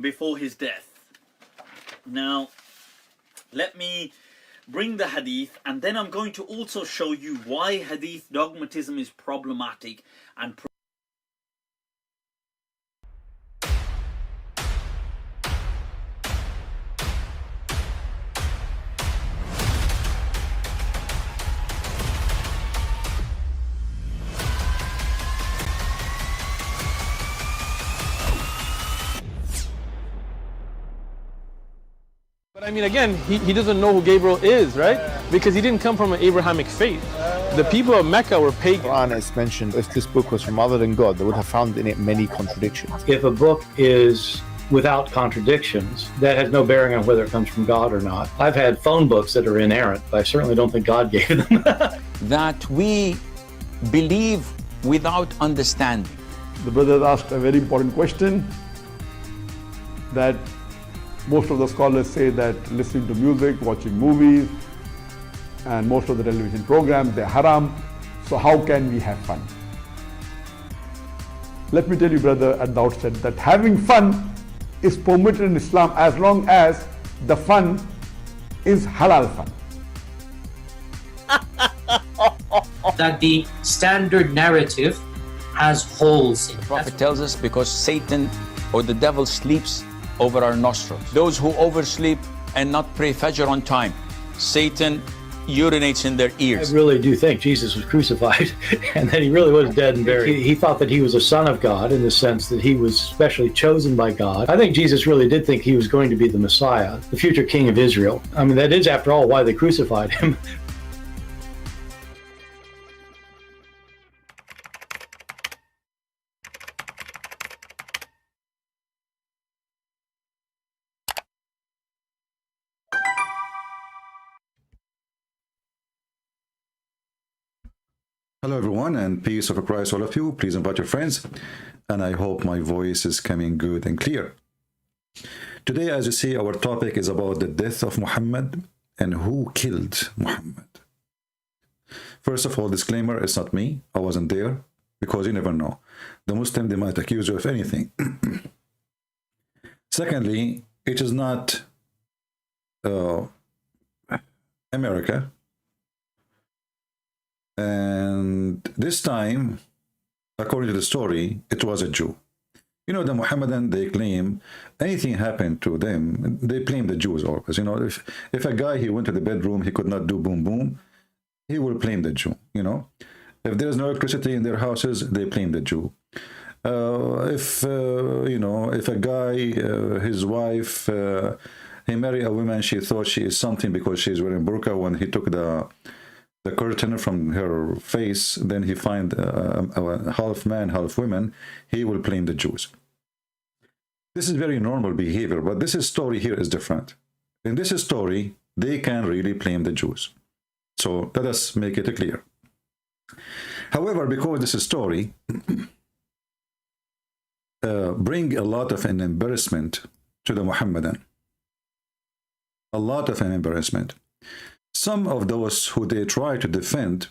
before his death. Now, let me bring the hadith, and then I'm going to also show you why hadith dogmatism is problematic and But I mean, again, he doesn't know who Gabriel is, right? Because he didn't come from an Abrahamic faith. The people of Mecca were pagan. Quran is mentioned, if this book was from other than God, they would have found in it many contradictions. If a book is without contradictions, that has no bearing on whether it comes from God or not. I've had phone books that are inerrant, but I certainly don't think God gave them. That we believe without understanding. The brother asked a very important question, that most of the scholars say that listening to music, watching movies, and most of the television programs, they're haram. So how can we have fun? Let me tell you, brother, at the outset, that having fun is permitted in Islam as long as the fun is halal fun. That the standard narrative has holes in it. The Prophet tells us because Satan or the devil sleeps over our nostrils. Those who oversleep and not pray Fajr on time, Satan urinates in their ears. I really do think Jesus was crucified and that he really was dead and buried. He thought that he was a son of God in the sense that he was specially chosen by God. I think Jesus really did think he was going to be the Messiah, the future king of Israel. I mean, that is, after all, why they crucified him. Hello everyone, and peace of Christ all of you. Please invite your friends, and I hope my voice is coming good and clear. Today, as you see, our topic is about the death of Muhammad and who killed Muhammad. First of all, disclaimer, it's not me. I wasn't there, because you never know. The Muslim, they might accuse you of anything. Secondly, it is not America. And this time, according to the story, it was a Jew. You know, the Muhammadan, they claim anything happened to them, they blame the Jews always. You know, if a guy, he went to the bedroom, he could not do boom boom, he will blame the Jew, you know. If there's no electricity in their houses, they blame the Jew. You know, if a guy, his wife, he married a woman, she thought she is something because she's wearing burqa. When he took the curtain from her face, then he find a half man, half woman, he will blame the Jews. This is very normal behavior, but this story here is different. In this story, they can really blame the Jews. So let us make it clear. However, because this story bring a lot of an embarrassment to the Muhammadan, a lot of an embarrassment. Some of those who they try to defend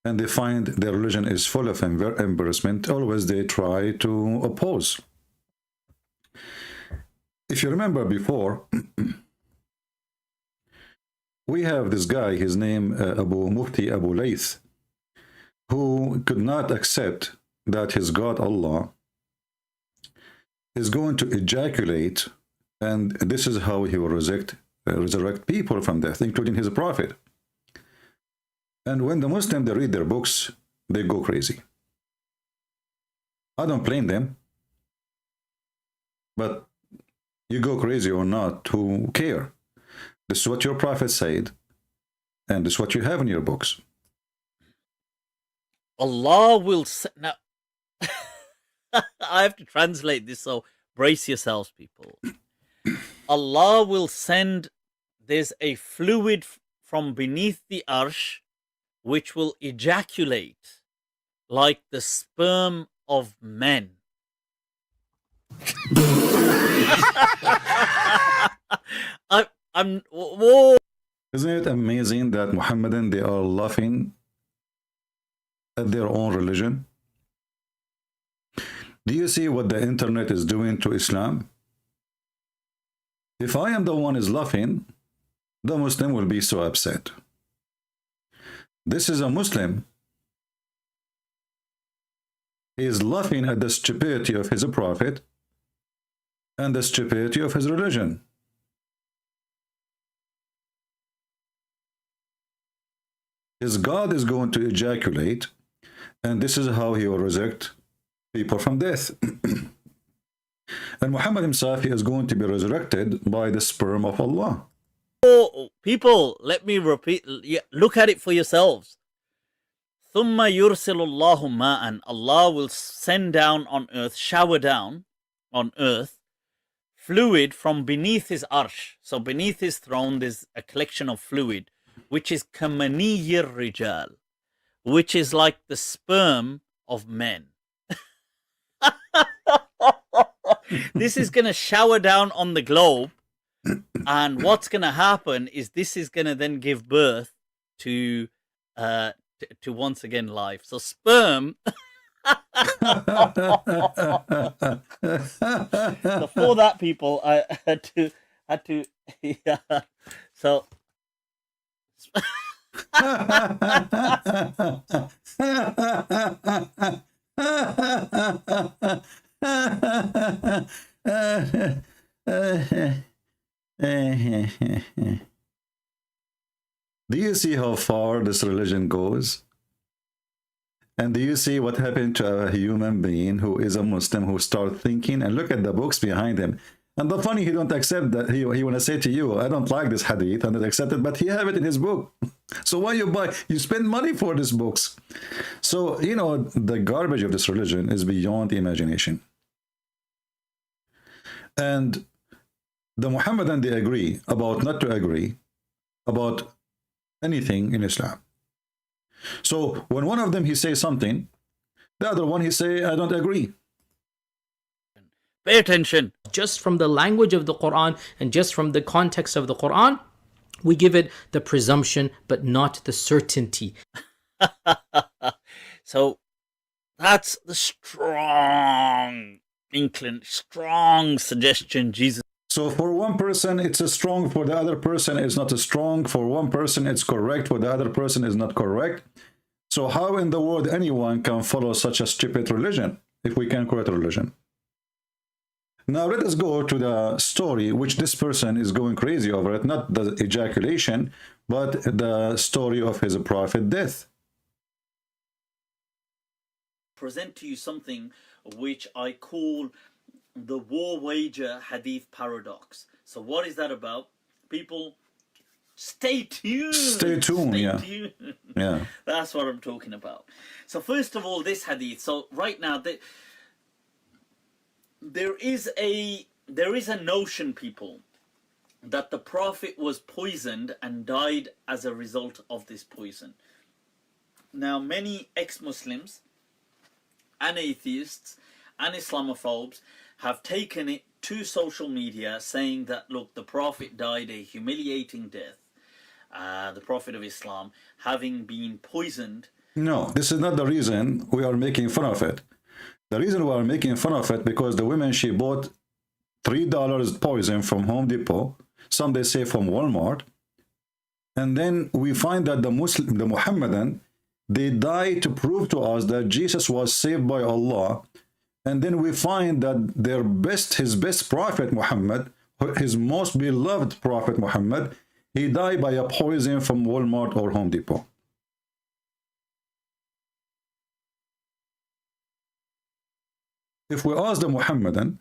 and they find their religion is full of embarrassment, always they try to oppose. If you remember before, we have this guy, his name Mufti Abu Layth, who could not accept that his God Allah is going to ejaculate, and this is how he will resurrect people from death, including his prophet. And when the Muslims, they read their books, they go crazy. I don't blame them, but you go crazy or not, who care? This is what your prophet said, and this is what you have in your books. Allah will now I have to translate this, so brace yourselves, people. Allah will send, there's a fluid from beneath the arsh which will ejaculate like the sperm of men. Whoa. Isn't it amazing that Muhammadan, they are laughing at their own religion? Do you see what the internet is doing to Islam? If I am the one is laughing, the Muslim will be so upset. This is a Muslim. He is laughing at the stupidity of his prophet and the stupidity of his religion. His God is going to ejaculate, and this is how he will resurrect people from death. And Muhammad himself is going to be resurrected by the sperm of Allah. Oh, people, let me repeat. Look at it for yourselves. ثُمَّ يُرْسِلُ اللَّهُ مَاءً. Allah will send down on earth, shower down on earth, fluid from beneath his arsh. So beneath his throne, there's a collection of fluid, which is kamaniyir rijal, which is like the sperm of men. This is going to shower down on the globe, and what's going to happen is this is going to then give birth to once again life. So sperm. So for that, people, I had to yeah. So do you see how far this religion goes? And do you see what happened to a human being who is a Muslim who start thinking, and look at the books behind him? And the funny, he don't accept that. He want to say to you, I don't like this hadith, and not accept it, but he have it in his book. So why you buy? You spend money for these books. So, you know, the garbage of this religion is beyond imagination. And the Muhammadan, they agree about not to agree about anything in Islam. So when one of them, he says something, the other one, he say, I don't agree. pay attention. Just from the language of the Quran and just from the context of the Quran, we give it the presumption, but not the certainty. So that's the strong suggestion Jesus. So for one person, it's a strong, for the other person, it's not a strong. For one person, it's correct, for the other person, is not correct. So how in the world anyone can follow such a stupid religion, if we can call it a religion? Now let us go to the story, which this person is going crazy over it, not the ejaculation, but the story of his prophet death. Present to you something which I call the war wager hadith paradox. So what is that about? People, stay tuned. Stay tuned, yeah. Tuned. Yeah. That's what I'm talking about. So first of all, this hadith. So right now, there is a notion, people, that the Prophet was poisoned and died as a result of this poison. Now, many ex-Muslims and atheists and Islamophobes have taken it to social media, saying that, look, the Prophet died a humiliating death. The Prophet of Islam, having been poisoned. No, this is not the reason we are making fun of it. The reason we are making fun of it, because the woman, she bought $3 poison from Home Depot, some they say from Walmart, and then we find that the Muhammadan, they die to prove to us that Jesus was saved by Allah. And then we find that his best prophet Muhammad, his most beloved prophet Muhammad, he died by a poison from Walmart or Home Depot. If we ask the Muhammadan,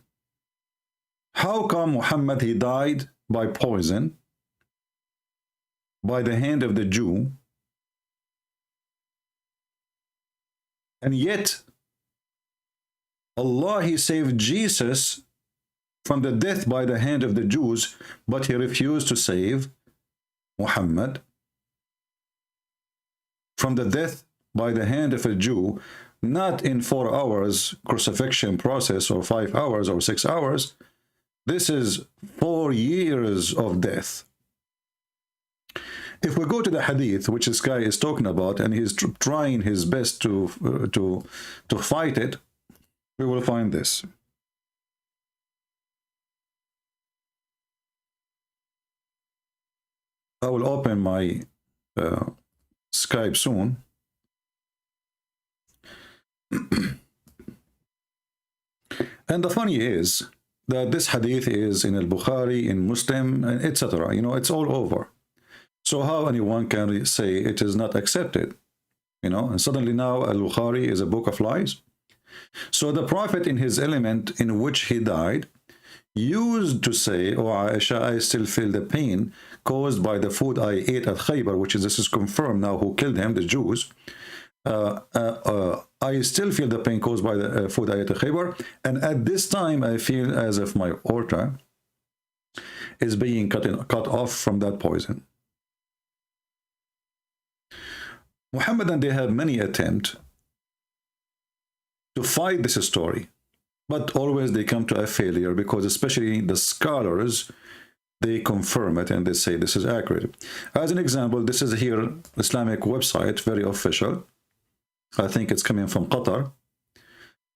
how come Muhammad, he died by poison by the hand of the Jew, and yet Allah, he saved Jesus from the death by the hand of the Jews, but he refused to save Muhammad from the death by the hand of a Jew, not in 4 hours crucifixion process, or 5 hours or 6 hours. This is 4 years of death. If we go to the hadith, which this guy is talking about, and he's trying his best to fight it, we will find this. I will open my Skype soon. And the funny is that this hadith is in al-Bukhari, in Muslim, etc. You know, it's all over. So how anyone can say it is not accepted? You know, and suddenly now al-Bukhari is a book of lies. So the Prophet, in his element in which he died, used to say, "Oh Aisha, I still feel the pain caused by the food I ate at Khaybar," which is, this is confirmed now, who killed him, the Jews. I still feel the pain caused by the food I ate at Khaybar, and at this time I feel as if my aorta is being cut off from that poison. Muhammadan, they have many attempts to fight this story, but always they come to a failure, because especially the scholars, they confirm it and they say this is accurate. As an example, this is here Islamic website, very official. I think it's coming from Qatar.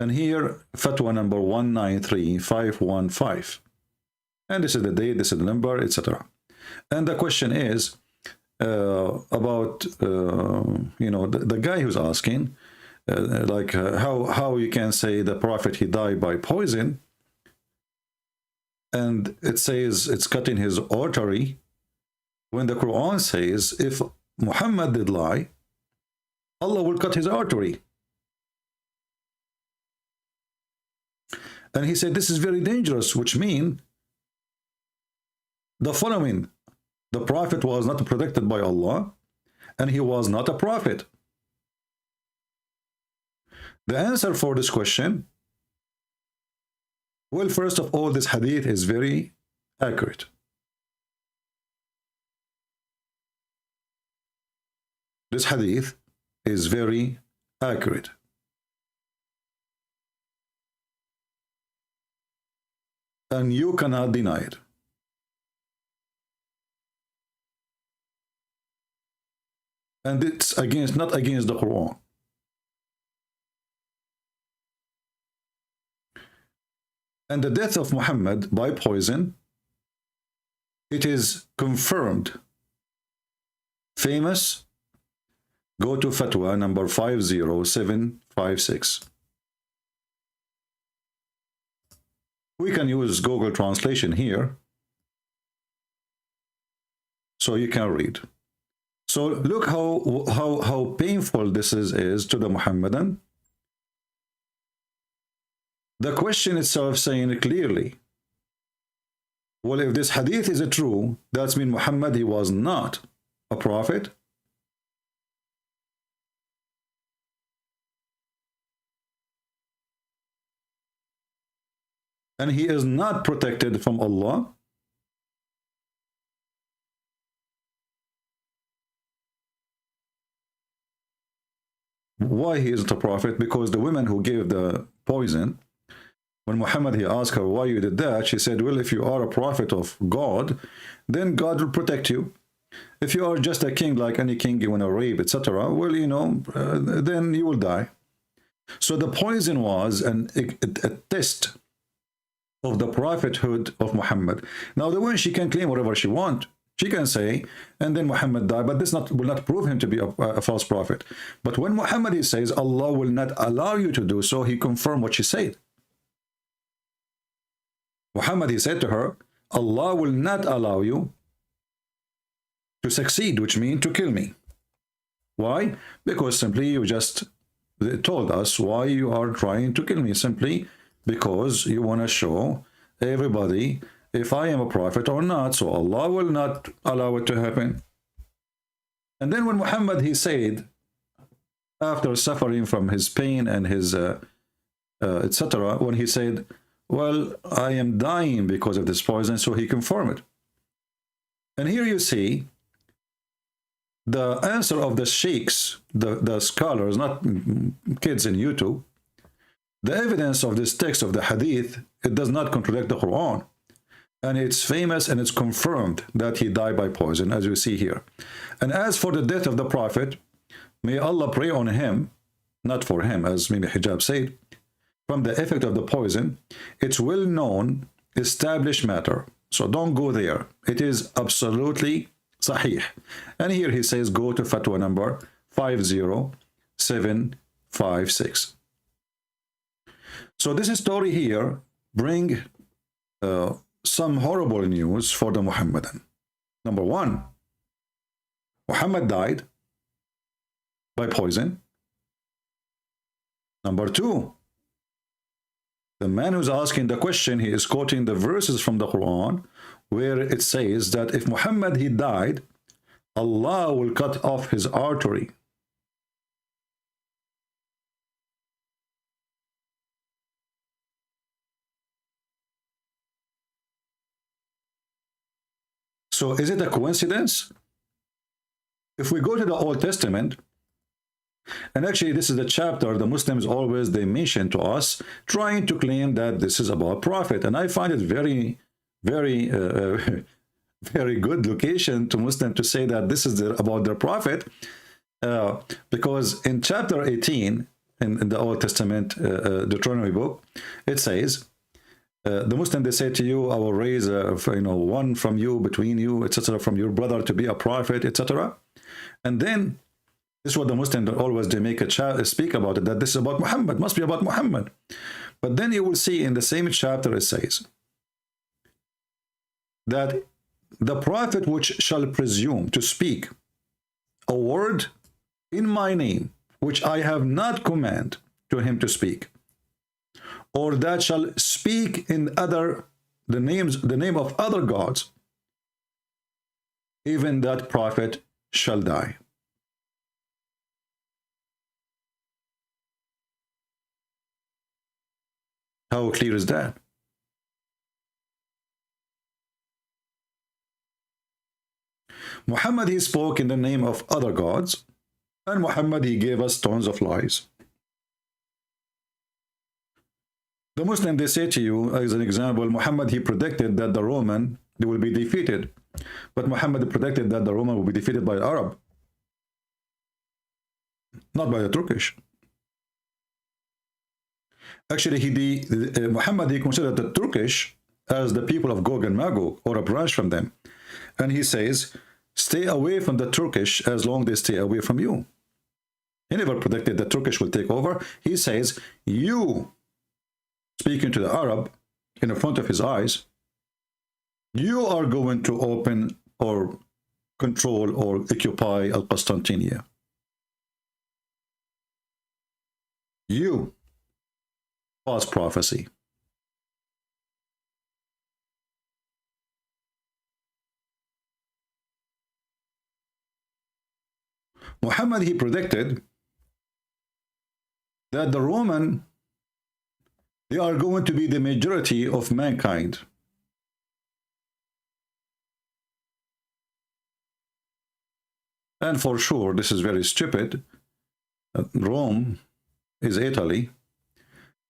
And here, fatwa number 193515. And this is the date, this is the number, etc. And the question is about, you know, the guy who's asking, how you can say the Prophet, he died by poison, and it says it's cutting his artery, when the Quran says if Muhammad did lie, Allah will cut his artery. And he said this is very dangerous, which means the following: the Prophet was not protected by Allah, and he was not a prophet. The answer for this question, well, first of all, this hadith is very accurate. This hadith is very accurate. And you cannot deny it. And it's not against the Quran. And the death of Muhammad by poison, it is confirmed. Famous, go to fatwa number 50756. We can use Google translation here, so you can read. So look how painful this is to the Muhammadan. The question itself saying clearly, well, if this hadith is true, that means Muhammad, he was not a prophet. And he is not protected from Allah. Why he isn't a prophet? Because the woman who gave the poison, when Muhammad, he asked her why you did that, she said, well, if you are a prophet of God, then God will protect you. If you are just a king, like any king, you want to rape, etc., well, you know, then you will die. So the poison was a test of the prophethood of Muhammad. Now, the woman, she can claim whatever she wants. She can say, and then Muhammad died, but this will not prove him to be a false prophet. But when Muhammad, he says, Allah will not allow you to do so, he confirmed what she said. Muhammad, he said to her, Allah will not allow you to succeed, which means to kill me. Why? Because simply you just told us why you are trying to kill me, simply because you want to show everybody if I am a prophet or not, so Allah will not allow it to happen. And then when Muhammad, he said, after suffering from his pain and his etc., when he said, well, I am dying because of this poison, so he confirmed it. And here you see the answer of the sheikhs, the scholars, not kids in YouTube. The evidence of this text of the hadith, it does not contradict the Quran. And it's famous and it's confirmed that he died by poison, as you see here. And as for the death of the Prophet, may Allah pray on him, not for him, as Mimi Hijab said, from the effect of the poison, it's well-known, established matter. So don't go there. It is absolutely Sahih. And here he says, go to fatwa number 50756. So this story here bring some horrible news for the Muhammadan. Number one, Muhammad died by poison. Number two, the man who's asking the question, he is quoting the verses from the Quran where it says that if Muhammad he died, Allah will cut off his artery. So is it a coincidence? If we go to the Old Testament, and actually this is the chapter the Muslims always they mention to us, trying to claim that this is about prophet, and I find it very very good location to Muslim to say that this is about their prophet, because in chapter 18 in the Old Testament Deuteronomy book, it says the Muslim they say to you, I will raise one from you, between you, etc., from your brother to be a prophet, etc. And then this is what the Muslims always they make a speak about it, that this is about Muhammad, must be about Muhammad. But then you will see in the same chapter it says that the prophet which shall presume to speak a word in my name which I have not commanded to him to speak, or that shall speak in the name of other gods, even that prophet shall die. How clear is that? Muhammad he spoke in the name of other gods, and Muhammad he gave us tons of lies. The Muslim they say to you, as an example, Muhammad he predicted that the Roman they will be defeated, but Muhammad predicted that the Roman will be defeated by the Arab, not by the Turkish. Actually, Muhammad he considered the Turkish as the people of Gog and Magog, or a branch from them, and he says, stay away from the Turkish as long as they stay away from you. He never predicted the Turkish will take over. He says, you, speaking to the Arab in front of his eyes, you are going to open or control or occupy Al-Qastantiniya. You. False prophecy. Muhammad he predicted that the Roman they are going to be the majority of mankind. And for sure this is very stupid. Rome is Italy.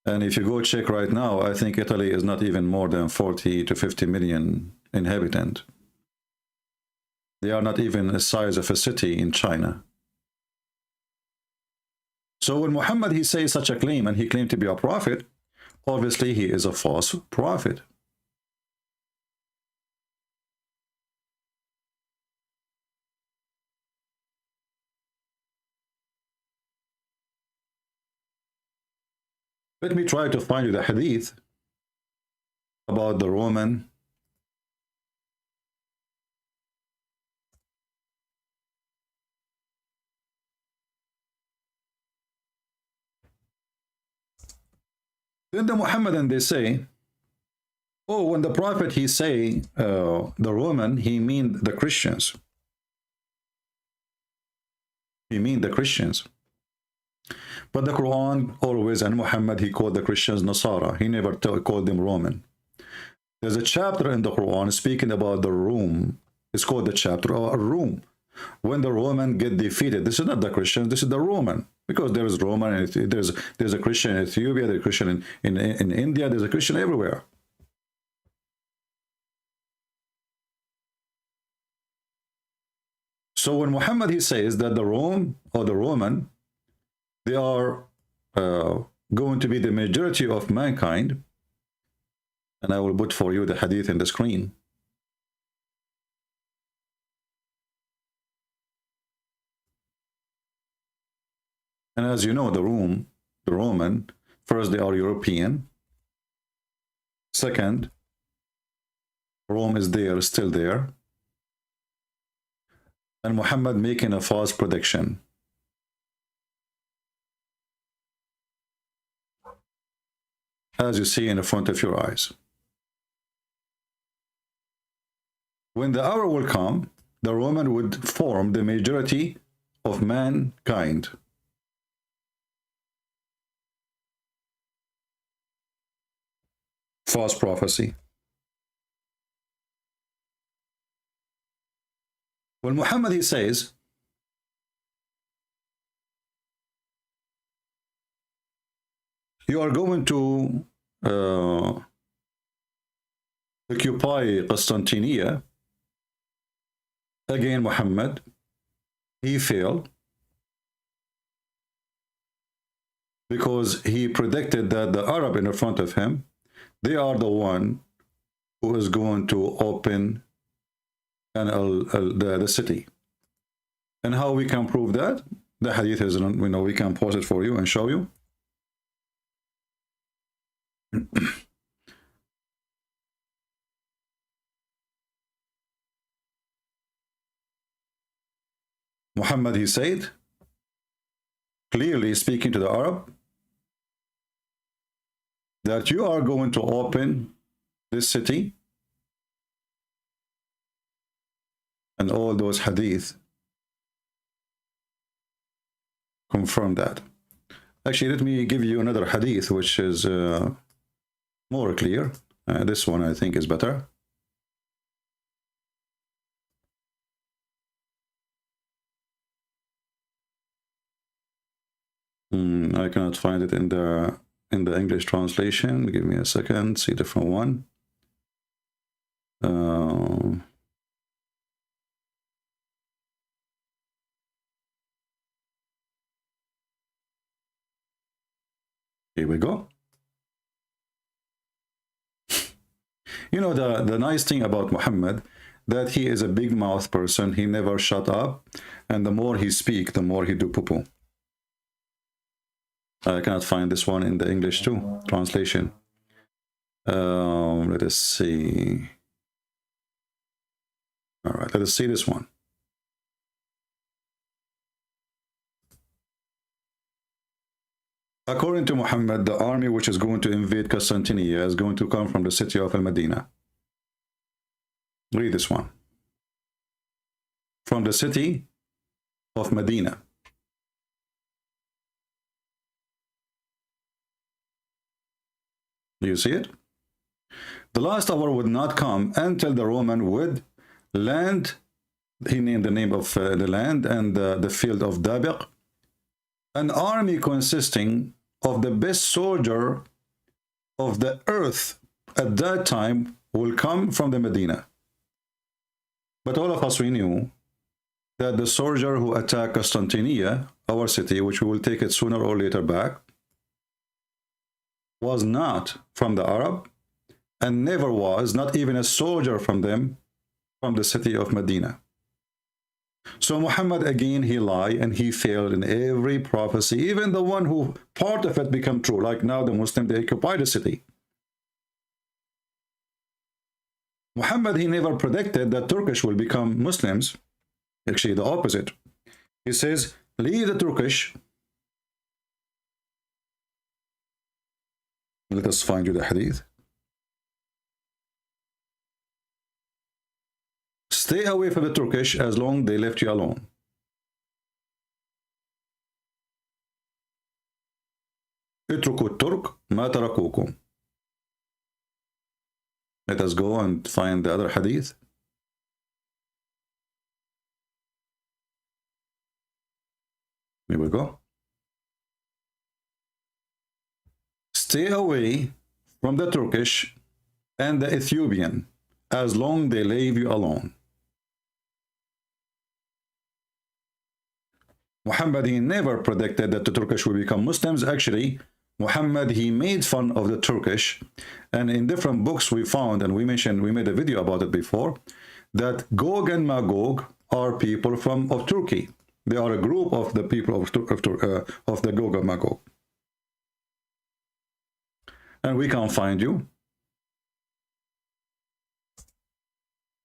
And if you go check right now, I think Italy is not even more than 40 to 50 million inhabitants. They are not even the size of a city in China. So when Muhammad he says such a claim, and he claimed to be a prophet, obviously he is a false prophet. Let me try to find you the hadith about the Roman. Then the Muhammadan they say, oh, when the prophet he say the Roman, he mean the Christians. He mean the Christians. But the Quran always, and Muhammad he called the Christians Nasara. He never called them Roman. There's a chapter in the Quran speaking about the Rome. It's called the chapter of Rome. When the Roman get defeated, this is not the Christians, this is the Roman. Because there is Roman, and there's a Christian in Ethiopia, there's a Christian in India, there's a Christian everywhere. So when Muhammad he says that the Rome or the Roman, they are going to be the majority of mankind, and I will put for you the hadith in the screen. And as you know, the Roman, first they are European. Second, Rome is there, still there. And Muhammad making a false prediction. As you see in the front of your eyes. When the hour will come, the Roman would form the majority of mankind. False prophecy. When Muhammad, he says, you are going to occupy Constantinople, again Muhammad, he failed because he predicted that the Arab in front of him, they are the one who is going to open the city. And how we can prove that? The hadith is, we can pause it for you and show you. Muhammad, he said, clearly speaking to the Arab, that you are going to open this city, and all those hadith confirm that. Actually, let me give you another hadith which is more clear. This one I think is better. I cannot find it in the English translation. Give me a second. See different one. Here we go. You know, the nice thing about Muhammad, that he is a big mouth person. He never shut up, and the more he speak, the more he do poo-poo. I cannot find this one in the English too translation. Let us see. All right, let us see this one. According to Muhammad, the army which is going to invade Constantinople is going to come from the city of Al-Madinah. Read this one. From the city of Medina. Do you see it? The last hour would not come until the Roman would land. He named the name of the land and the field of Dabiq. An army consisting of the best soldier of the earth at that time will come from the Medina. But all of us, we knew that the soldier who attacked Constantinople, our city, which we will take it sooner or later back, was not from the Arab and never was, not even a soldier from them, from the city of Medina. So Muhammad, again, he lied and he failed in every prophecy, even the one who part of it become true, like now the Muslim, they occupy the city. Muhammad, he never predicted that Turkish will become Muslims. Actually, the opposite. He says, leave the Turkish. Let us find you the hadith. Stay away from the Turkish as long as they left you alone. اتركوا الترك ما تركوكم. Let us go and find the other hadith. Here we go. Stay away from the Turkish and the Ethiopian as long as they leave you alone. Muhammad, he never predicted that the Turkish will become Muslims. Actually, Muhammad, he made fun of the Turkish, and in different books we found, and we made a video about it before, that Gog and Magog are people of Turkey. They are a group of the people of the Gog and Magog. And we can find you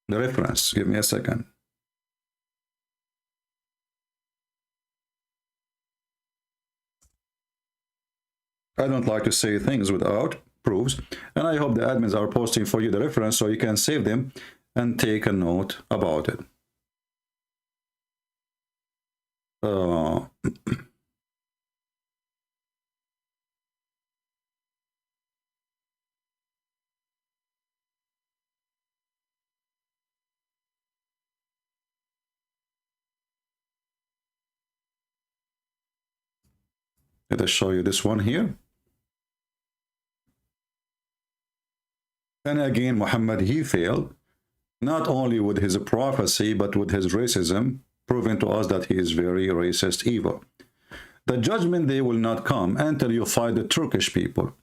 the reference. Give me a second. I don't like to say things without proofs, and I hope the admins are posting for you the reference so you can save them and take a note about it. Let us show you this one here. And again, Muhammad, he failed, not only with his prophecy, but with his racism, proving to us that he is very racist, evil. The judgment day will not come until you fight the Turkish people,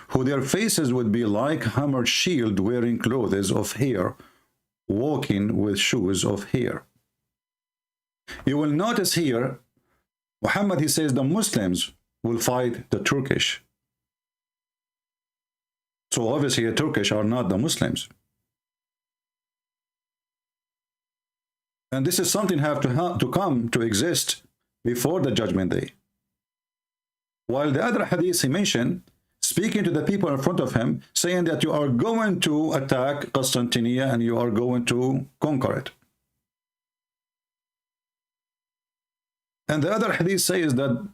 who their faces would be like hammered shield, wearing clothes of hair, walking with shoes of hair. You will notice here, Muhammad, he says the Muslims will fight the Turkish. So obviously the Turkish are not the Muslims. And this is something have to come to exist before the judgment day. While the other hadith he mentioned, speaking to the people in front of him, saying that you are going to attack Constantinople and you are going to conquer it. And the other hadith says that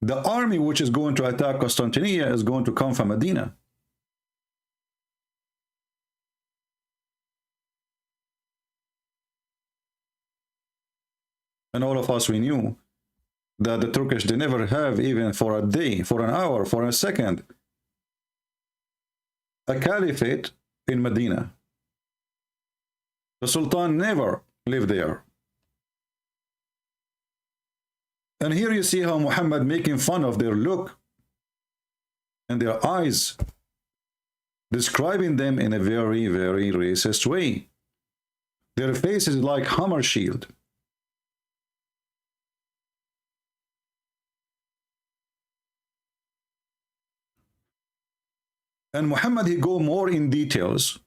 the army which is going to attack Constantinople is going to come from Medina. And all of us, we knew that the Turkish, they never have, even for a day, for an hour, for a second, a caliphate in Medina. The Sultan never lived there. And here you see how Muhammad making fun of their look and their eyes, describing them in a very, very racist way. Their face is like hammer shield. And Muhammad, he go more in details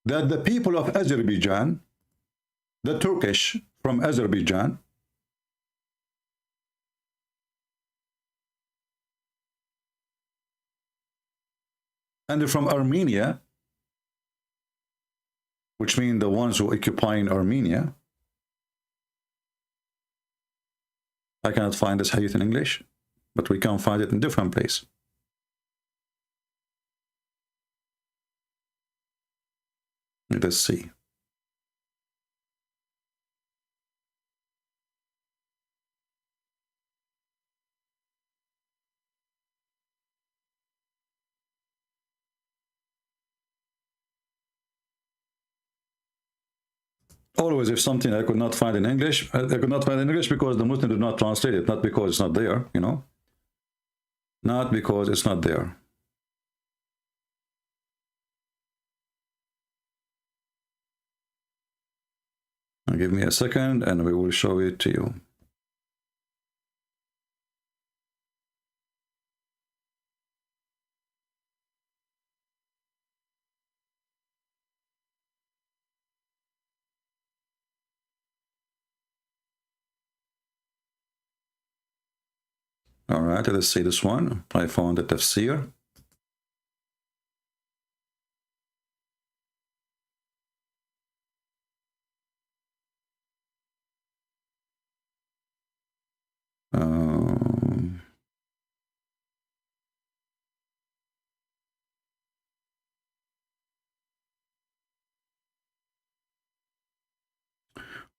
that the people of Azerbaijan, the Turkish from Azerbaijan, and from Armenia, which means the ones who occupying Armenia. I cannot find this hadith in English, but we can find it in different place. Let us see. Always, if something I could not find in English, I could not find in English because the Muslim did not translate it, not because it's not there, you know. Not because it's not there. Now give me a second and we will show it to you. All right, let's see this one. I found the tafsir.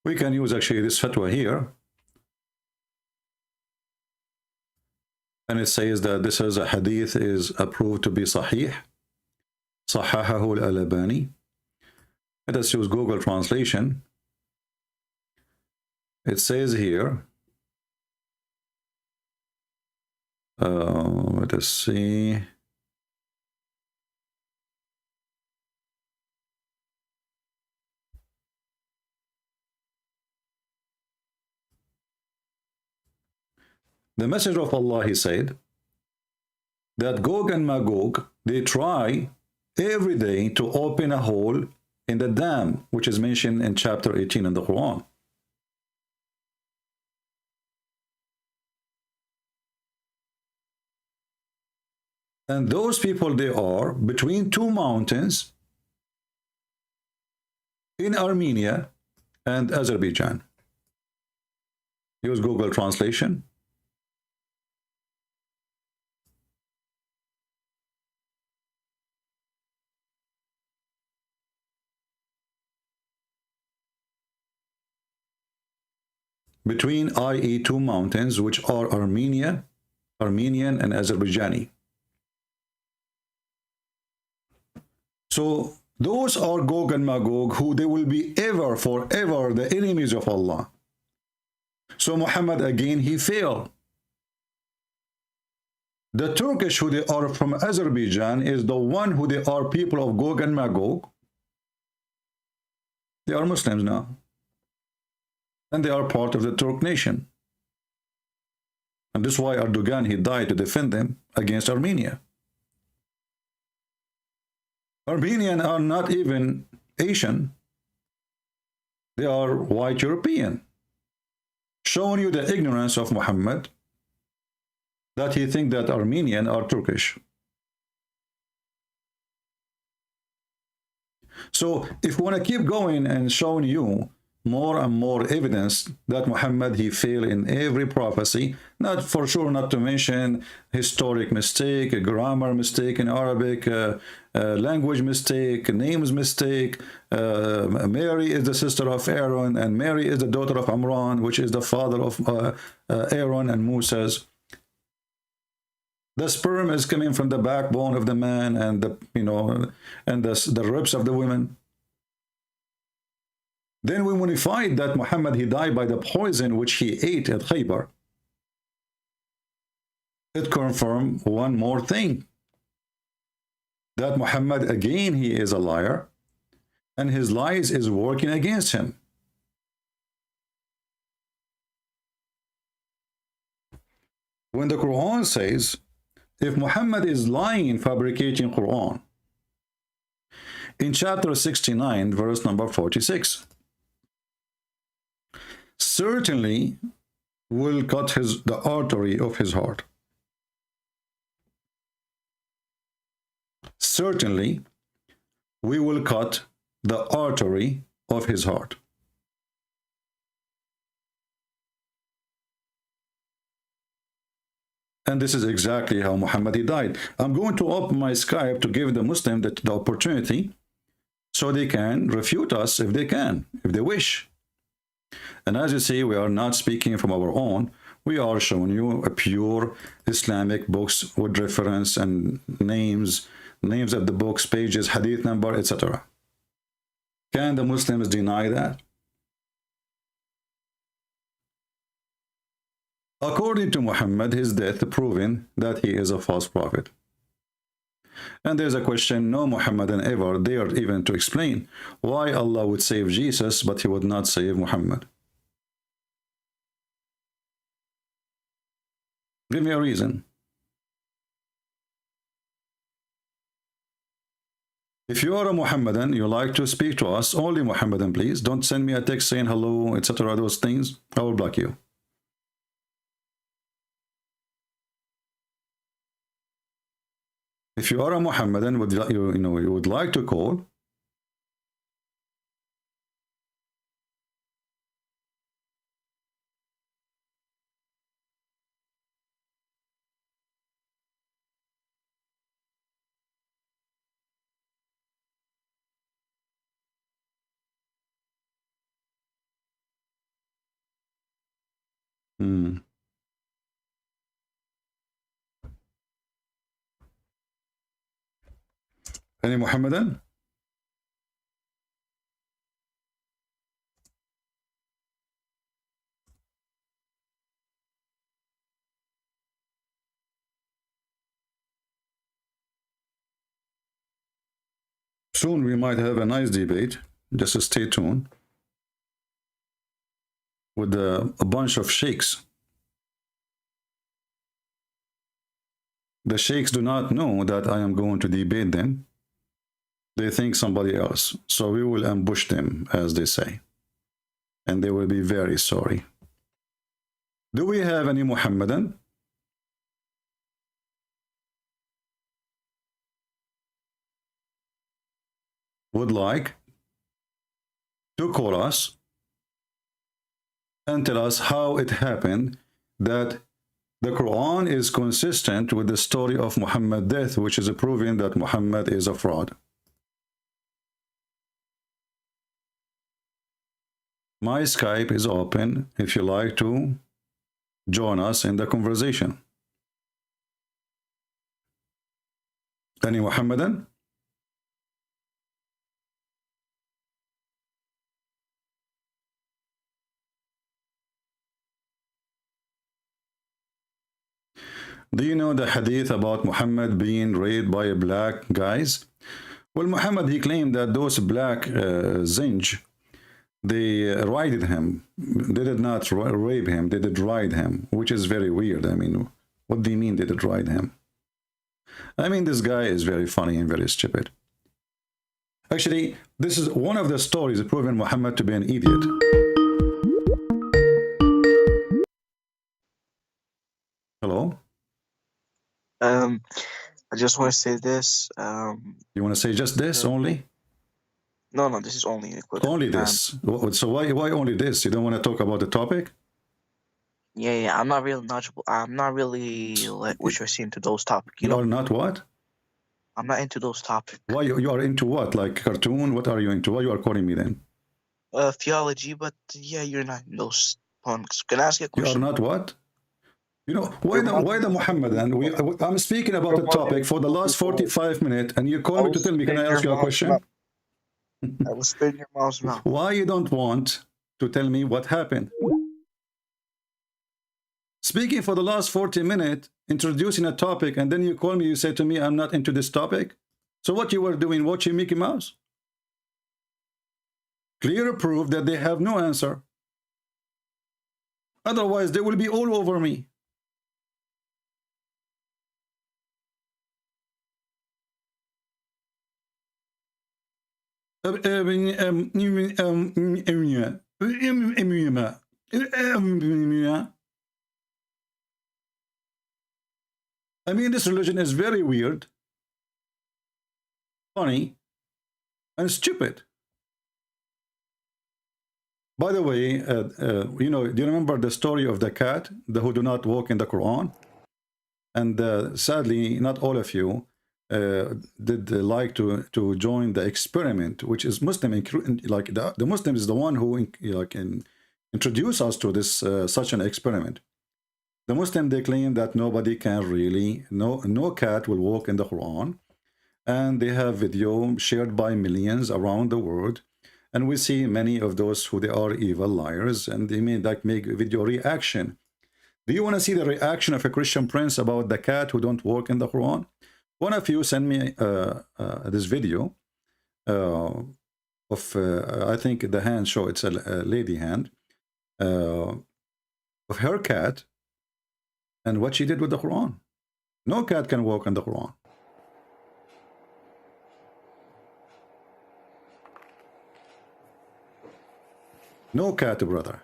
We can use actually this fatwa here. And it says that this is a hadith is approved to be sahih. Sahahahu al-Albani. Let us use Google translation. It says here, let us see. The Messenger of Allah, he said that Gog and Magog, they try every day to open a hole in the dam, which is mentioned in chapter 18 in the Quran. And those people, they are between two mountains in Armenia and Azerbaijan. Use Google translation. Between i.e. two mountains, which are Armenian and Azerbaijani. So those are Gog and Magog, who they will be ever, forever the enemies of Allah. So Muhammad, again, he failed. The Turkish, who they are from Azerbaijan, is the one who they are people of Gog and Magog. They are Muslims now. And they are part of the Turk nation. And this is why Erdogan, he died to defend them against Armenia. Armenians are not even Asian. They are white European. Showing you the ignorance of Muhammad, that he thinks that Armenians are Turkish. So if we want to keep going and showing you more and more evidence that Muhammad, he failed in every prophecy, not for sure, not to mention historic mistake, a grammar mistake in Arabic, language mistake, names mistake. Mary is the sister of Aaron, and Mary is the daughter of Amran, which is the father of Aaron and Moses. The sperm is coming from the backbone of the man, and the ribs of the women. Then when we find that Muhammad, he died by the poison which he ate at Khaybar, it confirms one more thing, that Muhammad, again, he is a liar, and his lies is working against him. When the Quran says, if Muhammad is lying, fabricating Quran, in chapter 69, verse number 46, certainly will cut the artery of his heart. Certainly we will cut the artery of his heart. And this is exactly how Muhammad, he died. I'm going to open my Skype to give the Muslim the opportunity so they can refute us if they can, if they wish. And as you see, we are not speaking from our own. We are showing you a pure Islamic books with reference and names of the books, pages, hadith number, etc. Can the Muslims deny that? According to Muhammad, his death proving that he is a false prophet. And there's a question no Muhammadan ever dared even to explain why Allah would save Jesus, but he would not save Muhammad. Give me a reason. If you are a Muhammadan, you like to speak to us, only Muhammadan, please. Don't send me a text saying hello, etc. Those things. I will block you. If you are a Muhammadan, you would like to call, any Muhammadan? Soon we might have a nice debate. Just stay tuned with a bunch of sheikhs. The sheikhs do not know that I am going to debate them. They think somebody else. So we will ambush them, as they say. And they will be very sorry. Do we have any Muhammadan? Would like to call us and tell us how it happened that the Quran is consistent with the story of Muhammad's death, which is proving that Muhammad is a fraud. My Skype is open if you like to join us in the conversation. Any Muhammadan? Do you know the hadith about Muhammad being raped by black guys? Well, Muhammad, he claimed that those black zinj, they rided him. They did not rape him, they did ride him, which is very weird. I mean, what do you mean they did ride him? I mean, this guy is very funny and very stupid. Actually, this is one of the stories proving Muhammad to be an idiot. Hello? I just want to say this. You want to say just this only? No, this is only a quick. Only this. So why only this? You don't want to talk about the topic? Yeah. I'm not really knowledgeable. I'm not really like what you're seeing to those topics. You are not what? I'm not into those topics. Why you are into what? Like cartoon? What are you into? Why you are calling me then? Theology, but yeah, you're not in those topics. Can I ask you a You question? are not what? You know, why the Muhammadan? I'm speaking about the topic for the last 45 minutes, and you call me to tell me, can I ask you a question? I will spin your mom's mouth. Why you don't want to tell me what happened? Speaking for the last 40 minutes, introducing a topic, and then you call me, you say to me, I'm not into this topic. So what you were doing, watching Mickey Mouse? Clear proof that they have no answer. Otherwise, they will be all over me. I mean, this religion is very weird, funny, and stupid. By the way, you know, do you remember the story of the cat who do not walk in the Quran? And sadly, not all of you did like to join the experiment, which is Muslim. Like the Muslim is the one who introduce us to this such an experiment. The Muslim, they claim that nobody can really, no cat will walk in the Quran, and they have video shared by millions around the world, and we see many of those who they are evil liars, and they may like make video reaction. Do you want to see the reaction of a Christian prince about the cat who don't walk in the Quran? One of you sent me this video of, I think the hand show, it's a lady hand, of her cat and what she did with the Quran. No cat can walk in the Quran. No cat, brother.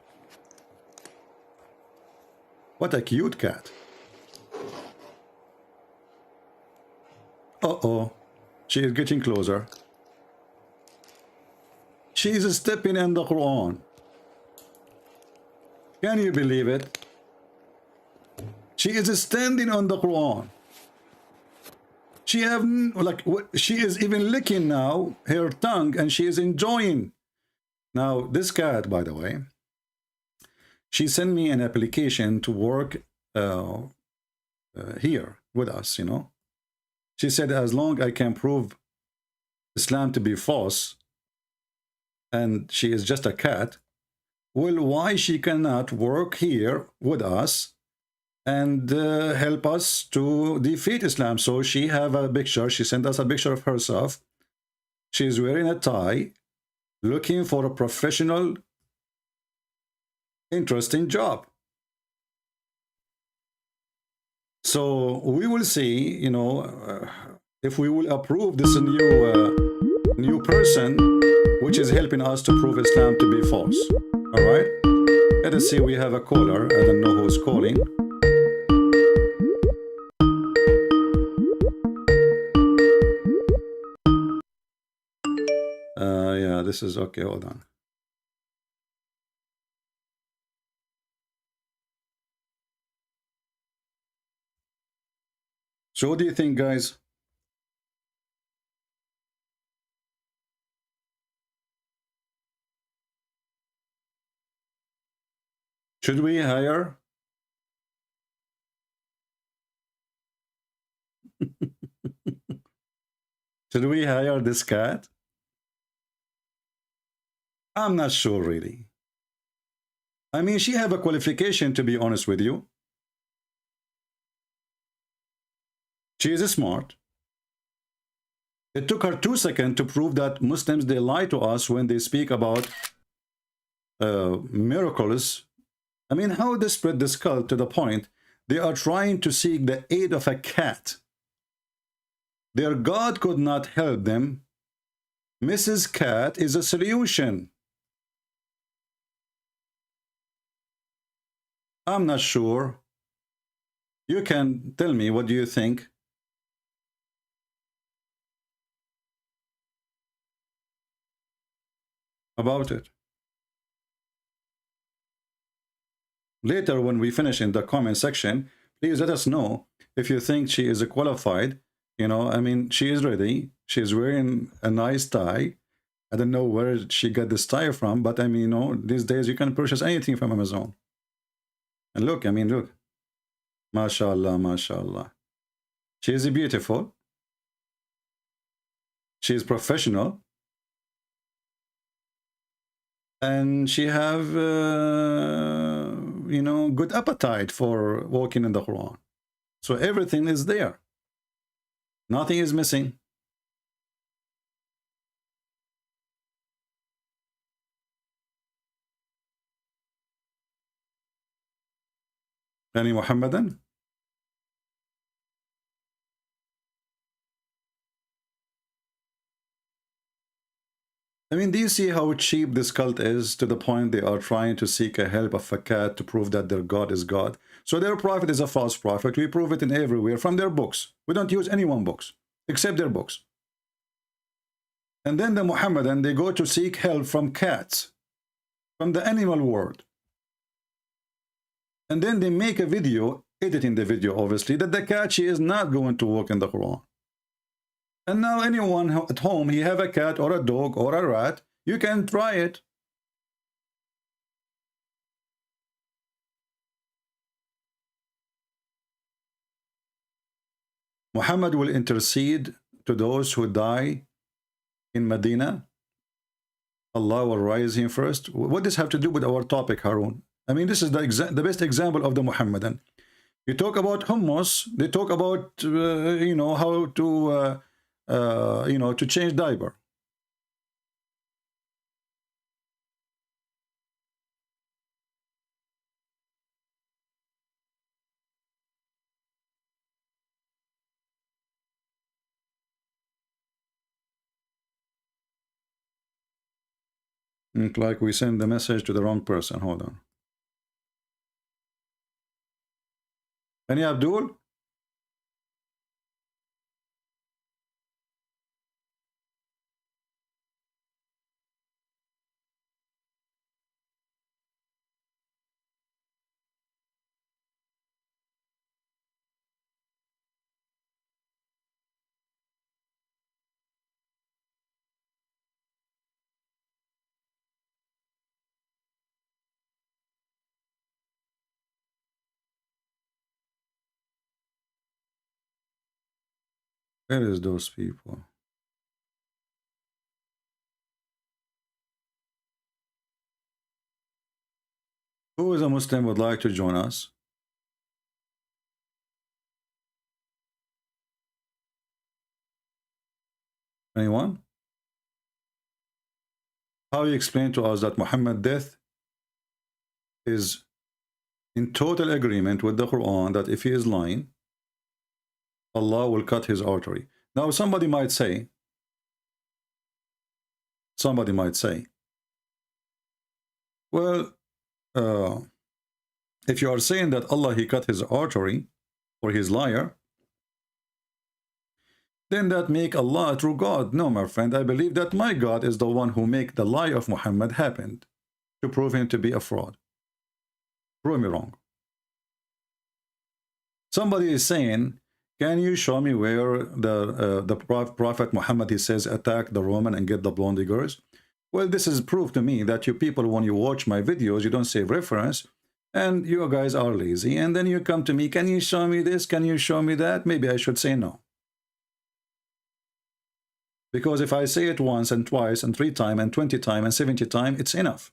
What a cute cat. Uh-oh, she is getting closer. She is stepping in the Quran. Can you believe it? She is standing on the Quran. She have like she is even licking now her tongue, and she is enjoying. Now this cat, by the way, she sent me an application to work here with us, you know. She said, as long as I can prove Islam to be false, and she is just a cat, well, why she cannot work here with us and help us to defeat Islam? So she have a picture. She sent us a picture of herself. She's wearing a tie, looking for a professional, interesting job. So we will see, you know, if we will approve this new person, which is helping us to prove Islam to be false. All right. Let us see. We have a caller. I don't know who's calling. Yeah, this is okay. Hold on. So what do you think, guys? Should we hire? Should we hire this cat? I'm not sure, really. I mean, she have a qualification, to be honest with you. She is smart. It took her 2 seconds to prove that Muslims, they lie to us when they speak about miracles. I mean, how they spread this cult to the point they are trying to seek the aid of a cat. Their God could not help them. Mrs. Cat is a solution. I'm not sure. You can tell me, what do you think? About it. Later, when we finish in the comment section, please let us know if you think she is qualified. You know, I mean, she is ready. She's wearing a nice tie. I don't know where she got this tie from, but I mean, you know, these days you can purchase anything from Amazon. And look, I mean, look. MashaAllah, MashaAllah. She is beautiful. She is professional. And she have, you know, good appetite for walking in the Quran. So everything is there. Nothing is missing. Any Muhammadan? I mean, do you see how cheap this cult is, to the point they are trying to seek a help of a cat to prove that their God is God? So their prophet is a false prophet. We prove it in everywhere from their books. We don't use anyone's books except their books. And then the Muhammadan, they go to seek help from cats, from the animal world. And then they make a video, editing the video obviously, that the cat, she is not going to walk in the Quran. And now anyone at home, he have a cat or a dog or a rat, you can try it. Muhammad will intercede to those who die in Medina. Allah will rise him first. What does this have to do with our topic, Harun? I mean, this is the best example of the Muhammadan. You talk about hummus, they talk about, you know, how to, you know, to change diaper. Look like we send the message to the wrong person. Hold on. Any Abdul? Where is those people? Who is a Muslim would like to join us? Anyone? How you explain to us that Muhammad's death is in total agreement with the Quran, that if he is lying, Allah will cut his artery. Now somebody might say, well, if you are saying that Allah, he cut his artery, or his liar, then that make Allah a true God. No, my friend, I believe that my God is the one who make the lie of Muhammad happen to prove him to be a fraud. Prove me wrong. Somebody is saying, can you show me where the Prophet Muhammad, he says, attack the Roman and get the blonde girls? Well, this is proof to me that you people, when you watch my videos, you don't save reference, and you guys are lazy, and then you come to me, can you show me this? Can you show me that? Maybe I should say no. Because if I say it once and twice and 3 times and 20 times and 70 times, it's enough.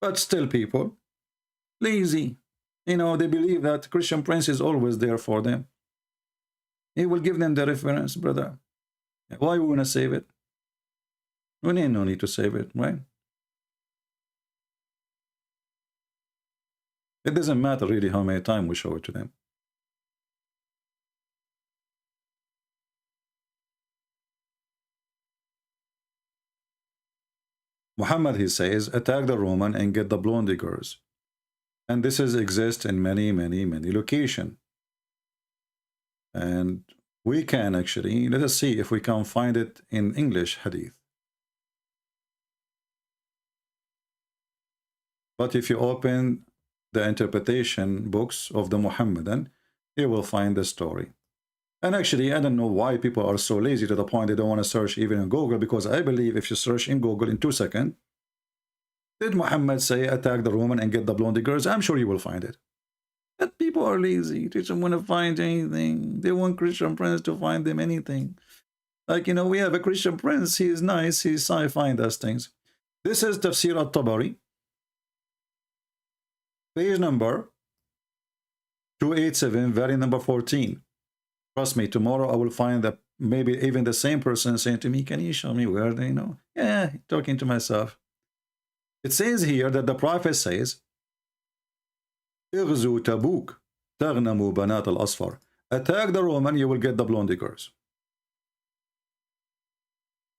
But still people, lazy. You know, they believe that Christian Prince is always there for them. He will give them the reference, brother. Why we want to save it? We need no need to save it, right? It doesn't matter really how many times we show it to them. Muhammad, he says, attack the Roman and get the blonde girls. And this is exists in many locations. And we can actually, let us see if we can find it in English hadith. But if you open the interpretation books of the Muhammadan, you will find the story. And actually, I don't know why people are so lazy to the point they don't want to search even in Google, because I believe if you search in Google in 2 seconds, did Muhammad say attack the Roman and get the blonde girls? I'm sure you will find it. But people are lazy. They don't want to find anything. They want Christian Prince to find them anything. Like, you know, we have a Christian Prince. He is nice. He's find us things. This is Tafsir al-Tabari. Page number 287, variant number 14. Trust me, tomorrow I will find that maybe even the same person saying to me, can you show me where they know? Yeah, talking to myself. It says here that the Prophet says, اغزو تبوك تغنموا بنات الأصفر. Attack the Roman, you will get the blonde girls.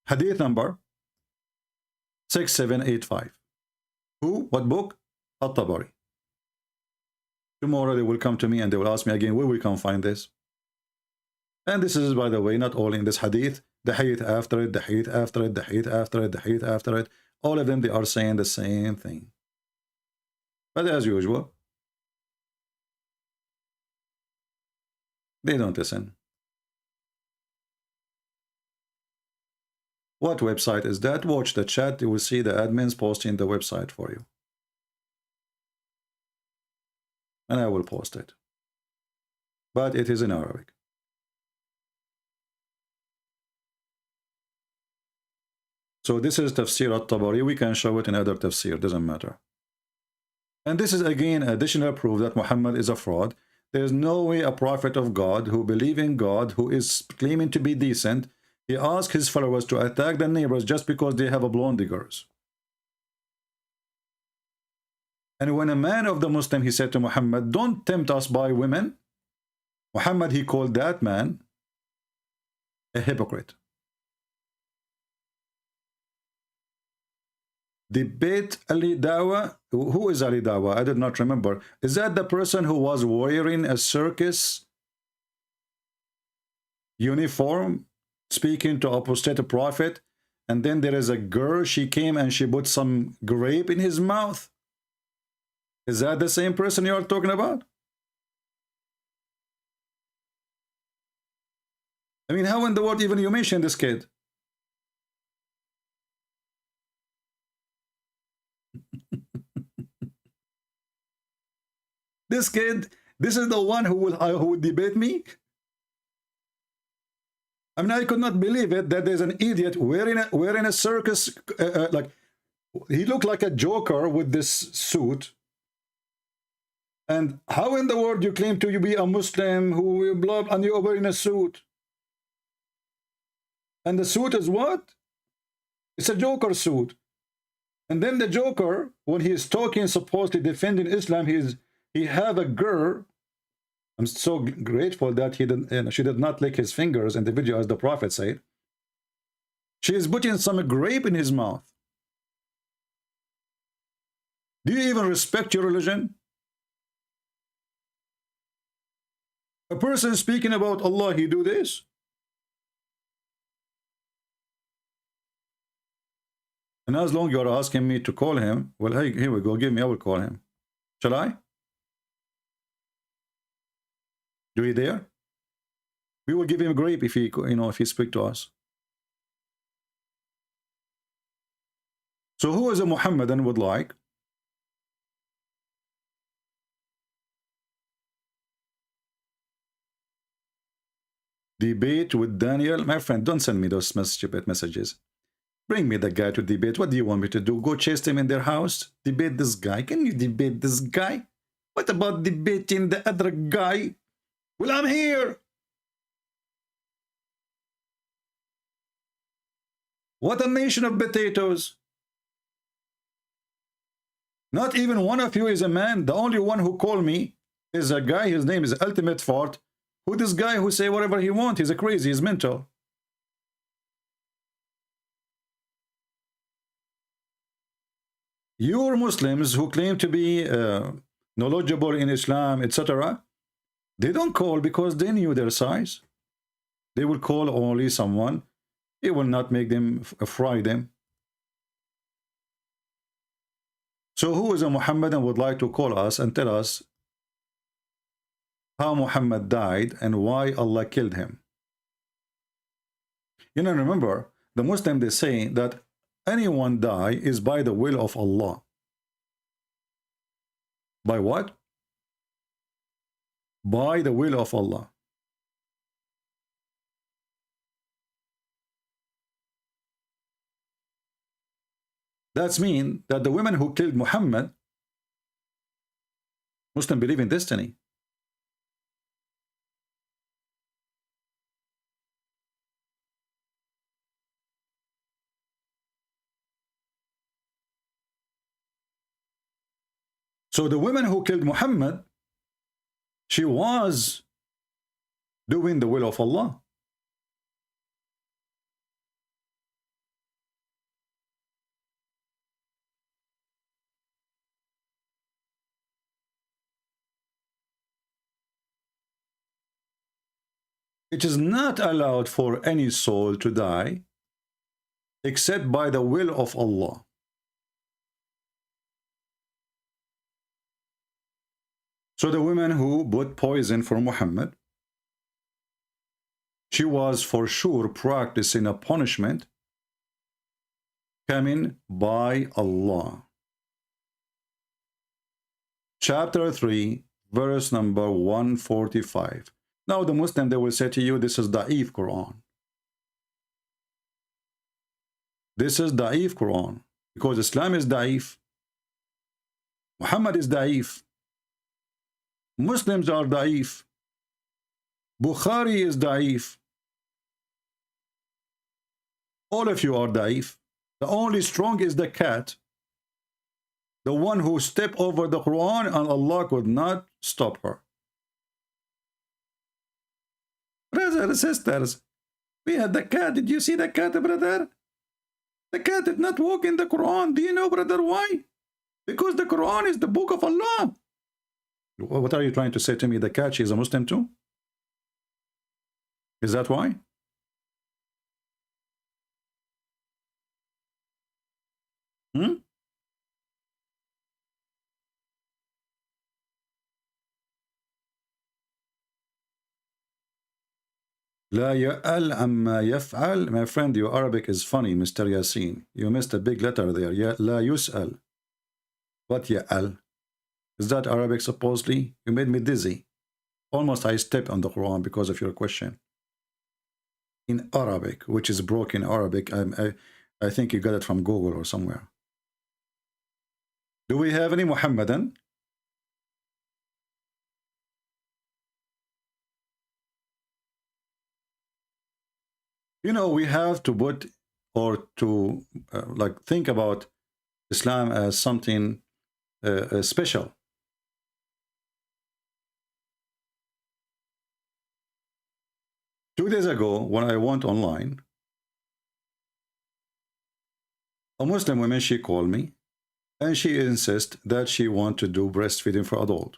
Hadith number 6785. Who? What book? At-Tabari. Tomorrow they will come to me and they will ask me again, where we can find this? And this is, by the way, not all in this hadith, the hadith after it, the hadith after it, the hadith after it, the hadith after it. All of them, they are saying the same thing. But as usual, they don't listen. What website is that? Watch the chat. You will see the admins posting the website for you. And I will post it. But it is in Arabic. So this is Tafsir al-Tabari. We can show it in other tafsir. Doesn't matter. And this is again additional proof that Muhammad is a fraud. There is no way a prophet of God who believes in God, who is claiming to be decent, he asks his followers to attack their neighbors just because they have a blonde girls. And when a man of the Muslim, he said to Muhammad, don't tempt us by women, Muhammad, he called that man a hypocrite. Debate Ali Dawa. Who is Ali Dawa? I did not remember. Is that the person who was wearing a circus uniform, speaking to apostate prophet, and then there is a girl, she came and she put some grape in his mouth? Is that the same person you are talking about? I mean, how in the world even you mention this kid? This kid, this is the one who would debate me? I mean, I could not believe it that there's an idiot wearing a circus, like, he looked like a Joker with this suit. And how in the world you claim to be a Muslim who blah, and you're wearing a suit? And the suit is what? It's a Joker suit. And then the Joker, when he is talking, supposedly defending Islam, he have a girl, I'm so grateful that she did not lick his fingers in the video, as the Prophet said. She is putting some grape in his mouth. Do you even respect your religion? A person speaking about Allah, he do this? And as long as you're asking me to call him, well, hey, here we go, give me, I will call him. Shall I? Do we dare? We will give him grape if he, if he speak to us. So who is a Muhammadan would like? Debate with Daniel? My friend, don't send me those stupid messages. Bring me the guy to debate. What do you want me to do? Go chase them in their house? Debate this guy? Can you debate this guy? What about debating the other guy? Well, I'm here. What a nation of potatoes. Not even one of you is a man. The only one who called me is a guy. His name is Ultimate Fart. Who this guy who say whatever he wants? He's a crazy. He's mental. Your Muslims who claim to be knowledgeable in Islam, etc., they don't call because they knew their size. They will call only someone. It will not make them fry them. So who is a Muhammadan would like to call us and tell us how Muhammad died and why Allah killed him? Remember, the Muslim, they say that anyone die is by the will of Allah. By what? By the will of Allah. That's mean that the women who killed Muhammad, Muslims believe in destiny. So the woman who killed Muhammad, she was doing the will of Allah. It is not allowed for any soul to die except by the will of Allah. So the woman who put poison for Muhammad, she was for sure practicing a punishment coming by Allah. Chapter 3, verse number 145. Now the Muslim, they will say to you, this is Da'if Quran. This is Da'if Quran. Because Islam is Da'if. Muhammad is Da'if. Muslims are Da'if. Bukhari is Da'if. All of you are Da'if. The only strong is the cat. The one who stepped over the Quran and Allah could not stop her. Brothers and sisters, we had the cat. Did you see the cat, brother? The cat did not walk in the Quran. Do you know, brother, why? Because the Quran is the book of Allah. What are you trying to say to me? The cat, she is a Muslim too? Is that why? لا يأل أما يفعل. My friend, your Arabic is funny, Mr. Yasin. You missed a big letter there. لا يسأل. What يأل? Is that Arabic supposedly? You made me dizzy. Almost I stepped on the Quran because of your question. In Arabic, which is broken Arabic. I think you got it from Google or somewhere. Do we have any Muhammadan? We have to put or to like think about Islam as something special. 2 days ago, when I went online, a Muslim woman, she called me, and she insists that she wants to do breastfeeding for adult.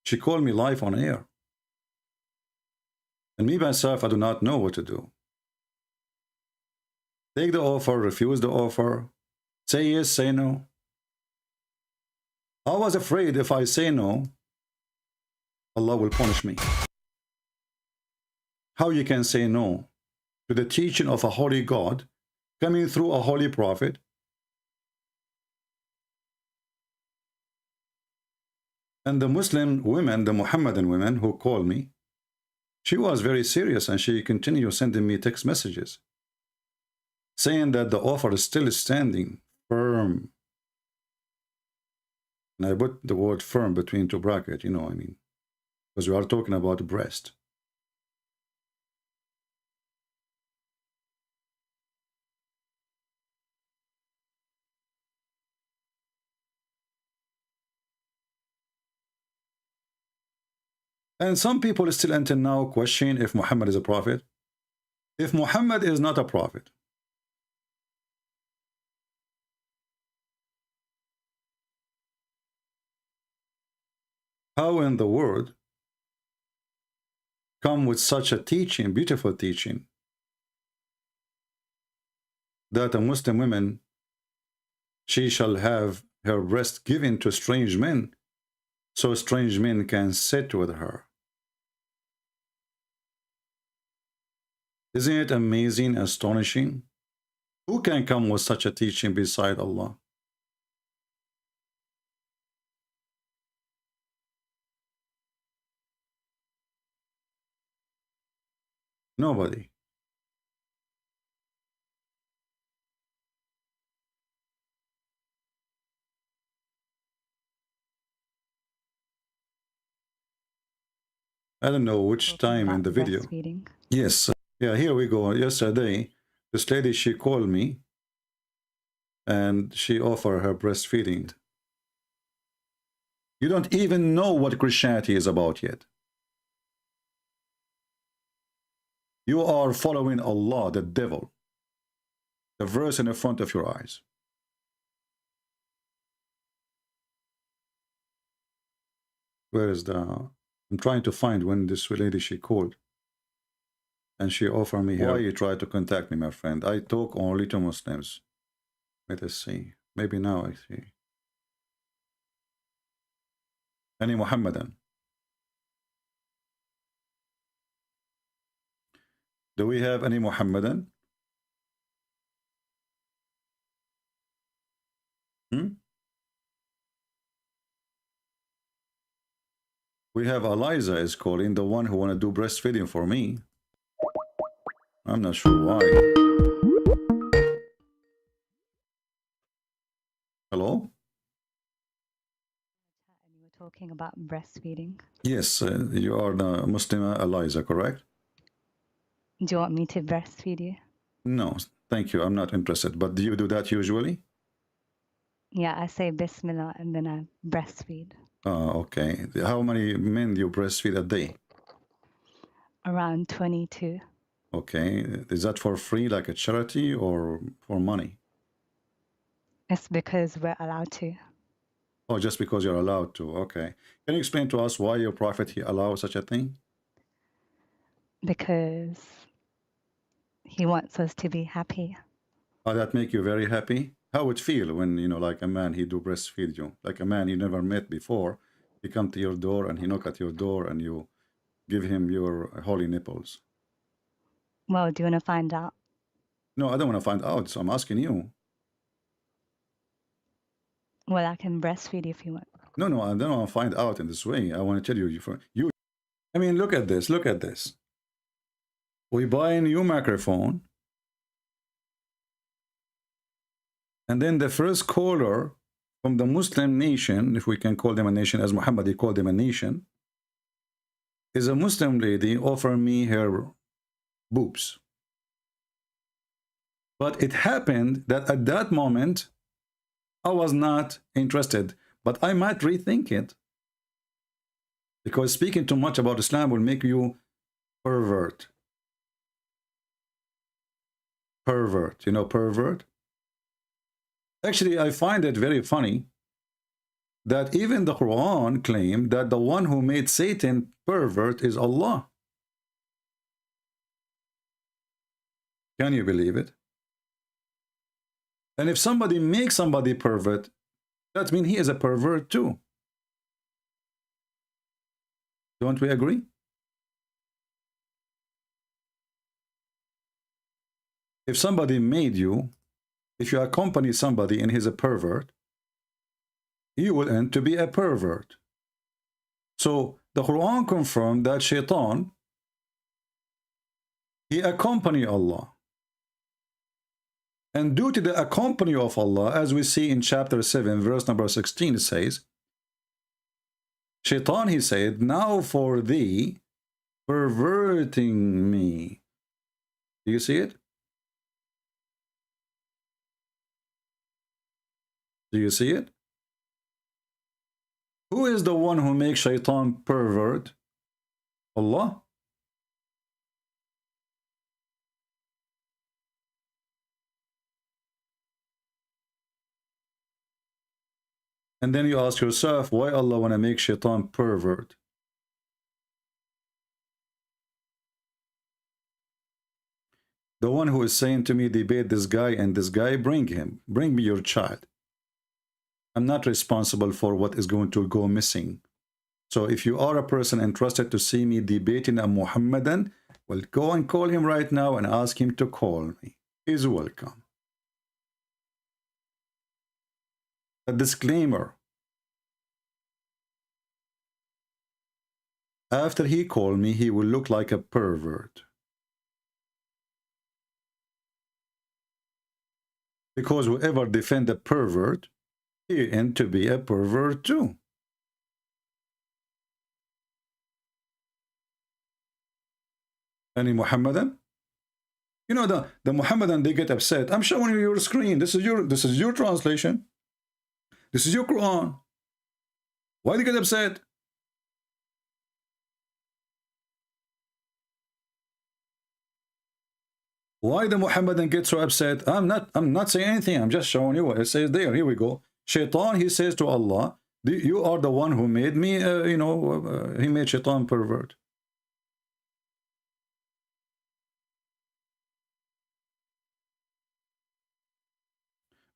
She called me live on air. And me, myself, I do not know what to do. Take the offer, refuse the offer, say yes, say no. I was afraid if I say no, Allah will punish me. How you can say no to the teaching of a holy God coming through a holy prophet? And the Muslim women, the Muhammadan women who called me, she was very serious, and she continued sending me text messages saying that the offer is still standing firm. And I put the word firm between two brackets, you know, I mean, because we are talking about breast. And some people still until now question if Muhammad is a prophet. If Muhammad is not a prophet, how in the world come with such a teaching, beautiful teaching, that a Muslim woman, she shall have her breast given to strange men, so strange men can sit with her? Isn't it amazing, astonishing? Who can come with such a teaching beside Allah? Nobody. I don't know which time in the video. Yes. Yeah, here we go. Yesterday, this lady, she called me and she offered her breastfeeding. You don't even know what Christianity is about yet. You are following Allah, the devil. The verse in the front of your eyes. Where is the... I'm trying to find when this lady, she called. And she offered me here. Why you try to contact me, my friend? I talk only to Muslims. Let us see. Maybe now I see. Any Muhammadan? Do we have any Muhammadan? We have Eliza is calling, the one who want to do breastfeeding for me. I'm not sure why. Hello? You were talking about breastfeeding. Yes, you are the Muslim Eliza, correct? Do you want me to breastfeed you? No, thank you. I'm not interested. But do you do that usually? Yeah, I say Bismillah and then I breastfeed. Okay. How many men do you breastfeed a day? Around 22. Okay. Is that for free, like a charity, or for money? It's because we're allowed to. Oh, just because you're allowed to. Okay. Can you explain to us why your prophet, he allows such a thing? Because he wants us to be happy. Oh, that make you very happy? How would it feel when, you know, like a man, he do breastfeed you? Like a man you never met before, he come to your door and he knock at your door and you give him your holy nipples. Well, do you want to find out? No, I don't want to find out, so I'm asking you. Well, I can breastfeed if you want. No, I don't want to find out in this way. I want to tell you, I mean, look at this, look at this. We buy a new microphone, and then the first caller from the Muslim nation, if we can call them a nation, as Muhammad, he called them a nation, is a Muslim lady offering me her boobs. But it happened that at that moment, I was not interested, but I might rethink it. Because speaking too much about Islam will make you pervert. Pervert, you know, pervert. Actually, I find it very funny that even the Quran claimed that the one who made Satan pervert is Allah. Can you believe it? And if somebody makes somebody pervert, that means he is a pervert too. Don't we agree? If somebody made you, if you accompany somebody and he's a pervert, you will end to be a pervert. So the Quran confirmed that Shaitan, he accompanied Allah. And due to the accompany of Allah, as we see in chapter 7, verse number 16, it says, Shaitan, he said, now for thee perverting me. Do you see it? Do you see it? Who is the one who makes Shaitan pervert? Allah. And then you ask yourself, why Allah want to make Shaitan pervert? The one who is saying to me, debate this guy and this guy, bring him. Bring me your child. I'm not responsible for what is going to go missing. So if you are a person interested to see me debating a Muhammadan, well, go and call him right now and ask him to call me. He's welcome. A disclaimer. After he called me, he will look like a pervert. Because whoever defend a pervert, he end to be a pervert too. Any Muhammadan? You know, the Muhammadan, they get upset. I'm showing you your screen. This is your translation. This is your Quran. Why do you get upset? Why the Muhammadan get so upset? I'm not saying anything. I'm just showing you what it says there. Here we go. Shaitan, he says to Allah, you are the one who made me, he made Shaitan pervert.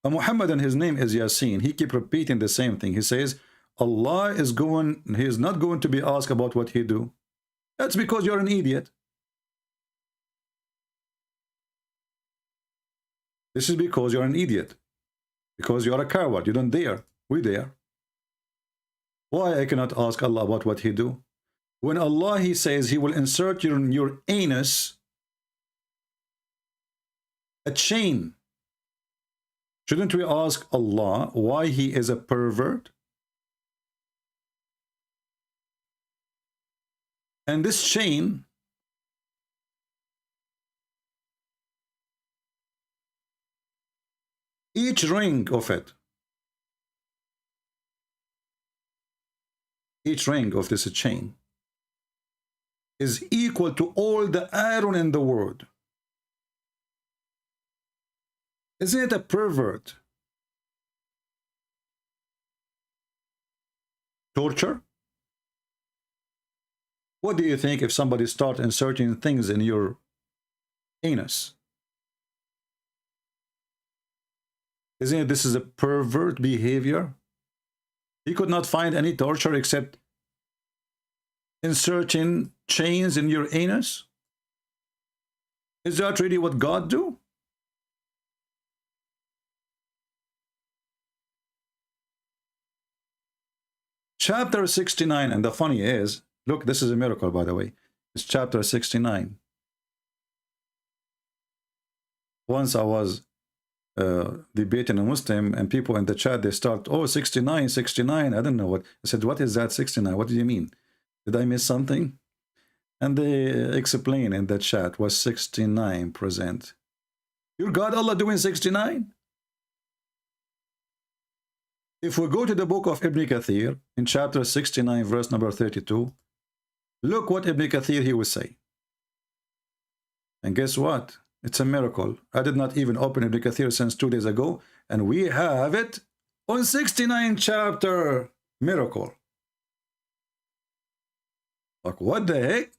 A Muhammadan, his name is Yasin. He keep repeating the same thing. He says, Allah is not going to be asked about what he do. That's because you're an idiot. This is because you're an idiot. Because you're a coward. You don't dare. We dare. Why I cannot ask Allah about what he do? When Allah, he says he will insert your anus a chain. Shouldn't we ask Allah why he is a pervert? And this chain, each ring of it, each ring of this chain is equal to all the iron in the world. Isn't it a pervert? Torture? What do you think if somebody starts inserting things in your anus? Isn't it this is a pervert behavior? He could not find any torture except inserting chains in your anus? Is that really what God do? Chapter 69, and the funny is, look, this is a miracle, by the way. It's chapter 69. Once I was debating a Muslim, and people in the chat, they start, oh, 69, 69. I don't know what. I said, what is that 69? What do you mean? Did I miss something? And they explain in the chat was 69%. Your God Allah doing 69? If we go to the book of Ibn Kathir, in chapter 69, verse number 32, look what Ibn Kathir he will say. And guess what? It's a miracle. I did not even open Ibn Kathir since 2 days ago, and we have it on 69 chapter. Miracle. Like, what the heck?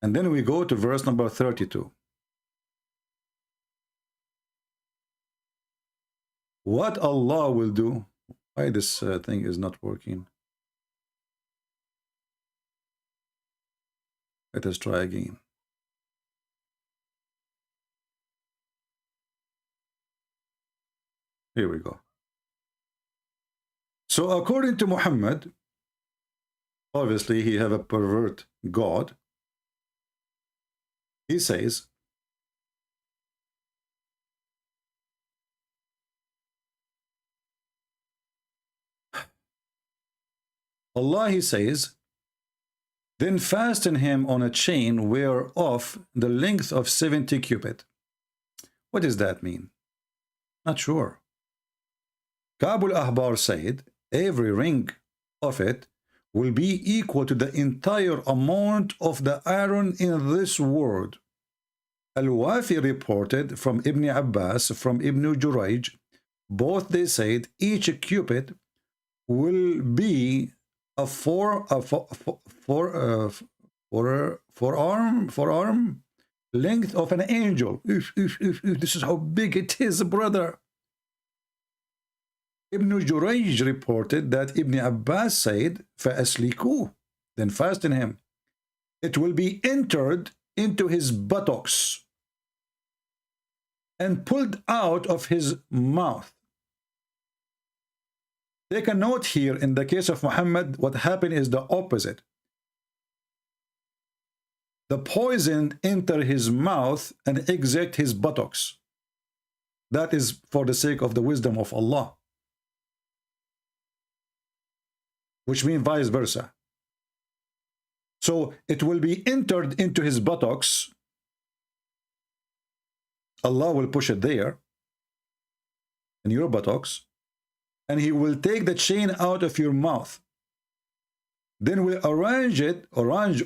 And then we go to verse number 32. What Allah will do. Why this thing is not working? Let us try again. Here we go. So according to Muhammad, obviously he have a pervert God. He says, Allah, he says, then fasten him on a chain whereof the length of 70 cubits. What does that mean? Not sure. Ka'b al-Ahbar said, every ring of it will be equal to the entire amount of the iron in this world. Al-Wafi reported from Ibn Abbas, from Ibn Jurayj, both they said each cubit will be a forearm length of an angel. This is how big it is, brother. Ibn Jurayj reported that Ibn Abbas said, فَأَسْلِكُوهُ, then fasten him. It will be entered into his buttocks and pulled out of his mouth. Take a note here, in the case of Muhammad, what happened is the opposite. The poison enter his mouth and exit his buttocks. That is for the sake of the wisdom of Allah. Which means vice versa. So it will be entered into his buttocks. Allah will push it there, in your buttocks, and he will take the chain out of your mouth. Then we'll arrange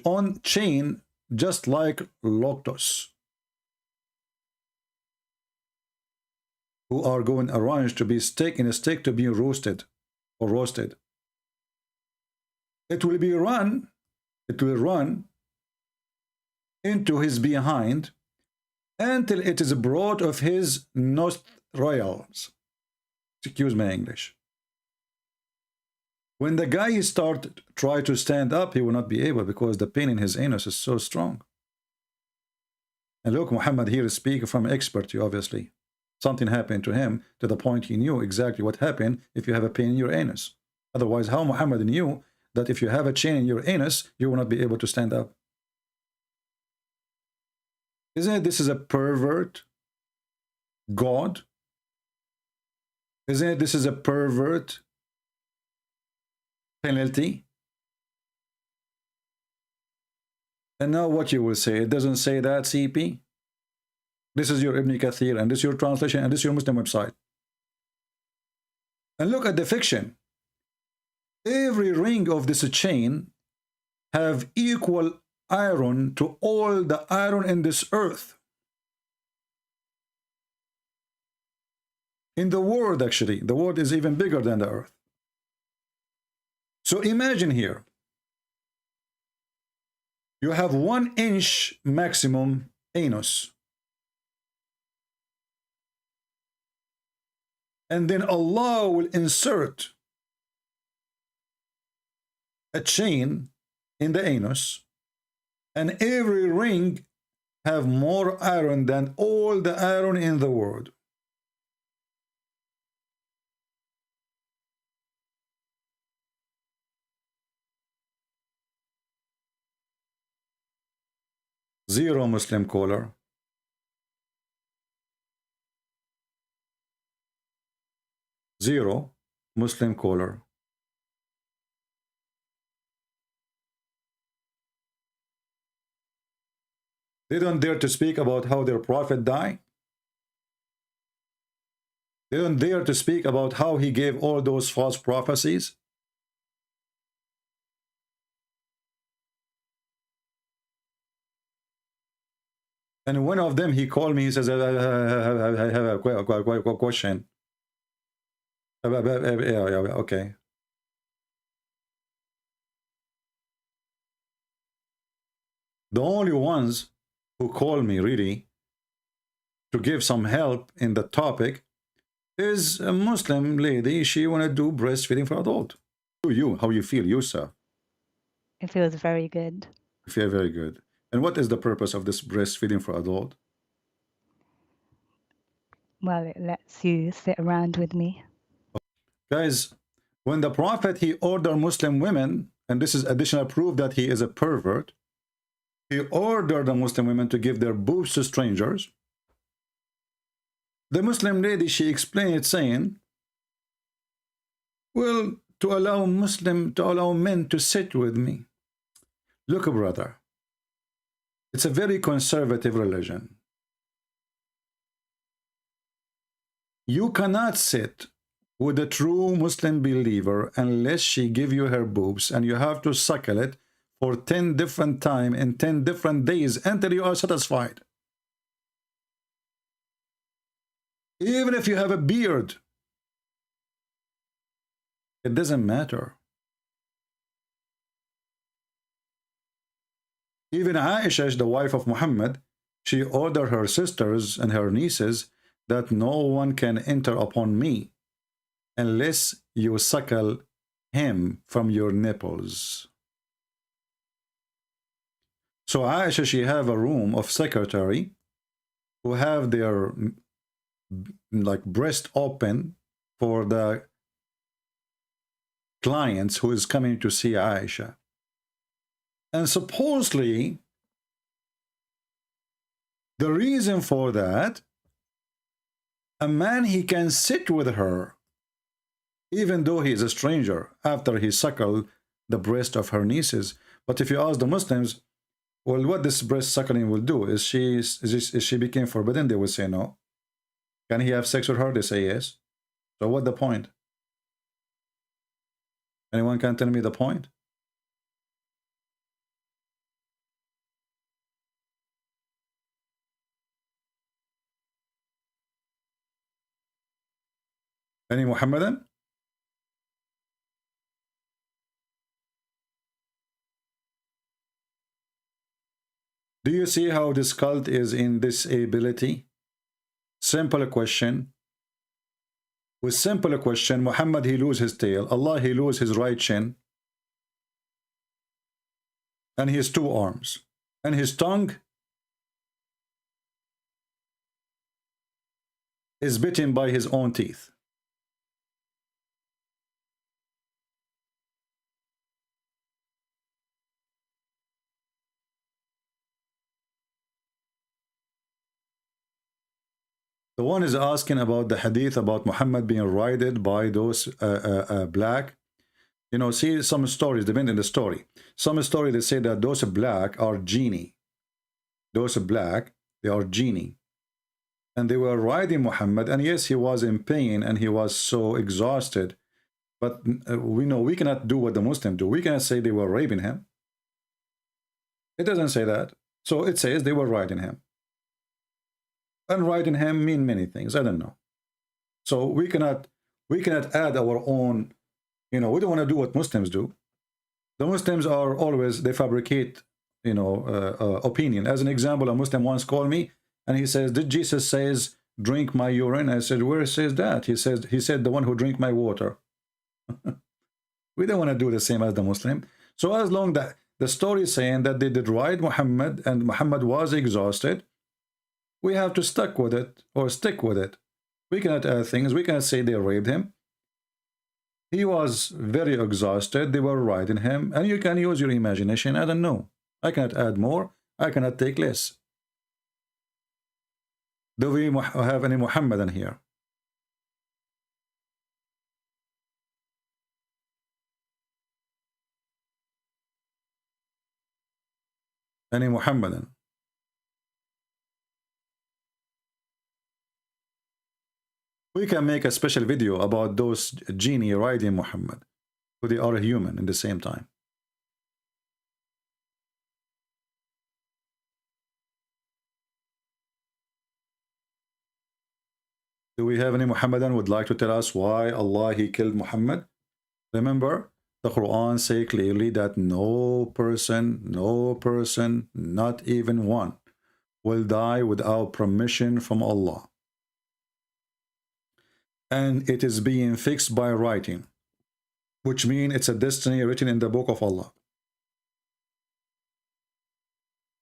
on chain just like lotus, who are going arranged to be steak in a steak to be roasted or roasted. It will run into his behind until it is brought of his nostrils. Excuse my English. When the guy try to stand up, he will not be able, because the pain in his anus is so strong. And look, Muhammad here is speaking from expertise, obviously. Something happened to him to the point he knew exactly what happened if you have a pain in your anus. Otherwise, how Muhammad knew that if you have a chain in your anus, you will not be able to stand up? Isn't it this is a pervert God? Isn't it this is a pervert penalty? And now what you will say, it doesn't say that, CP. This is your Ibn Kathir, and this is your translation, and this is your Muslim website. And look at the fiction. Every ring of this chain have equal iron to all the iron in this earth. In the world, actually, the world is even bigger than the earth. So imagine here, you have 1 inch maximum anus. And then Allah will insert a chain in the anus, and every ring have more iron than all the iron in the world. Zero Muslim caller. Zero Muslim caller. They don't dare to speak about how their prophet died. They don't dare to speak about how he gave all those false prophecies. And one of them, he called me, he says, I have a question. Okay. The only ones who call me really to give some help in the topic is a Muslim lady. She want to do breastfeeding for adult. How you feel yourself? It feels very good. You feel very good. And what is the purpose of this breastfeeding for adult? Well, it lets you sit around with me. Guys, when the Prophet, he ordered Muslim women, and this is additional proof that he is a pervert, he ordered the Muslim women to give their boobs to strangers. The Muslim lady, she explained it saying, well, to allow men to sit with me. Look, brother, it's a very conservative religion. You cannot sit with a true Muslim believer unless she give you her boobs, and you have to suckle it for 10 different times in 10 different days until you are satisfied. Even if you have a beard, it doesn't matter. Even Aisha, the wife of Muhammad, she ordered her sisters and her nieces that no one can enter upon me unless you suckle him from your nipples. So Aisha, she have a room of secretary who have their like breast open for the clients who is coming to see Aisha. And supposedly the reason for that, a man, he can sit with her even though he is a stranger after he suckled the breast of her nieces. But if you ask the Muslims, well, what this breast suckling will do, is she became forbidden? They will say no. Can he have sex with her? They say yes. So what the point? Anyone can tell me the point? Any Muhammadan? Do you see how this cult is in disability? Simple question. With simple question, Muhammad, he lose his tail. Allah, he lose his right chin. And his two arms. And his tongue is bitten by his own teeth. The one is asking about the hadith about Muhammad being ridden by those black. You know, see some stories, depending on the story. Some story they say that those black are genie. Those black, they are genie. And they were riding Muhammad, and yes, he was in pain and he was so exhausted. But we know we cannot do what the Muslims do. We cannot say they were raping him. It doesn't say that. So it says they were riding him. And riding him mean many things. I don't know. So we cannot add our own, you know, we don't want to do what Muslims do. The Muslims are always, they fabricate, you know, opinion. As an example, a Muslim once called me and he says, did Jesus says, drink my urine? I said, where says that? He said, the one who drink my water. We don't want to do the same as the Muslim. So as long that the story is saying that they did ride Muhammad and Muhammad was exhausted, we have to stick with it. We cannot add things. We cannot say they raped him. He was very exhausted. They were riding him. And you can use your imagination. I don't know. I cannot add more. I cannot take less. Do we have any Muhammadan here? Any Muhammadan? We can make a special video about those genie riding Muhammad, who they are human in the same time. Do we have any Muhammadan who would like to tell us why Allah he killed Muhammad? Remember, the Quran say clearly that no person, not even one, will die without permission from Allah. And it is being fixed by writing, which means it's a destiny written in the book of Allah.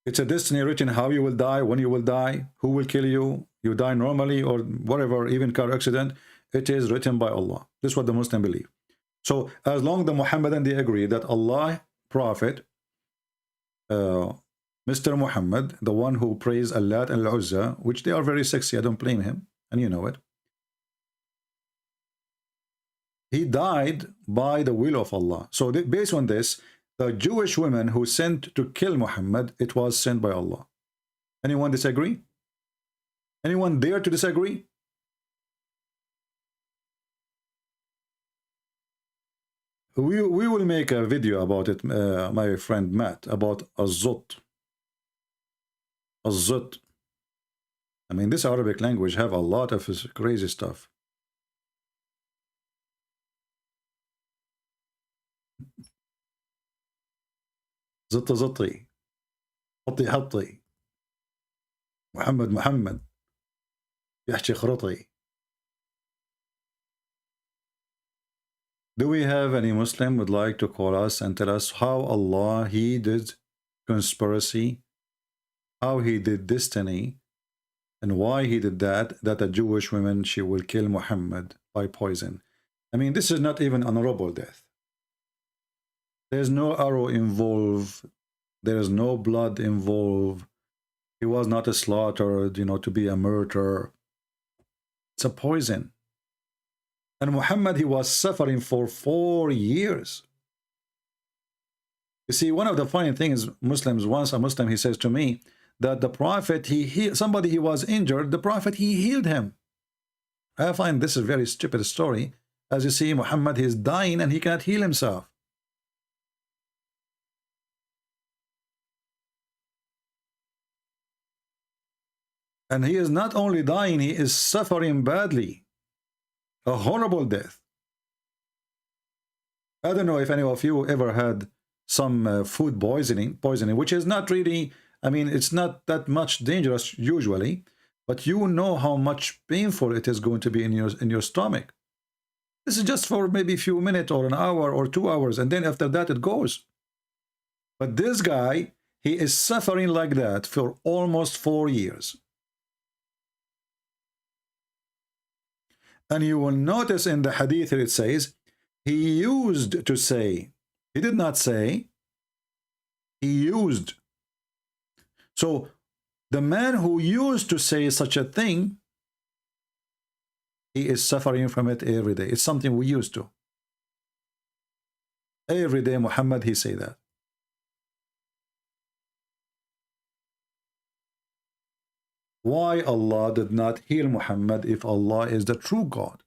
It's a destiny written how you will die, when you will die, who will kill you, you die normally or whatever, even car accident. It is written by Allah. This is what the Muslim believe. So as long as the Muhammadan they agree that Allah, Prophet, Mr. Muhammad, the one who prays Allah and Al-Uzza, which they are very sexy, I don't blame him, and you know it. He died by the will of Allah. So based on this, the Jewish women who sent to kill Muhammad, it was sent by Allah. Anyone disagree? Anyone dare to disagree? We will make a video about it, my friend Matt, about Az-Zut. Az-Zut. I mean, this Arabic language have a lot of crazy stuff. زط زطي حطي حطي محمد محمد يحكي خرطي. Do we have any Muslim would like to call us and tell us how Allah he did conspiracy, how he did destiny, and why he did that a Jewish woman she will kill Muhammad by poison? I mean, this is not even honorable death. There's no arrow involved. There's no blood involved. He was not slaughtered, you know, to be a murderer. It's a poison. And Muhammad, he was suffering for 4 years. You see, one of the funny things, Muslims, once a Muslim, he says to me that the Prophet, somebody he was injured, the Prophet, he healed him. I find this is a very stupid story. As you see, Muhammad, he is dying and he cannot heal himself. And he is not only dying, he is suffering badly. A horrible death. I don't know if any of you ever had some food poisoning, which is not really, I mean, it's not that much dangerous usually, but you know how much painful it is going to be in your stomach. This is just for maybe a few minutes or an hour or 2 hours, and then after that it goes. But this guy, he is suffering like that for almost 4 years. And you will notice in the hadith it says, he used to say. He did not say. He used. So the man who used to say such a thing, he is suffering from it every day. It's something we used to. Every day Muhammad, he say that. Why Allah did not heal Muhammad if Allah is the true God?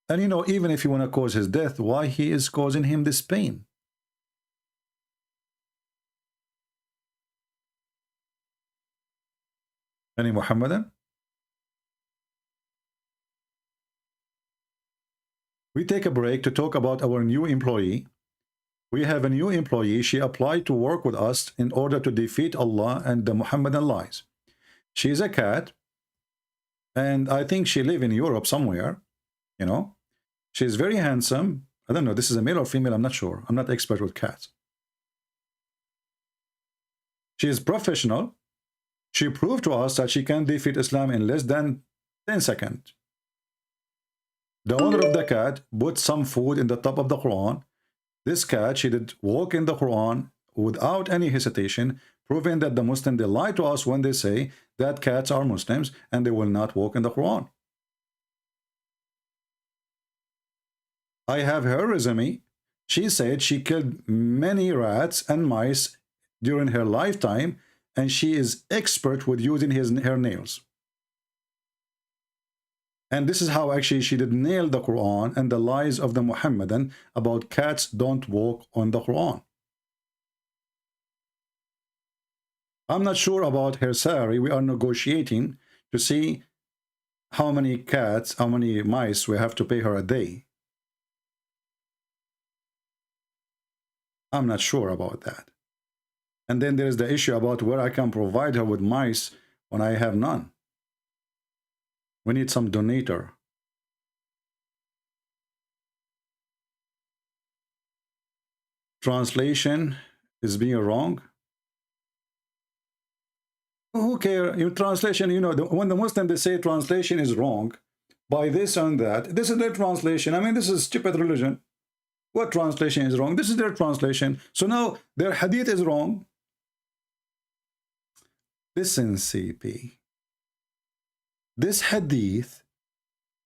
And you know, even if you want to cause his death, why he is causing him this pain? Any Muhammadan? We take a break to talk about our new employee. We have a new employee. She applied to work with us in order to defeat Allah and the Muhammadan lies. She's a cat, and I think she lives in Europe somewhere, you know. She's very handsome. I don't know, this is a male or female, I'm not sure. I'm not expert with cats. She is professional. She proved to us that she can defeat Islam in less than 10 seconds. The owner of the cat put some food in the top of the Quran. This cat, she did walk in the Quran without any hesitation, proving that the Muslims, they lie to us when they say that cats are Muslims and they will not walk in the Quran. I have her resume. She said she killed many rats and mice during her lifetime, and she is expert with using her nails. And this is how actually she did nail the Quran and the lies of the Muhammadan about cats don't walk on the Quran. I'm not sure about her salary. We are negotiating to see how many cats, how many mice we have to pay her a day. I'm not sure about that. And then there's the issue about where I can provide her with mice when I have none. We need some donator. Translation is being wrong. Who cares? In translation, you know, when the Muslim, they say translation is wrong by this and that, this is their translation. I mean, this is stupid religion. What translation is wrong? This is their translation. So now their hadith is wrong. Listen, CP. This hadith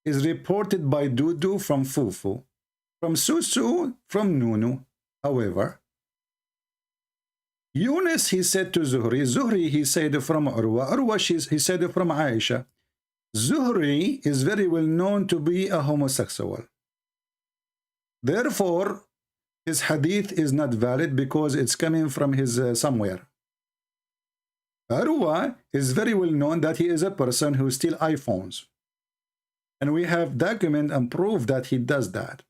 is reported by Dudu from Fufu, from Susu from Nunu. However, Yunus, he said to Zuhri. Zuhri, he said from Urwa. Urwa, he said from Aisha. Zuhri is very well known to be a homosexual. Therefore, his hadith is not valid because it's coming from his somewhere. Urwa is very well known that he is a person who steals iPhones. And we have document and proof that he does that.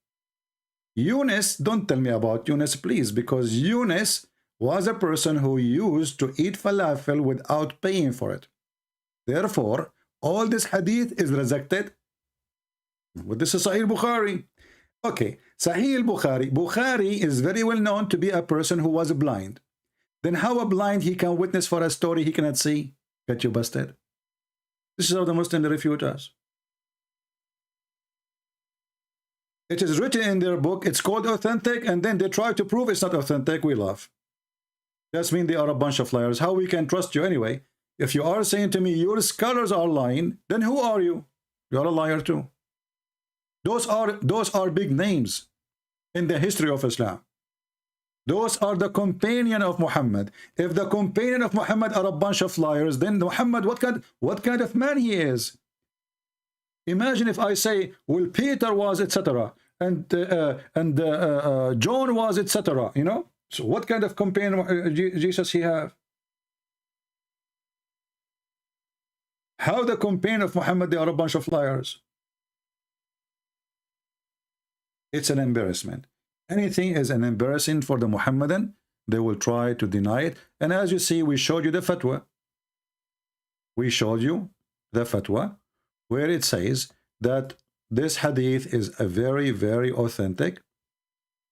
Yunus, don't tell me about Yunus, please, because Yunus was a person who used to eat falafel without paying for it. Therefore, all this hadith is rejected. But this is Sahih Bukhari. Okay, Sahih Bukhari. Bukhari is very well known to be a person who was blind. Then how a blind he can witness for a story he cannot see? Get you busted. This is how the Muslims refute us. It is written in their book, it's called authentic, and then they try to prove it's not authentic. We laugh. That means they are a bunch of liars. How we can trust you anyway? If you are saying to me your scholars are lying, then who are you? You are a liar too. Those are big names in the history of Islam. Those are the companion of Muhammad. If the companion of Muhammad are a bunch of liars, then Muhammad, what kind of man he is? Imagine if I say, well, Peter was, etc., and John was, etc., you know? So what kind of companion Jesus he have? How the companion of Muhammad, they are a bunch of liars? It's an embarrassment. Anything is an embarrassing for the Muhammadan, they will try to deny it. And as you see, we showed you the fatwa. We showed you the fatwa where it says that this hadith is a very, very authentic,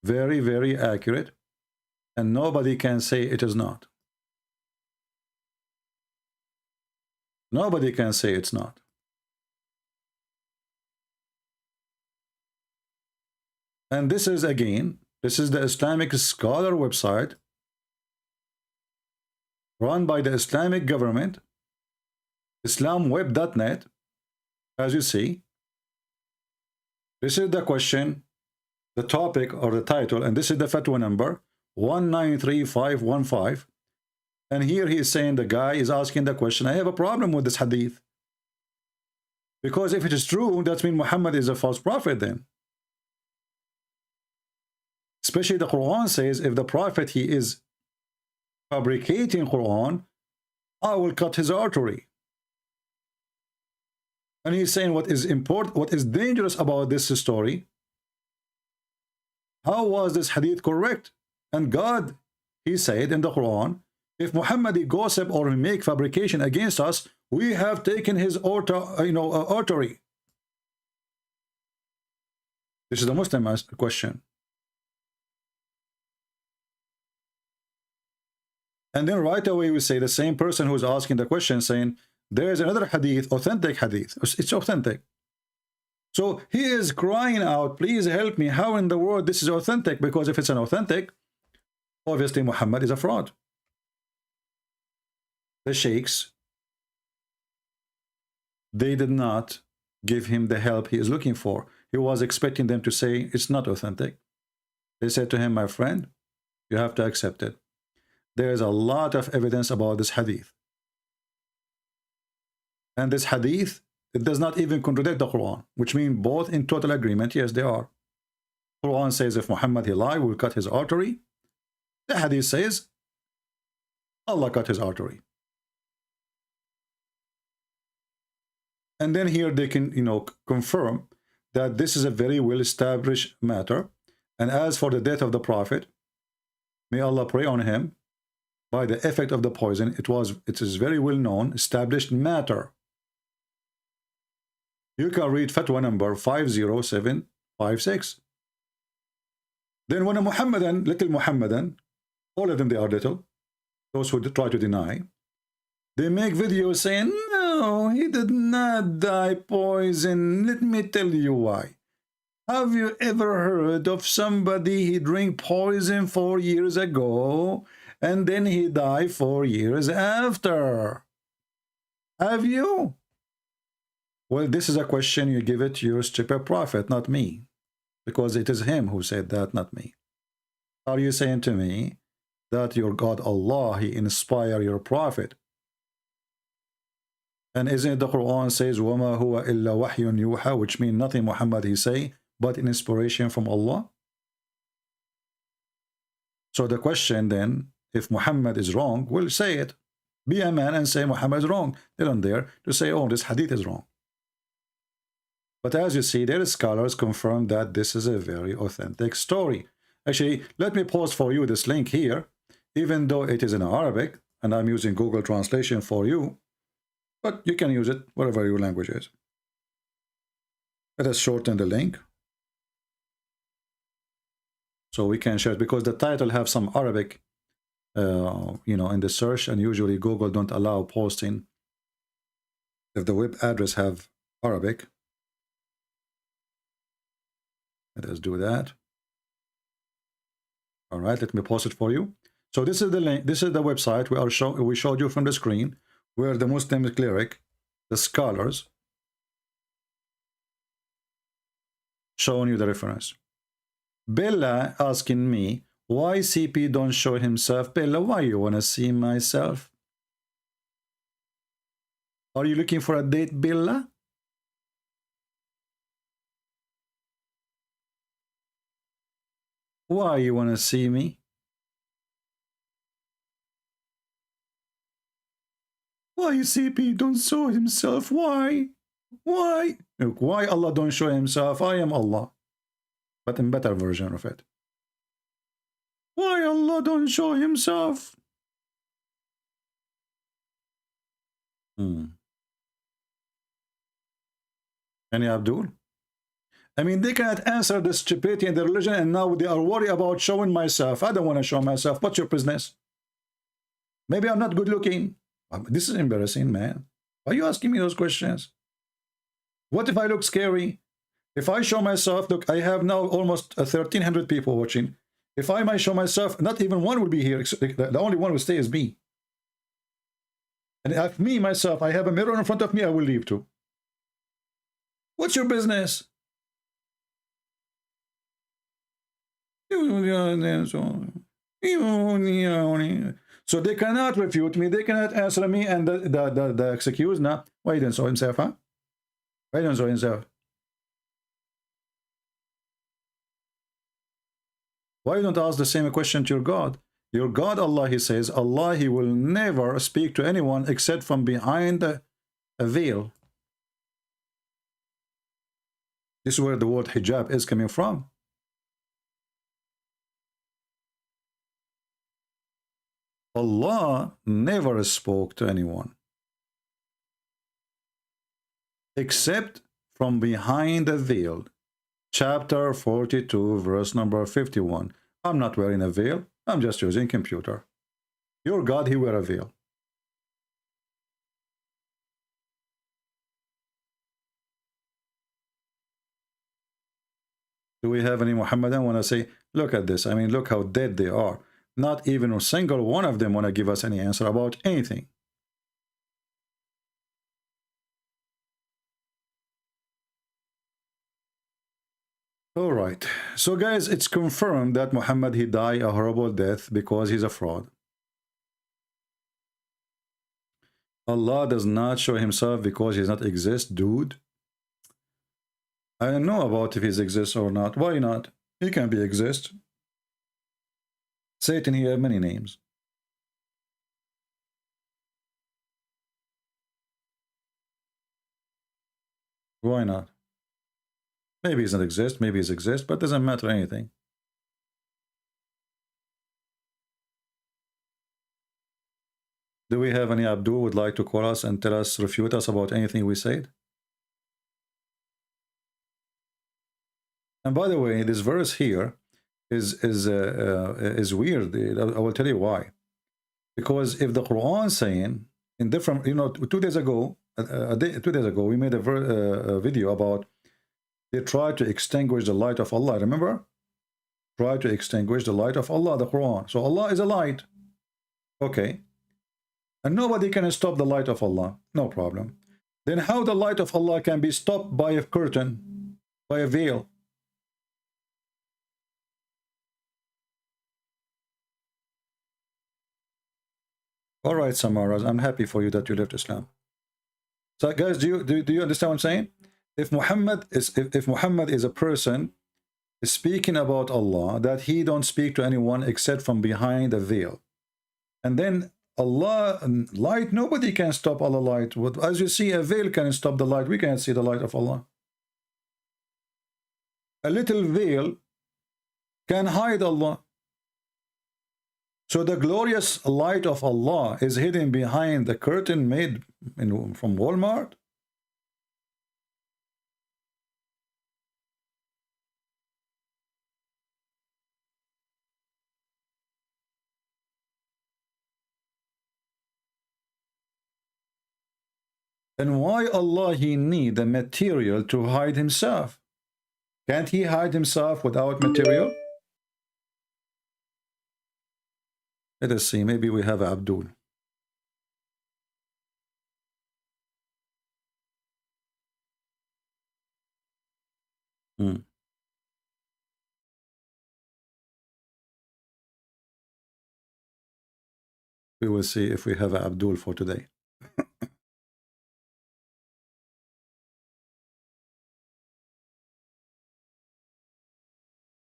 very, very accurate, and nobody can say it is not. Nobody can say it's not. And this is, again, this is the Islamic Scholar website run by the Islamic government, islamweb.net. As you see, this is the question, the topic or the title, and this is the fatwa number 193515. And here he is saying, the guy is asking the question, I have a problem with this hadith. Because if it is true, that means Muhammad is a false prophet then. Especially the Quran says, if the prophet, he is fabricating Quran, I will cut his artery. And he's saying what is important, what is dangerous about this story. How was this hadith correct? And God, he said in the Quran, if Muhammad gossip or make fabrication against us, we have taken his artery. This is the Muslim question. And then right away we say the same person who is asking the question saying, there is another hadith, authentic hadith. It's authentic. So he is crying out, please help me. How in the world this is authentic? Because if it's an authentic, obviously Muhammad is a fraud. The sheikhs, they did not give him the help he is looking for. He was expecting them to say it's not authentic. They said to him, my friend, you have to accept it. There is a lot of evidence about this hadith. And this hadith It does not even contradict the Quran, which means both in total agreement. Yes, they are. Quran says if Muhammad he lied, we'll cut his artery. The hadith says Allah cut his artery. And then here they can, confirm that this is a very well established matter. And as for the death of the Prophet, may Allah pray on him, by the effect of the poison, it is very well known, established matter. You can read Fatwa number 50756. Then when a Muhammadan, little Muhammadan, all of them they are little, those who try to deny, they make videos saying, no, he did not die poison. Let me tell you why. Have you ever heard of somebody he drank poison 4 years ago and then he died 4 years after? Have you? Well, this is a question you give it to your stupid prophet, not me. Because it is him who said that, not me. Are you saying to me that your God Allah, he inspired your prophet? And isn't it the Quran says, وَمَا هُوَ إِلَّا وَحْيٌ يُوحَى, which means nothing Muhammad he say, but an inspiration from Allah? So the question then, if Muhammad is wrong, we'll say it. Be a man and say Muhammad is wrong. They don't dare to say, oh, this hadith is wrong. But as you see, their scholars confirm that this is a very authentic story. Actually, let me post for you this link here, even though it is in Arabic, and I'm using Google Translation for you, but you can use it whatever your language is. Let us shorten the link so we can share it, because the title have some Arabic, in the search, and usually Google don't allow posting if the web address have Arabic. Let us do that. All right, let me post it for you. So this is the link. This is the website we showed you from the screen, where the Muslim cleric, the scholars, showing you the reference. Bella asking me, why CP don't show himself? Bella, why you want to see myself? Are you looking for a date, Bella? Why you want to see me? Why CP don't show himself? Why? Why? Look, why Allah don't show himself? I am Allah, but in better version of it. Why Allah don't show himself? Any Abdul? I mean, they cannot answer the stupidity in the religion, and now they are worried about showing myself. I don't want to show myself. What's your business? Maybe I'm not good looking. This is embarrassing, man. Why are you asking me those questions? What if I look scary? If I show myself, look, I have now almost 1,300 people watching. If I might show myself, not even one will be here. The only one will stay is me. And if me, myself, I have a mirror in front of me, I will leave too. What's your business? So they cannot refute me, they cannot answer me, and the excuse now, why he didn't show himself, huh? Why didn't show himself? Why don't ask the same question to your God? Your God, Allah, he says, Allah, he will never speak to anyone except from behind a veil. This is where the word hijab is coming from. Allah never spoke to anyone except from behind a veil. Chapter 42, verse number 51. I'm not wearing a veil. I'm just using computer. Your God, he wear a veil. Do we have any Muhammadan want to say, look at this. I mean, look how dead they are. Not even a single one of them want to give us any answer about anything. All right. So guys, it's confirmed that Muhammad, he died a horrible death because he's a fraud. Allah does not show himself because he does not exist, dude. I don't know about if he exists or not. Why not? He can be exist. Satan, he has many names. Why not? Maybe he doesn't exist, maybe he exists, but it doesn't matter anything. Do we have any Abdul would like to call us and tell us, refute us about anything we said? And by the way, this verse here is weird. I will tell you why. Because if the Quran saying in different, 2 days ago, 2 days ago, we made a video about they tried to extinguish the light of Allah. Remember? Try to extinguish the light of Allah, the Quran. So Allah is a light. Okay. And nobody can stop the light of Allah. No problem. Then how the light of Allah can be stopped by a curtain, by a veil? All right, Samaras, I'm happy for you that you left Islam. So guys, do you understand what I'm saying? If Muhammad is a person speaking about Allah, that he don't speak to anyone except from behind a veil. And then Allah light, nobody can stop Allah light. As you see, a veil can stop the light. We can't see the light of Allah. A little veil can hide Allah. So the glorious light of Allah is hidden behind the curtain made from Walmart. And why Allah he need the material to hide himself? Can't he hide himself without material? Let us see, maybe we have Abdul. We will see if we have Abdul for today.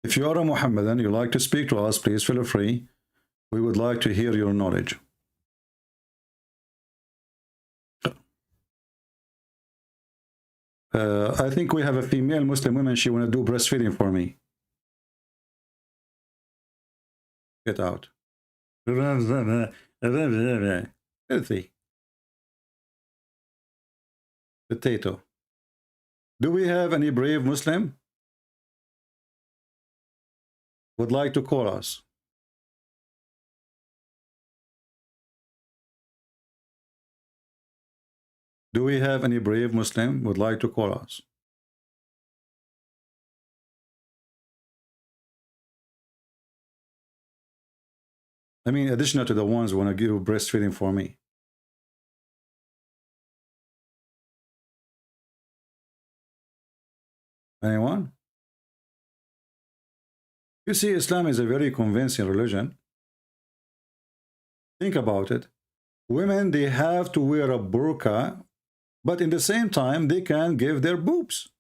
If you are a Muhammadan, you like to speak to us, please feel free. We would like to hear your knowledge. I think we have a female Muslim woman. She want to do breastfeeding for me. Get out. Healthy. Potato. Do we have any brave Muslim would like to call us? Do we have any brave Muslim would like to call us? I mean, additional to the ones who want to give breastfeeding for me. Anyone? You see, Islam is a very convincing religion. Think about it. Women, they have to wear a burqa, but in the same time, they can give their boobs.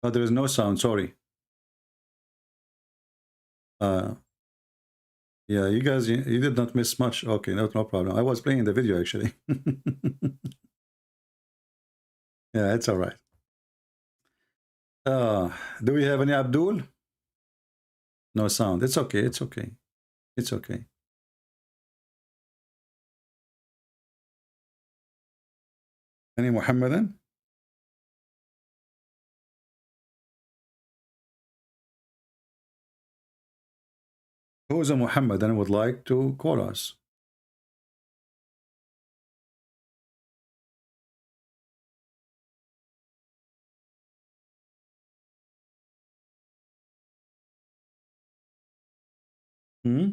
Oh, there is no sound, sorry. Yeah, you guys, you did not miss much. Okay, no problem. I was playing the video, actually. Yeah, it's all right. Do we have any Abdul? No sound. It's okay. It's okay. It's okay. Any Muhammadan? Who is a Muhammadan would like to call us? Hmm?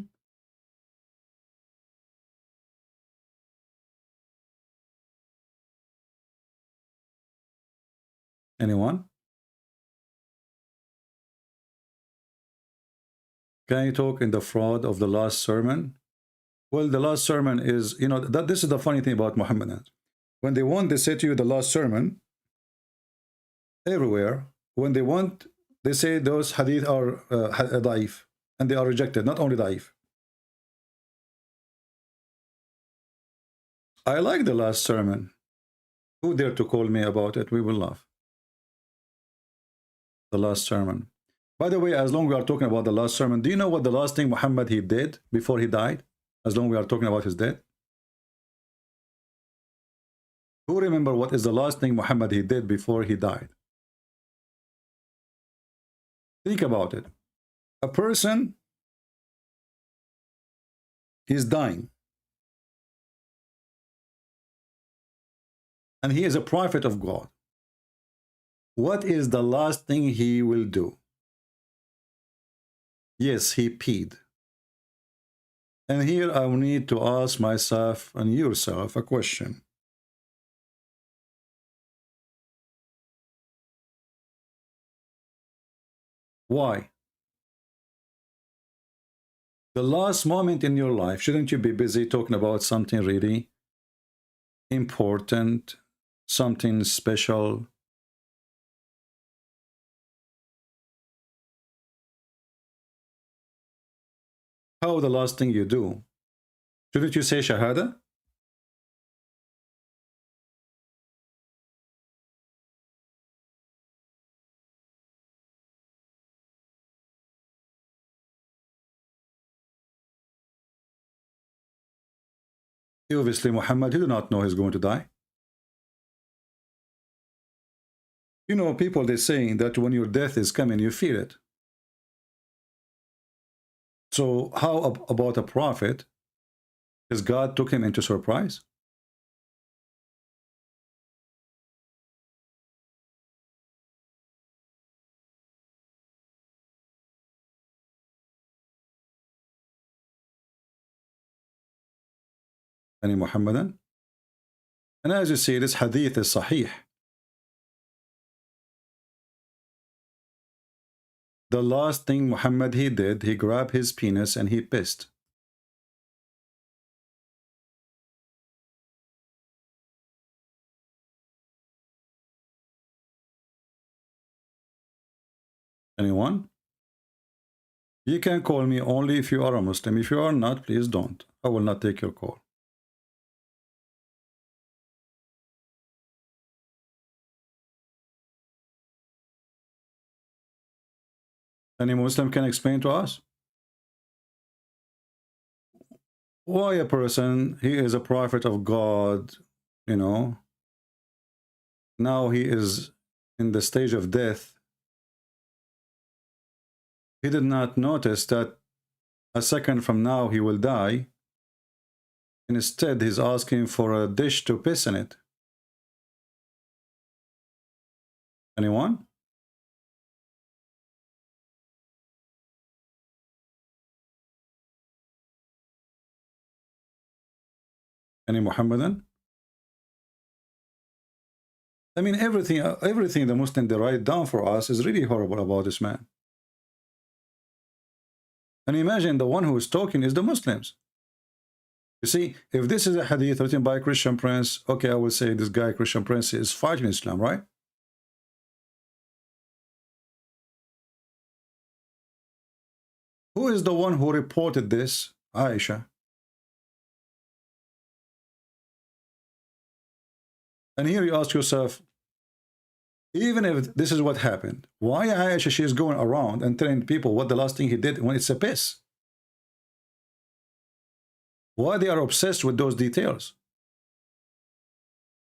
Anyone? Can you talk in the fraud of the last sermon? Well, the last sermon is, you know, that this is the funny thing about Muhammadans. When they want, they say to you the last sermon. Everywhere, when they want, they say those hadith are daif, and they are rejected, not only daif. I like the last sermon. Who dare to call me about it? We will laugh. The last sermon. By the way, as long as we are talking about the last sermon, do you know what the last thing Muhammad he did before he died? As long as we are talking about his death. Who remember what is the last thing Muhammad he did before he died? Think about it. A person is dying. And he is a prophet of God. What is the last thing he will do? Yes, he peed. And here I will need to ask myself and yourself a question. Why? The last moment in your life, shouldn't you be busy talking about something really important, something special? How the last thing you do? Shouldn't you say Shahada? Obviously, Muhammad, he did not know he's going to die. You know, people, they're saying that when your death is coming, you feel it. So how about a prophet? Because God took him into surprise. Any Muhammadan? And as you see, this hadith is sahih. The last thing Muhammad he did, he grabbed his penis and he pissed. Anyone? You can call me only if you are a Muslim. If you are not, please don't. I will not take your call. Any Muslim can explain to us why a person, he is a prophet of God, you know, now he is in the stage of death. He did not notice that a second from now he will die. Instead, he's asking for a dish to piss in it. Anyone? Any Muhammadan? I mean, everything the Muslim they write down for us is really horrible about this man. And imagine the one who is talking is the Muslims. You see, if this is a hadith written by Christian Prince, okay, I will say this guy, Christian Prince, is fighting Islam, right? Who is the one who reported this? Aisha. And here you ask yourself, even if this is what happened, why Aisha, she is going around and telling people what the last thing he did when it's a piss? Why they are obsessed with those details?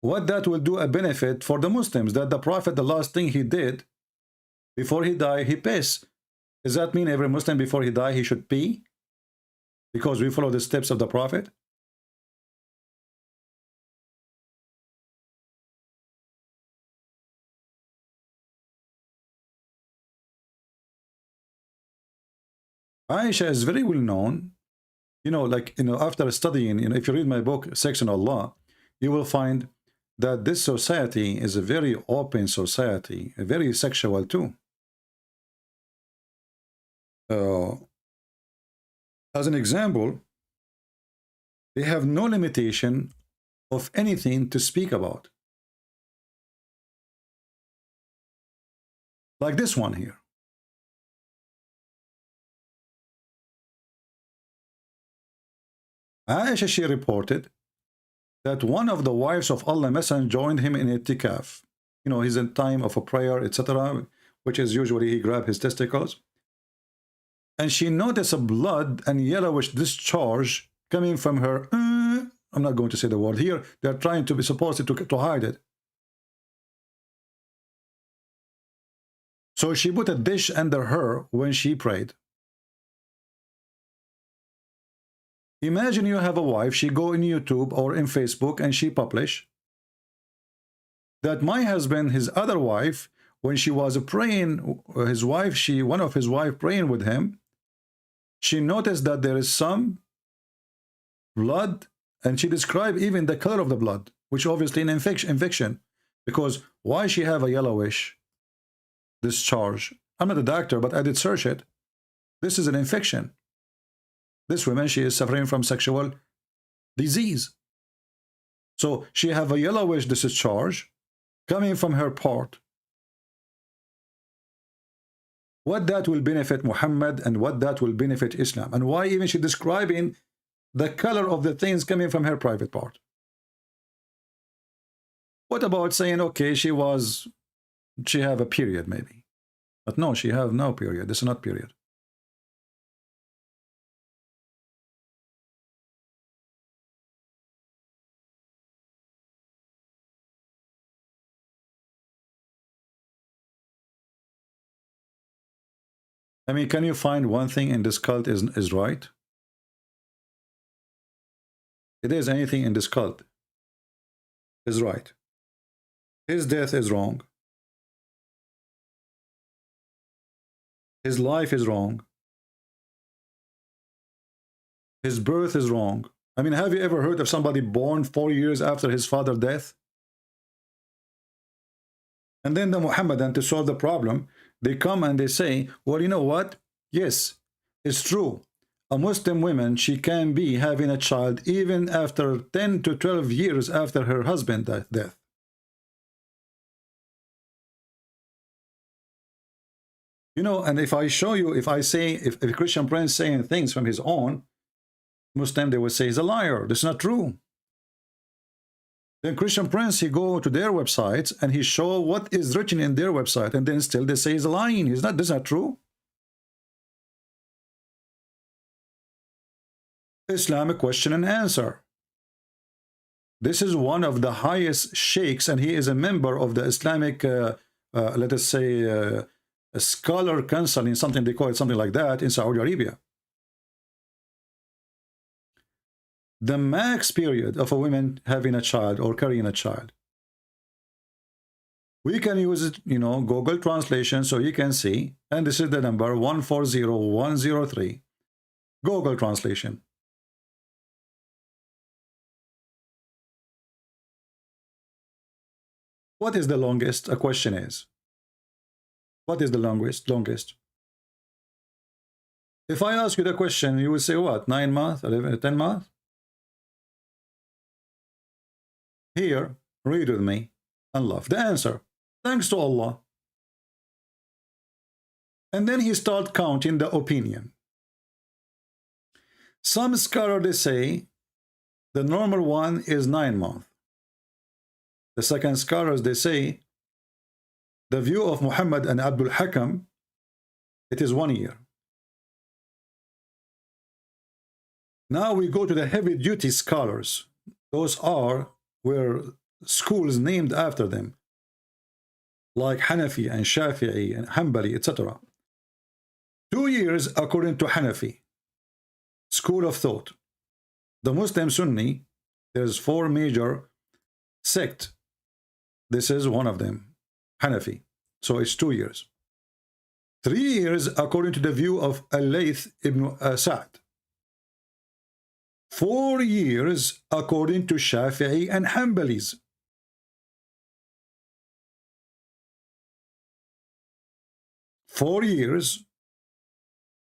What that will do a benefit for the Muslims, that the Prophet, the last thing he did before he died, he pissed. Does that mean every Muslim before he died, he should pee? Because we follow the steps of the Prophet? Aisha is very well known, you know, like, you know, after studying, you know, if you read my book, Sex and Allah, you will find that this society is a very open society, very sexual too. As an example, they have no limitation of anything to speak about. Like this one here. Aisha, she reported that one of the wives of Allah Messenger joined him in itikaf. You know, he's in time of a prayer, etc., which is usually he grabbed his testicles. And she noticed a blood and yellowish discharge coming from her. I'm not going to say the word here. They're trying to be supposed to hide it. So she put a dish under her when she prayed. Imagine you have a wife, she go in YouTube or in Facebook and she publish that my husband, his other wife, when she was praying, his wife, one of his wife praying with him, she noticed that there is some blood, and she described even the color of the blood, which obviously an infection, because why she have a yellowish discharge? I'm not a doctor, but I did search it. This is an infection. This woman, she is suffering from sexual disease. So she have a yellowish discharge coming from her part. What that will benefit Muhammad and what that will benefit Islam, and why even she describing the color of the things coming from her private part. What about saying, okay, she have a period maybe, but no, she have no period. This is not period. I mean, can you find one thing in this cult is right? It is anything in this cult is right. His death is wrong. His life is wrong. His birth is wrong. I mean, have you ever heard of somebody born 4 years after his father's death? And then the Muhammadan, to solve the problem, they come and they say, well, you know what? Yes, it's true. A Muslim woman, she can be having a child even after 10 to 12 years after her husband's death. You know, and if I show you, if I say, if a Christian prince saying things from his own, Muslim, they will say he's a liar. That's not true. Then Christian prince, he go to their websites and he show what is written in their website, and then still they say he's lying. He's not. That's not true. Islamic question and answer. This is one of the highest sheikhs, and he is a member of the Islamic, let us say, a scholar council, in something they call it something like that in Saudi Arabia. The max period of a woman having a child or carrying a child. We can use it, you know, Google translation, so you can see, and this is the number 140103. Google translation. What is the longest? A question is. What is the longest? If I ask you the question, you will say what? 9 months? 11, 10 months? Here, read with me and love the answer. Thanks to Allah. And then he started counting the opinion. Some scholars, they say the normal one is 9 months. The second scholars, they say the view of Muhammad and Abdul Hakam, it is 1 year. Now we go to the heavy duty scholars. Those are where schools named after them, like Hanafi and Shafi'i and Hanbali, etc. 2 years according to Hanafi school of thought. The Muslim Sunni, there's 4 major sects. This is one of them, Hanafi. So it's 2 years. 3 years according to the view of Al-Layth ibn Sa'd. 4 years according to Shafi'i and Hanbalis. Four years,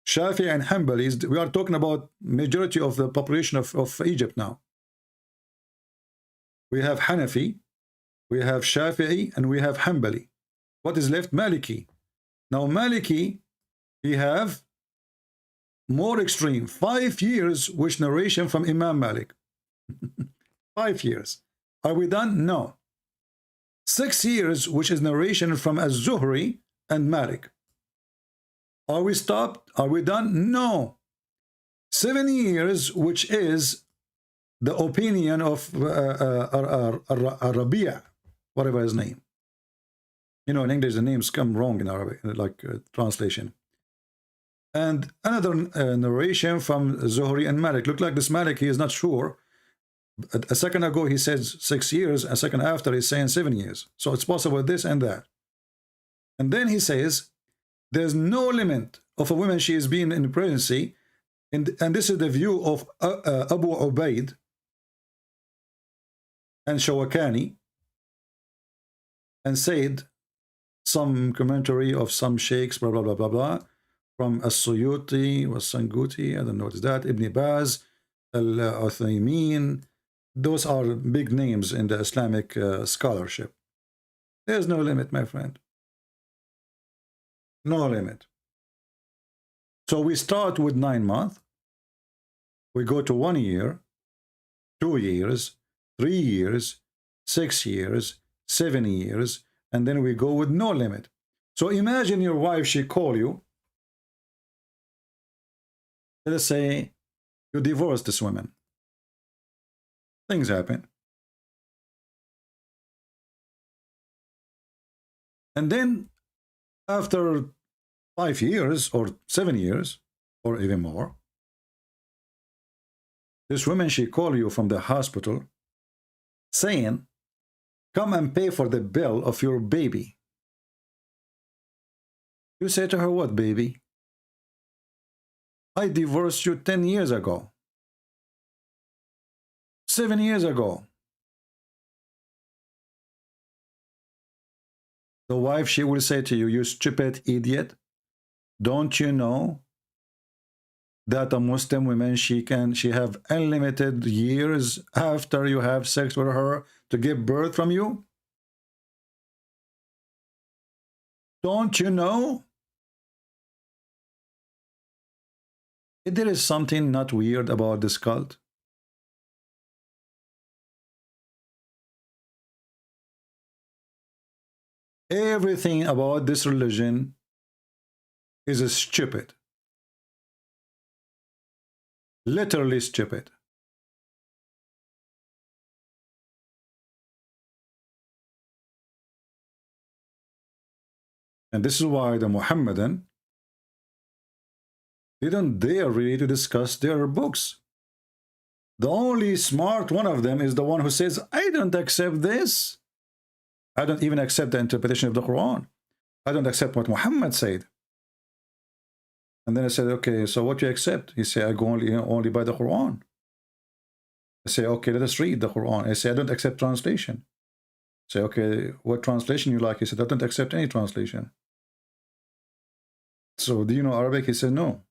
Shafi'i and Hanbalis. We are talking about majority of the population of Egypt now. We have Hanafi, we have Shafi'i, and we have Hanbali. What is left? Maliki. Now Maliki, we have more extreme, 5 years, which narration from Imam Malik. 5 years. Are we done? No. 6 years, which is narration from Az-Zuhri and Malik. Are we stopped? Are we done? No. 7 years, which is the opinion of Rabi', whatever his name. You know, in English, the names come wrong in Arabic, like translation. And another narration from Zuhri and Malik. Look like this Malik, he is not sure. A second ago, he says 6 years. A second after, he's saying 7 years. So it's possible this and that. And then he says, there's no limit of a woman she is being in pregnancy. And this is the view of Abu Ubaid and Shawakani and Said, some commentary of some sheikhs, blah, blah, blah, blah, blah, from As-Suyuti, Was-Sanguti, I don't know what is that, Ibn Baz, Al-Uthaymin. Those are big names in the Islamic scholarship. There's no limit, my friend. No limit. So we start with 9 months. We go to 1 year, 2 years, 3 years, 6 years, 7 years, and then we go with no limit. So imagine your wife, she call you. Let us say you divorce this woman. Things happen. And then after 5 years or 7 years or even more, this woman, she call you from the hospital saying, come and pay for the bill of your baby. You say to her, what baby? I divorced you 10 years ago. 7 years ago. The wife, she will say to you, you stupid idiot. Don't you know that a Muslim woman, she have unlimited years after you have sex with her to give birth from you? Don't you know? There is something not weird about this cult. Everything about this religion is stupid. Literally stupid. And this is why the Muhammadan didn't dare really to discuss their books. The only smart one of them is the one who says, I don't accept this. I don't even accept the interpretation of the Quran. I don't accept what Muhammad said. And then I said, okay, so what do you accept? He said, I go only by the Quran. I say, okay, let us read the Quran. I say, I don't accept translation. I say, okay, what translation you like? He said, I don't accept any translation. So do you know Arabic? He said, no.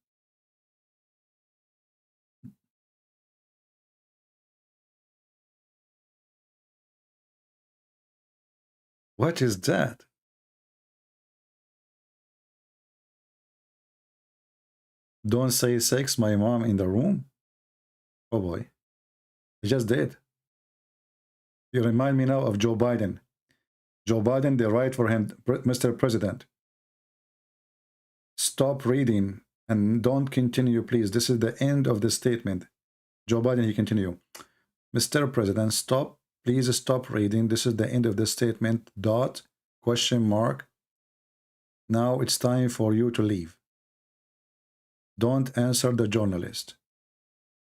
What is that? Don't say sex, my mom in the room. Oh boy. He just did. You remind me now of Joe Biden. Joe Biden, they write for him, Mr. President, stop reading and don't continue, please. This is the end of the statement. Joe Biden, he continue. Mr. President, stop. Please stop reading. This is the end of the statement. Dot, question mark. Now it's time for you to leave. Don't answer the journalist.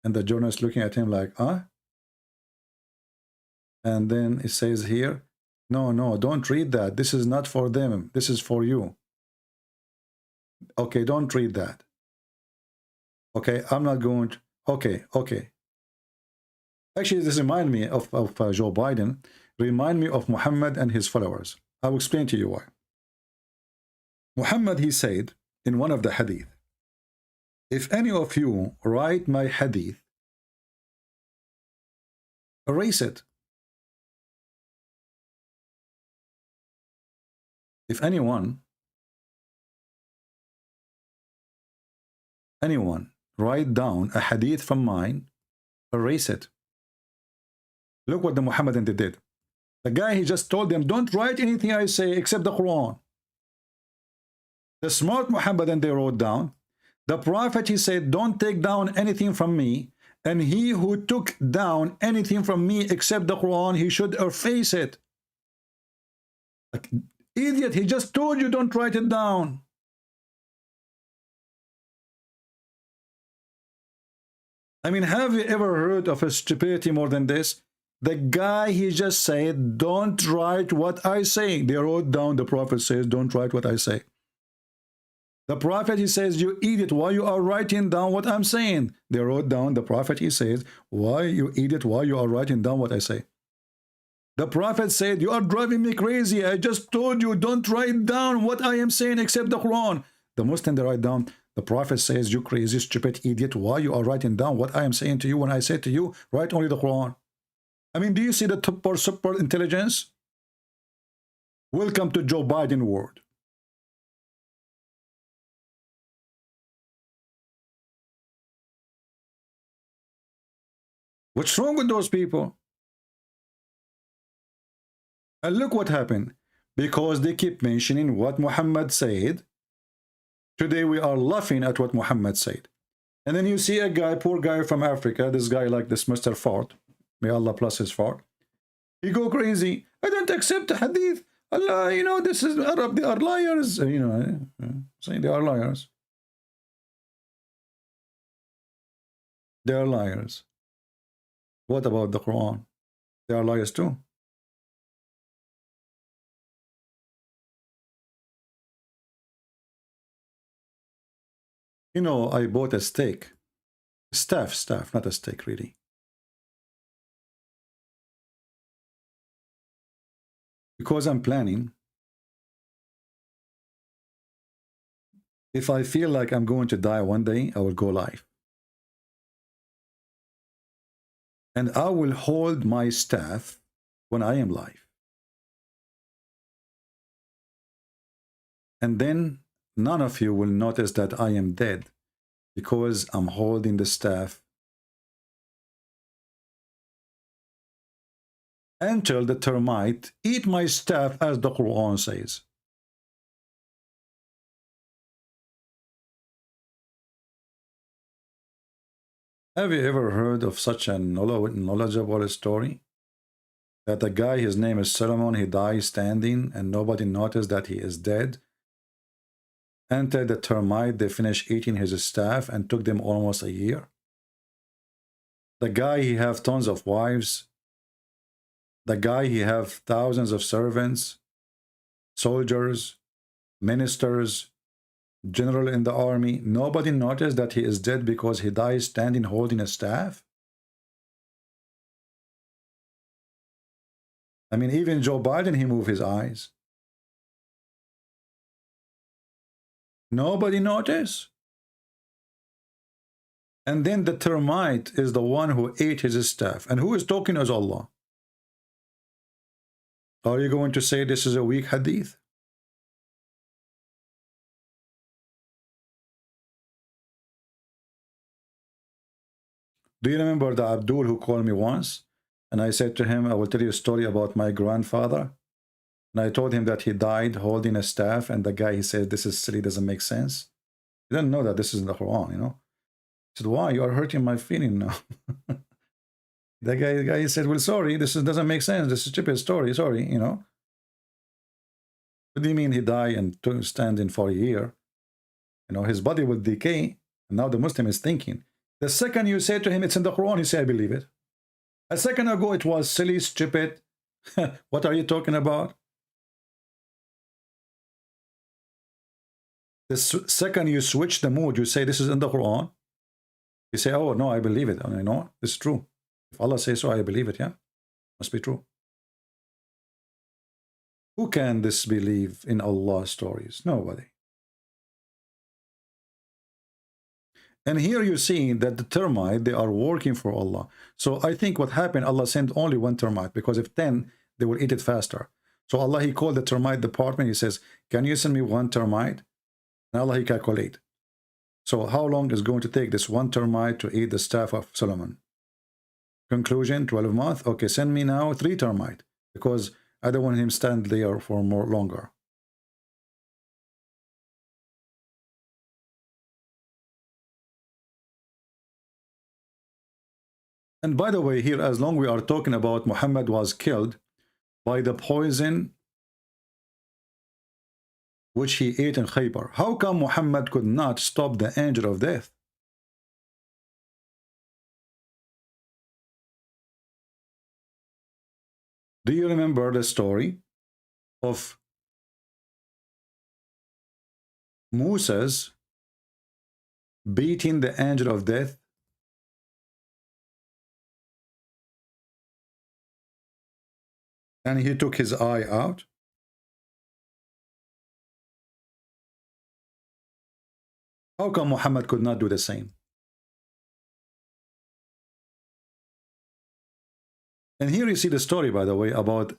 And the journalist looking at him like, huh? And then it says here, no, no, don't read that. This is not for them. This is for you. Okay, don't read that. Okay, I'm not going to. Okay, okay. Actually, this reminds me of Joe Biden. Remind me of Muhammad and his followers. I will explain to you why. Muhammad, he said in one of the hadith, if any of you write my hadith, erase it. If anyone write down a hadith from mine, erase it. Look what the Muhammadan did. The guy, he just told them, don't write anything I say except the Quran. The smart Muhammadan, they wrote down. The Prophet, he said, don't take down anything from me. And he who took down anything from me except the Quran, he should erase it. Like, idiot, he just told you don't write it down. I mean, have you ever heard of a stupidity more than this? The guy, he just said, don't write what I say. They wrote down, the Prophet says, don't write what I say. The Prophet, he says, you idiot, why you are writing down what I'm saying? They wrote down, the Prophet, he says, why you idiot, why you are writing down what I say? The Prophet said, you are driving me crazy. I just told you, don't write down what I am saying except the Quran. The Muslim, they write down, the Prophet says, you crazy, stupid idiot, why you are writing down what I am saying to you when I say to you, write only the Quran. I mean, do you see the super intelligence? Welcome to Joe Biden world. What's wrong with those people? And look what happened. Because they keep mentioning what Muhammad said. Today we are laughing at what Muhammad said. And then you see a guy, poor guy from Africa, this guy like this Mr. Ford. May Allah bless his Ford. He go crazy. I don't accept the hadith. Allah, you know, this is Arab. They are liars. You know, saying they are liars. They are liars. What about the Quran? They are liars too. You know, I bought a steak. Staff, not a steak, really. Because I'm planning. If I feel like I'm going to die one day, I will go live. And I will hold my staff when I am live. And then none of you will notice that I am dead because I'm holding the staff until the termite eat my staff, as the Quran says. Have you ever heard of such a knowledgeable story? That a guy, his name is Solomon, he dies standing and nobody noticed that he is dead. Until the termite, they finished eating his staff and took them almost a year. The guy, he have tons of wives. The guy, he have thousands of servants, soldiers, ministers, general in the army. Nobody noticed that he is dead because he dies standing holding a staff. I mean, even Joe Biden, he moved his eyes. Nobody noticed. And then the termite is the one who ate his staff. And who is talking as Allah? Are you going to say this is a weak hadith? Do you remember the Abdul who called me once? And I said to him, I will tell you a story about my grandfather. And I told him that he died holding a staff. And the guy, he said, this is silly, doesn't make sense. He didn't know that this is in the Quran, you know. I said, why? You are hurting my feeling now. The guy said, well, sorry, this doesn't make sense. This is a stupid story, sorry, you know. What do you mean he died and stand in for a year? You know, his body will decay. And now the Muslim is thinking. The second you say to him, it's in the Quran, he say, I believe it. A second ago, it was silly, stupid. What are you talking about? The second you switch the mood, you say, this is in the Quran. You say, oh, no, I believe it. And you know, it's true. If Allah says so, I believe it, yeah? Must be true. Who can disbelieve in Allah's stories? Nobody. And here you see that the termite, they are working for Allah. So I think what happened, Allah sent only one termite, because if 10, they will eat it faster. So Allah, he called the termite department. He says, can you send me one termite? And Allah, he calculate. So how long is going to take this one termite to eat the staff of Solomon? Conclusion, 12 months. Okay, send me now 3 termite, because I don't want him stand there for more longer. And by the way, here, as long we are talking about Muhammad was killed by the poison which he ate in Khaybar. How come Muhammad could not stop the angel of death? Do you remember the story of Moses beating the angel of death? And he took his eye out. How come Muhammad could not do the same? And here you see the story, by the way, about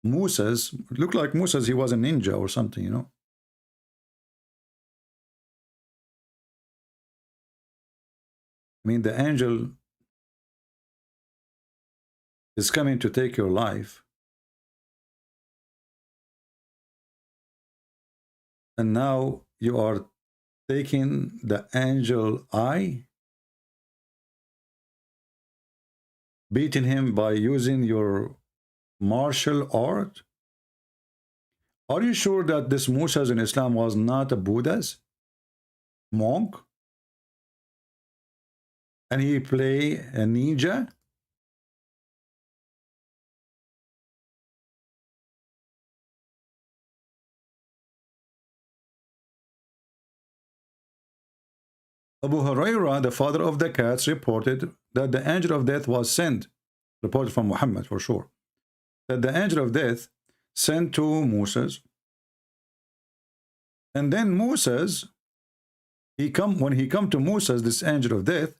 Moses. It looked like Moses, he was a ninja or something, you know. I mean, the angel is coming to take your life. And now you are taking the angel eye, beating him by using your martial art. Are you sure that this Moses in Islam was not a Buddhist monk? And he play a ninja? Abu Hurairah, the father of the cats, reported that the angel of death was sent, reported from Muhammad for sure, that the angel of death sent to Moses. And then Moses, when he come to Moses, this angel of death,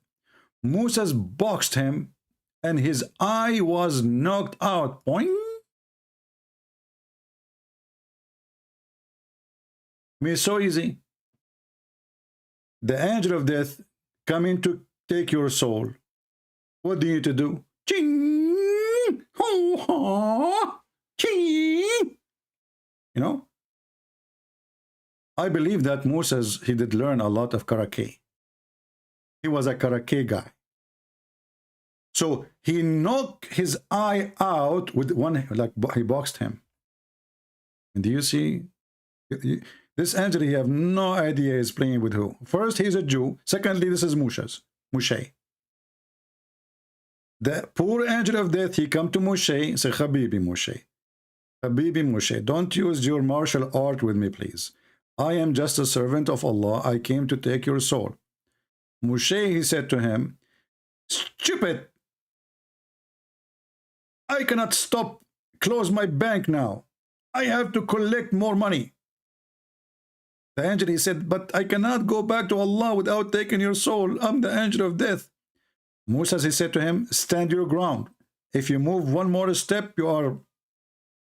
Moses boxed him and his eye was knocked out. Boing. I mean, it's so easy. The angel of death coming to take your soul. What do you need to do? Ching! Ho-ha! Ching! You know? I believe that Moses, he did learn a lot of karate. He was a karate guy. So he knocked his eye out with one, like he boxed him. And do you see? This angel, he have no idea he's playing with who. First, he's a Jew. Secondly, this is Moshe. The poor angel of death, he come to Moshe, say, Habibi Moshe. Habibi Moshe, don't use your martial art with me, please. I am just a servant of Allah. I came to take your soul. Moshe, he said to him, stupid. I cannot close my bank now. I have to collect more money. The angel, he said, but I cannot go back to Allah without taking your soul. I'm the angel of death. Moses, he said to him, stand your ground. If you move one more step, you are,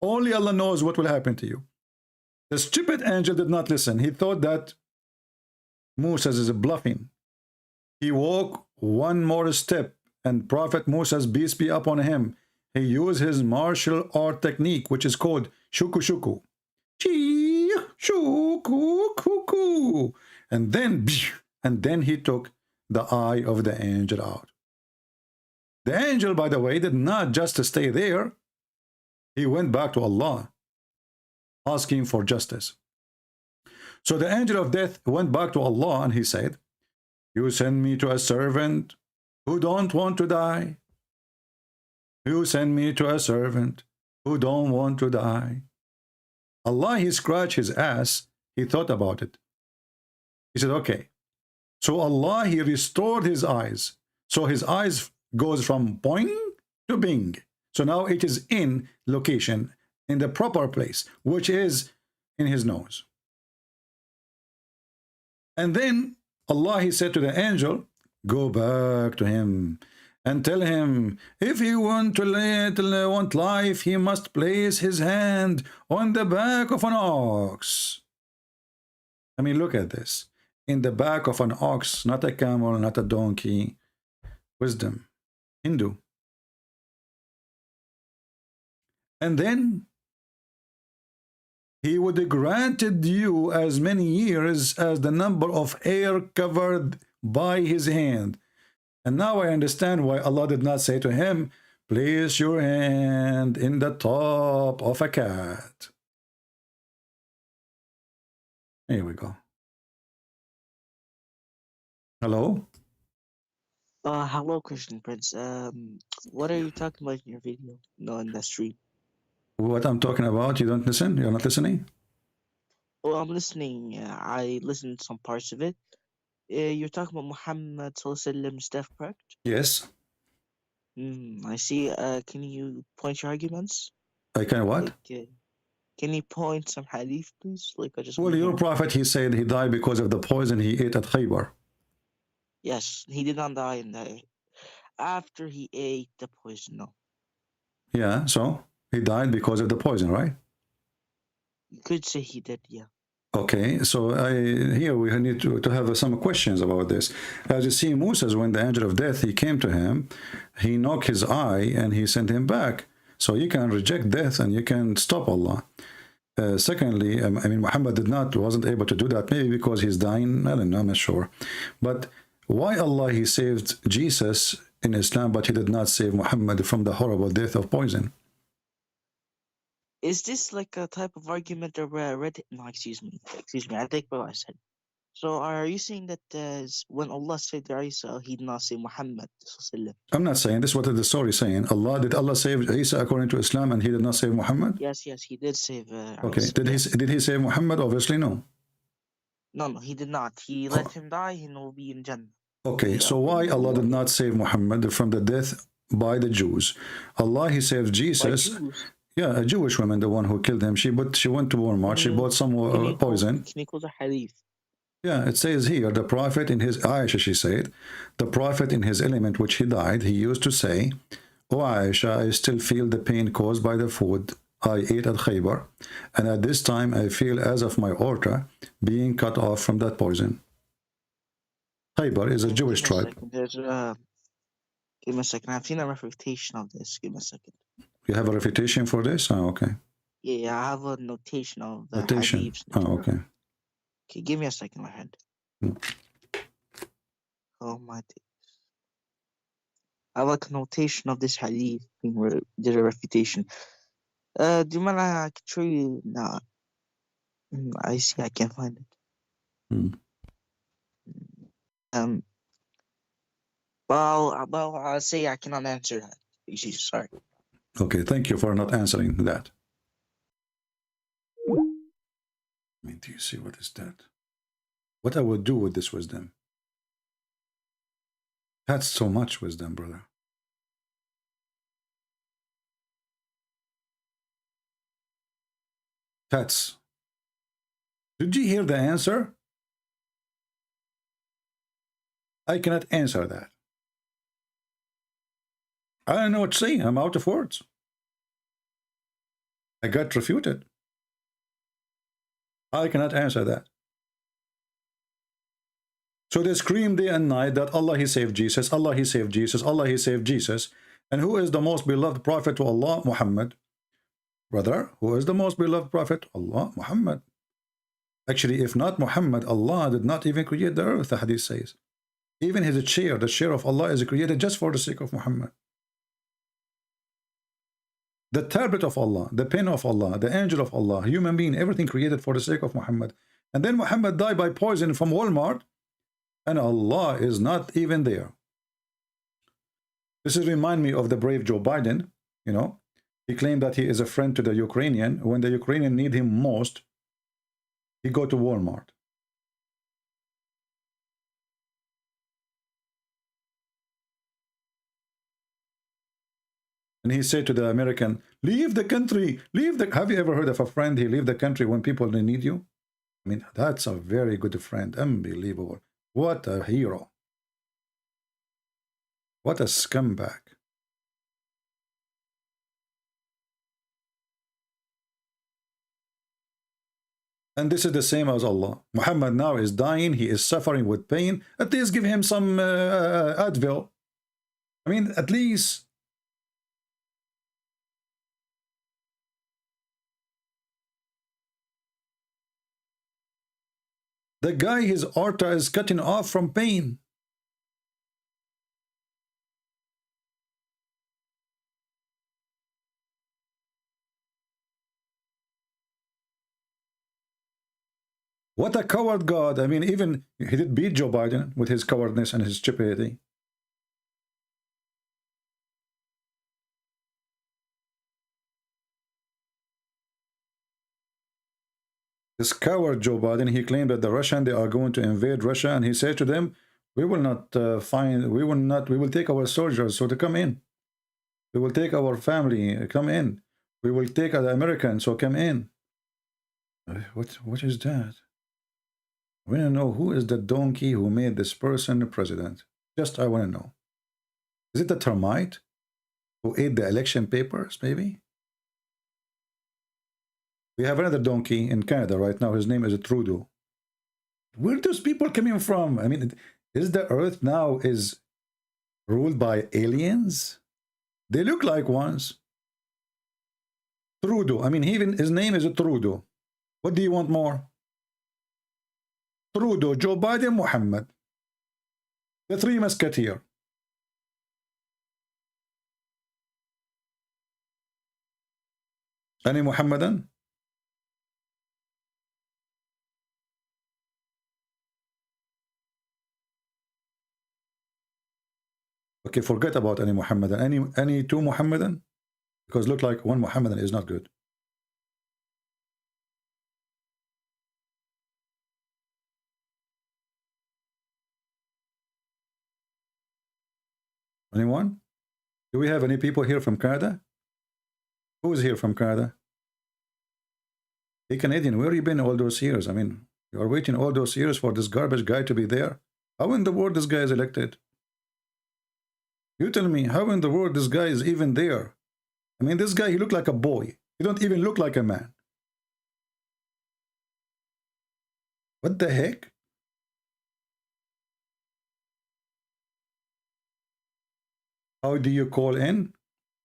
only Allah knows what will happen to you. The stupid angel did not listen. He thought that Moses is bluffing. He walked one more step, and Prophet Moses, peace be upon him, he used his martial art technique, which is called shuku shuku. Chee, shuku kuku. And then he took the eye of the angel out. The angel, by the way, did not just stay there. He went back to Allah, asking for justice. So the angel of death went back to Allah and he said, you send me to a servant who don't want to die. You send me to a servant who don't want to die. Allah, he scratched his ass. He thought about it. He said, okay. So Allah, he restored his eyes. So his eyes goes from boing to bing. So now it is in location, in the proper place, which is in his nose. And then Allah, he said to the angel, go back to him and tell him, if he want life, he must place his hand on the back of an ox. I mean, look at this. In the back of an ox, not a camel, not a donkey. Wisdom. Hindu. And then he would have granted you as many years as the number of hair covered by his hand. And now I understand why Allah did not say to him, place your hand in the top of a cat. Here we go. Hello? Hello, Christian Prince. What are you talking about in your video? No, in the stream. What I'm talking about, you don't listen? You're not listening? Oh, I'm listening. I listened to some parts of it. You're talking about Muhammad Sallallahu death, correct? Yes. I see. Can you point your arguments? I can what? Like, can you point some hadith, please? Like, I just. Well, your prophet, he said he died because of the poison he ate at Khaybar. Yes, he did not die in that. After he ate the poison, no. Yeah, so he died because of the poison, right? You could say he did, yeah. Okay, so here we need to have some questions about this. As you see, Moses, when the angel of death, he came to him, he knocked his eye and he sent him back. So you can reject death and you can stop Allah. Secondly, I mean, Muhammad wasn't able to do that, maybe because he's dying, I don't know, I'm not sure. But why Allah, he saved Jesus in Islam, but he did not save Muhammad from the horrible death of poison? Is this like a type of argument or no, excuse me, I think what I said. So are you saying that when Allah saved Isa, he did not save Muhammad? I'm not saying this. What is the story saying? Did Allah save Isa according to Islam and he did not save Muhammad? Yes, he did save okay, Isa. Did he save Muhammad? Obviously no. No, he did not. He let him die, he will be in Jannah. Okay, so why Allah did not save Muhammad from the death by the Jews? Allah, he saved Jesus. Yeah, a Jewish woman, the one who killed him. She went to Walmart. She bought some poison. Can you call the hadith? Yeah, it says here, the prophet in his, Aisha, she said, the prophet in his element which he died, he used to say, "O Aisha, I still feel the pain caused by the food I ate at Khaybar, and at this time I feel as of my aorta being cut off from that poison." Khaybar is a Jewish tribe. Give me a second. I've seen a refutation of this. Give me a second. You have a refutation for this? Oh, okay. Yeah, I have a notation of the notation. hadiths. Oh, okay. Okay, give me a second, my friend. Oh my days. I have like a notation of this hadith. Did a refutation. Do you mind I can show you now? I see. I can't find it. Well, I'll say I cannot answer that. Sorry. Okay, thank you for not answering that. I mean, do you see what is that? What I would do with this wisdom? That's so much wisdom, brother. That's. Did you hear the answer? I cannot answer that. I don't know what to say. I'm out of words. I got refuted. I cannot answer that. So they scream day and night that Allah, He saved Jesus, Allah, He saved Jesus, Allah, He saved Jesus. And who is the most beloved prophet to Allah? Muhammad. Brother, who is the most beloved prophet? Allah, Muhammad. Actually, if not Muhammad, Allah did not even create the earth, the hadith says. Even his chair, the chair of Allah, is created just for the sake of Muhammad. The tablet of Allah, the pen of Allah, the angel of Allah, human being, everything created for the sake of Muhammad. And then Muhammad died by poison from Walmart, and Allah is not even there. This is remind me of the brave Joe Biden. You know, he claimed that he is a friend to the Ukrainian. When the Ukrainian need him most, he go to Walmart. And he said to the American, leave the country, leave the... Have you ever heard of a friend, he leave the country when people need you? I mean, that's a very good friend. Unbelievable. What a hero. What a scumbag. And this is the same as Allah. Muhammad now is dying. He is suffering with pain. At least give him some Advil. I mean, at least... The guy, his aorta is cutting off from pain. What a coward God. I mean, even he did beat Joe Biden with his cowardness and his stupidity. This coward Joe Biden, he claimed that the Russian, they are going to invade Russia, and he said to them, we will not we will take our soldiers, so to come in. We will take our family, come in. We will take the Americans, so come in. What is that? I want to know who is the donkey who made this person the president. Just I want to know. Is it the termite who ate the election papers, maybe? We have another donkey in Canada right now. His name is Trudeau. Where are those people coming from? I mean, is the earth now is ruled by aliens? They look like ones. Trudeau. I mean, even his name is Trudeau. What do you want more? Trudeau, Joe Biden, Muhammad. The three musketeers. Any Muhammadan? Okay, forget about any Muhammadan. Any two Muhammadan? Because look like one Muhammadan is not good. Anyone? Do we have any people here from Canada? Who is here from Canada? Hey, Canadian, where have you been all those years? I mean, you are waiting all those years for this garbage guy to be there. How in the world this guy is elected? You tell me, how in the world this guy is even there? I mean, this guy, he looked like a boy. He don't even look like a man. What the heck? How do you call in?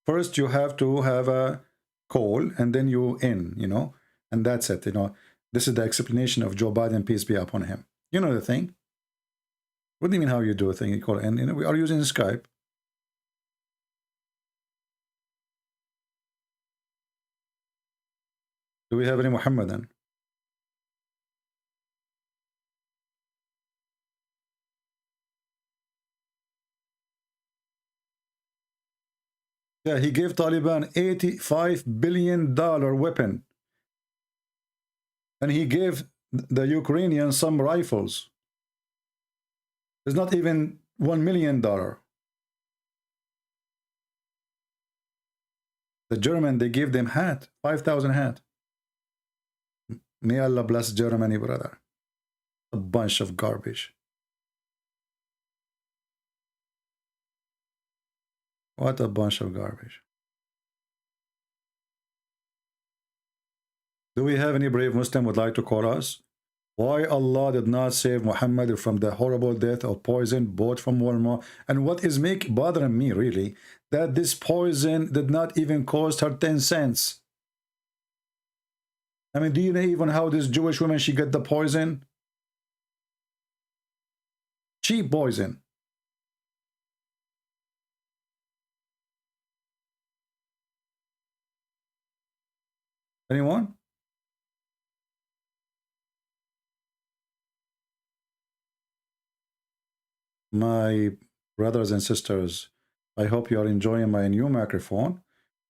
First, you have to have a call, and then you in, you know, and that's it, you know. This is the explanation of Joe Biden, peace be upon him. You know the thing. What do you mean how you do a thing? You call in, you know, we are using Skype. Do we have any Muhammadan? Yeah, he gave Taliban $85 billion weapon. And he gave the Ukrainians some rifles. It's not even $1 million. The German, they gave them hat, 5,000 hat. May Allah bless Germany, brother. A bunch of garbage. What a bunch of garbage. Do we have any brave Muslim would like to call us? Why Allah did not save Muhammad from the horrible death of poison bought from Walmart? And what is bothering me really, that this poison did not even cost her 10 cents. I mean, do you know even how this Jewish woman, she got the poison? Cheap poison. Anyone? My brothers and sisters, I hope you are enjoying my new microphone.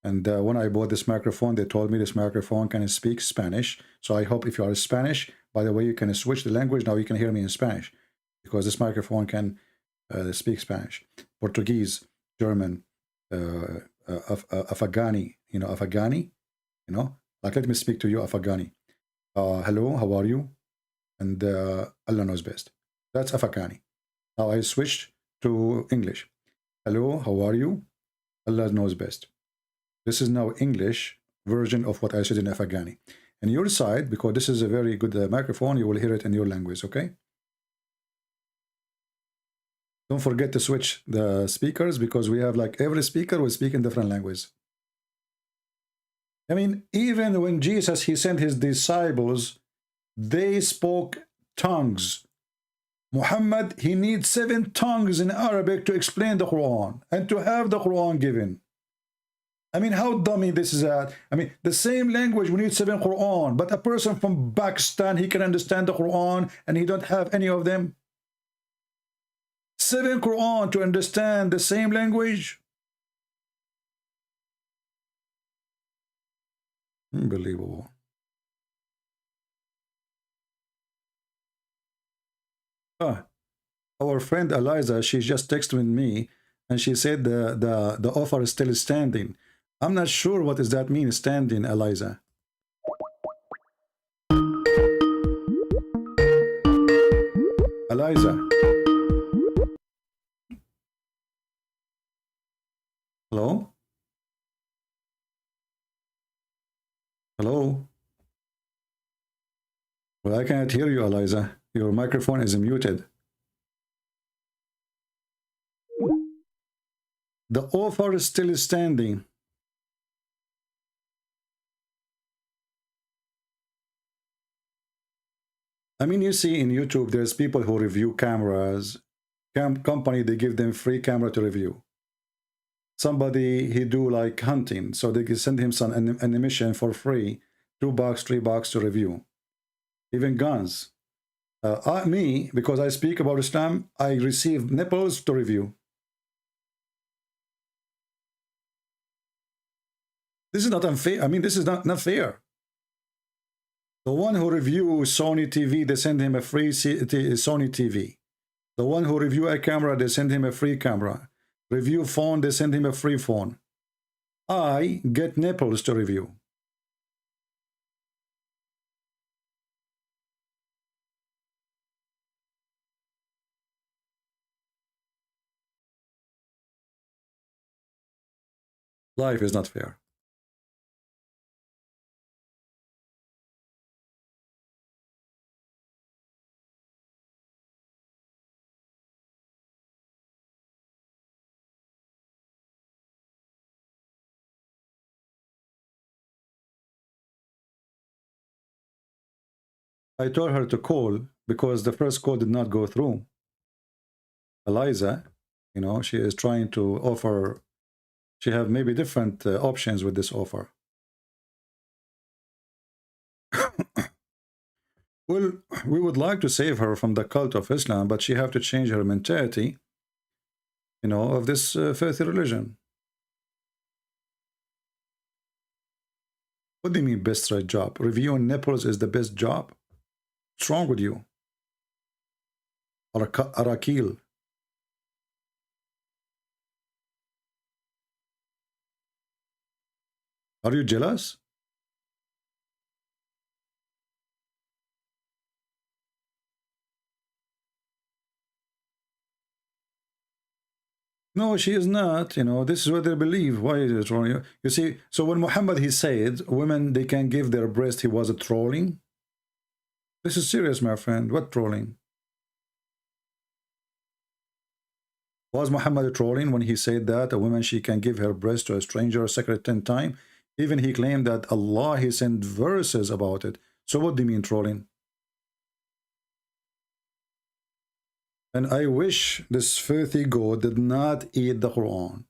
And when I bought this microphone, they told me this microphone can speak Spanish. So I hope if you are Spanish, by the way, you can switch the language. Now you can hear me in Spanish because this microphone can speak Spanish, Portuguese, German, Afghani, Afghani, like let me speak to you, Afghani. Hello, how are you? And Allah knows best. That's Afghani. Now I switched to English. Hello, how are you? Allah knows best. This is now English version of what I said in Afghani. And your side, because this is a very good microphone, you will hear it in your language, okay? Don't forget to switch the speakers because we have like every speaker will speak in different language. I mean, even when Jesus, he sent his disciples, they spoke tongues. Muhammad, he needs 7 tongues in Arabic to explain the Quran and to have the Quran given. I mean, how dummy this is at. I mean, the same language, we need 7 Quran, but a person from Pakistan, he can understand the Quran and he don't have any of them. 7 Quran to understand the same language. Unbelievable. Our friend Eliza, she just texted me and she said the offer is still standing. I'm not sure what does that mean, standing, Eliza. Eliza. Hello? Hello? Well, I cannot hear you, Eliza. Your microphone is muted. The offer is still standing. I mean, you see in YouTube, there's people who review cameras. Company, they give them free camera to review. Somebody, he do like hunting, so they can send him some animation for free, $2, $3 to review. Even guns. Me, because I speak about Islam, I receive nipples to review. This is not unfair. I mean, this is not fair. The one who reviews Sony TV, they send him a free Sony TV. The one who review a camera, they send him a free camera. Review phone, they send him a free phone. I get nipples to review. Life is not fair. I told her to call because the first call did not go through. Eliza, she is trying to offer, she have maybe different options with this offer. Well, we would like to save her from the cult of Islam, but she have to change her mentality, of this filthy religion. What do you mean best right job? Reviewing nipples is the best job? What's wrong with you? Arakil. Are you jealous? No, she is not. This is what they believe. Why is it wrong? You see, so when Muhammad, he said, women, they can give their breast, he was trolling. This is serious, my friend. What trolling? Was Muhammad trolling when he said that a woman, she can give her breast to a stranger a secret 10 times? Even he claimed that Allah, he sent verses about it. So what do you mean trolling? And I wish this filthy goat did not eat the Quran.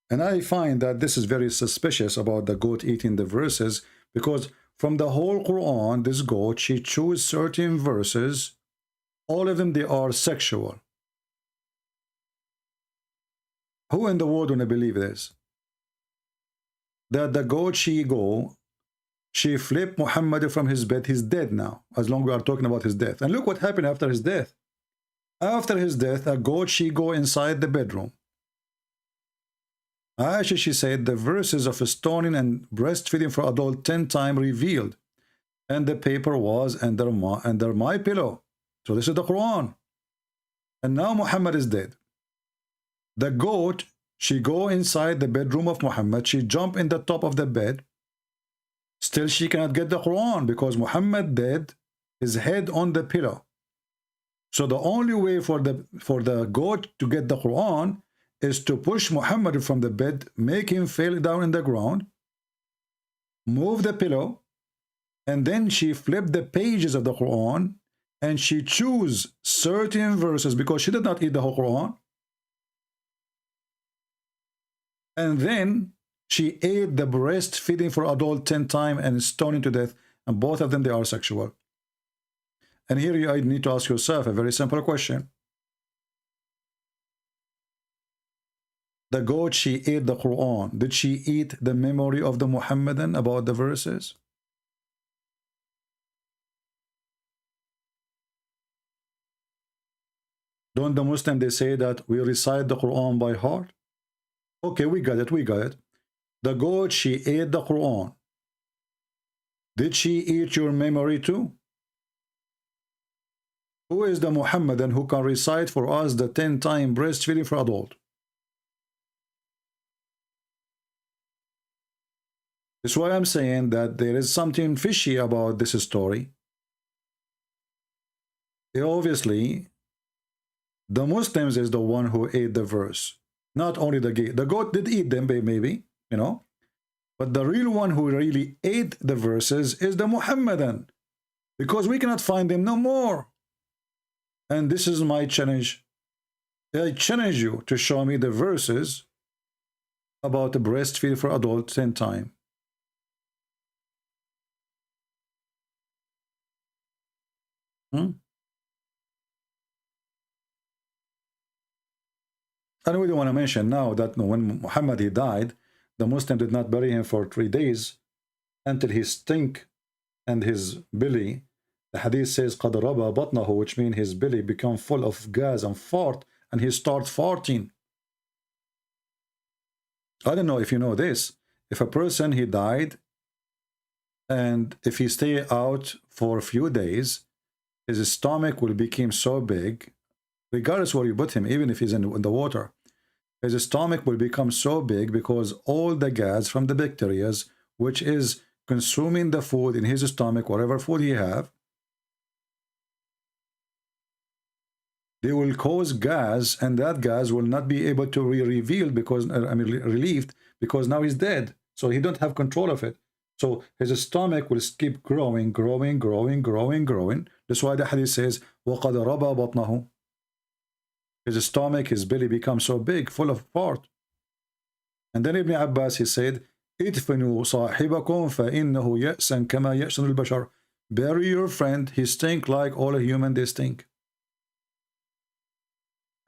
And I find that this is very suspicious about the goat eating the verses, because from the whole Quran, this goat, she chose certain verses, all of them, they are sexual. Who in the world wanna believe this? That the goat, she flipped Muhammad from his bed. He's dead now, as long as we are talking about his death. And look what happened after his death. After his death, a goat, she go inside the bedroom. Aisha, she said, the verses of stoning and breastfeeding for adult 10 times revealed. And the paper was under my pillow. So this is the Quran. And now Muhammad is dead. The goat, she go inside the bedroom of Muhammad. She jump in the top of the bed. Still, she cannot get the Quran because Muhammad dead, his head on the pillow. So the only way for the goat to get the Quran is to push Muhammad from the bed, make him fall down in the ground, move the pillow, and then she flipped the pages of the Quran and she choose certain verses because she did not eat the whole Quran. And then she ate the breastfeeding for adult 10 times and stoning to death, and both of them, they are sexual. And here you need to ask yourself a very simple question. The goat, she ate the Quran. Did she eat the memory of the Muhammadan about the verses? Don't the Muslims, they say that we recite the Quran by heart? Okay, we got it. The goat, she ate the Quran. Did she eat your memory too? Who is the Muhammadan who can recite for us the 10 times breastfeeding for adult? That's why I'm saying that there is something fishy about this story. Obviously, the Muslims is the one who ate the verse. Not only the goat. The goat did eat them, maybe, you know. But the real one who really ate the verses is the Muhammadan. Because we cannot find them no more. And this is my challenge. I challenge you to show me the verses about the breastfeed for adults 10 times. And we don't want to mention now that when Muhammad, he died, the Muslim did not bury him for 3 days until his stink and his belly, the hadith says, قَدْ رَبَى بَطْنَهُ, which means his belly become full of gas and fart, and he start farting. I don't know if you know this. If a person, he died, and if he stay out for a few days, his stomach will become so big, regardless where you put him, even if he's in the water, his stomach will become so big because all the gas from the bacteria, which is consuming the food in his stomach, whatever food he have, they will cause gas, and that gas will not be able to be revealed because, relieved, because now he's dead. So he don't have control of it. So his stomach will keep growing. That's why the hadith says, وَقَدْ رَبَى بَطْنَهُ. His stomach, his belly becomes so big, full of fart. And then Ibn Abbas, he said, ادفنوا صاحبكم فإنه يأسا كما يأسن البشر. Bury your friend, he stink like all human, they stink.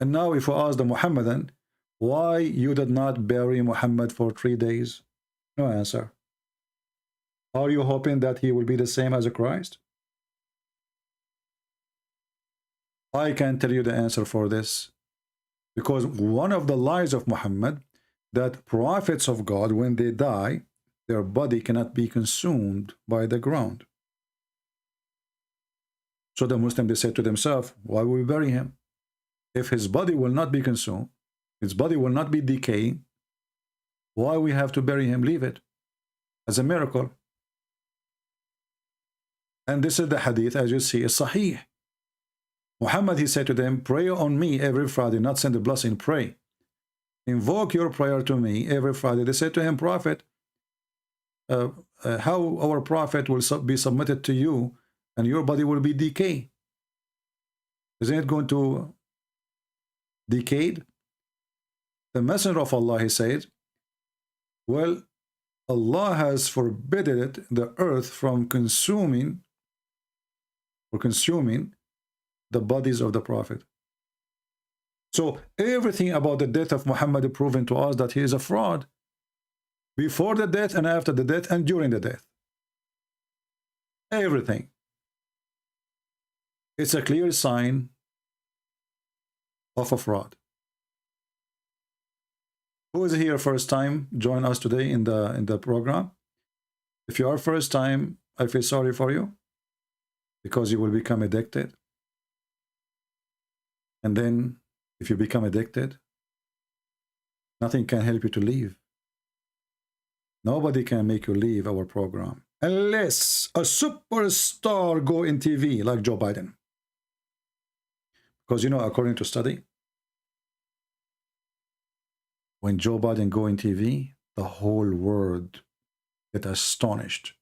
And now if we ask the Muhammadan, why you did not bury Muhammad for 3 days? No answer. Are you hoping that he will be the same as Christ? I can tell you the answer for this. Because one of the lies of Muhammad, that prophets of God, when they die, their body cannot be consumed by the ground. So the Muslims, they said to themselves, why will we bury him? If his body will not be consumed, his body will not be decaying, why we have to bury him? Leave it as a miracle. And this is the hadith, as you see, is sahih. Muhammad, he said to them, pray on me every Friday, not send a blessing, pray. Invoke your prayer to me every Friday. They said to him, Prophet, how our Prophet will be submitted to you and your body will be decayed? Isn't it going to decay? The Messenger of Allah, he said, well, Allah has forbidden the earth from consuming the bodies of the Prophet. So everything about the death of Muhammad proven to us that he is a fraud. Before the death and after the death and during the death. Everything. It's a clear sign of a fraud. Who is here first time? Join us today in the program. If you are first time, I feel sorry for you because you will become addicted. And then if you become addicted, nothing can help you to leave. Nobody can make you leave our program unless a superstar go in TV like Joe Biden. Because, you know, according to study, when Joe Biden go in TV, the whole world get astonished.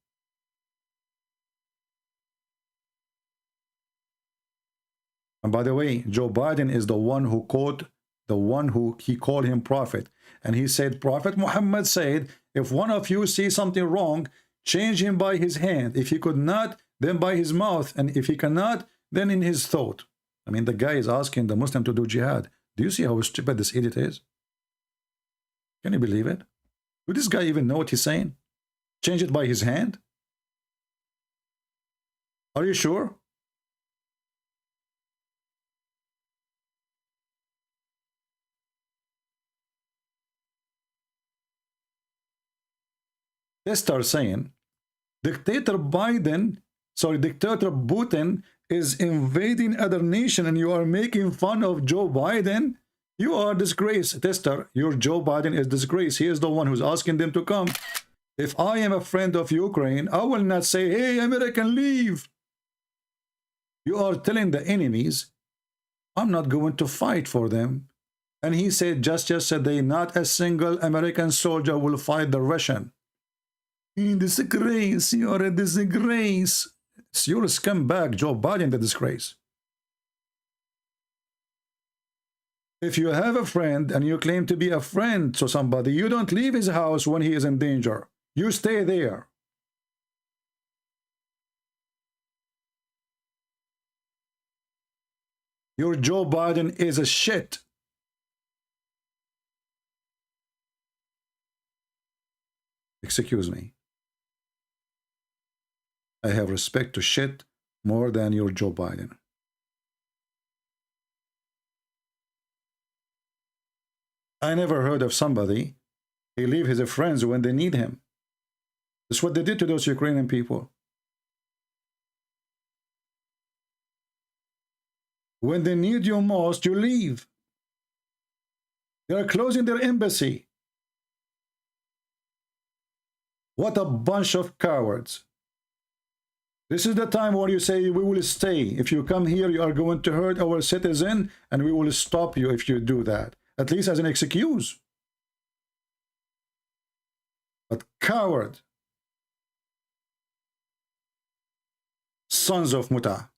And by the way, Joe Biden is the one who he called him prophet. And he said, Prophet Muhammad said, if one of you sees something wrong, change him by his hand. If he could not, then by his mouth. And if he cannot, then in his thought. I mean, the guy is asking the Muslim to do jihad. Do you see how stupid this idiot is? Can you believe it? Would this guy even know what he's saying? Change it by his hand? Are you sure? They start saying, Dictator Putin is invading other nation and you are making fun of Joe Biden. You are disgrace. Tester, your Joe Biden is disgrace. He is the one who's asking them to come. If I am a friend of Ukraine, I will not say, hey, American, leave. You are telling the enemies, I'm not going to fight for them. And he said just yesterday, not a single American soldier will fight the Russian. Disgrace, you are a disgrace. It's your scumbag, Joe Biden, the disgrace. If you have a friend and you claim to be a friend to somebody, you don't leave his house when he is in danger. You stay there. Your Joe Biden is a shit. Excuse me. I have respect to shit more than your Joe Biden. I never heard of somebody he leave his friends when they need him. That's what they did to those Ukrainian people. When they need you most, you leave. They are closing their embassy. What a bunch of cowards. This is the time where you say, we will stay. If you come here, you are going to hurt our citizen, and we will stop you if you do that. At least as an excuse. But coward. Sons of Muta.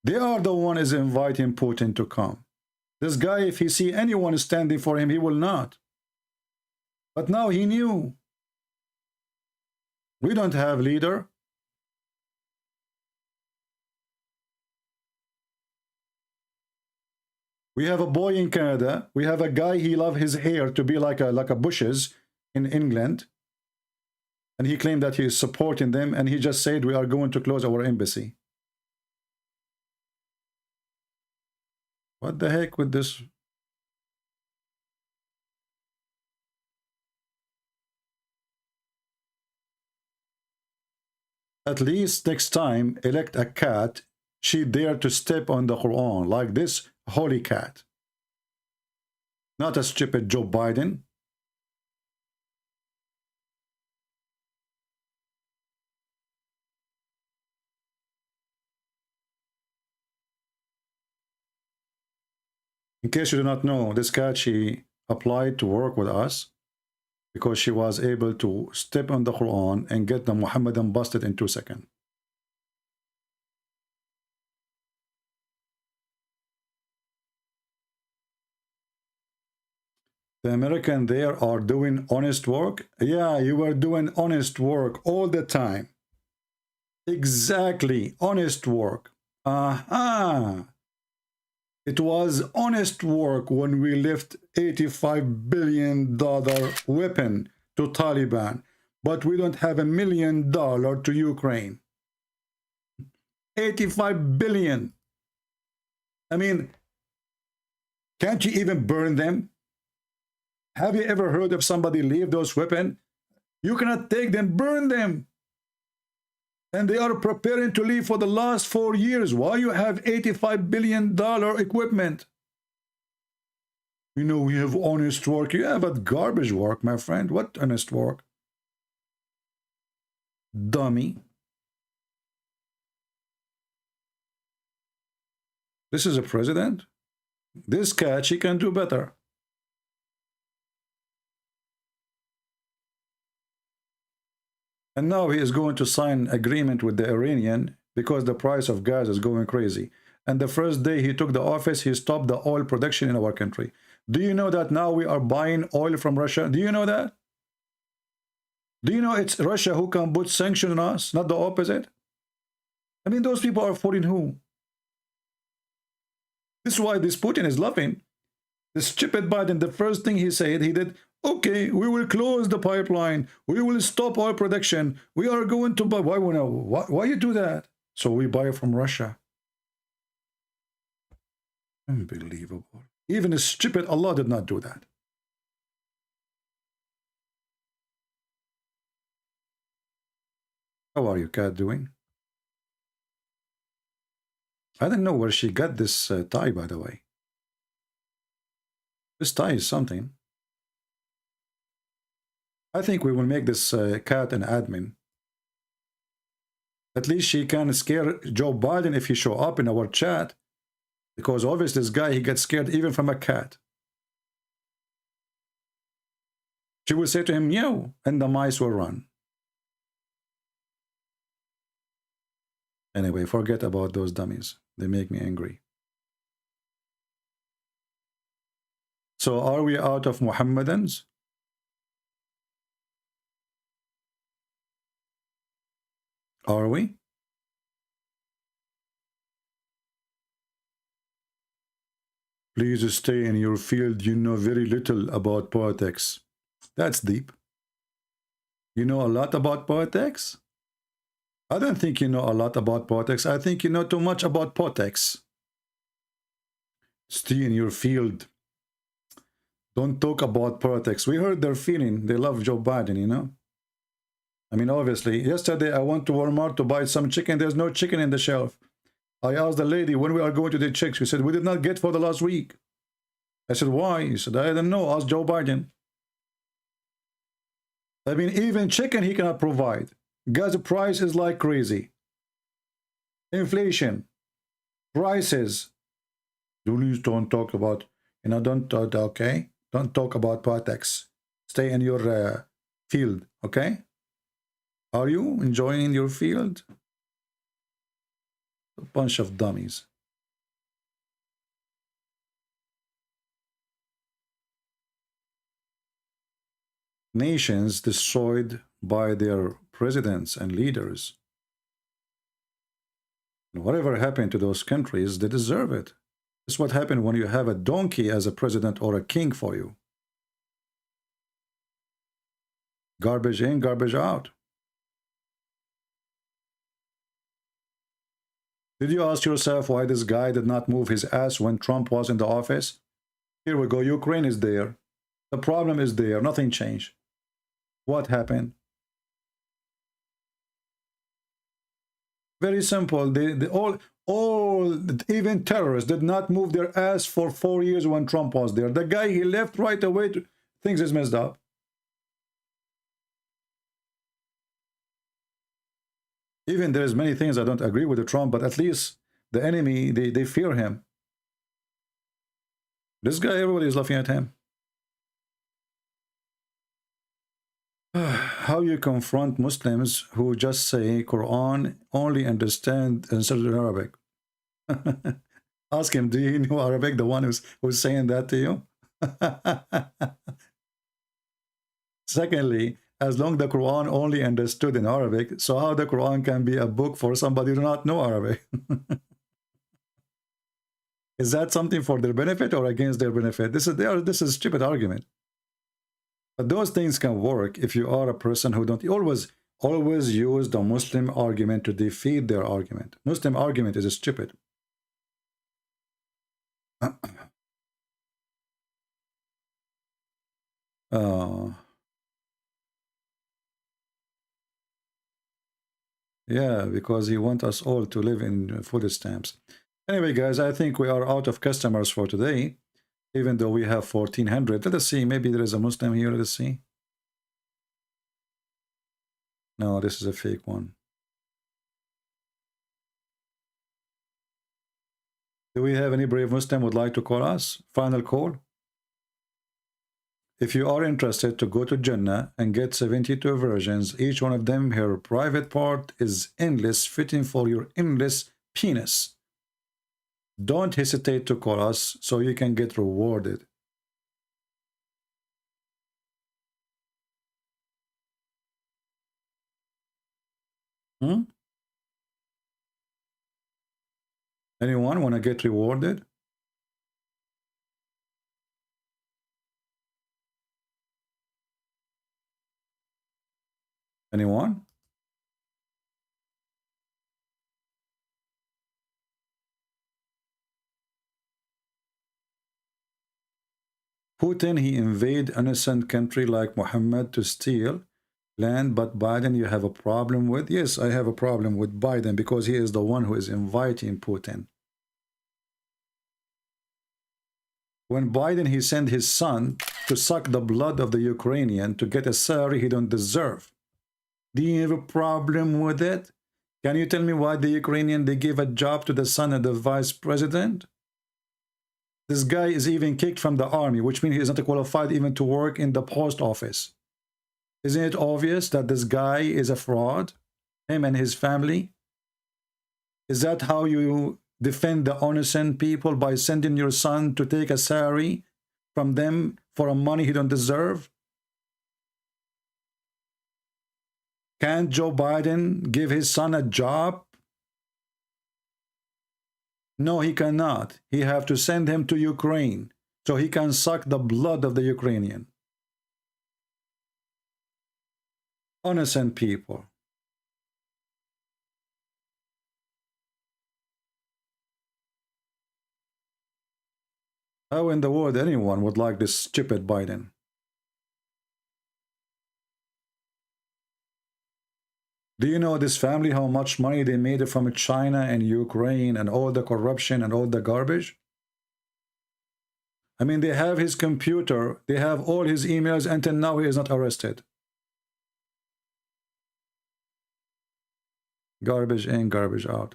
They are the one is inviting Putin to come. This guy, if he see anyone standing for him, he will not. But now he knew. We don't have leader. We have a boy in Canada. We have a guy, he love his hair to be like a bushes in England. And he claimed that he is supporting them, and he just said we are going to close our embassy. What the heck with this? At least next time, elect a cat, she dare to step on the Quran, like this holy cat. Not a stupid Joe Biden. In case you do not know, this cat, she applied to work with us because she was able to step on the Quran and get the Muhammadan busted in 2 seconds. The American there are doing honest work. Yeah, you were doing honest work all the time. Exactly, honest work. Aha. It was honest work when we left $85 billion weapon to Taliban, but we don't have $1 million to Ukraine. 85 billion. I mean, can't you even burn them? Have you ever heard of somebody leave those weapons? You cannot take them, burn them. And they are preparing to leave for the last 4 years. Why you have $85 billion equipment? You know, we have honest work. You have a garbage work, my friend. What honest work? Dummy. This is a president? This cat, she can do better. And now he is going to sign agreement with the Iranian because the price of gas is going crazy. And the first day he took the office, he stopped the oil production in our country. Do you know that now we are buying oil from Russia? Do you know that? Do you know it's Russia who can put sanctions on us, not the opposite? I mean, those people are supporting who? This is why this Putin is laughing. This stupid Biden, the first thing he said, he did, okay, we will close the pipeline. We will stop oil production. We are going to buy. Why you do that? So we buy from Russia. Unbelievable. Even a stupid Allah did not do that. How are you, cat, doing? I don't know where she got this tie, by the way. This tie is something. I think we will make this cat an admin. At least she can scare Joe Biden if he show up in our chat. Because obviously this guy, he gets scared even from a cat. She will say to him, meow, and the mice will run. Anyway, forget about those dummies. They make me angry. So are we out of Muhammadans? Are we? Please stay in your field. You know very little about politics. That's deep. You know a lot about politics? I don't think you know a lot about politics. I think you know too much about politics. Stay in your field. Don't talk about politics. We heard their feeling. They love Joe Biden, you know? I mean, obviously, yesterday I went to Walmart to buy some chicken. There's no chicken in the shelf. I asked the lady when we are going to the chicks. She said, we did not get for the last week. I said, why? He said, I don't know. Ask Joe Biden. I mean, even chicken he cannot provide. Gas price is like crazy. Inflation. Prices. Please don't talk about, you know, don't talk, okay? Don't talk about politics. Stay in your field, okay? Are you enjoying your field? A bunch of dummies. Nations destroyed by their presidents and leaders. And whatever happened to those countries, they deserve it. It's what happened when you have a donkey as a president or a king for you. Garbage in, garbage out. Did you ask yourself why this guy did not move his ass when Trump was in the office? Here we go. Ukraine is there. The problem is there. Nothing changed. What happened? Very simple. They all, even terrorists did not move their ass for 4 years when Trump was there. The guy, he left right away. Things is messed up. Even there's many things I don't agree with Trump, but at least the enemy, they fear him. This guy, everybody is laughing at him. How you confront Muslims who just say Quran only understand in certain Arabic? Ask him, do you know Arabic? The one who's saying that to you? Secondly, as long the Quran only understood in Arabic, so how the Quran can be a book for somebody who do not know Arabic? Is that something for their benefit or against their benefit? This is a stupid argument. But those things can work if you are a person who don't always use the Muslim argument to defeat their argument. Muslim argument is stupid. Yeah, because he wants us all to live in food stamps. Anyway, guys, I think we are out of customers for today, even though we have 1,400. Let us see. Maybe there is a Muslim here. Let us see. No, this is a fake one. Do we have any brave Muslim would like to call us? Final call. If you are interested to go to Jannah and get 72 virgins, each one of them, her private part is endless, fitting for your endless penis. Don't hesitate to call us so you can get rewarded. Anyone want to get rewarded? Anyone? Putin, he invade innocent country like Muhammad to steal land, but Biden you have a problem with? Yes, I have a problem with Biden because he is the one who is inviting Putin. When Biden, he sent his son to suck the blood of the Ukrainian to get a salary he don't deserve. Do you have a problem with it? Can you tell me why the Ukrainian, they give a job to the son of the vice president? This guy is even kicked from the army, which means he is not qualified even to work in the post office. Isn't it obvious that this guy is a fraud? Him and his family? Is that how you defend the innocent people, by sending your son to take a salary from them for a money he don't deserve? Can't Joe Biden give his son a job? No, he cannot. He have to send him to Ukraine so he can suck the blood of the Ukrainian. Innocent people. How in the world anyone would like this stupid Biden? Do you know this family, how much money they made from China and Ukraine and all the corruption and all the garbage? I mean, they have his computer, they have all his emails, until now he is not arrested. Garbage in, garbage out.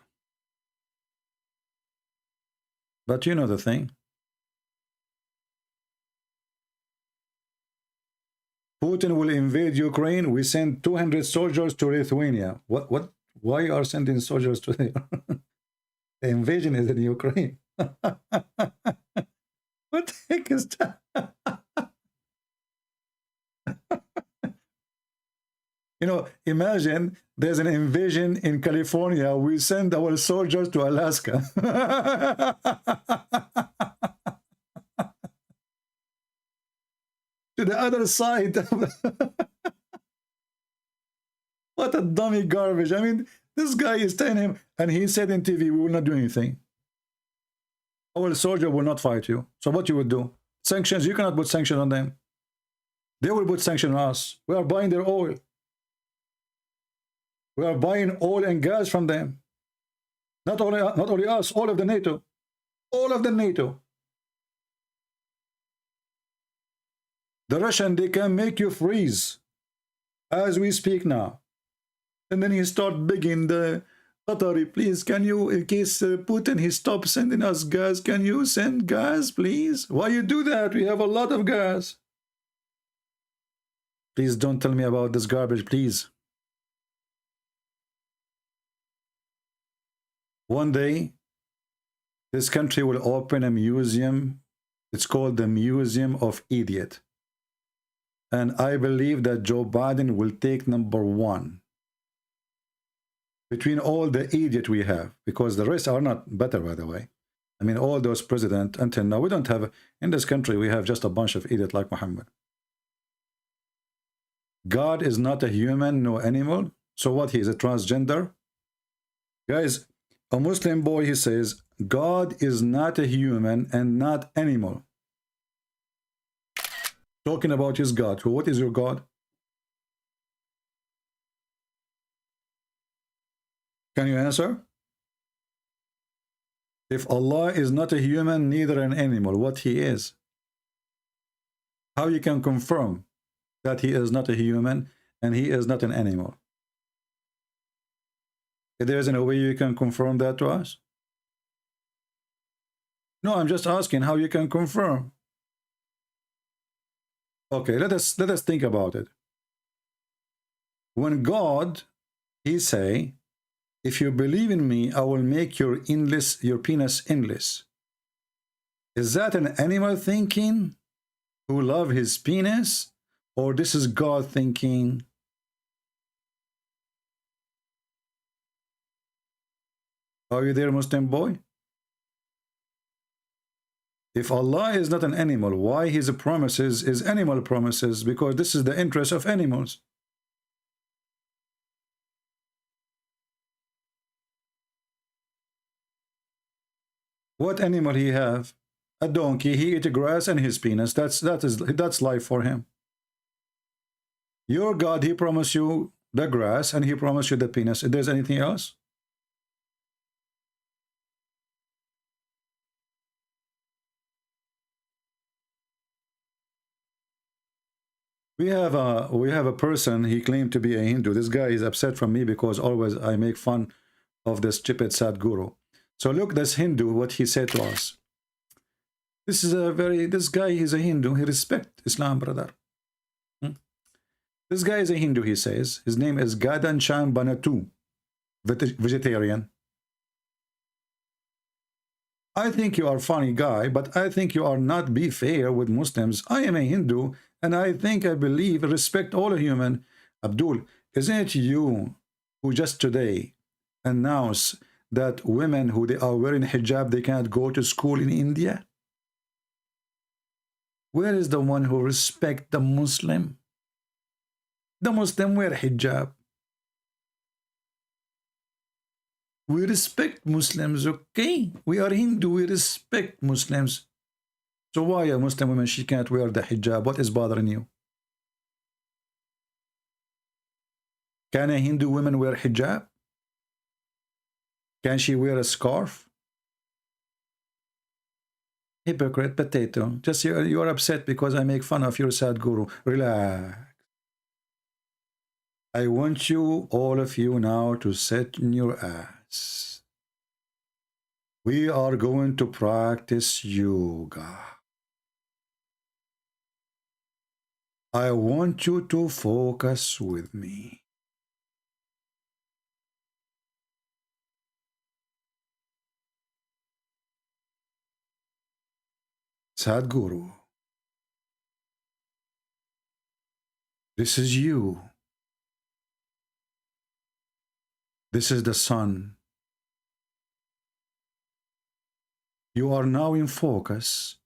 But you know the thing. Putin will invade Ukraine. We send 200 soldiers to Lithuania. What? Why are sending soldiers to there? The invasion is in Ukraine. What the heck is that? You know, imagine there's an invasion in California. We send our soldiers to Alaska. To the other side. What a dummy garbage. I mean, this guy is telling him, and he said in TV, we will not do anything. Our soldier will not fight you. So what you would do? Sanctions, you cannot put sanctions on them. They will put sanctions on us. We are buying their oil. We are buying oil and gas from them. Not only us, all of the NATO. All of the NATO. The Russian, they can make you freeze as we speak now. And then he start begging the Qatari, please, can you, in case Putin, he stops sending us gas, can you send gas, please? Why you do that? We have a lot of gas. Please don't tell me about this garbage, please. One day, this country will open a museum. It's called the Museum of Idiot. And I believe that Joe Biden will take #1 between all the idiot we have, because the rest are not better, by the way. I mean, all those presidents until now, we don't have, in this country, we have just a bunch of idiots like Muhammad. God is not a human, no animal. So what, he is a transgender? Guys, a Muslim boy, he says, God is not a human and not animal. Talking about his God. What is your God? Can you answer? If Allah is not a human, neither an animal, what he is? How you can confirm that he is not a human and he is not an animal? If there isn't a way you can confirm that to us? No, I'm just asking how you can confirm. Okay, let us think about it. When God, he say, if you believe in me, I will make your penis endless. Is that an animal thinking who love his penis? Or this is God thinking? Are you there, Muslim boy? If Allah is not an animal, why his promises is animal promises? Because this is the interest of animals. What animal he have? A donkey. He eat grass and his penis. That's life for him. Your God, he promised you the grass and he promised you the penis. If there's anything else? We have a person, he claimed to be a Hindu. This guy is upset from me because always I make fun of this stupid Sadhguru. So look, this Hindu, what he said to us. This guy is a Hindu. He respects Islam, brother. This guy is a Hindu, he says. His name is Gadan Cham Banatu, vegetarian. I think you are a funny guy, but I think you are not be fair with Muslims. I am a Hindu, and I believe, respect all human. Abdul, isn't it you who just today announced that women who they are wearing hijab, they can't go to school in India? Where is the one who respect the Muslim? The Muslim wear hijab. We respect Muslims, okay? We are Hindu, we respect Muslims. So why a Muslim woman, she can't wear the hijab? What is bothering you? Can a Hindu woman wear hijab? Can she wear a scarf? Hypocrite potato. Just you're upset because I make fun of your Sadhguru. Relax. I want you, all of you now, to sit in your ass. We are going to practice yoga. I want you to focus with me. Sadhguru, this is you. This is the sun. You are now in focus,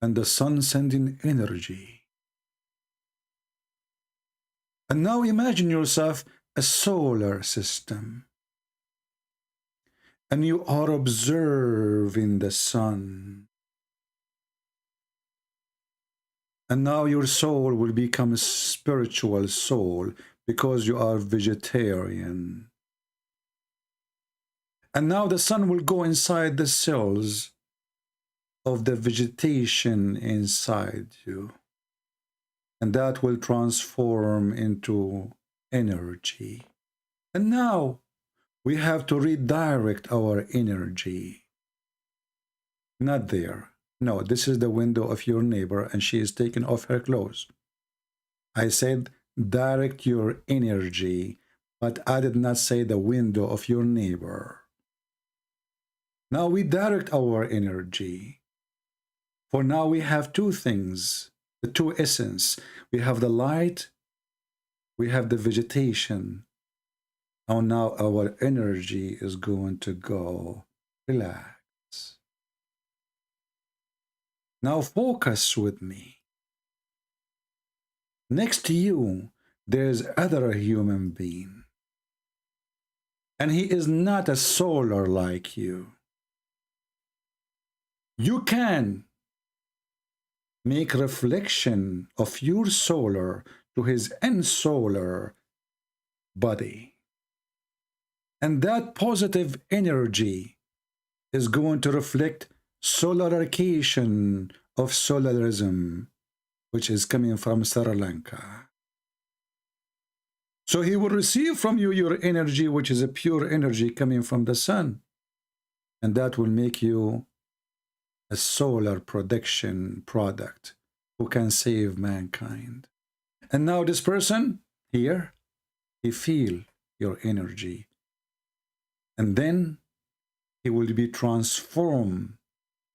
and the sun sending energy. And now imagine yourself a solar system. And you are observing the sun. And now your soul will become a spiritual soul because you are vegetarian. And now the sun will go inside the cells of the vegetation inside you. And that will transform into energy. And now we have to redirect our energy. Not there. No, this is the window of your neighbor and she is taking off her clothes. I said direct your energy, but I did not say the window of your neighbor. Now we direct our energy. For now we have two things, the two essence. We have the light, we have the vegetation. And now our energy is going to go. Relax. Now focus with me. Next to you, there's other human being. And he is not a solar like you. You can make reflection of your solar to his unsolar body. And that positive energy is going to reflect solarization of solarism, which is coming from Sri Lanka. So he will receive from you your energy, which is a pure energy coming from the sun. And that will make you a solar production product who can save mankind. And now this person here, he feel your energy. And then he will be transformed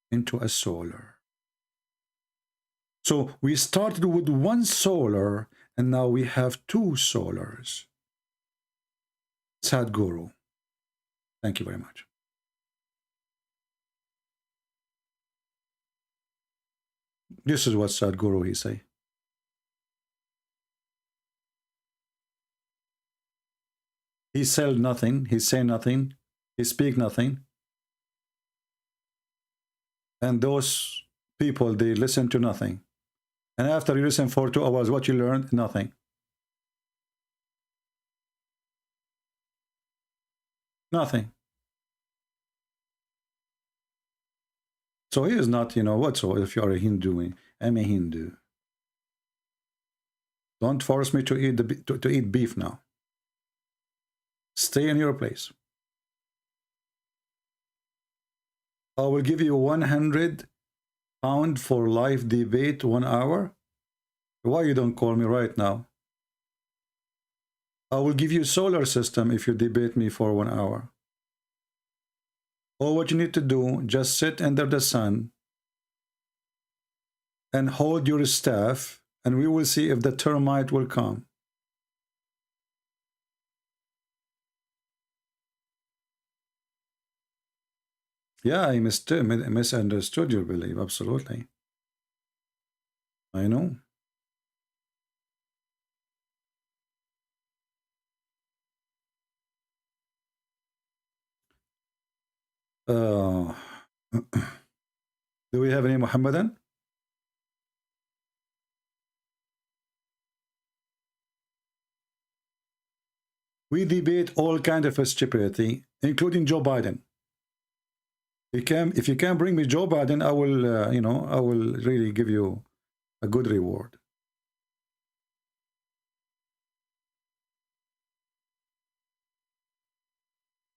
into a solar. So we started with one solar, and now we have two solars. Sadhguru. Thank you very much. This is what Sadhguru he say. He sell nothing, he say nothing, he speak nothing. And those people, they listen to nothing. And after you listen for 2 hours, what you learned? Nothing. Nothing. So he is not, you know, what, so if you are a Hindu, I'm a Hindu. Don't force me to eat to eat beef now. Stay in your place. I will give you 100 pounds for live debate 1 hour. Why you don't call me right now? I will give you solar system if you debate me for 1 hour. All what you need to do, just sit under the sun and hold your staff, and we will see if the termite will come. Yeah, I misunderstood your belief, absolutely. I know. Do we have any Muhammadan? We debate all kinds of stupidity, including Joe Biden. If you can bring me Joe Biden, I will, you know, I will really give you a good reward.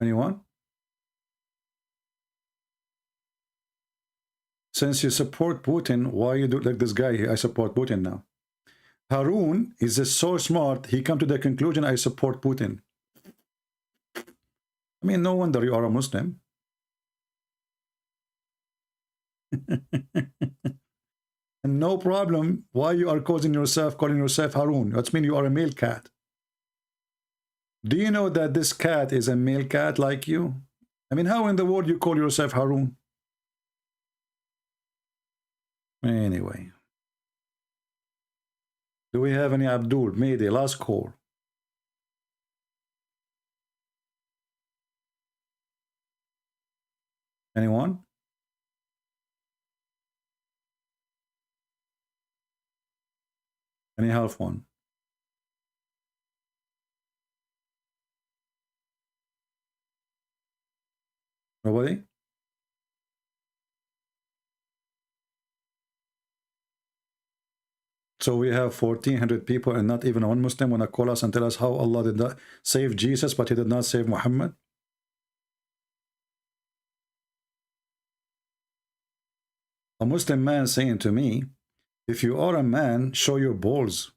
Anyone? Since you support Putin, why you do like this guy? I support Putin now. Harun is so smart, he come to the conclusion, I support Putin. I mean, no wonder you are a Muslim. And no problem why you are calling yourself Harun. That means you are a male cat. Do you know that this cat is a male cat like you? I mean, how in the world you call yourself Harun? Anyway. Do we have any Abdul? Mayday, last call. Anyone? Any half one? Nobody? So we have 1,400 people and not even one Muslim want to call us and tell us how Allah did not save Jesus, but he did not save Muhammad. A Muslim man saying to me, if you are a man, show your balls.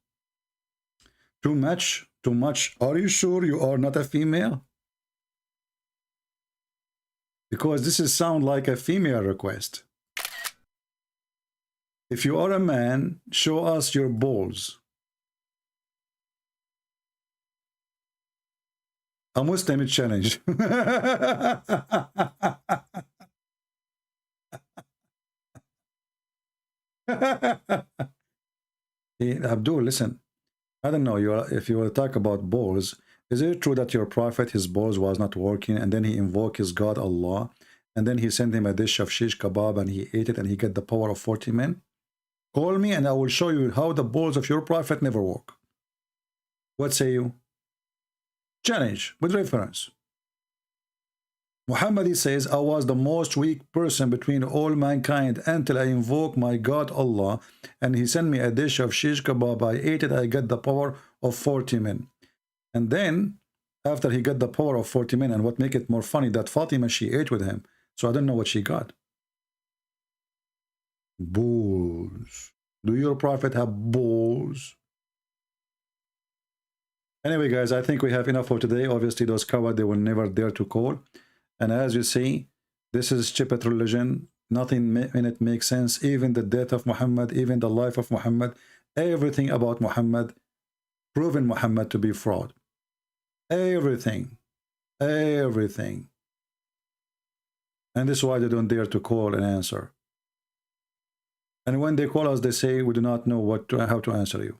Too much, too much. Are you sure you are not a female? Because this is sound like a female request. If you are a man, show us your balls. A Muslim challenge. Hey, Abdul, listen. I don't know. If you will talk about balls, is it true that your prophet, his balls was not working, and then he invoked his God Allah, and then he sent him a dish of shish kebab, and he ate it, and he got the power of 40 men? Call me, and I will show you how the balls of your prophet never work. What say you? Challenge with reference. Muhammad, he says, I was the most weak person between all mankind until I invoked my God Allah, and he sent me a dish of shish kebab. I ate it, I got the power of 40 men. And then, after he got the power of 40 men, and what make it more funny, that Fatima, she ate with him. So I don't know what she got. Balls. Do your prophet have balls? Anyway, guys, I think we have enough for today. Obviously, those cowards, they will never dare to call. And as you see, this is stupid religion. Nothing in it makes sense. Even the death of Muhammad, even the life of Muhammad, everything about Muhammad, proven Muhammad to be fraud. Everything. Everything. And this is why they don't dare to call and answer. And when they call us, they say, we do not know how to answer you.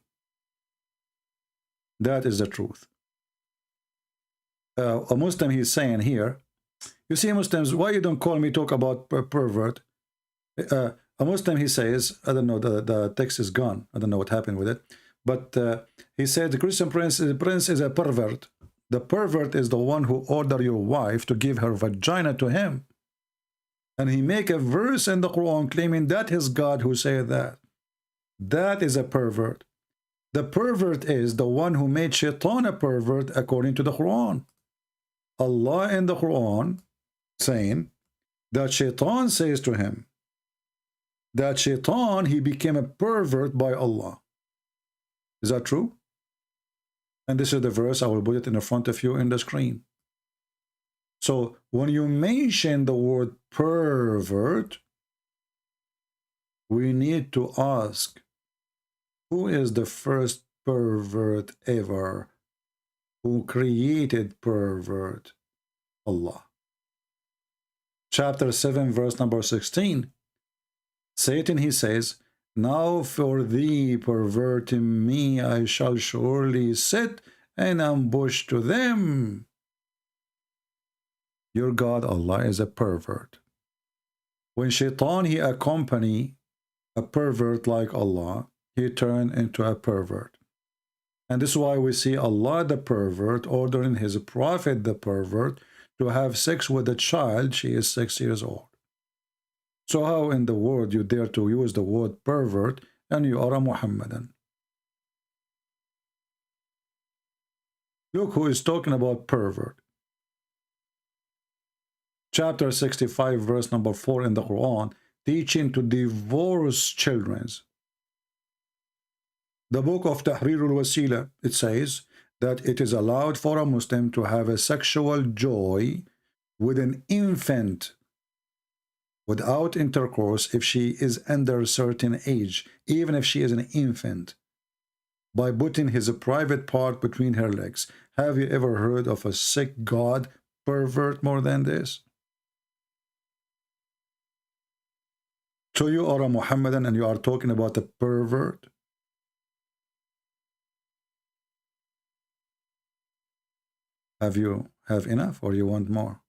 That is the truth. A Muslim, he's saying here, you see, Muslims, why you don't call me talk about pervert? A Muslim, he says, I don't know, the text is gone. I don't know what happened with it. But he said the Christian prince is a pervert. The pervert is the one who ordered your wife to give her vagina to him. And he make a verse in the Quran claiming that is God who said that. That is a pervert. The pervert is the one who made Shaitan a pervert according to the Quran. Allah in the Quran saying that Shaitan says to him that Shaitan, he became a pervert by Allah. Is that true? And this is the verse. I will put it in the front of you in the screen. So when you mention the word pervert, we need to ask, who is the first pervert ever? Who created pervert? Allah. Chapter 7, verse number 16. Satan, he says, now for thee perverting me, I shall surely set an ambush to them. Your God, Allah, is a pervert. When Shaitan, he accompany a pervert like Allah, he turned into a pervert. And this is why we see Allah, the pervert, ordering his prophet, the pervert, to have sex with a child. She is 6 years old. So how in the world you dare to use the word pervert and you are a Muhammadan? Look who is talking about pervert. Chapter 65, verse number 4 in the Quran, teaching to divorce children. The book of Tahrir al-Wasila, it says that it is allowed for a Muslim to have a sexual joy with an infant without intercourse if she is under a certain age, even if she is an infant, by putting his private part between her legs. Have you ever heard of a sick God pervert more than this? So you are a Muhammadan and you are talking about a pervert? Have you have enough or you want more?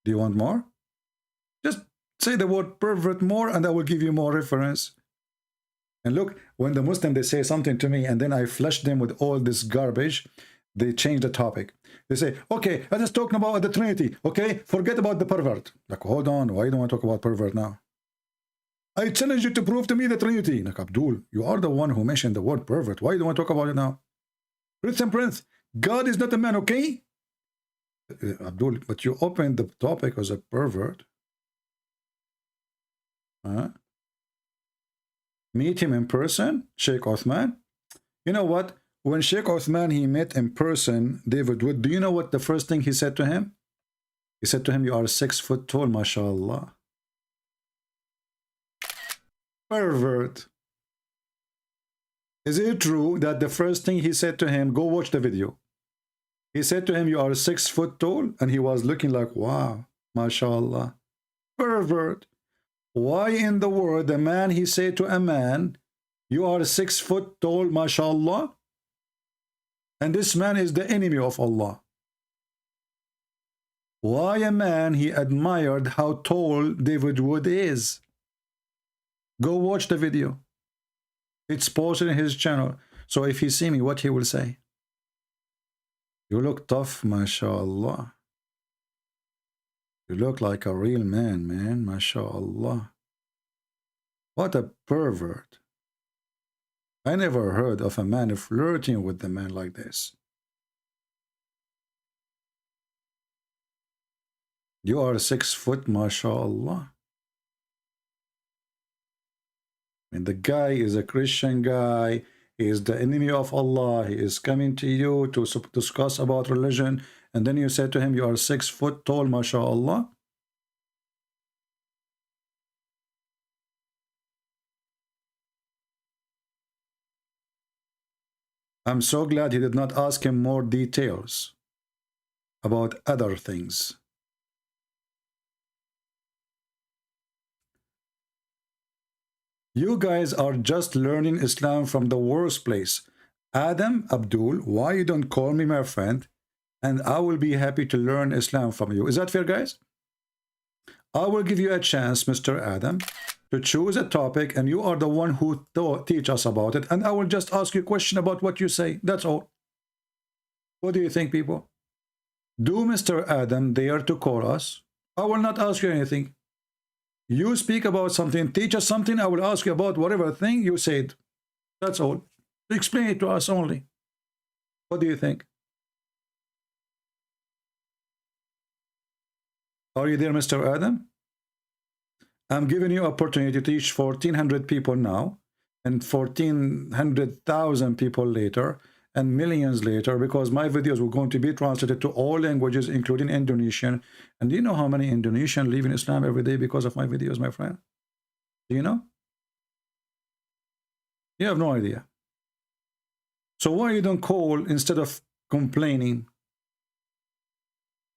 Do you want more? Just say the word pervert more and I will give you more reference. And look, when the Muslim, they say something to me and then I flush them with all this garbage, they change the topic. They say, okay, I'm just talking about the Trinity. Okay, forget about the pervert. Like, hold on, why don't I talk about pervert now? I challenge you to prove to me the Trinity. Like, Abdul, you are the one who mentioned the word pervert. Why do I talk about it now? Christian Prince, God is not a man, okay? Abdul, but you opened the topic as a pervert. Meet him in person, Sheikh Othman. You know what? When Sheikh Othman he met in person David Wood, do you know what the first thing he said to him? He said to him, you are 6 foot tall, mashallah. Pervert. Is it true that the first thing he said to him, go watch the video. He said to him, you are 6 foot tall, and he was looking like, wow, mashallah. Pervert. Why in the world a man he said to a man, you are 6 foot tall, mashallah? And this man is the enemy of Allah. Why a man he admired how tall David Wood is? Go watch the video. It's posted in his channel. So if he see me, what he will say? You look tough, mashallah. You look like a real man, man, mashallah. What a pervert. I never heard of a man flirting with a man like this. You are 6 foot, mashallah. And the guy is a Christian guy. He is the enemy of Allah. He is coming to you to discuss about religion. And then you say to him, you are 6 foot tall, mashallah. I'm so glad he did not ask him more details about other things. You guys are just learning Islam from the worst place. Adam, Abdul, why you don't call me my friend? And I will be happy to learn Islam from you. Is that fair, guys? I will give you a chance, Mr. Adam, to choose a topic, and you are the one who teach us about it. And I will just ask you a question about what you say. That's all. What do you think, people? Do Mr. Adam dare to call us? I will not ask you anything. You speak about something, teach us something, I will ask you about whatever thing you said. That's all. Explain it to us only. What do you think? Are you there, Mr. Adam? I'm giving you opportunity to teach 1,400 people now, and 1,400,000 people later, and millions later, because my videos were going to be translated to all languages, including Indonesian. And do you know how many Indonesians live in Islam every day because of my videos, my friend? Do you know? You have no idea. So why you don't call instead of complaining?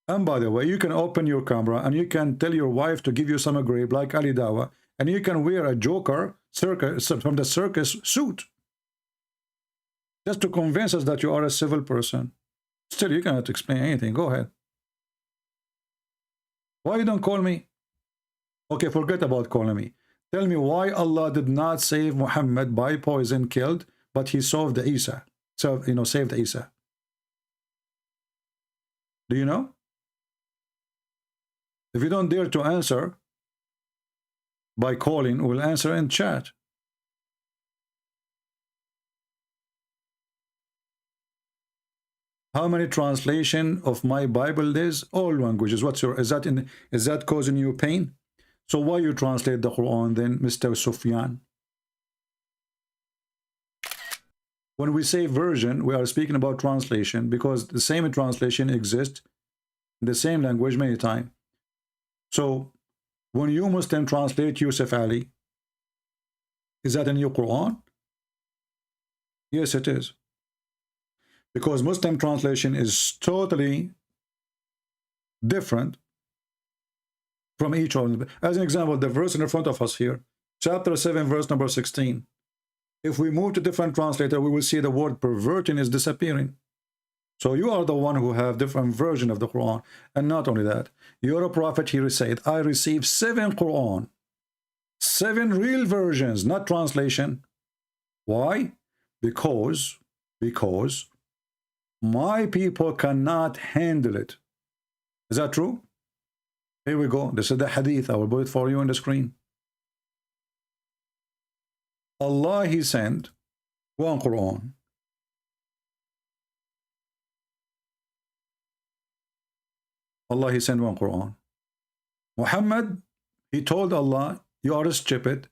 And by the way, you can open your camera and you can tell your wife to give you some grape like Ali Dawa, and you can wear a Joker circus from the circus suit just to convince us that you are a civil person. Still, you cannot explain anything. Go ahead. Why you don't call me? Okay, forget about calling me. Tell me why Allah did not save Muhammad by poison killed, but he saved Isa. So, saved Isa. Do you know? If you don't dare to answer by calling, we'll answer in chat. How many translation of my Bible is? All languages. Is that causing you pain? So why you translate the Quran then, Mr. Sufyan? When we say version, we are speaking about translation, because the same translation exists in the same language many times. So when you Muslim translate Yusuf Ali, is that a new Quran? Yes, it is. Because Muslim translation is totally different from each other. As an example, the verse in front of us here, chapter 7, verse number 16. If we move to different translator, we will see the word perverting is disappearing. So you are the one who have different version of the Quran. And not only that, you're a prophet, he said, I received 7 Quran. 7 real versions, not translation. Why? Because my people cannot handle it. Is that true? Here we go. This is the hadith. I will put it for you on the screen. Allah, he sent one Quran. Allah, he sent one Quran. Muhammad, he told Allah, You are stupid.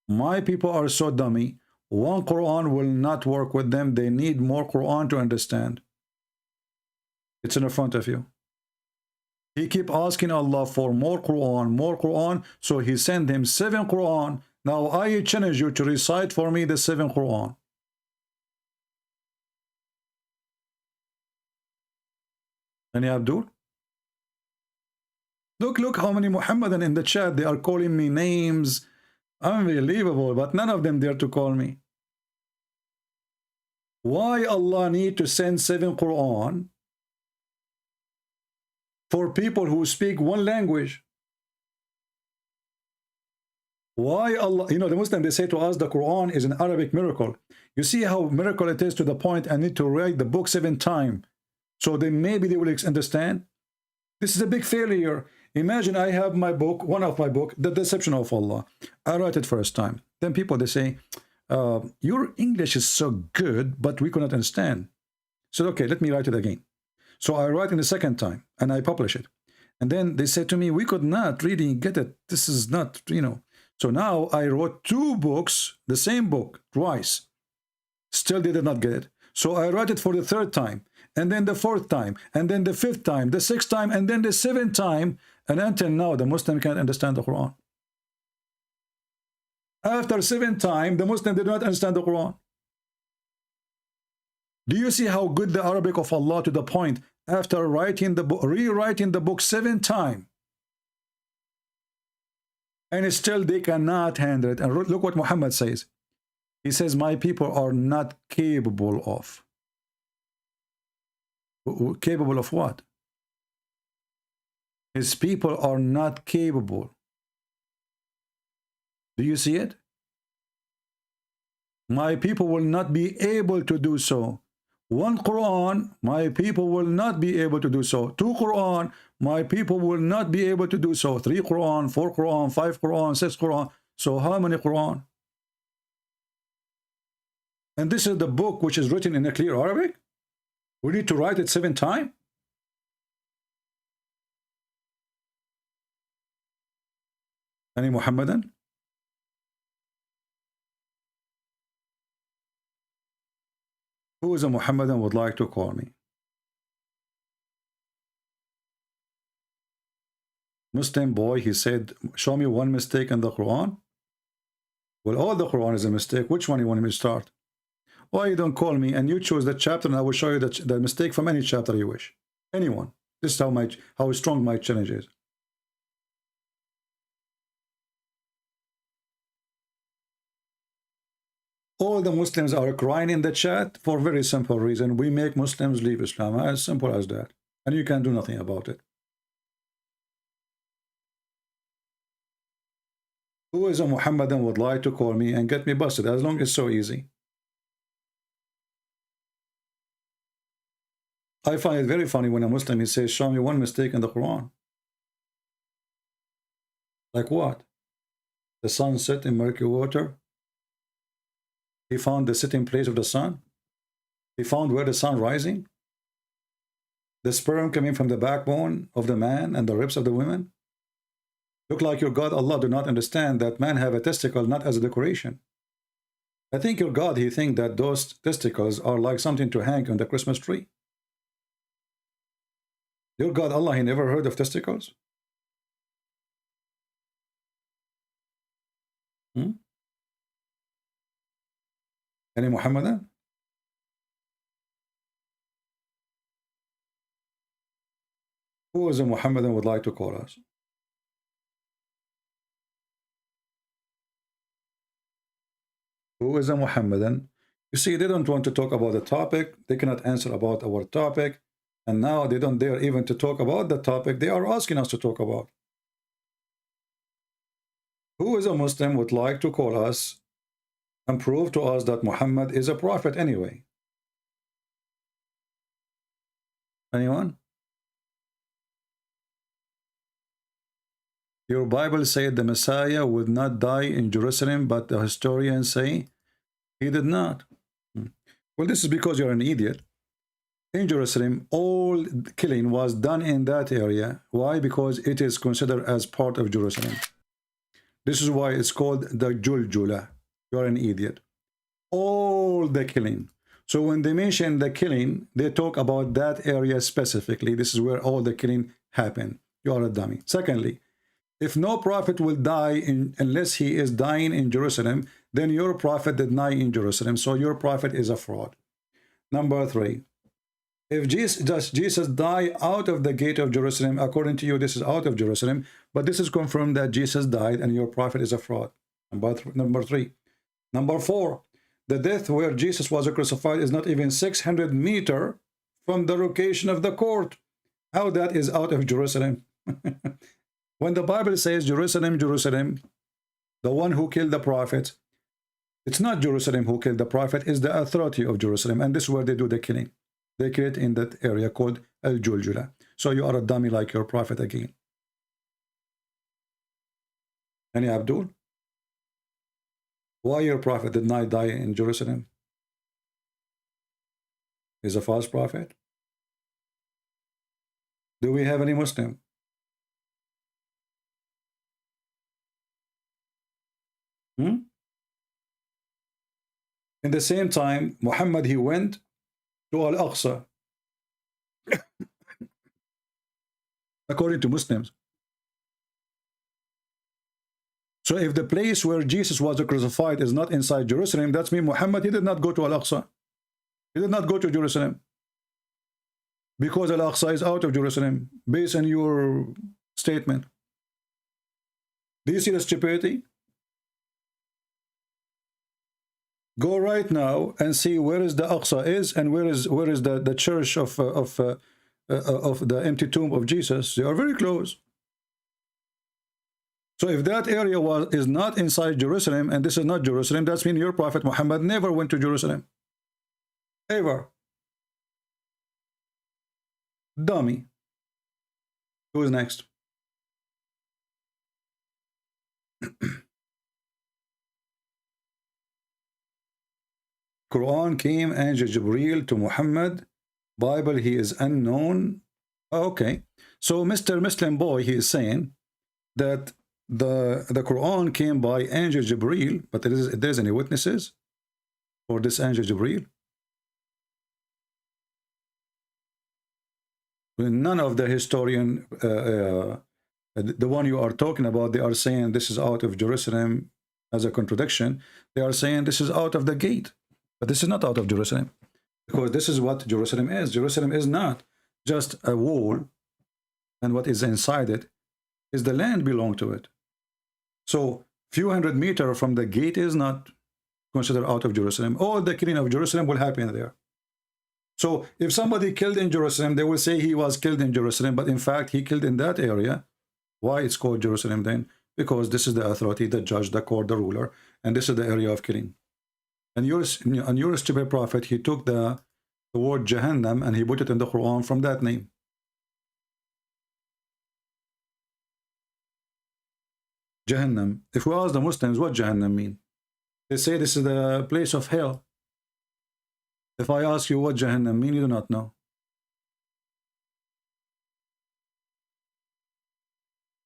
My people are so dummy. One Quran will not work with them. They need more Quran to understand. It's in front of you. He keep asking Allah for more Quran, so he sent him 7 Quran. Now I challenge you to recite for me the 7 Quran. Any Abdul? Look how many Muhammadan in the chat. They are calling me names. Unbelievable, but none of them dare to call me. Why Allah need to send 7 Quran for people who speak one language? Why Allah, you know, the Muslims, they say to us the Quran is an Arabic miracle. You see how miracle it is to the point I need to write the book 7 times, so then maybe they will understand. This is a big failure. Imagine I have my book, one of my book, The Deception of Allah. I write it first time. Then people, they say, your English is so good, but we cannot understand. So, okay, let me write it again. So I write it the second time, and I publish it. And then they said to me, we could not really get it. This is not, you know. So now I wrote 2 books, the same book, twice. Still they did not get it. So I write it for the 3rd time, and then the 4th time, and then the 5th time, the 6th time, and then the 7th time. And until now, the Muslim can't understand the Quran. After 7th time, the Muslim did not understand the Quran. Do you see how good the Arabic of Allah to the point after writing the book, rewriting the book 7 times, and still they cannot handle it? And look what Muhammad says. He says, my people are not capable of. Capable of what? His people are not capable. Do you see it? My people will not be able to do so. 1 Quran, my people will not be able to do so. 2 Quran, my people will not be able to do so. 3 Quran, 4 Quran, 5 Quran, 6 Quran. So how many Quran? And this is the book which is written in a clear Arabic? We need to write it 7 times? Any Muhammadan? Who is a Muhammadan would like to call me? Muslim boy, he said, show me one mistake in the Quran. Well, all the Quran is a mistake. Which one you want me to start? Why you don't call me and you choose the chapter and I will show you the mistake from any chapter you wish. Anyone. This is how strong my challenge is. All the Muslims are crying in the chat for a very simple reason. We make Muslims leave Islam. As simple as that. And you can do nothing about it. Who is a Muhammadan would like to call me and get me busted? As long as it's so easy. I find it very funny when a Muslim he says, show me one mistake in the Quran. Like what? The sun set in murky water. He found the sitting place of the sun. He found where the sun rising. The sperm coming from the backbone of the man and the ribs of the women. Look like your God Allah do not understand that man have a testicle not as a decoration. I think your God, he think that those testicles are like something to hang on the Christmas tree. Your God Allah, he never heard of testicles? Any Muhammadan? Who is a Muhammadan would like to call us? Who is a Muhammadan? You see, they don't want to talk about the topic. They cannot answer about our topic. And now they don't dare even to talk about the topic they are asking us to talk about. Who is a Muslim would like to call us and prove to us that Muhammad is a prophet anyway? Anyone? Your Bible said the Messiah would not die in Jerusalem, but the historians say he did not. Well, this is because you're an idiot. In Jerusalem, all killing was done in that area. Why? Because it is considered as part of Jerusalem. This is why it's called the Juljula. You're an idiot. All the killing. So when they mention the killing, they talk about that area specifically. This is where all the killing happened. You are a dummy. Secondly, if no prophet will die unless he is dying in Jerusalem, then your prophet did die in Jerusalem. So your prophet is a fraud. Number 3. If Jesus died out of the gate of Jerusalem, according to you, this is out of Jerusalem, but this is confirmed that Jesus died and your prophet is a fraud. Number 3. Number 4. The death where Jesus was crucified is not even 600 meters from the location of the court. How that is out of Jerusalem? When the Bible says Jerusalem, Jerusalem, the one who killed the prophet, it's not Jerusalem who killed the prophet, it's the authority of Jerusalem. And this is where they do the killing. They kill it in that area called El Juljula. So you are a dummy like your prophet again. Any Abdul? Why your prophet did not die in Jerusalem? He's a false prophet. Do we have any Muslim? In the same time, Muhammad, he went to Al-Aqsa. According to Muslims. So if the place where Jesus was crucified is not inside Jerusalem, that means Muhammad, he did not go to Al-Aqsa. He did not go to Jerusalem. Because Al-Aqsa is out of Jerusalem, based on your statement. Do you see the stupidity? Go right now and see where is the Aqsa is and where is the church of the empty tomb of Jesus. They are very close. So if that area is not inside Jerusalem and this is not Jerusalem, that means your prophet Muhammad never went to Jerusalem. Ever. Dummy. Who is next? Quran came, angel Jibreel to Muhammad. Bible, he is unknown. Okay. So Mr. Muslim boy, he is saying that the Quran came by angel Jibreel, but there's any witnesses for this angel Jibreel? None of the historian, the one you are talking about, they are saying this is out of Jerusalem as a contradiction. They are saying this is out of the gate. But this is not out of Jerusalem, because this is what Jerusalem is. Jerusalem is not just a wall, and what is inside it is the land belong to it. So few hundred meters from the gate is not considered out of Jerusalem. All the killing of Jerusalem will happen there. So if somebody killed in Jerusalem, they will say he was killed in Jerusalem, but in fact he killed in that area. Why it's called Jerusalem then? Because this is the authority, the judge, the court, the ruler, and this is the area of killing. And your stupid prophet, he took the word Jahannam and he put it in the Quran from that name. Jahannam. If we ask the Muslims what Jahannam mean, they say this is the place of hell. If I ask you what Jahannam mean, you do not know.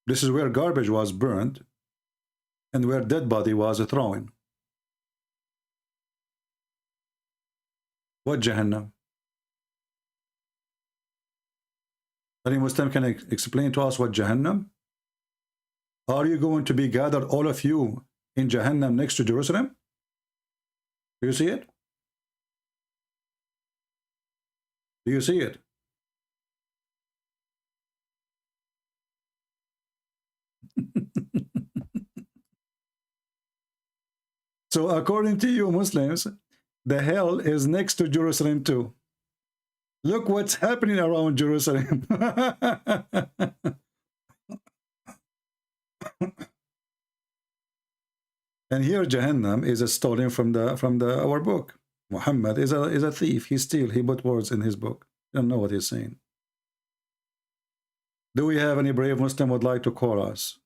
This is where garbage was burned and where dead body was thrown. What Jahannam? Any Muslim can explain to us what Jahannam? Are you going to be gathered, all of you, in Jahannam next to Jerusalem? Do you see it? Do you see it? So according to you Muslims, the hell is next to Jerusalem too. Look what's happening around Jerusalem. And here Jahannam is stolen from our book. Muhammad is a thief. He put words in his book. You don't know what he's saying. Do we have any brave Muslim would like to call us?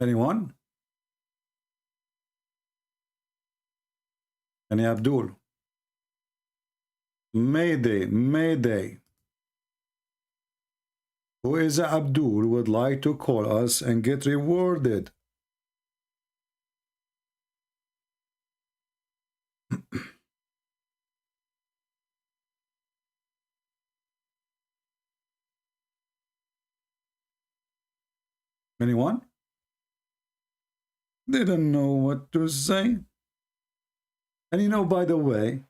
Anyone? Any Abdul? Mayday, Mayday. who is Abdul would like to call us and get rewarded. Anyone? They don't know what to say. And you know, by the way,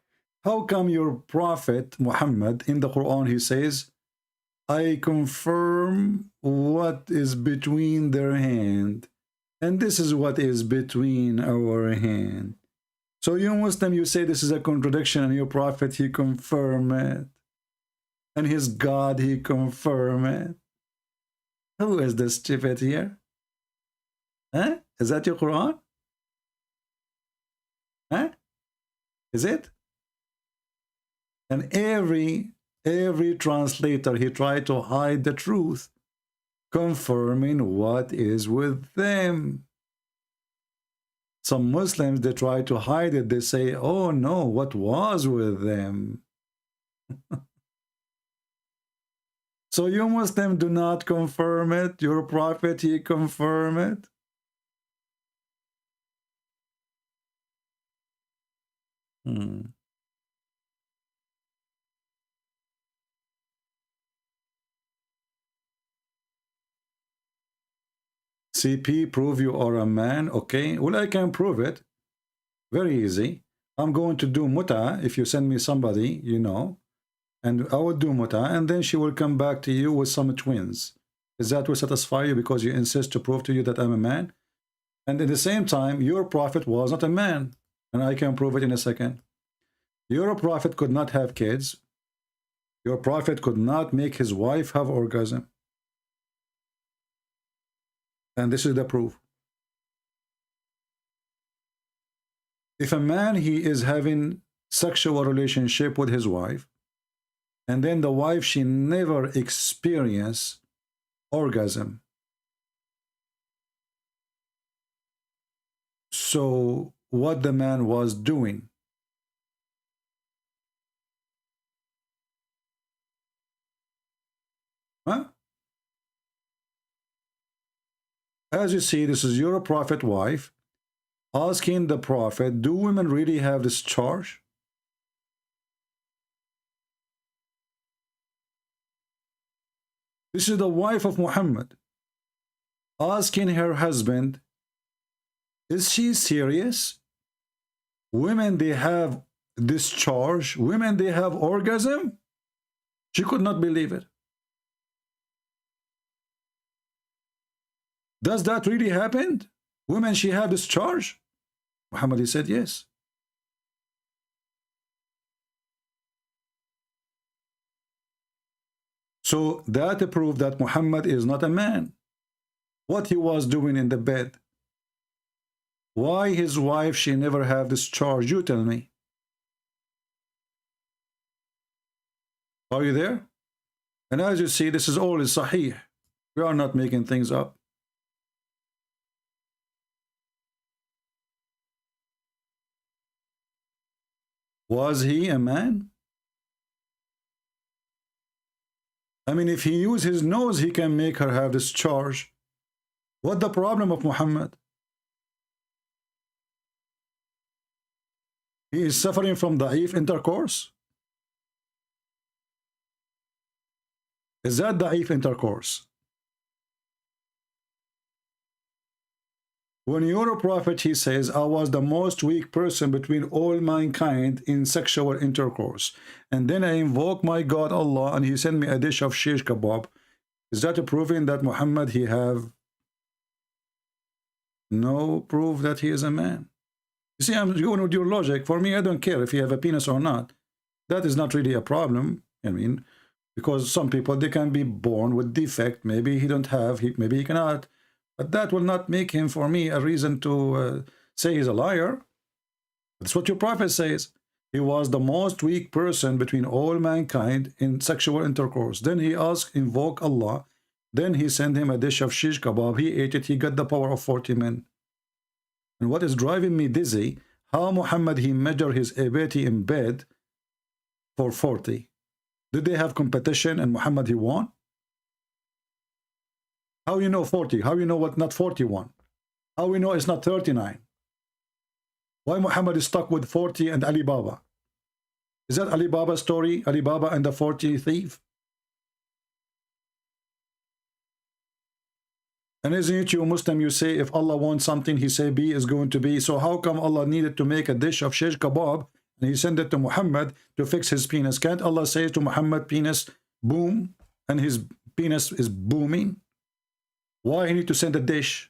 how come your prophet Muhammad in the Quran, he says, I confirm what is between their hand, and this is what is between our hand. So you Muslim, you say this is a contradiction, and your prophet, he confirm it. And his God, he confirm it. Who is the stupid here? Huh? Is that your Quran? Huh? Is it? And every translator, he tried to hide the truth, confirming what is with them. Some Muslims, they try to hide it. They say, oh no, what was with them? So you Muslim do not confirm it. Your prophet, he confirm it. CP, prove you are a man. Okay, well, I can prove it. Very easy. I'm going to do muta if you send me somebody, you know, and I will do muta, and then she will come back to you with some twins. Is that will satisfy you because you insist to prove to you that I'm a man? And at the same time, your prophet was not a man, and I can prove it in a second. Your prophet could not have kids. Your prophet could not make his wife have orgasm. And this is the proof. If a man, he is having sexual relationship with his wife, and then the wife, she never experienced orgasm. So what the man was doing? Huh? As you see, this is your prophet wife asking the prophet, do women really have this charge? This is the wife of Muhammad asking her husband, is she serious? Women, they have this charge. Women, they have orgasm? She could not believe it. Does that really happen? Women, she have this charge? Muhammad, he said yes. So that proved that Muhammad is not a man. What he was doing in the bed. Why his wife, she never have this charge? You tell me. Are you there? And as you see, this is all is sahih. We are not making things up. Was he a man? I mean, if he used his nose, he can make her have this charge. What the problem of Muhammad? He is suffering from da'if intercourse. Is that da'if intercourse? When your prophet, he says, I was the most weak person between all mankind in sexual intercourse, and then I invoke my God Allah and he sent me a dish of shish kebab, is that proving that Muhammad, he have no proof that he is a man? You see, I'm going with your logic. For me, I don't care if you have a penis or not. That is not really a problem. I mean, because some people, they can be born with defect. Maybe he don't have, maybe he cannot. But that will not make him, for me, a reason to say he's a liar. That's what your prophet says. He was the most weak person between all mankind in sexual intercourse. Then he asked, invoke Allah. Then he sent him a dish of shish kebab. He ate it. He got the power of 40 men. And what is driving me dizzy, how Muhammad, he measured his ability in bed for 40. Did they have competition and Muhammad, he won? How you know 40? How you know what not 41? How we know it's not 39? Why Muhammad is stuck with 40 and Ali Baba? Is that Ali Baba's story? Ali Baba and the 40 thief? And isn't it you Muslim, you say if Allah wants something, he say be is going to be. So how come Allah needed to make a dish of shish kebab and he sent it to Muhammad to fix his penis? Can't Allah say to Muhammad, penis boom, and his penis is booming? Why he need to send a dish?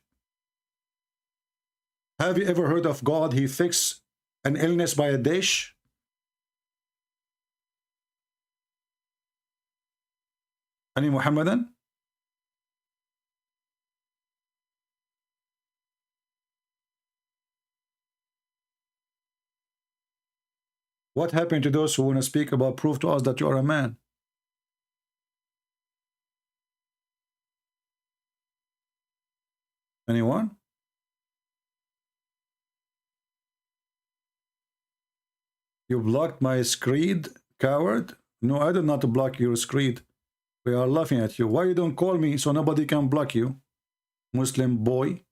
Have you ever heard of God, he fixed an illness by a dish? Any Muhammadan? What happened to those who want to speak about proof to us that you are a man? Anyone? You blocked my screed, coward? No, I did not block your screed. We are laughing at you. Why you don't call me so nobody can block you, Muslim boy?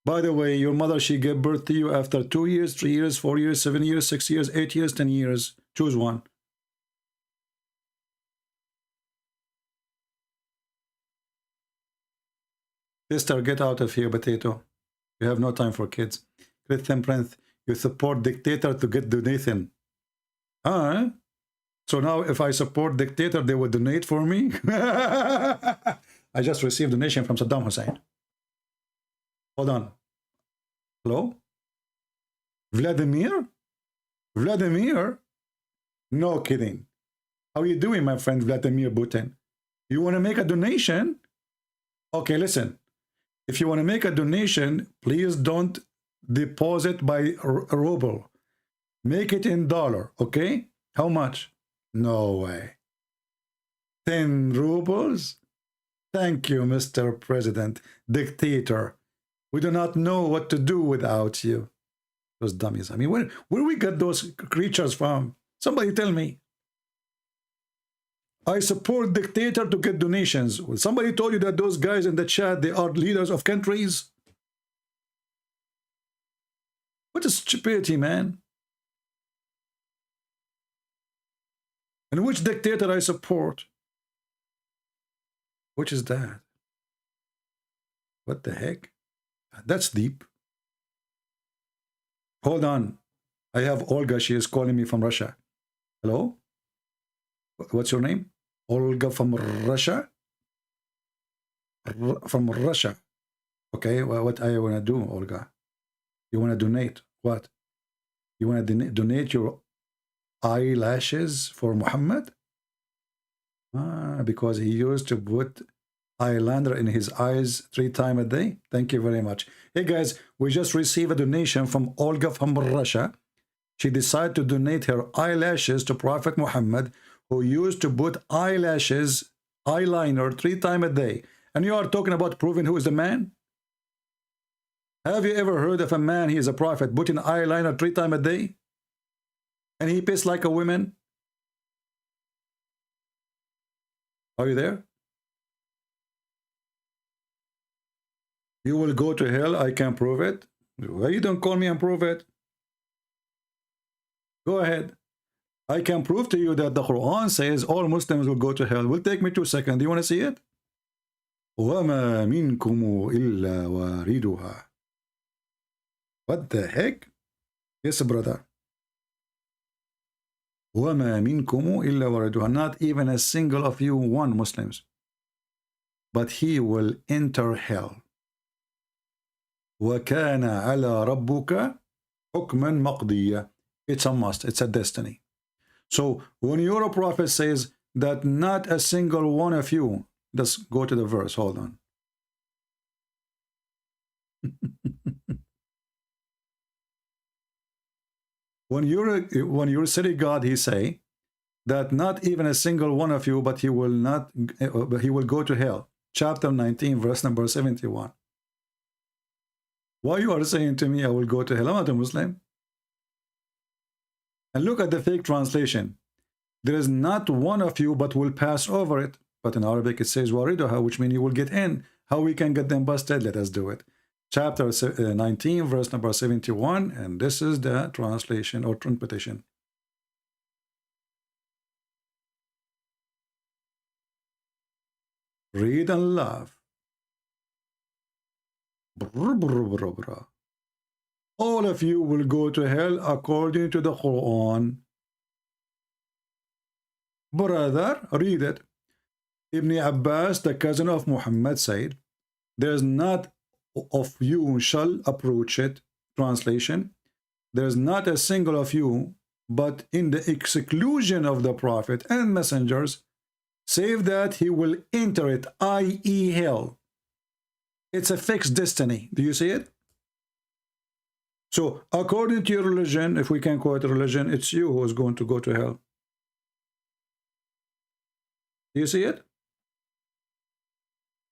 By the way, your mother, she gave birth to you after 2 years, 3 years, 4 years, 7 years, 6 years, 8 years, 10 years. Choose one. Sister, get out of here, potato. You have no time for kids. Christian Prince, you support dictator to get donation. So now if I support dictator, they will donate for me? I just received donation from Saddam Hussein. Hold on. Hello? Vladimir? Vladimir? No kidding. How are you doing, my friend Vladimir Putin? You want to make a donation? Okay, listen. If you want to make a donation, please don't deposit by ruble. Make it in dollar, okay? How much? No way. 10 rubles? Thank you, Mr. President. Dictator. We do not know what to do without you. Those dummies. I mean, where we get those creatures from? Somebody tell me. I support dictator to get donations. Somebody told you that those guys in the chat, they are leaders of countries? What a stupidity, man. And which dictator I support? Which is that? What the heck? That's deep. Hold on. I have Olga. She is calling me from Russia. Hello? What's your name? Olga from Russia? From Russia. Okay, well, what I want to do, Olga? You want to donate? What? You want to donate your eyelashes for Muhammad? Because he used to put eyeliner in his eyes 3 times a day. Thank you very much. Hey guys, we just received a donation from Olga from Russia. She decided to donate her eyelashes to Prophet Muhammad, who used to put eyeliner 3 times a day. And you are talking about proving who is the man? Have you ever heard of a man, he is a prophet, putting eyeliner 3 times a day? And he pissed like a woman? Are you there? You will go to hell, I can prove it. Why you don't call me and prove it? Go ahead. I can prove to you that the Quran says all Muslims will go to hell. Will take me 2 seconds. Do you want to see it? وَمَا مِنْكُمُ إِلَّا وَارِدُهَا. What the heck? Yes, brother. وَمَا مِنْكُمُ إِلَّا وَارِدُهَا. Not even a single of you, one Muslims. But he will enter hell. وَكَانَ عَلَى رَبُّكَ حُكْمًا مَقْضِيًّا. It's a must. It's a destiny. So when your prophet says that not a single one of you, let's go to the verse. Hold on. When you're city God, he say that not even a single one of you, but he will go to hell. Chapter 19, verse number 71. Why you are saying to me, I will go to hell? I'm not a Muslim. And look at the fake translation. There is not one of you, but will pass over it. But in Arabic it says wariduha, which means you will get in. How we can get them busted? Let us do it. Chapter 19, verse number 71, and this is the translation or interpretation. Read and laugh. Brr, brr, brr, brr. All of you will go to hell according to the Quran. Brother, read it. Ibn Abbas, the cousin of Muhammad, said, there's not of you shall approach it. Translation, there's not a single of you, but in the exclusion of the Prophet and messengers, save that he will enter it, i.e. hell. It's a fixed destiny. Do you see it? So, according to your religion, if we can call it a religion, it's you who is going to go to hell. Do you see it?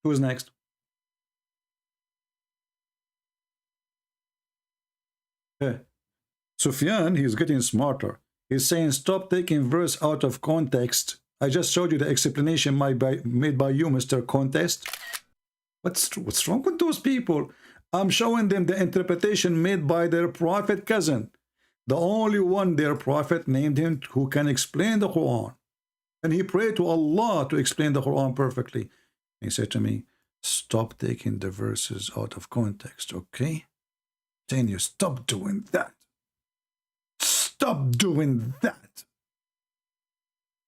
Who's next? Sufyan, he's getting smarter. He's saying, stop taking verse out of context. I just showed you the explanation made by you, Mr. Contest. What's wrong with those people? I'm showing them the interpretation made by their prophet cousin. The only one their prophet named him who can explain the Quran. And he prayed to Allah to explain the Quran perfectly. He said to me, stop taking the verses out of context, okay? Saying you stop doing that. Stop doing that.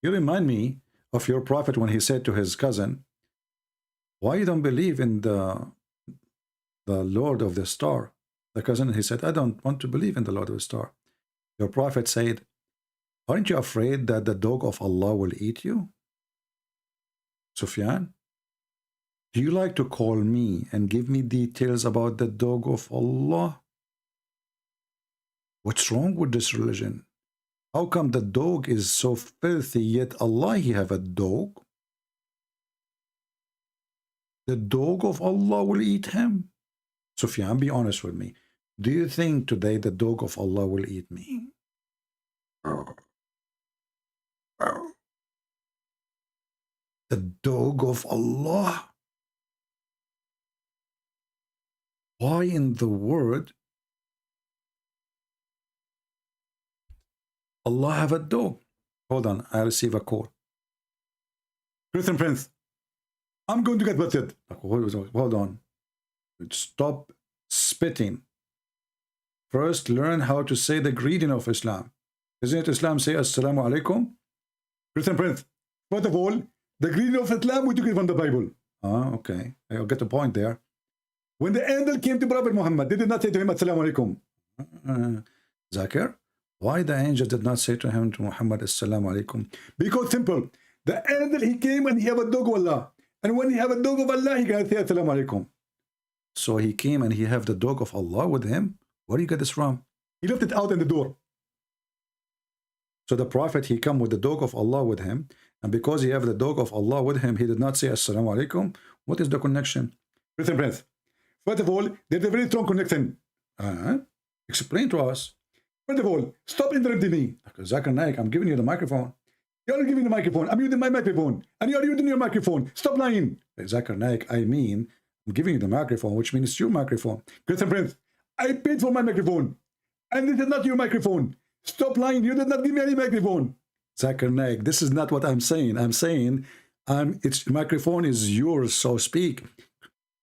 You remind me of your prophet when he said to his cousin, why you don't believe in the Lord of the Star? The cousin, he said, I don't want to believe in the Lord of the Star. Your prophet said, aren't you afraid that the dog of Allah will eat you? Sufyan, do you like to call me and give me details about the dog of Allah? What's wrong with this religion? How come the dog is so filthy, yet Allah, he have a dog? The dog of Allah will eat him. Sufyan, be honest with me. Do you think today the dog of Allah will eat me? The dog of Allah? Why in the world Allah have a dog? Hold on, I receive a call. Christian Prince, I'm going to get busted. Hold on. Stop spitting. First, learn how to say the greeting of Islam. Isn't it Islam say Assalamu alaikum? Christian Prince, first of all, the greeting of Islam we took it from the Bible. Ah, okay. I'll get the point there. When the angel came to Prophet Muhammad, they did not say to him Assalamu alaikum. Zakir, why the angel did not say to him, to Muhammad, Assalamu alaikum? Because simple. The angel, he came and he have a dog of Allah. And when he have a dog of Allah, he can say Assalamu alaikum. So he came and he have the dog of Allah with him. Where do you get this from? He left it out in the door. So the Prophet, he come with the dog of Allah with him. And because he have the dog of Allah with him, he did not say Assalamu alaikum. What is the connection? Listen, friends. First of all, there's a very strong connection. Explain to us. First of all, stop interrupting me. Zakir Naik, I'm giving you the microphone. You're giving the microphone. I'm using my microphone. And you're using your microphone. Stop lying. Zakir Naik, I mean, I'm giving you the microphone, which means it's your microphone. Christian Prince, I paid for my microphone. And this is not your microphone. Stop lying. You did not give me any microphone. Zakir Naik, this is not what I'm saying. I'm saying its microphone is yours, so speak.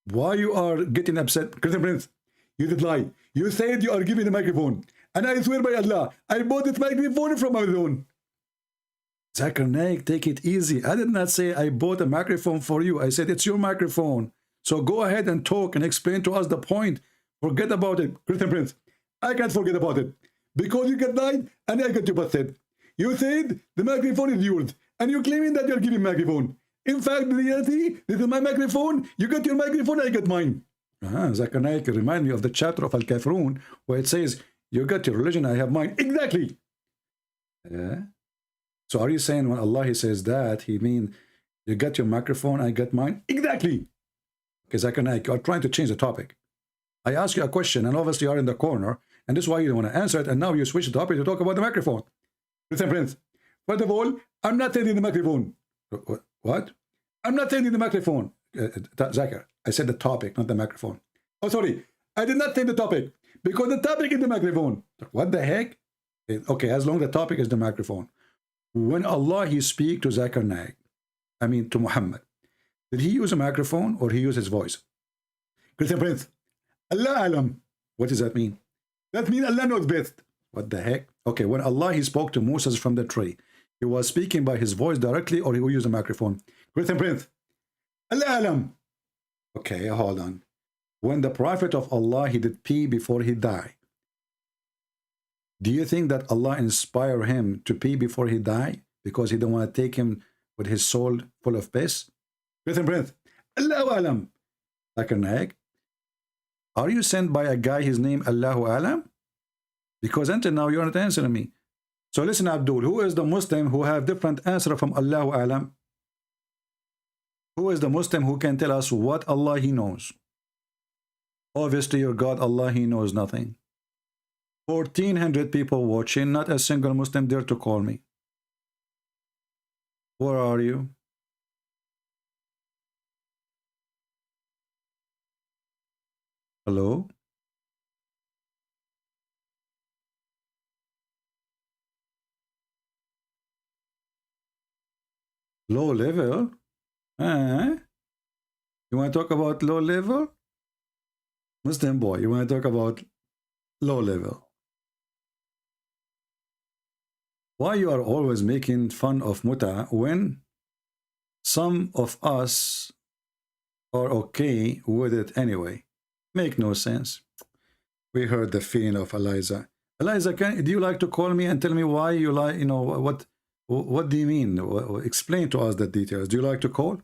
Why you are getting upset? Christian Prince, you did lie. You said you are giving the microphone. And I swear by Allah, I bought this microphone from Amazon. Zakir Naik, take it easy. I did not say I bought a microphone for you. I said it's your microphone. So go ahead and talk and explain to us the point. Forget about it. Christian Prince, I can't forget about it. Because you get lied and I got you busted. You said the microphone is yours. And you're claiming that you're giving microphone. In fact, the reality, this is my microphone. You got your microphone, I got mine. Zakir Naik, remind me of the chapter of Al-Kafirun where it says, you got your religion, I have mine. Exactly. Yeah. So are you saying when Allah he says that, he mean you got your microphone, I got mine? Exactly. Okay, Zakir Naik, you are trying to change the topic. I ask you a question and obviously you are in the corner and this is why you don't want to answer it and now you switch the topic to talk about the microphone. Listen, friends, first of all, I'm not taking the microphone. What? I'm not taking the microphone, Zakir. I said the topic, not the microphone. Oh, sorry. I did not take the topic because the topic is the microphone. What the heck? Okay, as long as the topic is the microphone. When Allah, he speak to Zakir Naik, I mean to Muhammad, did he use a microphone or he use his voice? Christian Prince, Allah alam. What does that mean? That means Allah knows best. What the heck? Okay, when Allah, he spoke to Moses from the tree, he was speaking by his voice directly or he will use a microphone? Christian Prince, Allah alam. Okay, hold on. When the prophet of Allah, he did pee before he died, do you think that Allah inspired him to pee before he died because he don't want to take him with his soul full of piss? Christian Prince, Allahu alam. Zakir Naik, are you sent by a guy, his name Allahu alam? Because until now you're not answering me. So listen, Abdul, who is the Muslim who have different answer from Allahu alam? Who is the Muslim who can tell us what Allah he knows? Obviously your God Allah, he knows nothing. 1,400 people watching, not a single Muslim dare to call me. Where are you? Hello? Low level? You want to talk about low level? Muslim boy, you want to talk about low level? Why you are always making fun of muta when some of us are okay with it anyway? Make no sense. We heard the feeling of Eliza. Eliza, do you like to call me and tell me why you like, you know, what do you mean? Explain to us the details. Do you like to call?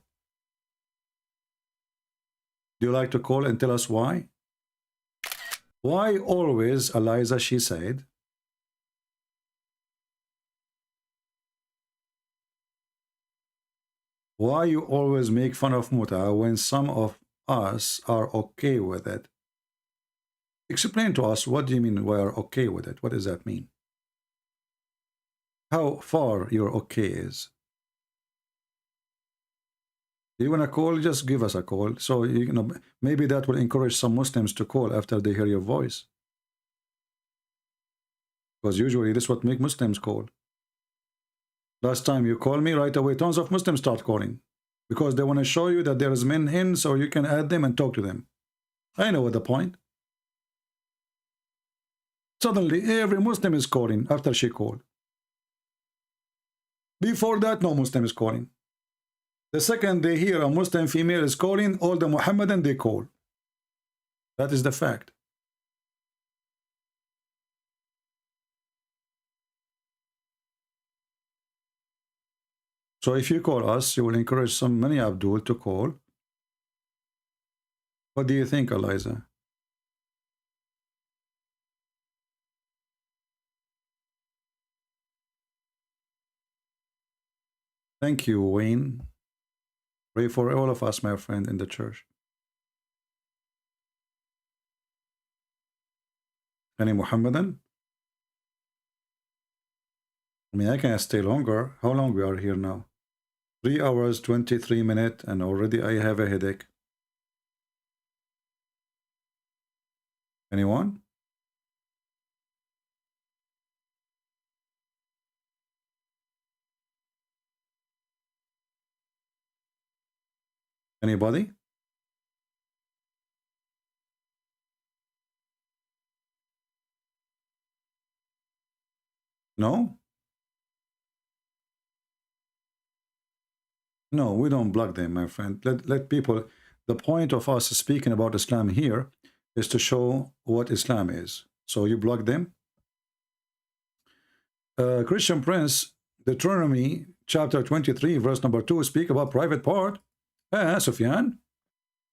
Do you like to call and tell us why? Why always, Eliza, she said, why you always make fun of muta when some of us are okay with it? Explain to us, what do you mean we are okay with it? What does that mean? How far your okay is? You want to call? Just give us a call. So, you know, maybe that will encourage some Muslims to call after they hear your voice. Because usually this is what make Muslims call. Last time you call me, right away tons of Muslims start calling. Because they want to show you that there is men in, so you can add them and talk to them. I know what the point. Suddenly, every Muslim is calling after she called. Before that, no Muslim is calling. The second they hear a Muslim female is calling, all the Muhammadan, they call. That is the fact. So if you call us, you will encourage many Abdul to call. What do you think, Eliza? Thank you, Wayne. Pray for all of us, my friend, in the church. Any Muhammadan? I mean, I can stay longer. How long we are here now? 3 hours, 23 minutes, and already I have a headache. Anyone? Anybody? No? No, we don't block them, my friend. Let people, the point of us speaking about Islam here is to show what Islam is. So you block them? Christian Prince, Deuteronomy chapter 23, verse number 2, speak about private part. Sufyan,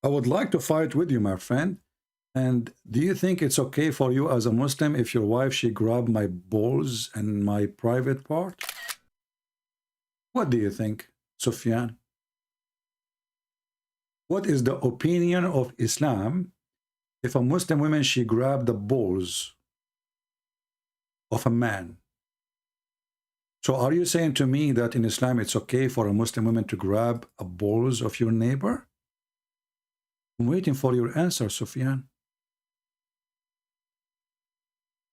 I would like to fight with you, my friend. And do you think it's okay for you as a Muslim if your wife, she grabbed my balls and my private part? What do you think, Sufyan? What is the opinion of Islam if a Muslim woman, she grabbed the balls of a man? So are you saying to me that in Islam it's okay for a Muslim woman to grab a balls of your neighbor? I'm waiting for your answer, Sufyan.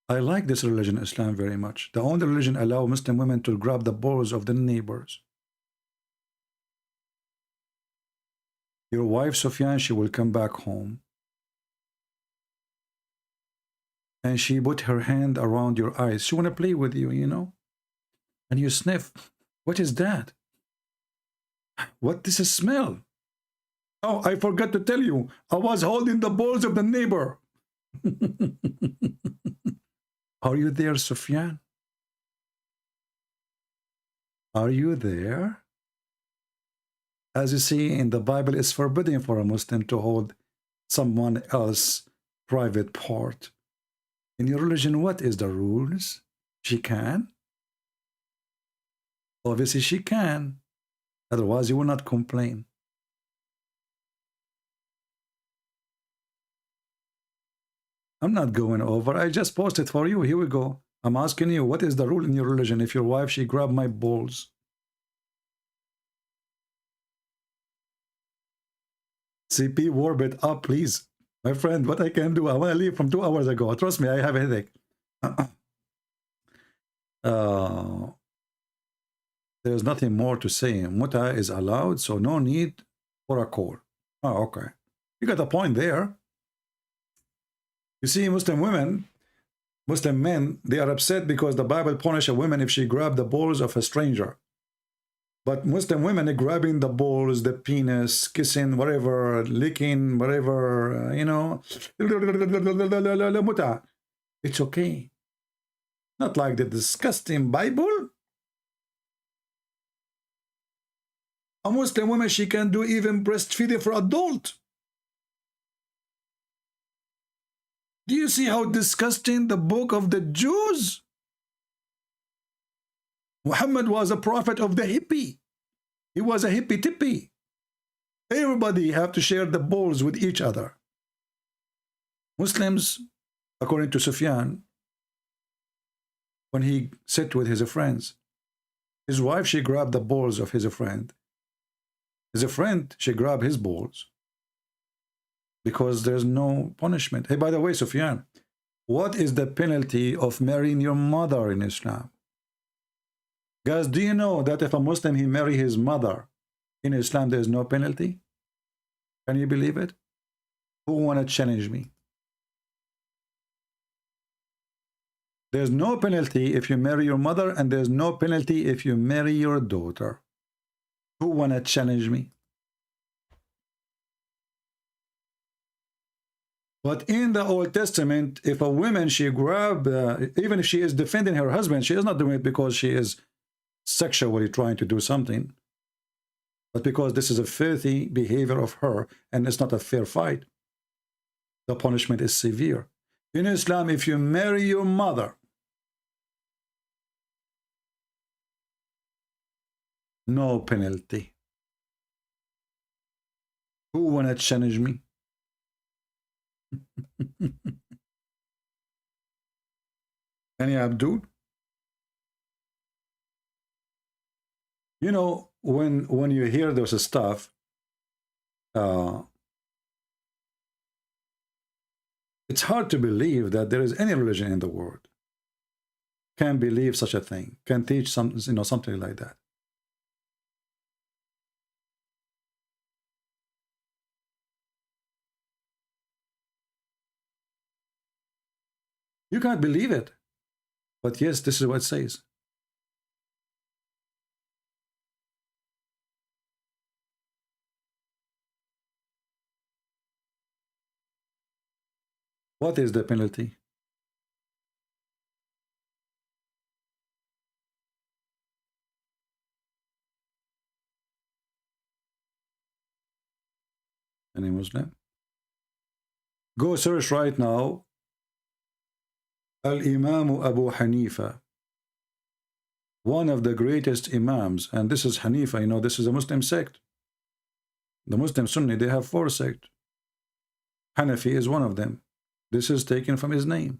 I like this religion, Islam, very much. The only religion allow Muslim women to grab the balls of the neighbors. Your wife, Sufyan, she will come back home. And she put her hand around your eyes. She want to play with you, you know? And you sniff. What is that? What is a smell? Oh, I forgot to tell you. I was holding the balls of the neighbor. Are you there, Sufyan? Are you there? As you see in the Bible, it's forbidden for a Muslim to hold someone else's private part. In your religion, what is the rules? She can? Obviously, she can. Otherwise, you will not complain. I'm not going over. I just posted for you. Here we go. I'm asking you, what is the rule in your religion if your wife, she grabbed my balls? CP, warm it up, please. My friend, what I can do, I want to leave from 2 hours ago. Trust me, I have a headache. There's nothing more to say. Muta is allowed, so no need for a call. Oh, okay. You got a point there. You see, Muslim women, Muslim men, they are upset because the Bible punishes a woman if she grabs the balls of a stranger. But Muslim women are grabbing the balls, the penis, kissing, whatever, licking, whatever, you know. It's okay. Not like the disgusting Bible. A Muslim woman, she can do even breastfeeding for adult. Do you see how disgusting the book of the Jews? Muhammad was a prophet of the hippie. He was a hippie-tippie. Everybody have to share the balls with each other. Muslims, according to Sufyan, when he sat with his friends, his wife, she grabbed the balls of his friend. His friend, she grabbed his balls. Because there's no punishment. Hey, by the way, Sufyan, what is the penalty of marrying your mother in Islam? Guys, do you know that if a Muslim, he marry his mother, in Islam, there's no penalty? Can you believe it? Who want to challenge me? There's no penalty if you marry your mother, and there's no penalty if you marry your daughter. Who want to challenge me? But in the Old Testament, if a woman, she grab, even if she is defending her husband, she is not doing it because she is sexually trying to do something, but because this is a filthy behavior of her, and it's not a fair fight. The punishment is severe. In Islam, if you marry your mother, no penalty. Who wanna challenge me? Any Abdul? You know, when you hear those stuff, it's hard to believe that there is any religion in the world can believe such a thing, can teach some, you know, something like that. You can't believe it. But yes, this is what it says. What is the penalty? Any Muslim? Go search right now. Al-Imam Abu Hanifa, one of the greatest Imams, and this is Hanifa, you know, this is a Muslim sect. The Muslim Sunni, they have 4 sects. Hanafi is one of them. This is taken from his name.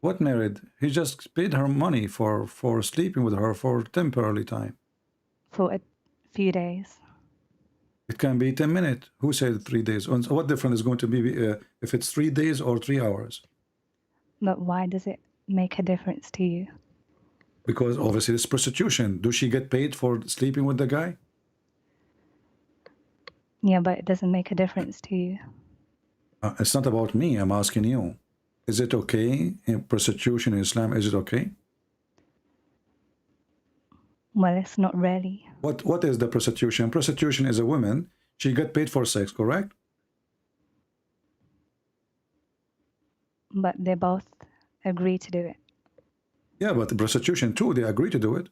What married? He just paid her money for sleeping with her for temporarily time. For a few days. It can be 10 minutes. Who said 3 days? And what difference is going to be if it's 3 days or 3 hours? But why does it make a difference to you? Because obviously it's prostitution. Does she get paid for sleeping with the guy? Yeah, but it doesn't make a difference to you. It's not about me. I'm asking you. Is it okay in prostitution in Islam? Is it okay? Well, it's not really. What is the prostitution? Prostitution is a woman. She get paid for sex, correct? But they both agree to do it. Yeah, but the prostitution too, they agree to do it.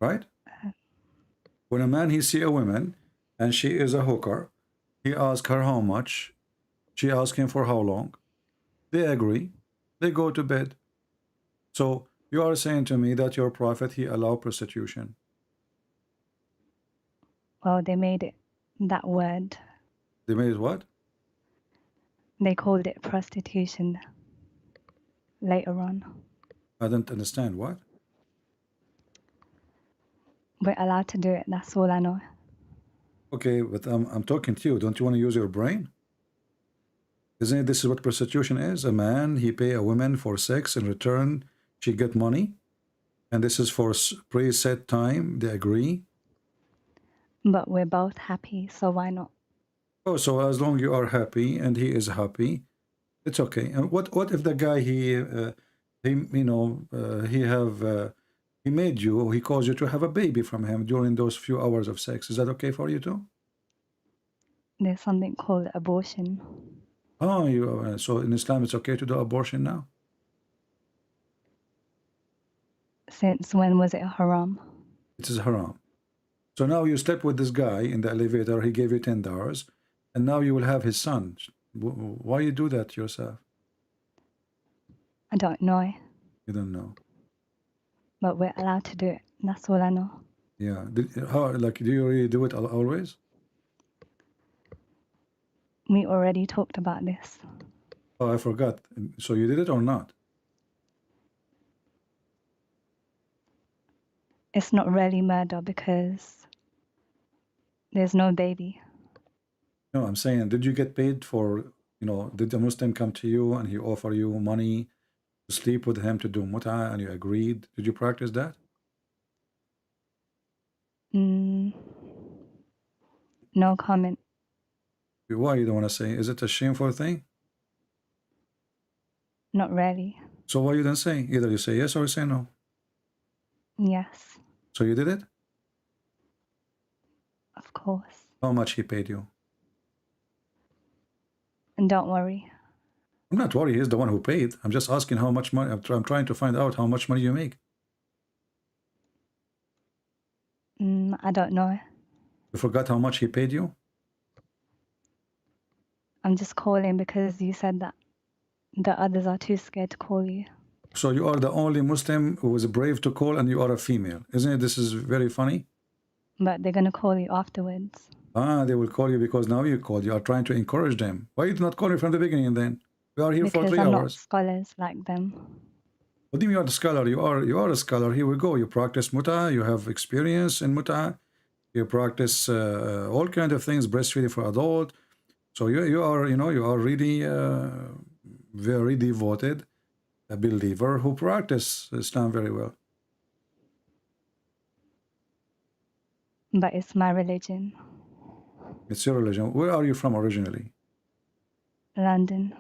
Right? When a man, he see a woman and she is a hooker, he asks her how much, she asks him for how long. They agree, they go to bed. So you are saying to me that your prophet, he allowed prostitution. Well, they made it that word. They made it what? They called it prostitution later on. I don't understand. What? We're allowed to do it, that's all I know. Okay, but I'm talking to you. Don't you want to use your brain? Isn't it this is what prostitution is? A man, he pay a woman for sex. In return, she get money. And this is for preset time. They agree. But we're both happy, so why not? Oh, so as long you are happy and he is happy, it's okay. And what if the guy he he made you, he caused you to have a baby from him during those few hours of sex? Is that okay for you too? There's something called abortion. Oh, so in Islam it's okay to do abortion now? Since when was it haram? It is haram. So now you slept with this guy in the elevator, he gave you $10, and now you will have his son. Why you do that yourself? I don't know. You don't know. But we're allowed to do it. That's all I know. Yeah. Do you really do it always? We already talked about this. Oh, I forgot. So you did it or not? It's not really murder because there's no baby. No, I'm saying, did you get paid for, did a Muslim come to you and he offer you money to sleep with him to do mut'ah and you agreed? Did you practice that? No comment. Why you don't want to say? Is it a shameful thing? Not really. So why you don't say? Either you say yes or you say no. Yes, So you did it? of course. How much he paid you? And don't worry. I'm not worried. He's the one who paid. I'm just asking how much money. I'm trying to find out how much money you make. I don't know. You forgot how much he paid you? I'm just calling because you said that the others are too scared to call you. So you are the only Muslim who was brave to call, and you are a female. Isn't it? This is very funny. But they're going to call you afterwards. They will call you because now you called. You are trying to encourage them. Why did you not call me from the beginning then? We are here Because for 3 I'm not hours. scholars like them. What do you mean you are a scholar? You are a scholar. Here we go. You practice mut'ah. You have experience in mut'ah. You practice all kinds of things, breastfeeding for adult. So you are really very devoted, a believer who practice Islam very well. But it's my religion. It's your religion. Where are you from originally? London.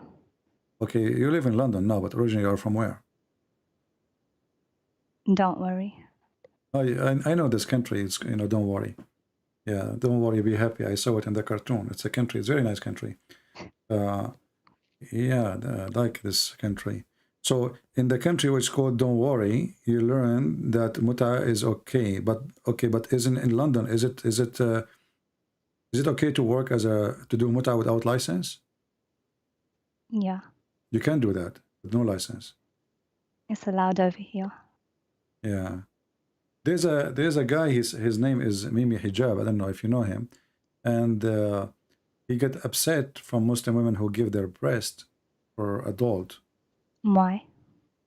Okay, you live in London now, but originally you are from where? Don't worry. I know this country. It's don't worry. Yeah, don't worry. Be happy. I saw it in the cartoon. It's a country. It's a very nice country. Yeah, I like this country. So in the country which is called Don't Worry, you learn that mut'ah is okay. But isn't in London? Is it okay to work to do mut'ah without license? Yeah, You can do that with no license. it's allowed over here. Yeah. There's a guy, his name is Mimi Hijab. I don't know if you know him. And He get upset from Muslim women who give their breast for adult. Why?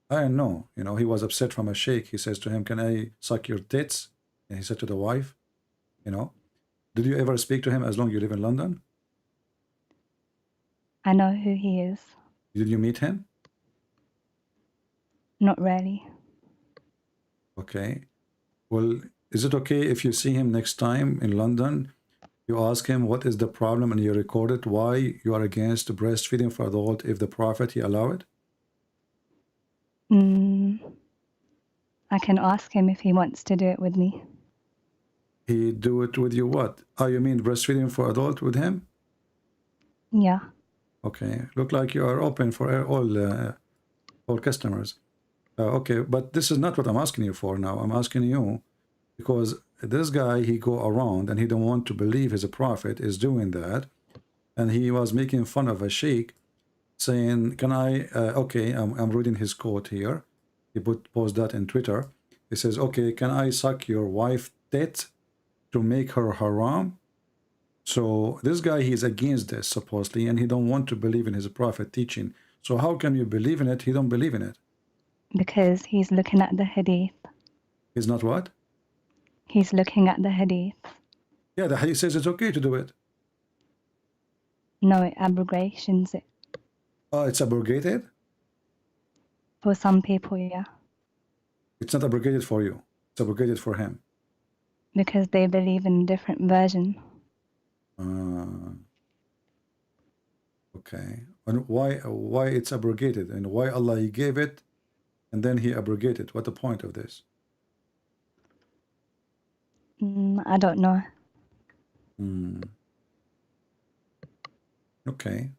I don't know. You know, he was upset from a sheikh. He says to him, "Can I suck your tits?" And he said to the wife, you know, did you ever speak to him as long as you live in London? I know who he is. Did you meet him? Not really. Okay. Well, is it okay if you see him next time in London, you ask him what is the problem and you record it, why you are against breastfeeding for adult if the Prophet, he allow it? I can ask him if he wants to do it with me. He do it with you what? Oh, you mean breastfeeding for adult with him? Yeah. Okay. Look like you are open for all customers. Okay, but this is not what I'm asking you for now. I'm asking you because this guy, he go around and he don't want to believe his prophet is doing that. And he was making fun of a sheikh saying, can I, okay, I'm reading his quote here. He post that in Twitter. He says, okay, can I suck your wife tit to make her haram? So this guy, he's against this supposedly, and he don't want to believe in his prophet teaching. So how can you believe in it? He don't believe in it. Because he's looking at the hadith. He's not what? He's looking at the hadith. Yeah, the hadith says it's okay to do it. No, it abrogations it. Oh, it's abrogated? For some people, yeah. It's not abrogated for you. It's abrogated for him. Because they believe in a different version. Okay. And why it's abrogated? And why Allah, he gave it and then he abrogated? What the point of this? I don't know. Okay.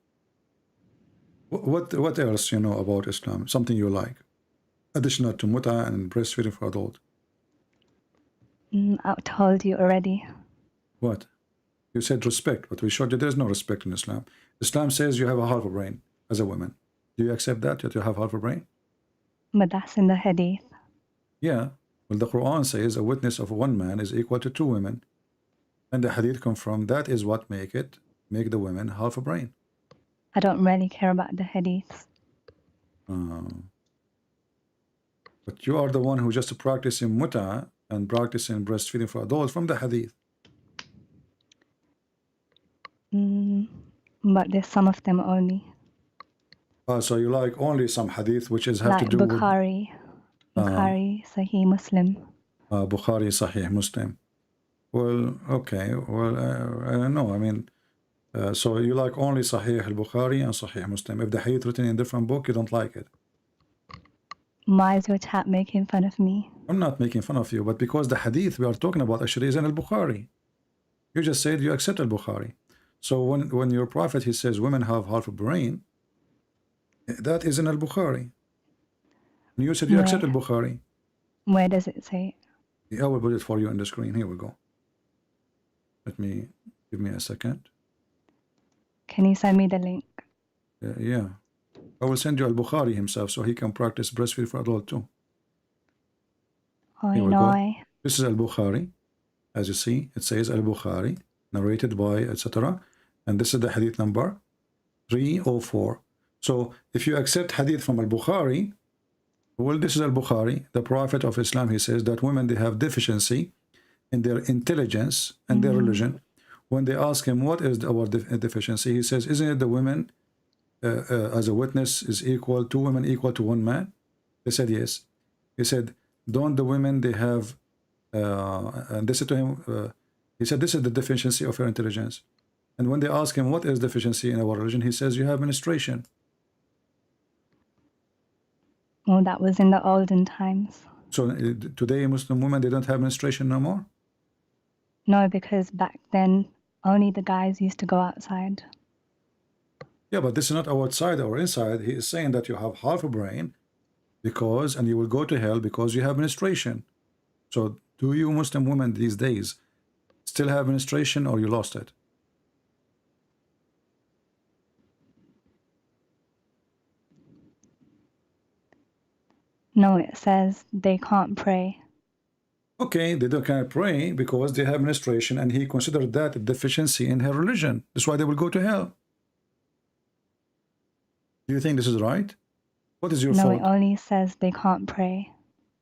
What else you know about Islam? Something you like? Additional to muta and breastfeeding for adult. I told you already. What? You said respect, but we showed you there's no respect in Islam. Islam says you have a half a brain as a woman. Do you accept that you have half a brain? But that's in the hadith. Yeah. Well, the Quran says a witness of one man is equal to 2 women. And the hadith confirm that is what make the women half a brain. I don't really care about the hadiths. But you are the one who just practicing muta and practicing breastfeeding for adults from the hadith. But there's some of them only. So you like only some hadith which is have like to do Bukhari. with Bukhari, Sahih Muslim. Bukhari, Sahih Muslim. Well, okay. Well, I don't know. I mean, so you like only Sahih al-Bukhari and Sahih Muslim. If the hadith written in different book, you don't like it. Why is your chat making fun of me? I'm not making fun of you, but because the hadith we are talking about actually is in al-Bukhari. You just said you accept al-Bukhari. So when your prophet, he says women have half a brain, that is in al-Bukhari. And you said you accept al-Bukhari. Where does it say it? I will put it for you on the screen. Here we go. Give me a second. Can you send me the link? Yeah. I will send you al-Bukhari himself so he can practice breastfeed for adult too. Oh, no. This is al-Bukhari. As you see, it says al-Bukhari, narrated by, etc. And this is the hadith number 304. So if you accept hadith from al-Bukhari, well, this is al-Bukhari. The Prophet of Islam, he says that women, they have deficiency in their intelligence and their religion. When they ask him, what is our deficiency? He says, isn't it the women as a witness is equal, 2 women equal to 1 man? They said, yes. He said, don't the women, they have, and they said to him, he said, this is the deficiency of your intelligence. And when they ask him, what is deficiency in our religion? He says, you have menstruation. Well, that was in the olden times. So today, Muslim women, they don't have menstruation no more? No, because back then, only the guys used to go outside. Yeah, but this is not outside or inside. He is saying that you have half a brain because, and you will go to hell because you have menstruation. So do you Muslim women these days still have menstruation or you lost it? No, it says they can't pray. Okay, they don't cannot pray because they have menstruation, and he considered that a deficiency in her religion. That's why they will go to hell. Do you think this is right? What is your No, fault? it only says they can't pray.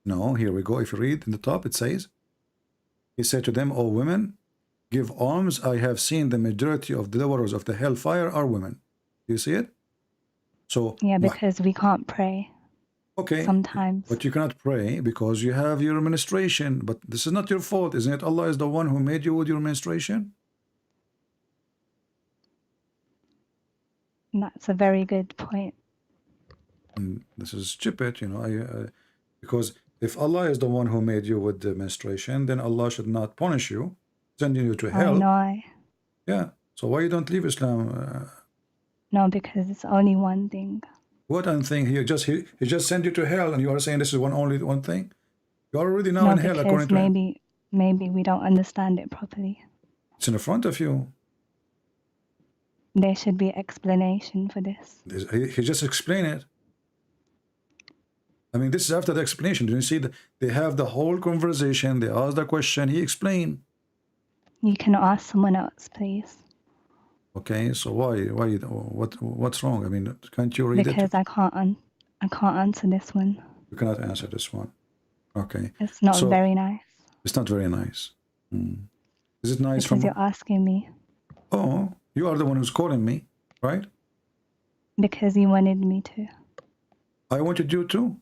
No, here we go. If you read in the top, it says, he said to them, O women, give alms. I have seen the majority of the dwellers of the hellfire are women. Do you see it? So Yeah, because we can't pray. okay, Sometimes. but you cannot pray because you have your menstruation. But this is not your fault, isn't it? Allah is the one who made you with your menstruation. That's a very good point. And this is stupid, you know. Because if Allah is the one who made you with the menstruation, then Allah should not punish you, sending you to hell. I know. Yeah. So why you don't leave Islam? No, because it's only one thing. What one thing? He just sent you to hell, and you are saying this is only one thing. You are already now No, in hell according to him. maybe we don't understand it properly. It's in front of you. There should be explanation for this. He just explained it. I mean, this is after the explanation. Do you see that they have the whole conversation? They ask the question. He explained. You can ask someone else, please. Okay, so what's wrong? I mean, can't you read because it? I can't answer this one. You cannot answer this one. Okay. It's not So, very nice. It's not very nice. Is it nice Because you're asking me. Oh, you are the one who's calling me, right? Because you wanted me to. I wanted you to.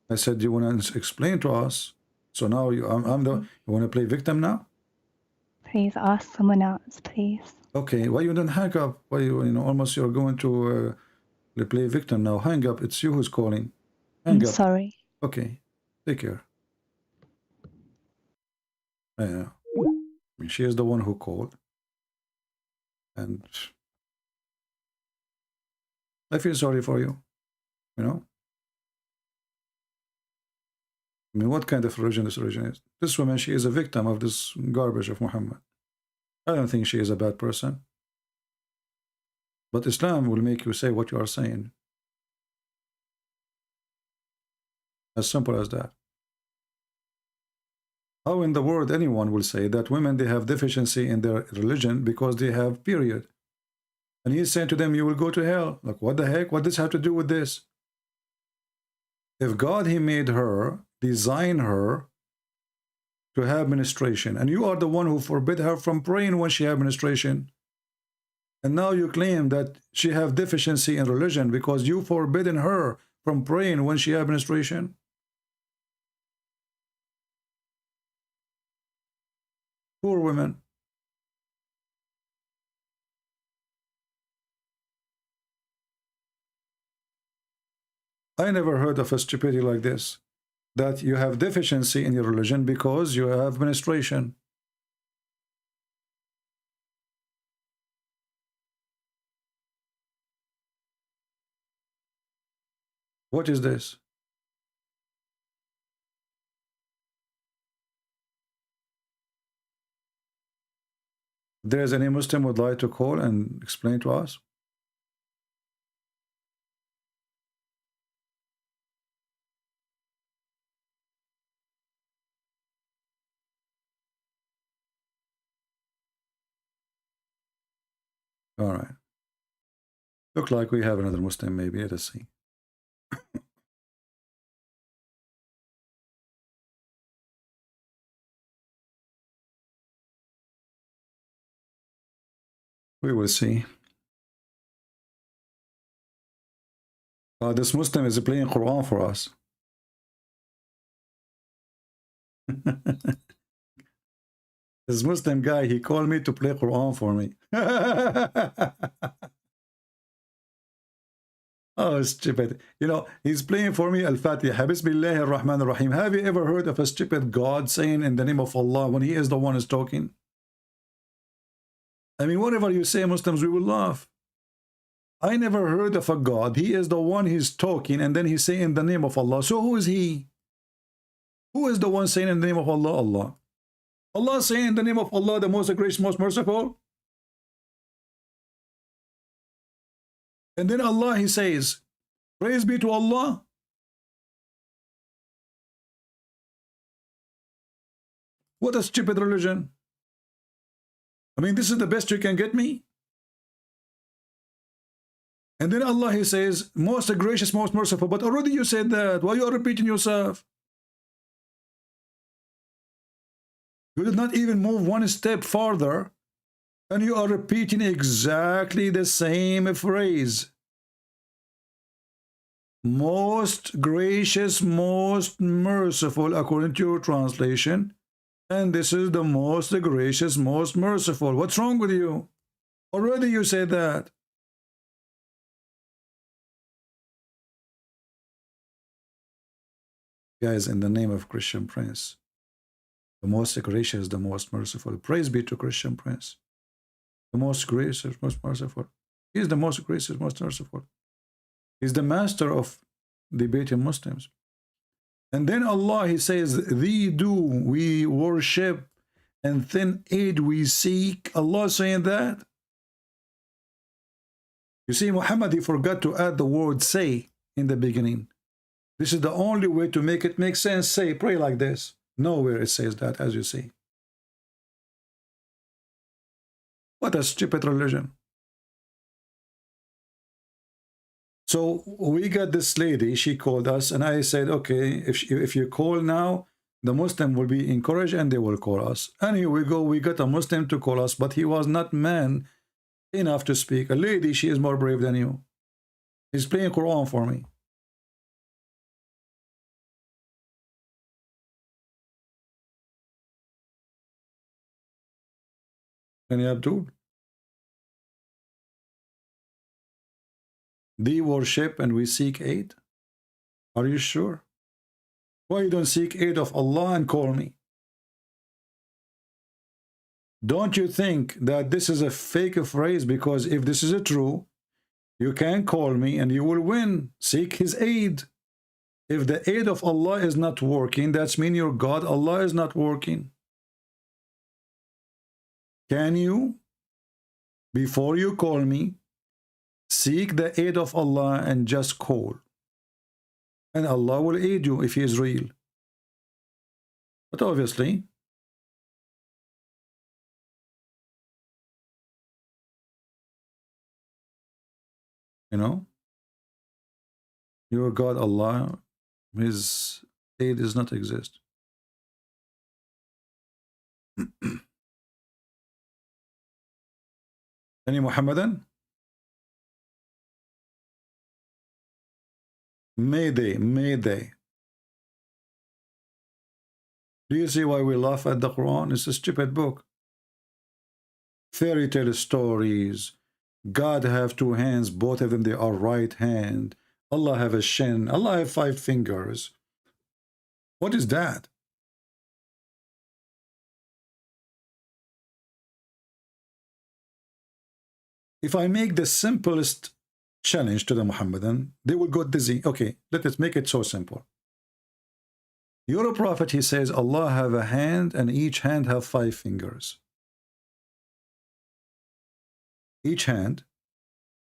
I said you want to explain to us. So now you want to play victim now? Please ask someone else, please. Okay, why you don't hang up? Why almost you're going to play victim now? Hang up. It's you who's calling. Hang I'm up. sorry. Okay, take care. Yeah, I mean, she is the one who called, and I feel sorry for you. You know. I mean, what kind of religion this religion is? This woman, she is a victim of this garbage of Muhammad. I don't think she is a bad person. But Islam will make you say what you are saying. As simple as that. How in the world anyone will say that women, they have deficiency in their religion because they have period? And he's saying to them, you will go to hell. Like, what the heck? What does this have to do with this? If God, he made her, designed her to have menstruation, and you are the one who forbid her from praying when she have menstruation, and now you claim that she have deficiency in religion because you forbidden her from praying when she have menstruation. Poor women. I never heard of a stupidity like this, that you have deficiency in your religion because you have menstruation. What is this? There is any Muslim would like to call and explain to us? All right. Look like we have another Muslim, maybe. Let us see. We will see. This Muslim is playing Quran for us. This Muslim guy, he called me to play Quran for me. Oh, stupid. You know, he's playing for me Al-Fatiha. Bismillahir Rahmanir Rahim. Have you ever heard of a stupid God saying in the name of Allah when he is the one who's talking? I mean, whatever you say, Muslims, we will laugh. I never heard of a God. He is the one he's talking, and then he's saying in the name of Allah. So who is he? Who is the one saying in the name of Allah? Allah. Allah saying in the name of Allah, the most gracious, most merciful. And then Allah, he says, praise be to Allah. What a stupid religion. I mean, this is the best you can get me? And then Allah, he says, most gracious, most merciful. But already you said that. Why you are repeating yourself? You did not even move one step farther, and you are repeating exactly the same phrase. Most gracious, most merciful, according to your translation. And this is the most gracious, most merciful. What's wrong with you? Already you said that. Guys, in the name of Christian Prince, the most gracious, the most merciful. Praise be to Christian Prince. The most gracious, most merciful. He is the most gracious, most merciful. He's the master of debating Muslims. And then Allah, he says, thee do we worship, and then aid we seek. Allah saying that. You see, Muhammad, he forgot to add the word say in the beginning. This is the only way to make it make sense. Say, pray like this. Nowhere it says that, as you see. What a stupid religion. So we got this lady, she called us, and I said, okay, if you call now, the Muslim will be encouraged and they will call us. And here we go, we got a Muslim to call us, but he was not man enough to speak. A lady, she is more brave than you. He's playing Quran for me. Any Abdul? Thee worship and we seek aid? Are you sure? Why you don't seek aid of Allah and call me? Don't you think that this is a fake phrase? Because if this is a true, you can call me and you will win. Seek his aid. If the aid of Allah is not working, that's mean your God, Allah, is not working. Can you, before you call me, seek the aid of Allah and just call? And Allah will aid you if he is real. But obviously, you know, your God, Allah, his aid does not exist. Any Muhammadan? Mayday, Mayday. Do you see why we laugh at the Quran? It's a stupid book. Fairy tale stories. God have two hands, both of them they are right hand. Allah have a shin. Allah have 5 fingers. What is that? If I make the simplest challenge to the Muhammadan, they will go dizzy. Okay, let us make it so simple. Your prophet, he says, Allah have a hand and each hand have 5 fingers. Each hand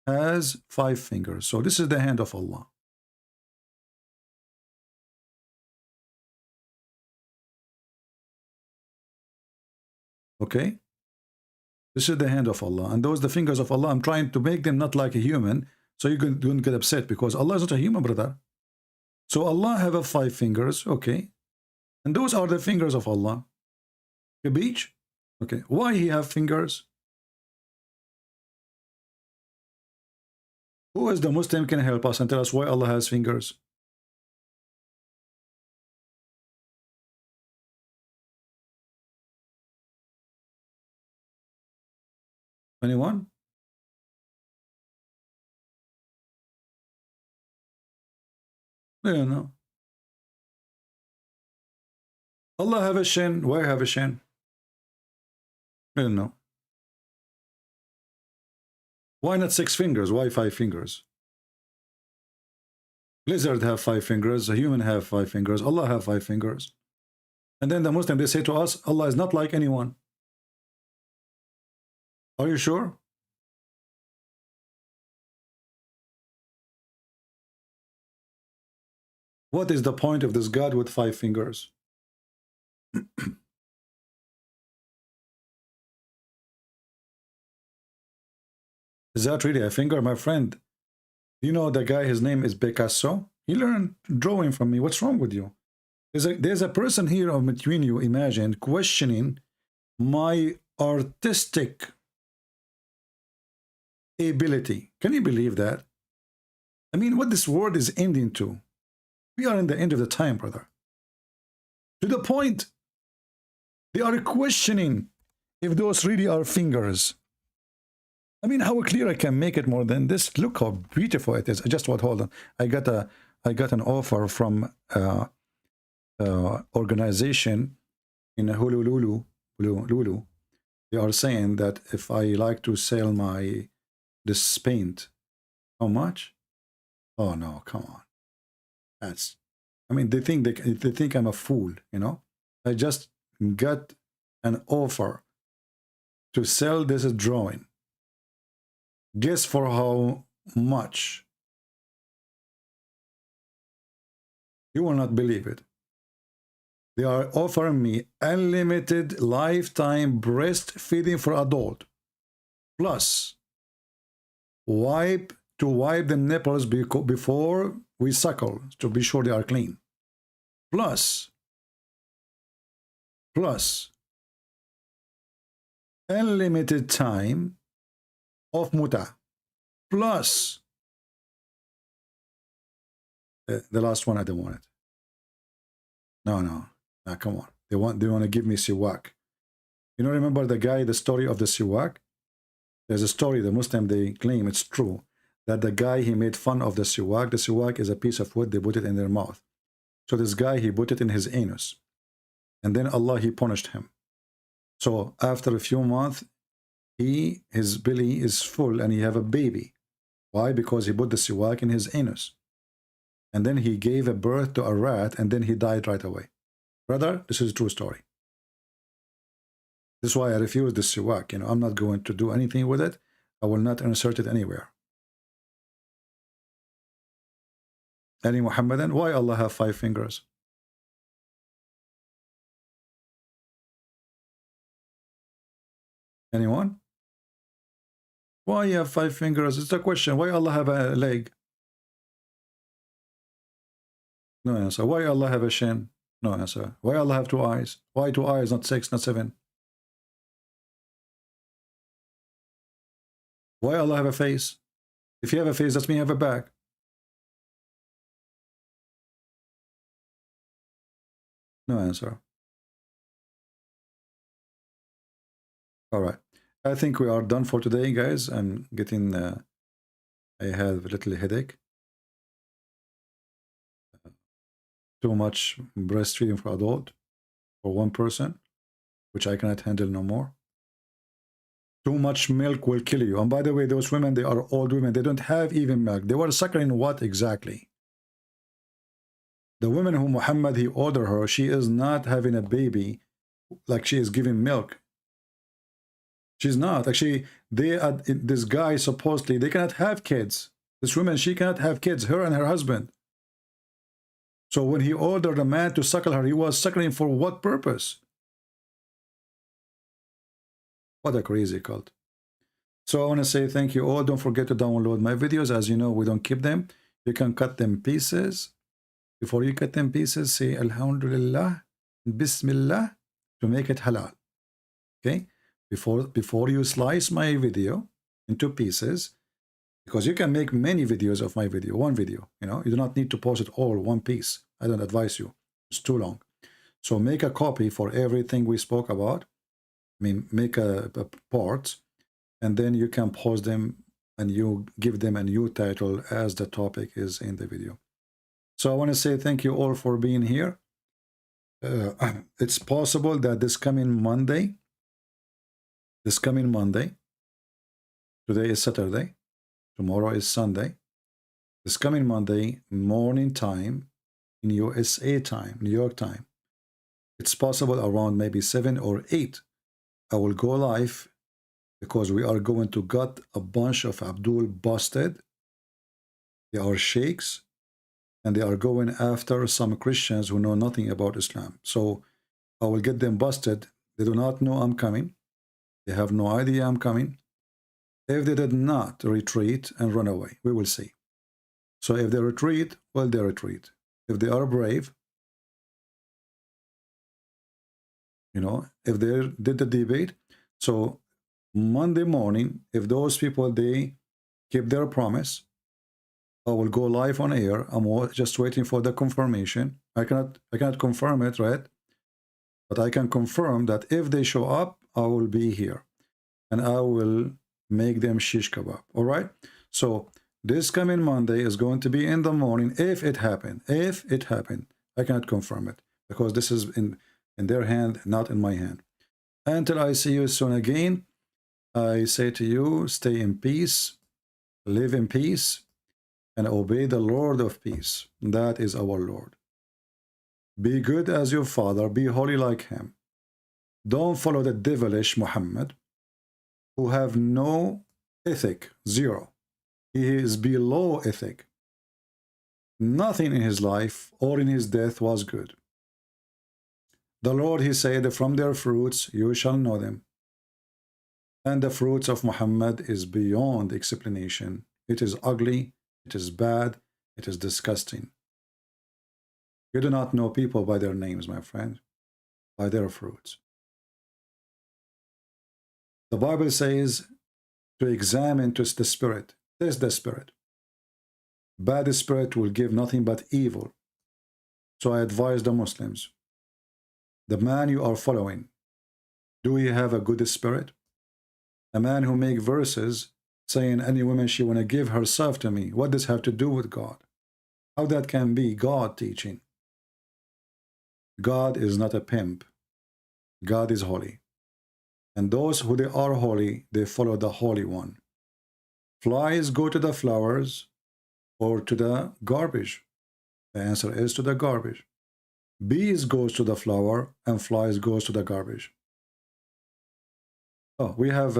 has 5 fingers. So this is the hand of Allah. Okay? This is the hand of Allah. And those the fingers of Allah. I'm trying to make them not like a human. So you don't get upset because Allah is not a human, brother. So Allah have a 5 fingers. Okay. And those are the fingers of Allah. A beach? Okay. Why he have fingers? Who is the Muslim can help us and tell us why Allah has fingers? Anyone? I don't know. Allah have a shin. Why have a shin? I don't know. Why not 6 fingers? Why 5 fingers? Lizard have 5 fingers. A human have 5 fingers. Allah have 5 fingers. And then the Muslim, they say to us, Allah is not like anyone. Are you sure? What is the point of this God with 5 fingers? Is that really a finger, my friend? You know the guy, his name is Picasso. He learned drawing from me. What's wrong with you? There's a person here between you, imagine, questioning my artistic ability. Can you believe that? I mean, what this world is ending to. We are in the end of the time, brother. To the point, they are questioning if those really are fingers. I mean, how clear I can make it more than this? Look how beautiful it is. Just what? Hold on. I got an offer from organization in Honolulu. They are saying that if I like to sell this paint, how much? Oh no, come on. I mean, they think I'm a fool, you know. I just got an offer to sell this drawing. Guess for how much? You will not believe it. They are offering me unlimited lifetime breastfeeding for adult, plus wipe the nipples before we suckle to be sure they are clean, plus unlimited time of muta, plus the last one I don't want it. No, come on. They want to give me siwak. You know, remember the story of the siwak? There's a story, the Muslim, they claim it's true, that the guy, he made fun of the siwak. The siwak is a piece of wood, they put it in their mouth. So this guy, he put it in his anus. And then Allah, he punished him. So after a few months, his belly is full and he have a baby. Why? Because he put the siwak in his anus. And then he gave a birth to a rat and then he died right away. Brother, this is a true story. This is why I refuse the siwak. You know, I'm not going to do anything with it. I will not insert it anywhere. Any Muhammadan? Why Allah have 5 fingers? Anyone? Why you have 5 fingers? It's a question. Why Allah have a leg? No answer. Why Allah have a shin? No answer. Why Allah have 2 eyes? Why 2 eyes, not 6, not 7? Why Allah have a face? If you have a face, that means you have a back. No answer. All right. I think we are done for today, guys. I'm getting, I have a little headache. Too much breastfeeding for adult, for one person, which I cannot handle no more. Too much milk will kill you. And by the way, those women, they are old women. They don't have even milk. They were suckling what exactly? The woman who Muhammad, he ordered her, she is not having a baby like she is giving milk. She's not. Actually, this guy, supposedly, they cannot have kids. This woman, she cannot have kids, her and her husband. So when he ordered a man to suckle her, he was suckling for what purpose? What a crazy cult. So I want to say thank you all. Don't forget to download my videos. As you know, we don't keep them. You can cut them pieces. Before you cut them pieces, say Alhamdulillah, Bismillah, to make it halal. Okay? Before you slice my video into pieces, because you can make many videos of my video, one video, you know, you do not need to post it all one piece. I don't advise you. It's too long. So make a copy for everything we spoke about. I mean, make a part, and then you can post them and you give them a new title as the topic is in the video. So I want to say thank you all for being here. It's possible that this coming Monday, today is Saturday, tomorrow is Sunday, this coming Monday morning time in USA time, New York time, it's possible around maybe 7 or 8, I will go live, because we are going to get a bunch of Abdul busted. They are sheikhs, and they are going after some Christians who know nothing about Islam. So I will get them busted. They do not know I'm coming. They have no idea I'm coming. if they did not retreat and run away. We will see. So if they retreat, well, they retreat. If they are brave, you know, if they did the debate. So Monday morning, if those people, they keep their promise, I will go live on air. I'm just waiting for the confirmation. I cannot confirm it, right? But I can confirm that if they show up, I will be here and I will make them shish kebab. All right. So this coming Monday is going to be in the morning. If it happened, I cannot confirm it because this is in their hand, not in my hand. Until I see you soon again, I say to you, stay in peace, live in peace, and obey the Lord of peace. That is our Lord. Be good as your father, be holy like him. Don't follow the devilish Muhammad, who have no ethic, zero. He is below ethic. Nothing in his life or in his death was good. The Lord, he said, from their fruits you shall know them. And the fruits of Muhammad is beyond explanation. It is ugly, it is bad, it is disgusting. You do not know people by their names, my friend, by their fruits. The Bible says to examine the spirit. Test the spirit. Bad spirit will give nothing but evil. So I advise the Muslims, the man you are following, do he have a good spirit? A man who make verses saying any woman she want to give herself to me. What does have to do with God? How that can be God teaching? God is not a pimp. God is holy. And those who they are holy, they follow the Holy One. Flies go to the flowers or to the garbage. The answer is to the garbage. Bees goes to the flower and flies goes to the garbage. Oh, we have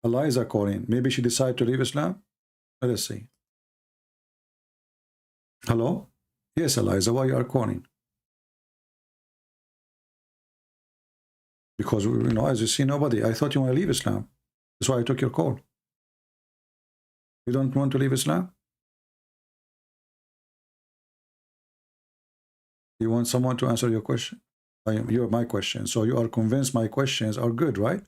Eliza calling. Maybe she decided to leave Islam. Let us see. Hello? Yes, Eliza, why you are calling? Because, you know, as you see, nobody. I thought you want to leave Islam. That's why I took your call. You don't want to leave Islam? You want someone to answer your question? You're my question. So you are convinced my questions are good, right?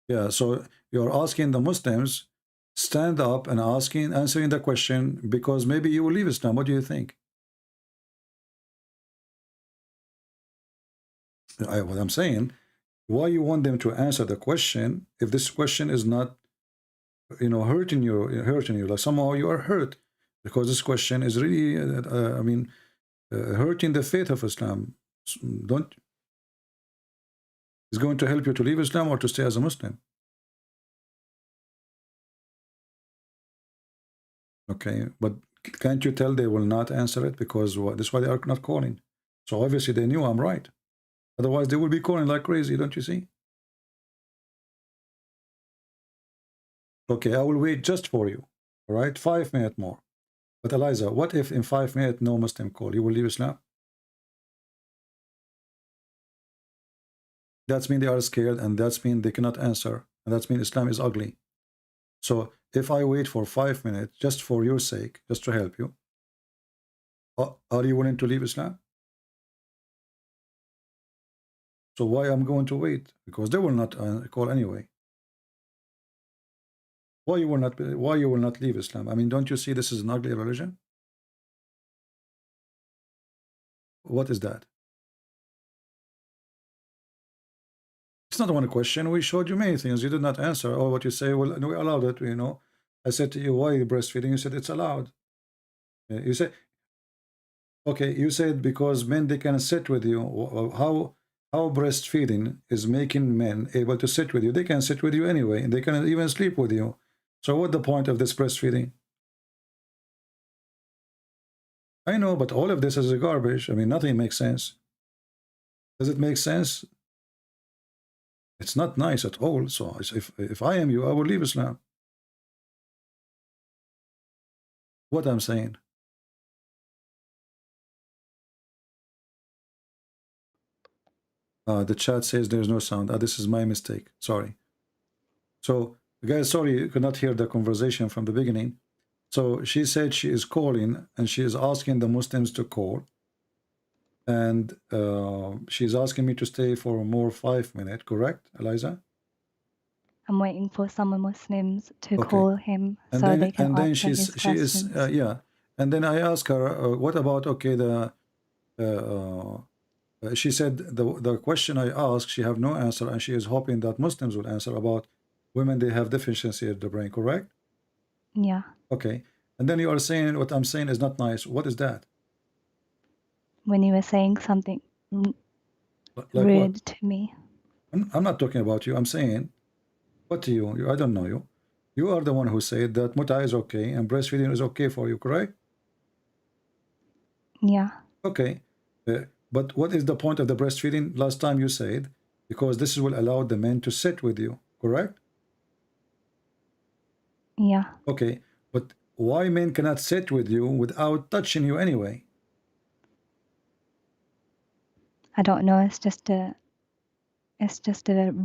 Yeah, so you're asking the Muslims, stand up and answering the question because maybe you will leave Islam. What do you think? What I'm saying, why you want them to answer the question if this question is not, you know, hurting you, like somehow you are hurt because this question is really, hurting the faith of Islam. Don't. Is going to help you to leave Islam or to stay as a Muslim? Okay, but can't you tell they will not answer it because that's why they are not calling. So obviously they knew I'm right. Otherwise they will be calling like crazy, don't you see? Okay, I will wait just for you. All right, 5 minutes more. But Eliza, what if in 5 minutes no Muslim call? You will leave Islam? That's mean they are scared, and that's mean they cannot answer, and that's mean Islam is ugly. So if I wait for 5 minutes just for your sake, just to help you, are you willing to leave Islam? So why I'm going to wait? Because they will not call anyway. Why you will not leave Islam? I mean, don't you see this is an ugly religion? What is that? It's not one question. We showed you many things. You did not answer. Or what you say, well, we allowed it, you know. I said to you, why are you breastfeeding? You said it's allowed. You said, okay, you said because men, they can sit with you. How breastfeeding is making men able to sit with you? They can sit with you anyway, and they can even sleep with you. So what's the point of this breastfeeding? I know, but all of this is a garbage. I mean, nothing makes sense. Does it make sense? It's not nice at all. So if I am you, I will leave Islam. What I'm saying. The chat says there's no sound. This is my mistake. Sorry. So, guys, sorry you could not hear the conversation from the beginning. So she said she is calling and she is asking the Muslims to call. And she's asking me to stay for more 5 minutes, correct, Eliza? I'm waiting for some Muslims to Okay. call him And so then, they can and then answer his she is questions. yeah. And then I asked her, what about she said the question I asked, she have no answer, and she is hoping that Muslims will answer about women they have deficiency of the brain, correct? Yeah. Okay. And then you are saying what I'm saying is not nice. What is that? When you were saying something Like rude what? to me. I'm not talking about you. I'm saying what to you? I don't know you. You are the one who said that muta is okay and breastfeeding is okay for you, correct? Yeah. Okay. But what is the point of the breastfeeding? Last time you said, because this will allow the men to sit with you, correct? Yeah. Okay. But why men cannot sit with you without touching you anyway? I don't know. It's just a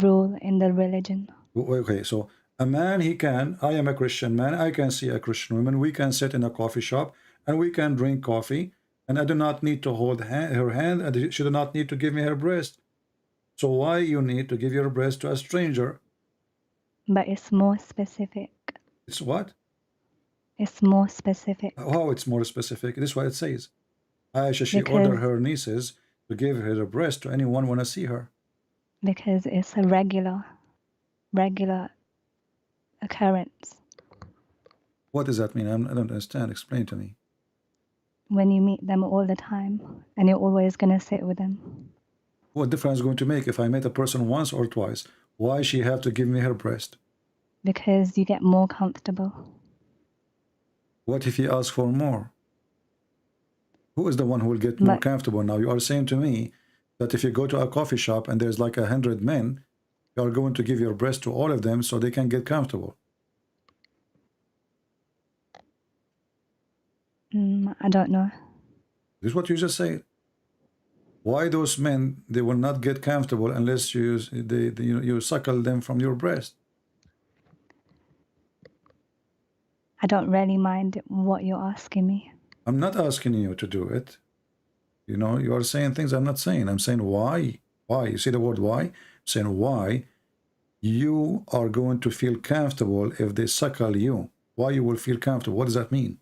rule in the religion. Okay, so a man, he can, I am a Christian man, I can see a Christian woman, we can sit in a coffee shop and we can drink coffee, and I do not need to hold her hand, and she do not need to give me her breast. So why you need to give your breast to a stranger? But it's more specific. It's what? It's more specific. How it's more specific? This is what it says. Aisha, she Because- ordered her nieces to give her breast to anyone want to see her. Because it's a regular occurrence. What does that mean? I don't understand. Explain to me. When you meet them all the time and you're always going to sit with them. What difference is going to make if I met a person once or twice? Why she have to give me her breast? Because you get more comfortable. What if he asks for more? Who is the one who will get more But- comfortable now? You are saying to me that if you go to a coffee shop and there's like 100 men, you are going to give your breast to all of them so they can get comfortable. I don't know. This is what you just said. Why those men, they will not get comfortable unless you suckle them from your breast? I don't really mind what you're asking me. I'm not asking you to do it. You know, you are saying things I'm not saying. I'm saying why. Why? You see the word why? I'm saying why you are going to feel comfortable if they suckle you. Why you will feel comfortable? What does that mean?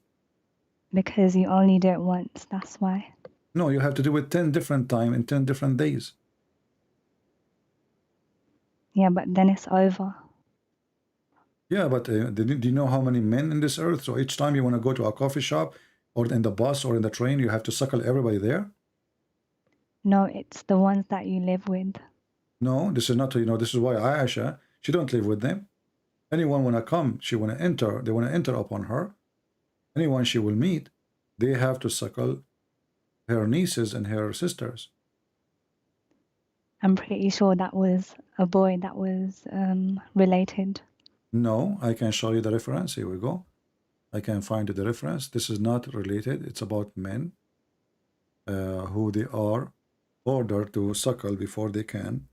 Because you only do it once, that's why. No, you have to do it 10 different times in 10 different days. Yeah, but then it's over. Yeah, but do you know how many men in this earth? So each time you want to go to a coffee shop or in the bus or in the train, you have to suckle everybody there? No, it's the ones that you live with. No, this is not, you know, this is why Aisha, she don't live with them. Anyone want to come, she want to enter, they want to enter upon her. Anyone she will meet, they have to suckle her nieces and her sisters. I'm pretty sure that was a boy that was related. No, I can show you the reference. Here we go. I can find the reference. This is not related. It's about men who they are ordered to suckle before they can.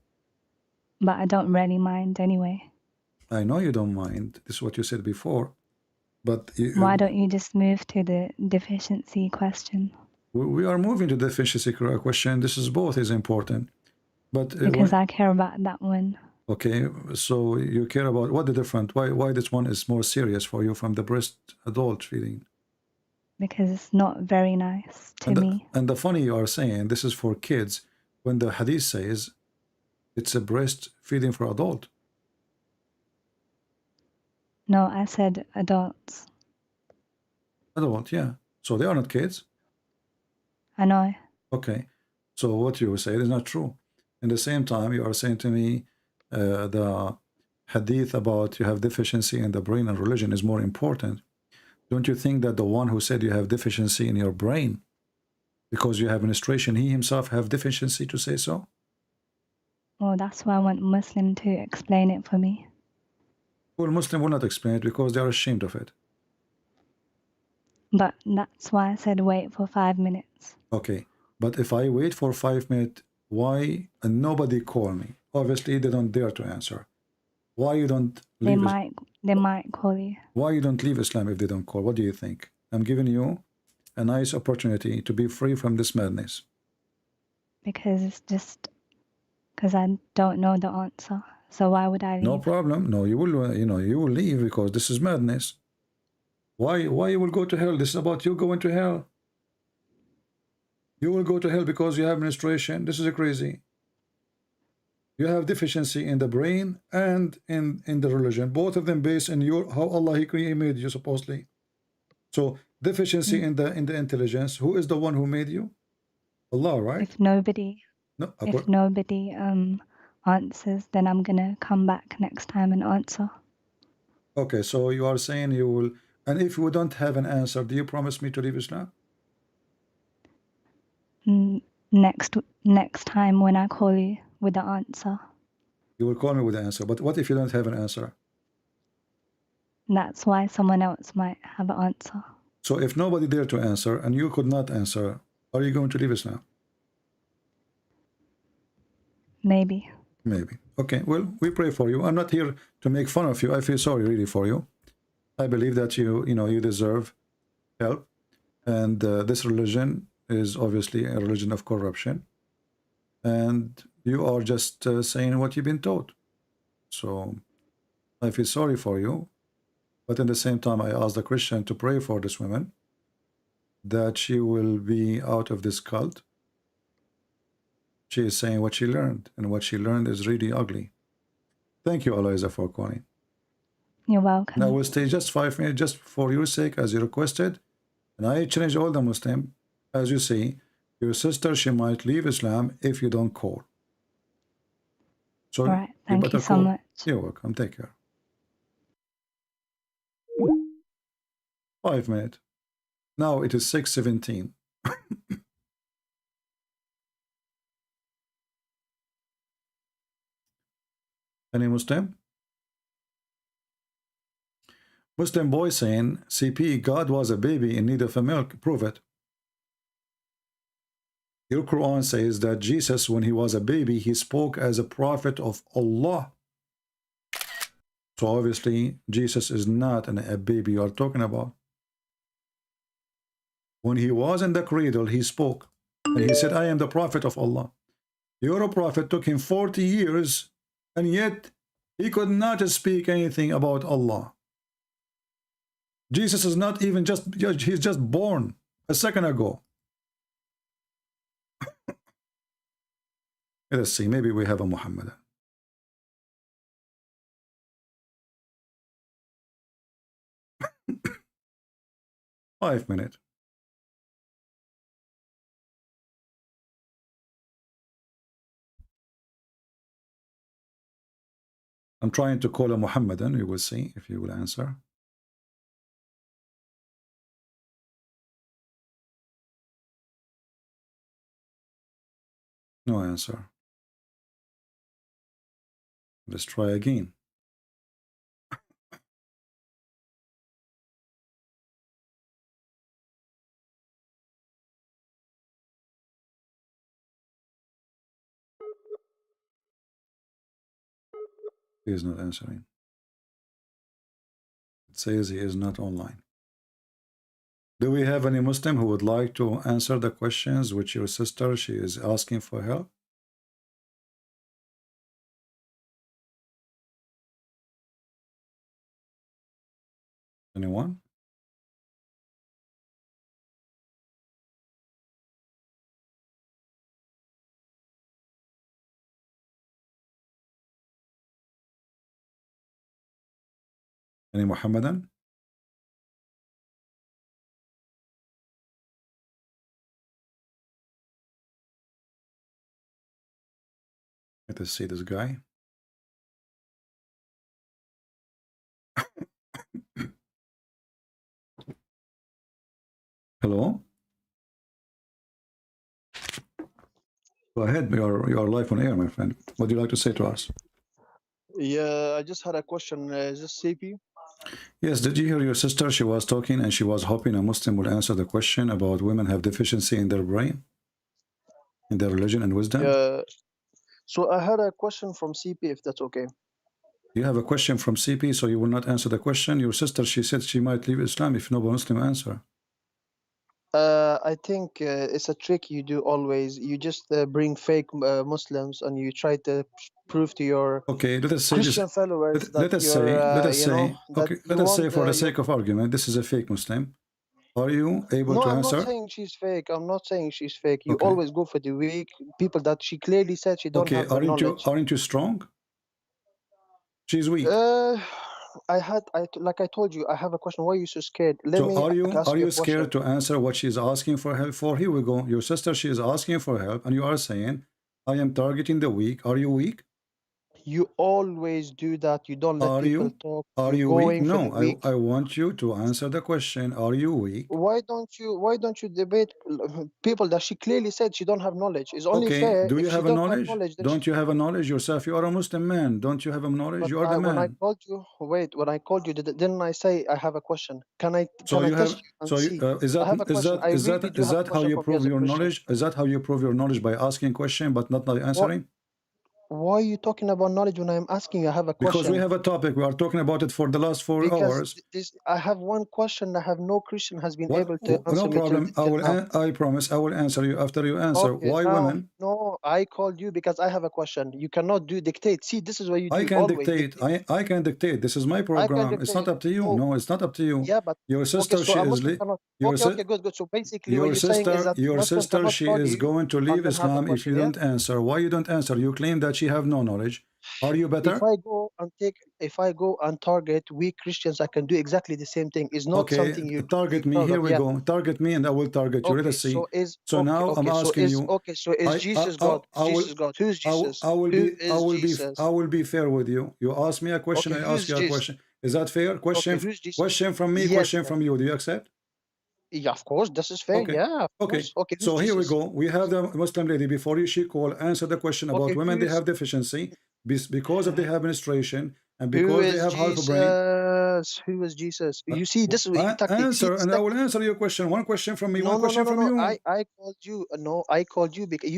But I don't really mind anyway. I know you don't mind. This is what you said before. But Why don't you just move to the deficiency question? we are moving to the deficiency question. This is both is important. But Because I care about that one. okay, so you care about what the different, why this one is more serious for you from the breast adult feeding? Because it's not very nice to me. And the funny you are saying this is for kids when the hadith says it's a breast feeding for adult. No, I said adults. Adult, yeah. So they are not kids. I know. Okay. So what you say is not true. In the same time, you are saying to me the hadith about you have deficiency in the brain and religion is more important. Don't you think that the one who said you have deficiency in your brain because you have menstruation, he himself have deficiency to say so? Well, that's why I want Muslim to explain it for me. Well, Muslim will not explain it because they are ashamed of it. But that's why I said wait for 5 minutes. Okay. But if I wait for 5 minutes Why? And nobody call me. Obviously, they don't dare to answer. Why you don't They leave? might call you. Why you don't leave Islam if they don't call? What do you think? I'm giving you a nice opportunity to be free from this madness. Because it's just because I don't know the answer. So why would I leave? No problem. No, you will. You will leave because this is madness. Why you will go to hell? This is about you going to hell. You will go to hell because you have menstruation. This is crazy. You have deficiency in the brain and in the religion. Both of them based in your how Allah He made you supposedly. So deficiency in the intelligence. Who is the one who made you? Allah, right? If nobody answers, then I'm gonna come back next time and answer. Okay, so you are saying you will. And if you don't have an answer, do you promise me to leave Islam? Next time when I call you with the answer. You will call me with the answer. But what if you don't have an answer? That's why someone else might have an answer. So if nobody dare to answer and you could not answer, are you going to leave Islam? Maybe. Maybe. Okay, well, we pray for you. I'm not here to make fun of you. I feel sorry really for you. I believe that you deserve help. And this religion is obviously a religion of corruption. And you are just saying what you've been taught. So I feel sorry for you. But at the same time, I ask the Christian to pray for this woman, that she will be out of this cult. She is saying what she learned, and what she learned is really ugly. Thank you, Eliza, for calling. You're welcome. Now we'll stay just 5 minutes, just for your sake, as you requested. And I change all the Muslim. As you see, your sister, she might leave Islam if you don't call. So all right. Thank you so much. You're welcome. Take care. 5 minutes. Now it is 6:17. Any Muslim? Muslim boy saying, CP, God was a baby in need of a milk. Prove it. Your Quran says that Jesus, when he was a baby, he spoke as a prophet of Allah. So obviously, Jesus is not a baby you are talking about. When he was in the cradle, he spoke. And he said, I am the prophet of Allah. Your prophet took him 40 years, and yet he could not speak anything about Allah. Jesus is not even he's just born a second ago. Let's see, maybe we have a Muhammad. Five minutes. I'm trying to call a Muhammadan. You will see if you will answer. No answer. Let's try again. He is not answering. It says he is not online. Do we have any Muslim who would like to answer the questions which your sister, she is asking for help? Anyone? Any Muhammadan? Let us see this guy. Hello? Go ahead, you are live on air, my friend. What do you like to say to us? Yeah, I just had a question. Is this CP? Yes, did you hear your sister? She was talking and she was hoping a Muslim would answer the question about women have deficiency in their brain. in the religion and wisdom. So I had a question from CP, if that's okay. You have a question from CP, so you will not answer the question. Your sister, she said she might leave Islam if no Muslim answer. I think it's a trick you do always. You just bring fake Muslims and you try to prove to your let us say Christian this, followers let us you're, say, let us you say, know, that okay, you let us say want for the you- sake of argument, this is a fake Muslim. Are you able No, to I'm answer? not saying she's fake. I'm not saying she's fake. You Okay. always go for the weak people that she clearly said she don't Okay, have the knowledge. aren't you strong? She's weak. Like I told you, I have a question. Why are you so scared? Let So me are you ask you a scared question. to answer what she's asking for help for? Here we go. Your sister, she is asking for help, and you are saying, I am targeting the weak. Are you weak? You always do that. You don't let Are people you? talk. Are You're you weak? going for the No, weak. I want you to answer the question. Are you weak? Why don't you debate people that she clearly said she don't have knowledge? It's only Okay, fair do if you she have a don't have knowledge? knowledge. Then Don't you have a knowledge yourself? You are a Muslim man. Don't you have a knowledge? but You are the when I man. called you, wait, when I called you, didn't I say I have a question? Can I So you test have. you and So see? is I that have a question. I really do is have a that how question you from you prove as a your Christian. knowledge? Is that how you prove your knowledge, by asking question but not by answering? Why are you talking about knowledge when I'm asking you? I have a question. Because we have a topic. We are talking about it for the last 4 Because hours. I have one question that have no Christian has been able to No answer me problem. till now. I promise I will answer you after you answer. Okay, Why now women? no, I called you because I have a question. You cannot dictate. See, this is what you do I can always. dictate. I can dictate. This is my I can program. It's not dictate. up to you. So No, it's not up to you. yeah, but Your okay, sister, so she a is. Muslim cannot. Your Okay, good. So basically, what your you're saying is sister, that Muslim cannot she call is you going to and leave then have a Islam if question. you Yeah? don't answer. Why you don't answer? You claim that she have no knowledge. Are you better? If I go and target weak Christians, I can do exactly the same thing. It's not Okay, something you target me. proud Here of. we Yeah. go. Target me, and I will target you. Let Okay, us see. so Now I'm asking you. So is Jesus God? Jesus God. Who's Jesus? I will Who be. is Jesus? I will be fair with you. You ask me a question. Okay, I who's ask you a Jesus? question. Is that fair? Okay, who's Jesus? Question from me. Yes, Question yes. from you. Do you accept? Yeah, of course, this is fair. Okay. Yeah, of Okay. course. Okay, who's So here we Jesus? go. We have the Muslim lady before you. She called. Answer the question about Okay, women. They have deficiency because of they have menstruation and Who because they is have half a brain. Jesus? Who is Jesus? You see, this is what you tactic. Answer, See, and I will answer your question. One question from me. One question from you. I called you. No, I called you because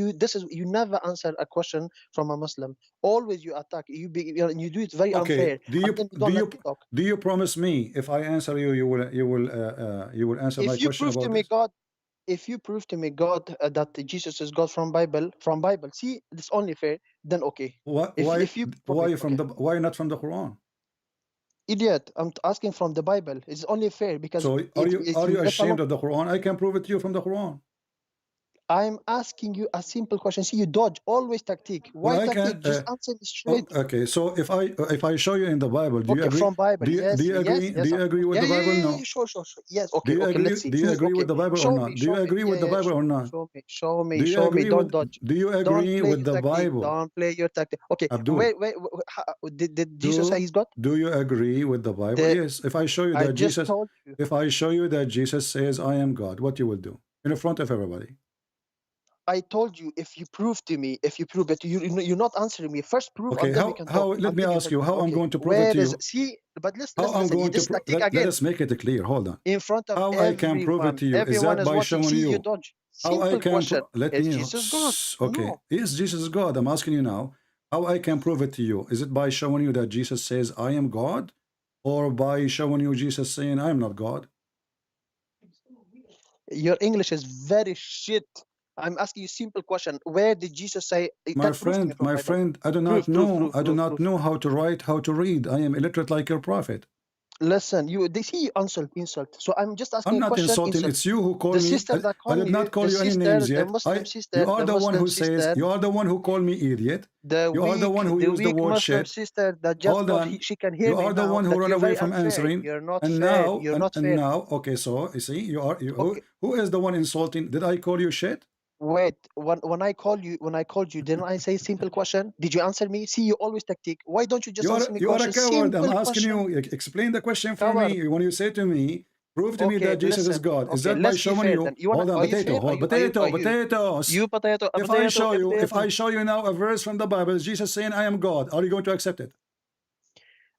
you never answer a question from a Muslim. Always you attack. You do it very unfair. Okay. And then you don't let me talk. Do you promise me if I answer you, you will answer my If you question prove to about me this? God, if you prove to me God that Jesus is God from Bible, see, it's only fair. Then okay. Why not from the Quran? Idiot, I'm asking from the Bible. It's only fair because So are you let alone. ashamed of the Quran? I can prove it to you from the Quran. I'm asking you a simple question. See, you dodge always tactic. Why Well, I tactic? can, Just answer me straight. Okay, so if I show you in the Bible, do you agree? From Bible, do you agree? yes, do you agree with the Bible? No. Sure. Yes, okay, Do you agree? let's see. Do you agree with the Bible or not? Do you agree with the Bible or not? Show me. Don't dodge. Do you agree with the Bible? Don't play your tactic. Okay, Abdul, wait. Did Jesus say he's God? Do you agree with the Bible? Yes. If I show you that if I show you that Jesus says I am God, what you will do in front of everybody? I told you if you prove to me, but you're not answering me. First prove, okay, and then we can talk. let me ask you how I'm going to prove it to you. See, but let's how I'm going to let us make it clear. Hold on. In front of how I can prove it to you is that by showing you. How I can let me. Jesus God? Okay. No. Yes, Jesus is God. I'm asking you now. How I can prove it to you? Is it by showing you that Jesus says I am God, or by showing you Jesus saying I am not God? Your English is very shit. I'm asking you a simple question. Where did Jesus say? My friend, I do not know. I do not know how to write, how to read. I am illiterate like your prophet. Listen, they see you insult. So I'm just asking. I'm not insulting. It's you who called me. I did not call you any names yet. You are the one who says. You are the one who called me idiot. You are the one who used the word shit. Sister that just hold on. She can hear you are the one who ran away from answering. You're not and fair. now, you're not fair. now, okay. So you see, who is the one insulting? Did I call you shit? Wait, when I called you, didn't I say simple question? Did you answer me? See, you always tactic. Why don't you just answer me? You are a coward. I'm asking you. Explain the question for me. When you say to me, prove to me that Jesus is God. Is that by showing you? Hold on, potatoes. You potato. If I show you now a verse from the Bible, Jesus saying I am God, are you going to accept it?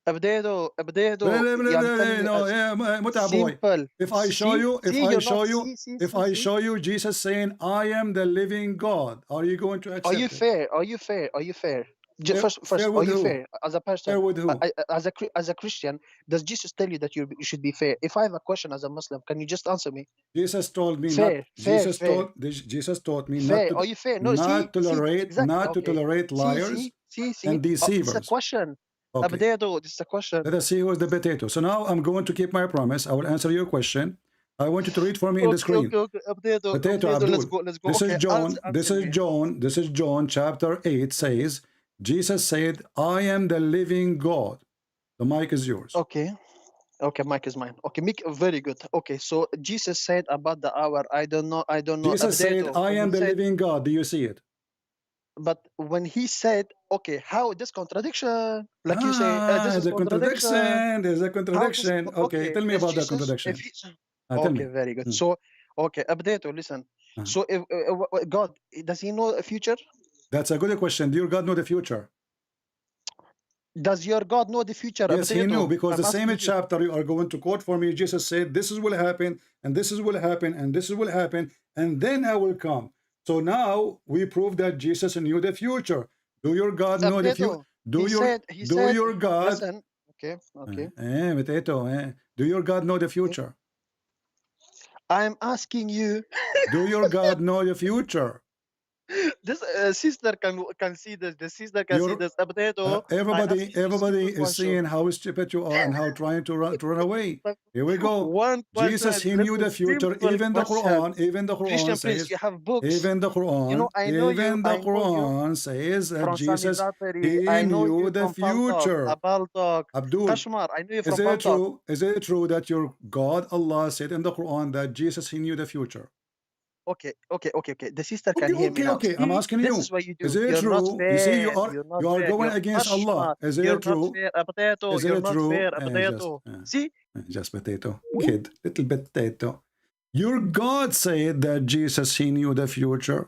ابديتو يعني No, yeah, متعب boy. simple. If I show you, if See, I you're show not you, see, if I show you Jesus saying, "I am the living God," are you going to Are accept you it? fair? Are you fair? Are you fair? First, Fair are with you who? fair as a person? Fair with who? As a Christian, does Jesus tell you that you should be fair? If I have a question as a Muslim, can you just answer me? Jesus told me Fair, not. fair, fair, Jesus taught me not fair. to Are you fair? No, not tolerate exactly. not to Okay. tolerate liars and This is a deceivers. question. Okay. This is a question. Let us see who is the potato. So now I'm going to keep my promise. I will answer your question. I want you to read for me in the screen. Okay. Potato, Abdul. let's go. This Okay, is John. answer This is John chapter 8 says, Jesus said, "I am the living God." The mic is yours. Okay. Okay, mic is mine. Okay, very good. Okay, so Jesus said about the hour. I don't know. Jesus said, "I am the living God." Do you see it? But when he said, okay, how this contradiction? Like you say, this is the contradiction. There's a contradiction. Okay, tell me about the contradiction. Okay, very good. So, okay, Abdeto, listen. So, if God, does he know the future? That's a good question. Do your God know the future? Does your God know the future? Yes, he knew, because I'm the same asking you. chapter you are going to quote for me, Jesus said, "This is will happen, and this is will happen, and this is will happen, and then I will come." So now we prove that Jesus knew the future. Do your God know the future? Do your God? Listen, okay. Do your God know the future? I'm asking you. Do your God know the future? This sister can see this. The sister can see this. Everybody is seeing how stupid you are and how trying to run away. Here we go. Jesus, he knew the future. Even the Quran Christian, says. please, you have books. Even the Quran says that Jesus, he knew the future. Abdul, Kashmar, I know you from is it true? Is it true that your God Allah said in the Quran that Jesus, he knew the future? Okay. The sister can hear me now. Okay. I'm asking you. This is what you do. Is it You're true? Not fair. You see, you are fair. going You're against Allah. Is it true? Is You're it not true? fair. Potato. See? Just potato. Kid. Little potato. Your God said that Jesus, he knew the future.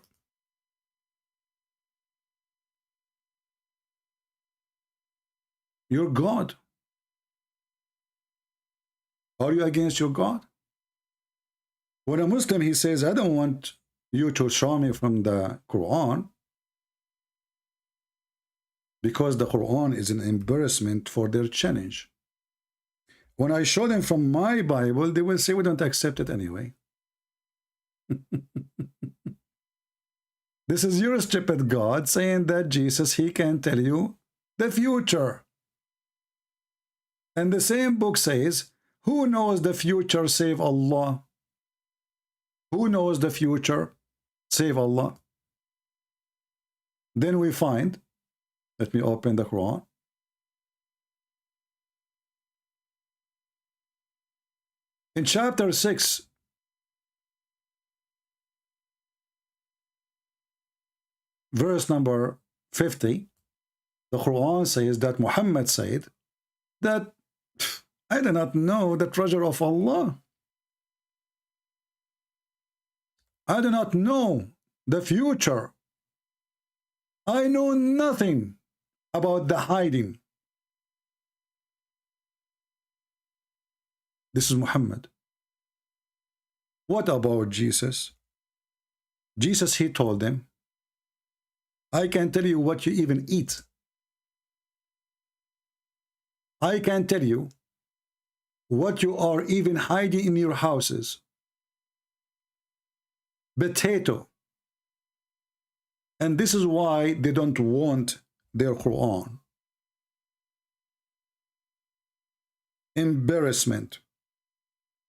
Your God. Are you against your God? When a Muslim, he says, "I don't want you to show me from the Quran, because the Quran is an embarrassment for their challenge." When I show them from my Bible, they will say, "We don't accept it anyway." This is your stupid God saying that Jesus, he can tell you the future. And the same book says, who knows the future save Allah? Who knows the future save Allah? Then we find, let me open the Quran. In chapter 6, verse number 50, the Quran says that Muhammad said that, "I do not know the treasure of Allah. I do not know the future. I know nothing about the hiding." This is Muhammad. What about Jesus? Jesus, he told them, "I can tell you what you even eat. I can tell you what you are even hiding in your houses. Potato." And this is why they don't want their Quran. Embarrassment.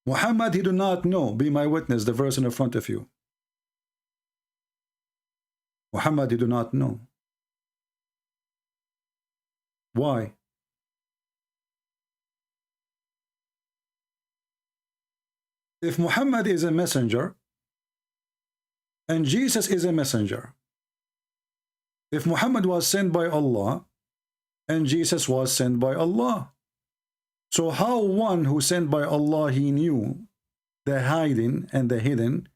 Muhammad, he do not know, be my witness, the verse in front of you. Muhammad, he do not know. Why? If Muhammad is a messenger, and Jesus is a messenger, if Muhammad was sent by Allah, and Jesus was sent by Allah, so how one who sent by Allah, he knew the hiding and the hidden,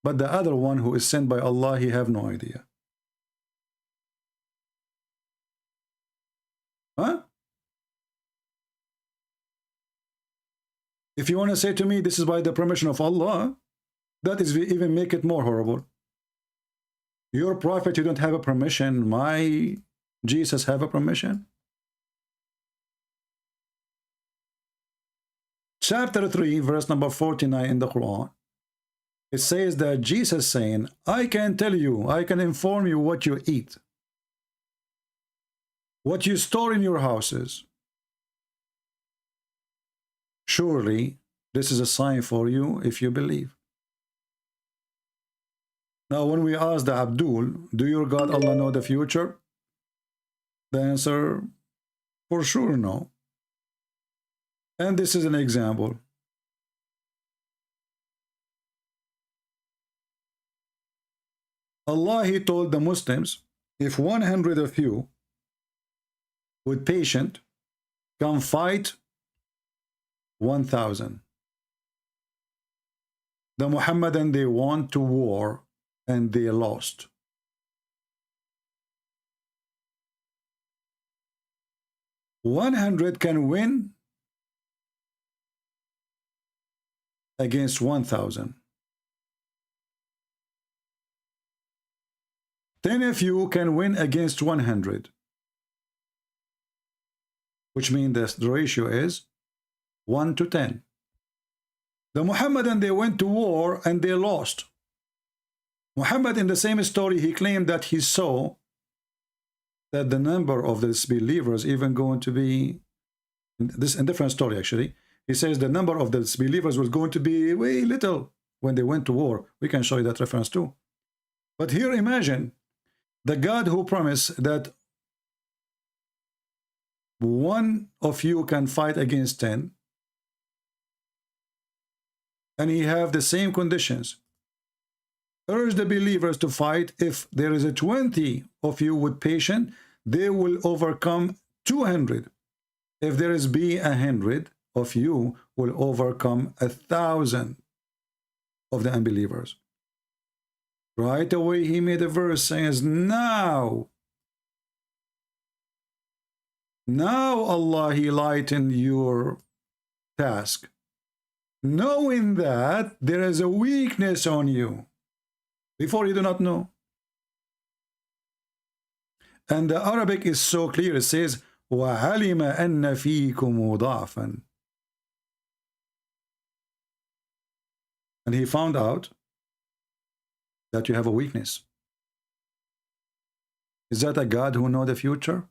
but the other one who is sent by Allah, he have no idea? Huh? If you want to say to me this is by the permission of Allah, that is even make it more horrible. Your prophet, you don't have a permission. My Jesus have a permission. Chapter 3, verse number 49 in the Quran. It says that Jesus saying, I can tell you, I can inform you what you eat, what you store in your houses. Surely this is a sign for you if you believe. Now when we ask the Abdul, do your God Allah know the future? The answer, for sure no. And this is an example. Allah, He told the Muslims, if 100 of you with patient can fight 1,000. The Muhammadan, they went to war and they lost. "100 can win against 1,000. 10 of you can win against 100. Which means the ratio is 1 to 10. The Muhammadan, they went to war and they lost. Muhammad, in the same story, he claimed that he saw that the number of the disbelievers even going to be, this in different story actually, he says the number of the disbelievers was going to be way little when they went to war. We can show you that reference too. But here imagine the God who promised that one of you can fight against 10, and he have the same conditions. Urge the believers to fight. If there is a 20 of you with patience, they will overcome 200. If there is be 100 of you, will overcome 1,000 of the unbelievers. Right away he made a verse saying, now Allah, He lightened your task, knowing that there is a weakness on you. Before you do not know. And the Arabic is so clear. It says, وَعَلِمَ أَنَّ فِيكُمْ ضَعْفًا. And he found out that you have a weakness. Is that a God who knows the future?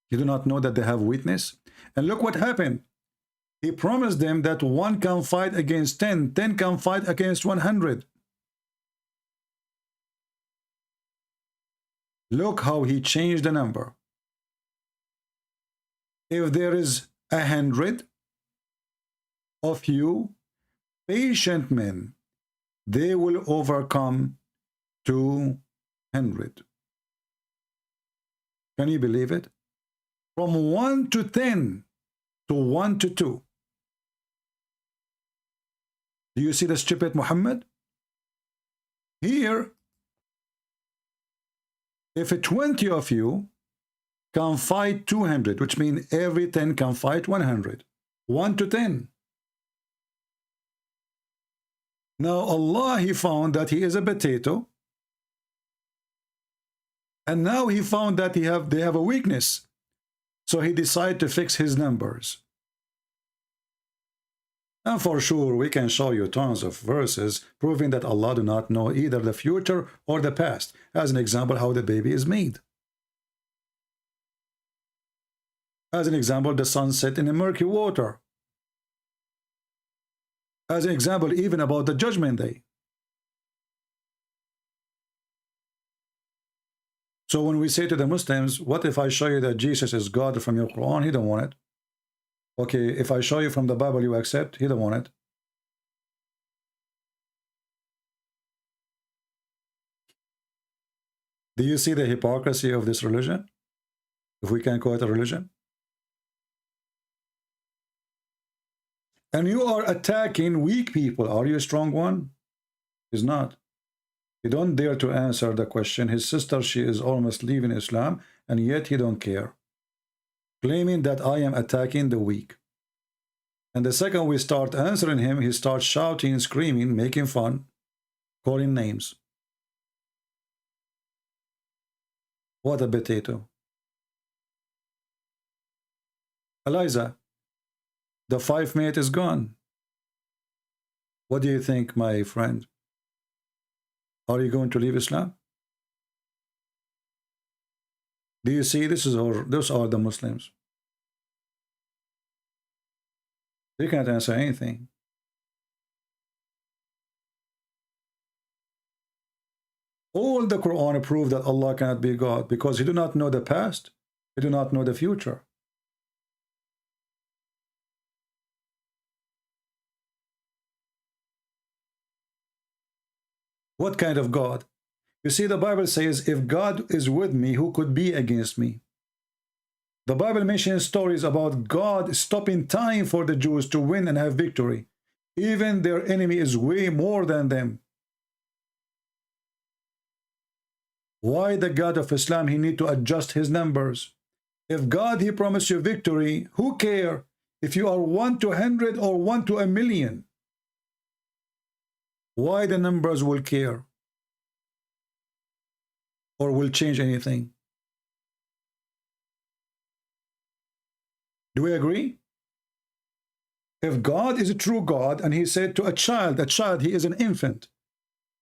You do not know that they have weakness? And look what happened. He promised them that 1 can fight against 10, 10 can fight against 100. Look how he changed the number. If there is 100 of you, patient men, they will overcome 200. Can you believe it? From 1 to 10 to 1 to 2. Do you see the stupid Muhammad? Here, if 20 of you can fight 200, which means every 10 can fight 100. 1 to 10. Now Allah, He found that He is a potato. And now He found that they have a weakness. So He decided to fix His numbers. And for sure, we can show you tons of verses proving that Allah do not know either the future or the past. As an example, how the baby is made. As an example, the sun set in a murky water. As an example, even about the judgment day. So when we say to the Muslims, what if I show you that Jesus is God from your Quran? He don't want it. Okay, if I show you from the Bible, you accept? He don't want it. Do you see the hypocrisy of this religion? If we can call it a religion. And you are attacking weak people. Are you a strong one? He's not. He don't dare to answer the question. His sister, she is almost leaving Islam, and yet he don't care. Claiming that I am attacking the weak. And the second we start answering him, he starts shouting, screaming, making fun, calling names. What a potato. Eliza, the 5 minute is gone. What do you think, my friend? Are you going to leave Islam? Do you see those are the Muslims? They can't answer anything. All the Quran prove that Allah cannot be God because He do not know the past, He do not know the future. What kind of God? You see, the Bible says, if God is with me, who could be against me? The Bible mentions stories about God stopping time for the Jews to win and have victory. Even their enemy is way more than them. Why the God of Islam, He need to adjust His numbers? If God, He promised you victory, who care if you are 1 to 100 or 1 to 1,000,000? Why the numbers will care? Or will change anything? Do we agree? If God is a true God and He said to a child, He is an infant,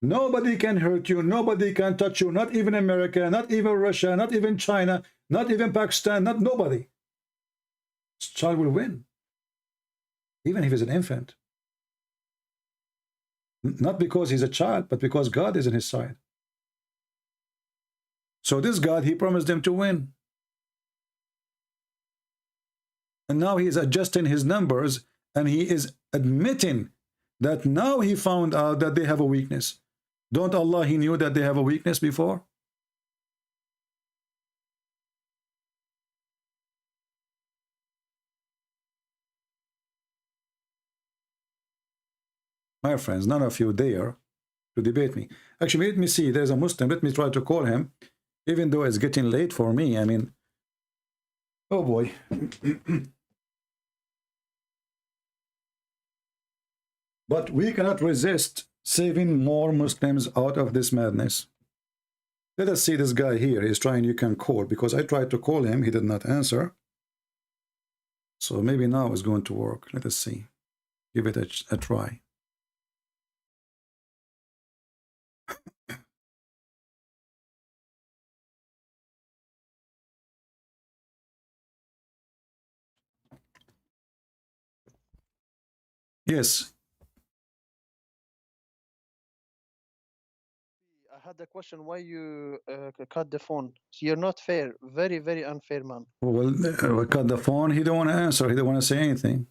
nobody can hurt you, nobody can touch you, not even America, not even Russia, not even China, not even Pakistan, not nobody. This child will win, even if he's an infant. Not because he's a child, but because God is on his side. So this God, He promised them to win. And now He is adjusting His numbers, and He is admitting that now He found out that they have a weakness. Don't Allah, He knew that they have a weakness before? My friends, none of you dare to debate me. Actually, let me see. There's a Muslim. Let me try to call him, even though it's getting late for me. I mean, oh boy. But we cannot resist saving more Muslims out of this madness. Let us see this guy here. He's trying, you can call, because I tried to call him. He did not answer. So maybe now it's going to work. Let us see. Give it a try. Yes. I had a question why you cut the phone. You're not fair. Very, very unfair, man. Well, cut the phone. He don't want to answer. He don't want to say anything.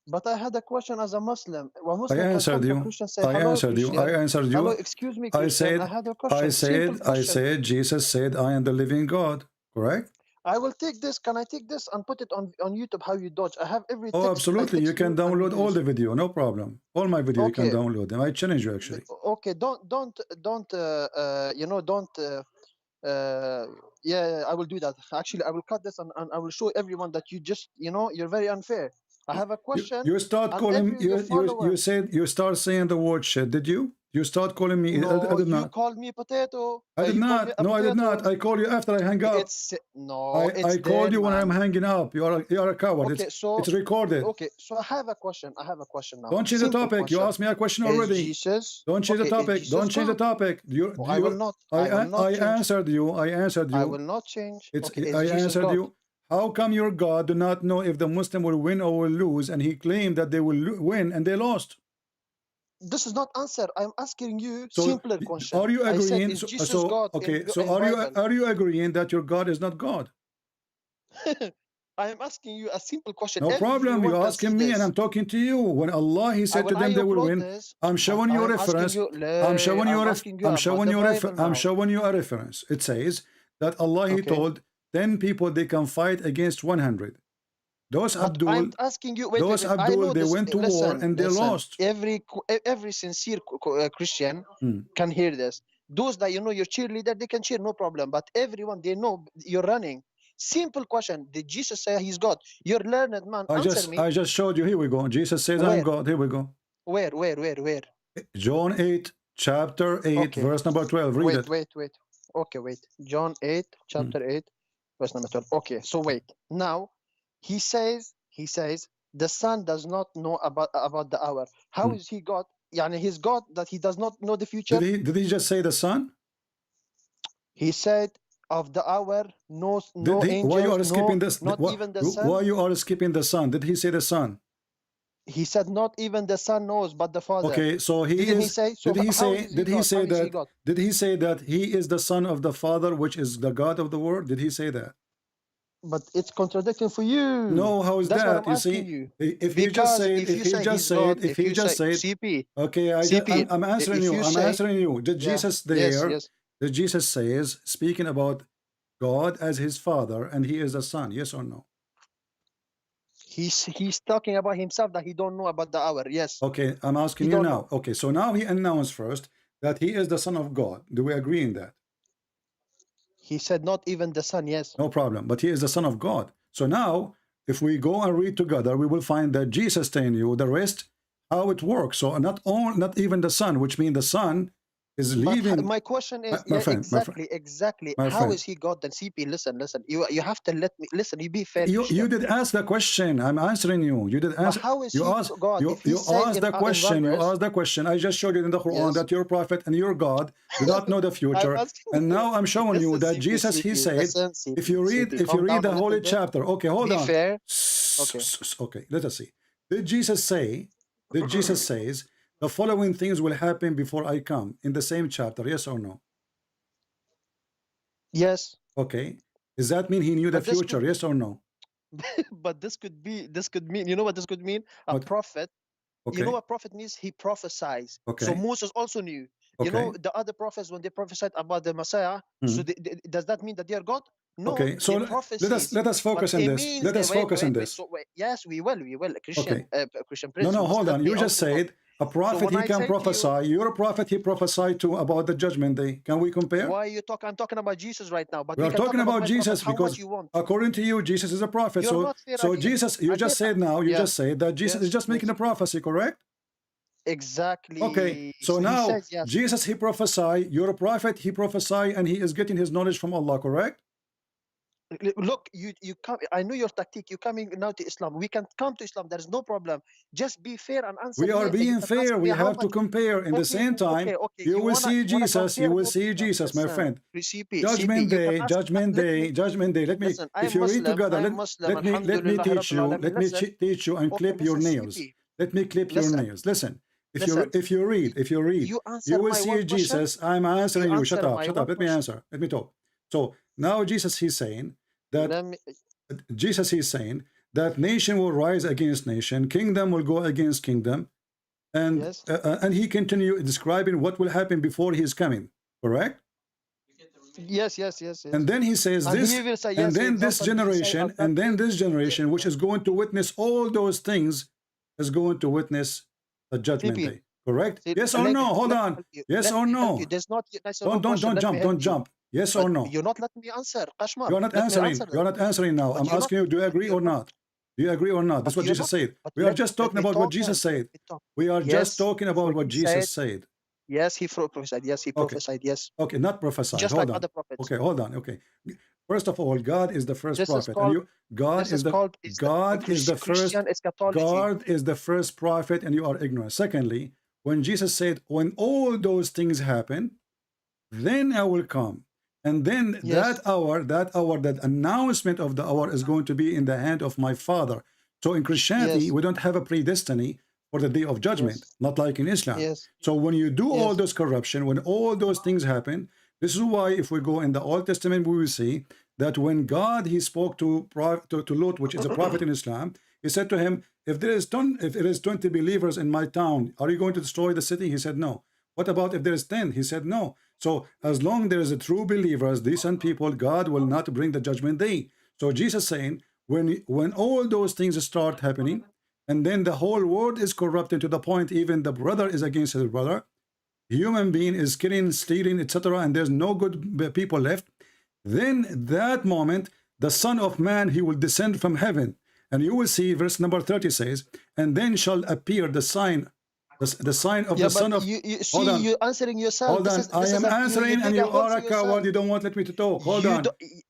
But I had a question as a Muslim. I answered you. I answered you. I answered you. Hello, excuse me, Christian. I had a question. I said, Jesus said, I am the living God. Correct? I will take this. Can I take this and put it on YouTube? How you dodge? I have every. Oh, absolutely. You can download all the video. No problem. All my video, okay. You can download them. I challenge you, actually. Okay. Don't. You know. Don't. Yeah, I will do that. Actually, I will cut this and I will show everyone that you just. You know, you're very unfair. I have a question. You start calling. You said you start saying the word shit. Did you? You start calling me. No, I did not. You called me potato. I did not. No, I did not. I call you after I hang up. I called you when I'm hanging up. You are a coward. Okay, it's recorded. Okay, so I have a question. Now. Don't change the topic. Question. You asked me a question already. Don't change the topic. Don't change the topic. I will not. I answered you. I answered you. I will not change. I answered you. How come your God do not know if the Muslim will win or will lose, and he claimed that they will win and they lost? This is not answer. I'm asking you simpler question. Are you agreeing? God are you agreeing that your God is not God? I am asking you a simple question. No problem. You're asking me, and I'm talking to you. When Allah He said to them they will win, I'm showing you a reference. I'm showing you a reference. It says that Allah He told 10 people they can fight against 100. Those Abdul, I'm asking you, wait, they went to war and they lost. Every sincere Christian can hear this. Those that you know your cheerleader, they can cheer, no problem. But everyone, they know you're running. Simple question. Did Jesus say he's God? You're learned man. Answer me. I just showed you. Here we go. Jesus says, Where? I'm God. Here we go. Where? John 8, chapter 8, Okay. verse number 12. Read it. Wait. Okay, wait. John 8, chapter 8, verse number 12. Okay, so wait. Now, he says, the Son does not know about the hour. How is he God? Yani he's God that he does not know the future? Did he just say the Son? He said, of the hour, no angels, why you are skipping this? not even the Son. Why you are skipping the Son? Did he say the Son? He said, not even the Son knows, but the Father. Okay, so he Didn't is. he say? So did he how say? is he Did he God? say How is he that? God? Did he say that he is the Son of the Father, which is the God of the world? Did he say that? But it's contradicting for you. No, how is That's what that? I'm You see, asking you. if you just say, if you just say, if you just say, CP. okay, CP, I'm answering if you. you I'm say- answering you. Did Yeah. Jesus there? Yes. Did Jesus says speaking about God as his Father and he is the Son? Yes or no? He's talking about himself that he don't know about the hour. Yes. Okay, I'm asking He you don't now. Okay, so now he announced first that he is the Son of God. Do we agree in that? He said not even the Son. Yes. No problem. But he is the Son of God. So now, if we go and read together, we will find that Jesus telling you the rest, how it works. So not even the Son, which means the Son is But leaving. my question is, My friend, exactly. my How friend. is he God? Then CP, listen. You have to let me listen. You be fair. You did ask the question. I'm answering you. You did But answer. how is You he asked. God? You, If he you says asked in- the in question. You one verse- asked the question. I just showed you in the Quran Yes. that you're a prophet and you're God. Do not know the future. asking And now I'm showing you Listen, that CP, Jesus, he CP, said, listen, CP, if you read, CP, if you calm read down the a holy little bit. chapter. Okay, hold Be on. fair. Okay. Okay, let us see. Did Jesus say? Did Jesus says the following things will happen before I come in the same chapter? Yes or no? Yes. Okay. Does that mean he knew the But this future? Yes or no? But this could mean. You know what this could mean? A What? prophet. Okay. You know what prophet means? He prophesies. Okay. So Moses also knew. You know Okay. the other prophets when they prophesied about the Messiah. So does that mean that they are God? No. Okay, so they let us focus but on it this. means, Let us focus on wait. this. So yes, we will. Christian, Christian Prince. No, you must hold let on. me You just also talk. said a prophet when he I can say to you- prophesy. You're a prophet he prophesied to about the judgment day. Can we compare? Why you talk? I'm talking about Jesus right now. But We are can talking talk about my Jesus prophet how because much you want. according to you, Jesus is a prophet. You're not fair So again. Jesus, you I just said- said now, you Yeah. just said that Jesus is just making a prophecy, correct? Exactly. Okay, so he now says yes. Jesus, he prophesy, you're a prophet, he prophesy, and he is getting his knowledge from Allah, correct? Look, you come. I know your tactic. You're coming now to Islam. We can come to Islam. There is no problem. Just be fair and answer. We are me. You being can ask fair. me We how have to much- compare. In the Okay, same time, okay. you will see you wanna Jesus. You compare will both- see Jesus, my Listen, friend. CP, Judgment you can day, ask- judgment let day, me- judgment day. Let me, Listen, if you read together, let me Alhamdulillah, teach you, Rabbil let me Alamin. teach you and Okay, clip your listen, nails. CP. Let me clip your Listen. nails. Listen, Listen. if you read, You answer you will my see one question. Jesus. I'm answering you. Shut answer up, my shut one up. Let me question. answer. Let me talk. So now Jesus, he's saying that Let me- Jesus is saying that nation will rise against nation, kingdom will go against kingdom, and Yes. and he continue describing what will happen before he is coming. Correct? Yes. And then he says And this, he will say, and yes, then for this example, he say, generation, "Of that and then day-" this generation, which is going to witness all those things, is going to witness the judgment CP. day. Correct? See, Yes or let no? me- Hold let me on. help you. Yes Let or me help no? you. There's not yes or no Don't question. Let me jump. help Don't you. jump. Yes But or no? You're not letting me answer, Kashmar. You're not Let me answering. answer You're that. not answering now. But I'm you're asking you, do you agree or not? Do you agree or not? That's But what you're Jesus not- said. but We are let- just let talking me about what talk Jesus then. said. Let me talk. We are Yes, just talking about what he Jesus said. Yes, he prophesied. Yes, he prophesied. Yes. Okay, not prophesied. Just Hold like on. other prophets. Okay, hold on. Okay. First of all, God is the first This is prophet, called- and you God this is is the called- God is the first Christian eschatology. God is the first prophet, and you are ignorant. Secondly, when Jesus said, "When all those things happen, then I will come," and then Yes. that announcement of the hour is going to be in the hand of my Father. So in Christianity, Yes. we don't have a predestiny for the day of judgment, Yes. not like in Islam. Yes. So when you do all Yes. those corruption, when all those things happen, this is why if we go in the Old Testament, we will see that when God he spoke to Lot, which is a prophet in Islam, he said to him, if there is 20 believers in my town, are you going to destroy the city? He said no. What about if there is 10? He said no. So as long there is a true believers, decent people, God will not bring the judgment day. So Jesus saying, when all those things start happening, and then the whole world is corrupted to the point even the brother is against his brother, human being is killing, stealing, etc., and there's no good people left, then that moment the Son of Man, he will descend from heaven. And you will see, verse number 30 says, and then shall appear the sign, the sign of the Son of... you Hold on. you're answering yourself. Hold on. I am answering, and you are a coward. You don't want let me to talk. Hold on.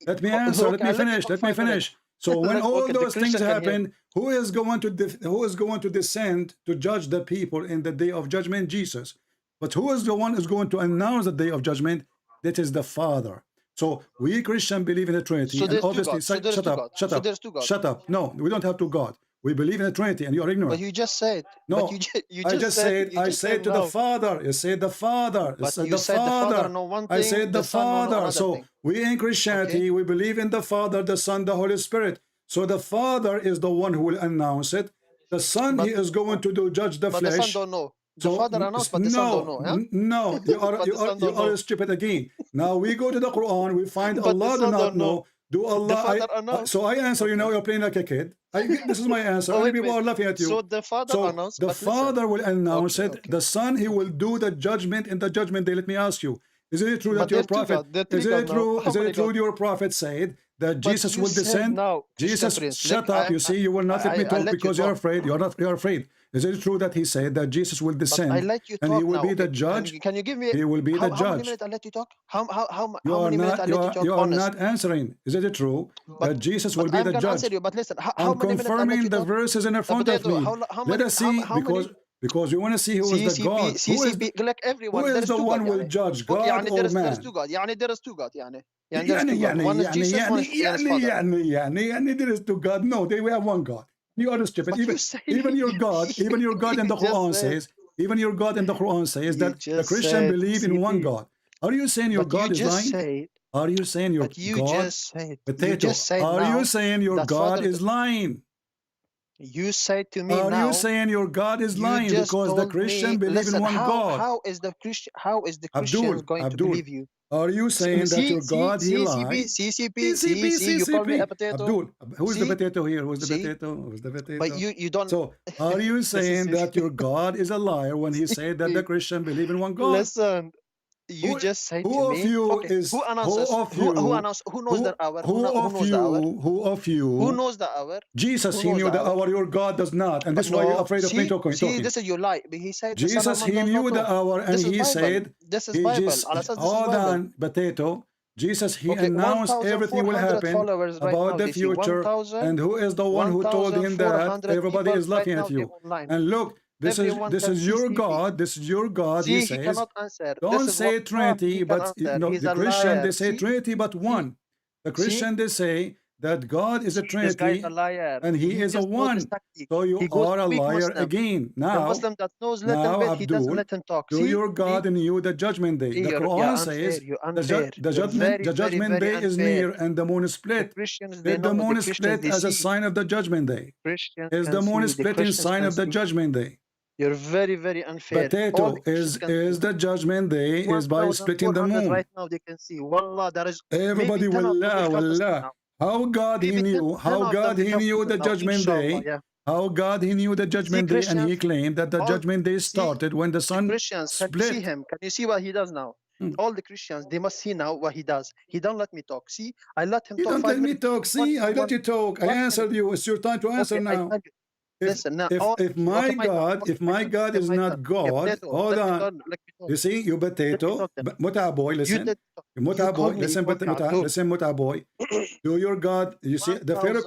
Let me answer. Let me finish. Let me finish. So when all those things happen, who is going to descend to judge the people in the day of judgment? Jesus. But who is the one who's going to announce the day of judgment? That is the Father. So we Christians believe in the Trinity. So And there's two obviously, gods. So there's shut two up, gods. shut So up, there's two gods. shut up. No, we don't have two God. We believe in the Trinity, and you are ignorant. But you just said. No, But you I just said, I said to the Father. You said the Father. But said you the said the Father Father. know one I thing, said the the Son know Father. another So thing. we in Christianity, we believe in the Father, the Son, the Holy Spirit. So the Father is the one who will announce it. The Son, he is going to do judge the But flesh. the Son don't know. The Father announced, but the Son don't know. Huh? No, you are But the Son you don't know. are stupid again. Now we go to the Quran, we find But the Allah do Son not don't know. know. Do The Allah? Father announced. So I answer. You know, you're playing like a kid. This is my answer. Oh, Other wait, people wait. are laughing at you. So the Father So announced. the but Father listen. will announce Okay, it. The Son, he will do the judgment in the judgment day. Let me ask you: is it true that But your there's two prophet? gods. There are three Is it gods now. true? How Is many it true? gods? Your prophet said that But Jesus you will said descend. now, Christian Jesus, Prince. shut up. You see, you will not let me I talk let you because you're talk. afraid. You're afraid. Is it true that he said that Jesus will But descend I let you and he talk will now. be the Okay. judge? Can you give me He will be the how many judge. minutes I let you talk? How You are many minutes I not. let you talk? You are Honest. not answering. Is it true that Jesus will But be I'm the gonna judge? answer you. But listen, how I'm many minutes I let confirming you the talk? verses in front of me. How Let many? us see, How many? because we want to see who is the God. CCP, like Who everyone, is there's the two one God. will يعني. judge, Okay, God يعني or there's man? two God. يعني there is two God. يعني there's two God. One is Jesus, one is Father. There is two God. No, we have one God. You are stupid. But you say Even your God in the you Quran just said. says, even your God in the Quran says You that the just Christian said believe in one CP. God. Are you saying your But you God is just lying? said. Are you saying your But you God? just said. You Potato. just said Are now you saying your that God Father. is lying? You said to me Are you now. saying your God is You lying just because the told Christian me. believe in Listen, one God? how is the Christians going to Abdul, believe you? are you saying that your God he lied? See, you call me a potato. Abdul, who is the See, potato here? Who's the see, potato? Who's the potato? but you don't. So, are you This is saying that your God is a liar when he said that the Christian believe in one God? Listen, you Who, just said to who of me. you Okay, is who announces? Who announces? Who knows the hour? Who knows the hour? who of you? Who knows the hour? Jesus, Who he knows knew the the hour? hour. Your God does not, and this is why you're No, afraid of me talking. this is your lie. But he said the Son of Jesus, Man he does knew not the know. hour, and This is he Bible. said, This is he Bible. just Allah says this is hold Bible. on, potato. Jesus, he Okay, announced everything will 1,400 happen followers right about now. the They see future, and who is the one who told him that? 1,400 Everybody people is right laughing now. at They're you. online. And look, this Everyone is can see your CP. God. This is your God. He See, he says, cannot answer. don't This is say what Trinity, he can but answer. He's the a Christian they liar. say Trinity, but one. The See, Christian they say that God is a this guy is Trinity, a liar. and he is a just knows this one. tactic. So you He goes are a weak liar Muslim. again. The Muslim that knows little Now, bit, he doesn't Abdul, let him talk. do See, your God in you the judgment day. The you're Quran unfair. says You're unfair. the You're very, very, judgment very day is unfair. near and the moon is The split. Christians, Did the moon the Christians, split they as a see. sign of the judgment day? Christians Is can the moon see. The split in Christians sign can of the see. judgment day? You're very, very unfair. All Potato the Christians can is see. the judgment day is by splitting the 1,400 moon. right now they can see. Wallah, there is maybe Everybody 10 of them will come Muslim wallah. now. How God he Maybe 10 knew, how of them God he become knew the Muslim now. judgment Inshallah, day. yeah. How God he knew the See judgment day, and he Christians, claimed that the all judgment day see started when the the sun Christians. Can you see split. him? Can you see what he does now? All the Christians, they must see now what he does. He don't let me talk. See, I let him You talk don't 5 let me minutes. talk. See, I let you talk. I 1 minute. answered you. It's your time to answer Okay, I now. tell you. Listen now. If my Okay, my turn. God, Okay, if my God okay, is my not turn. God, Potato, hold let me on. talk. Let me talk. You see, you Let me potato, talk then. muta boy, You listen. did talk. Muta You boy, called me. listen, You called me Abdul. listen, muta boy. Do your God, you see, the fairer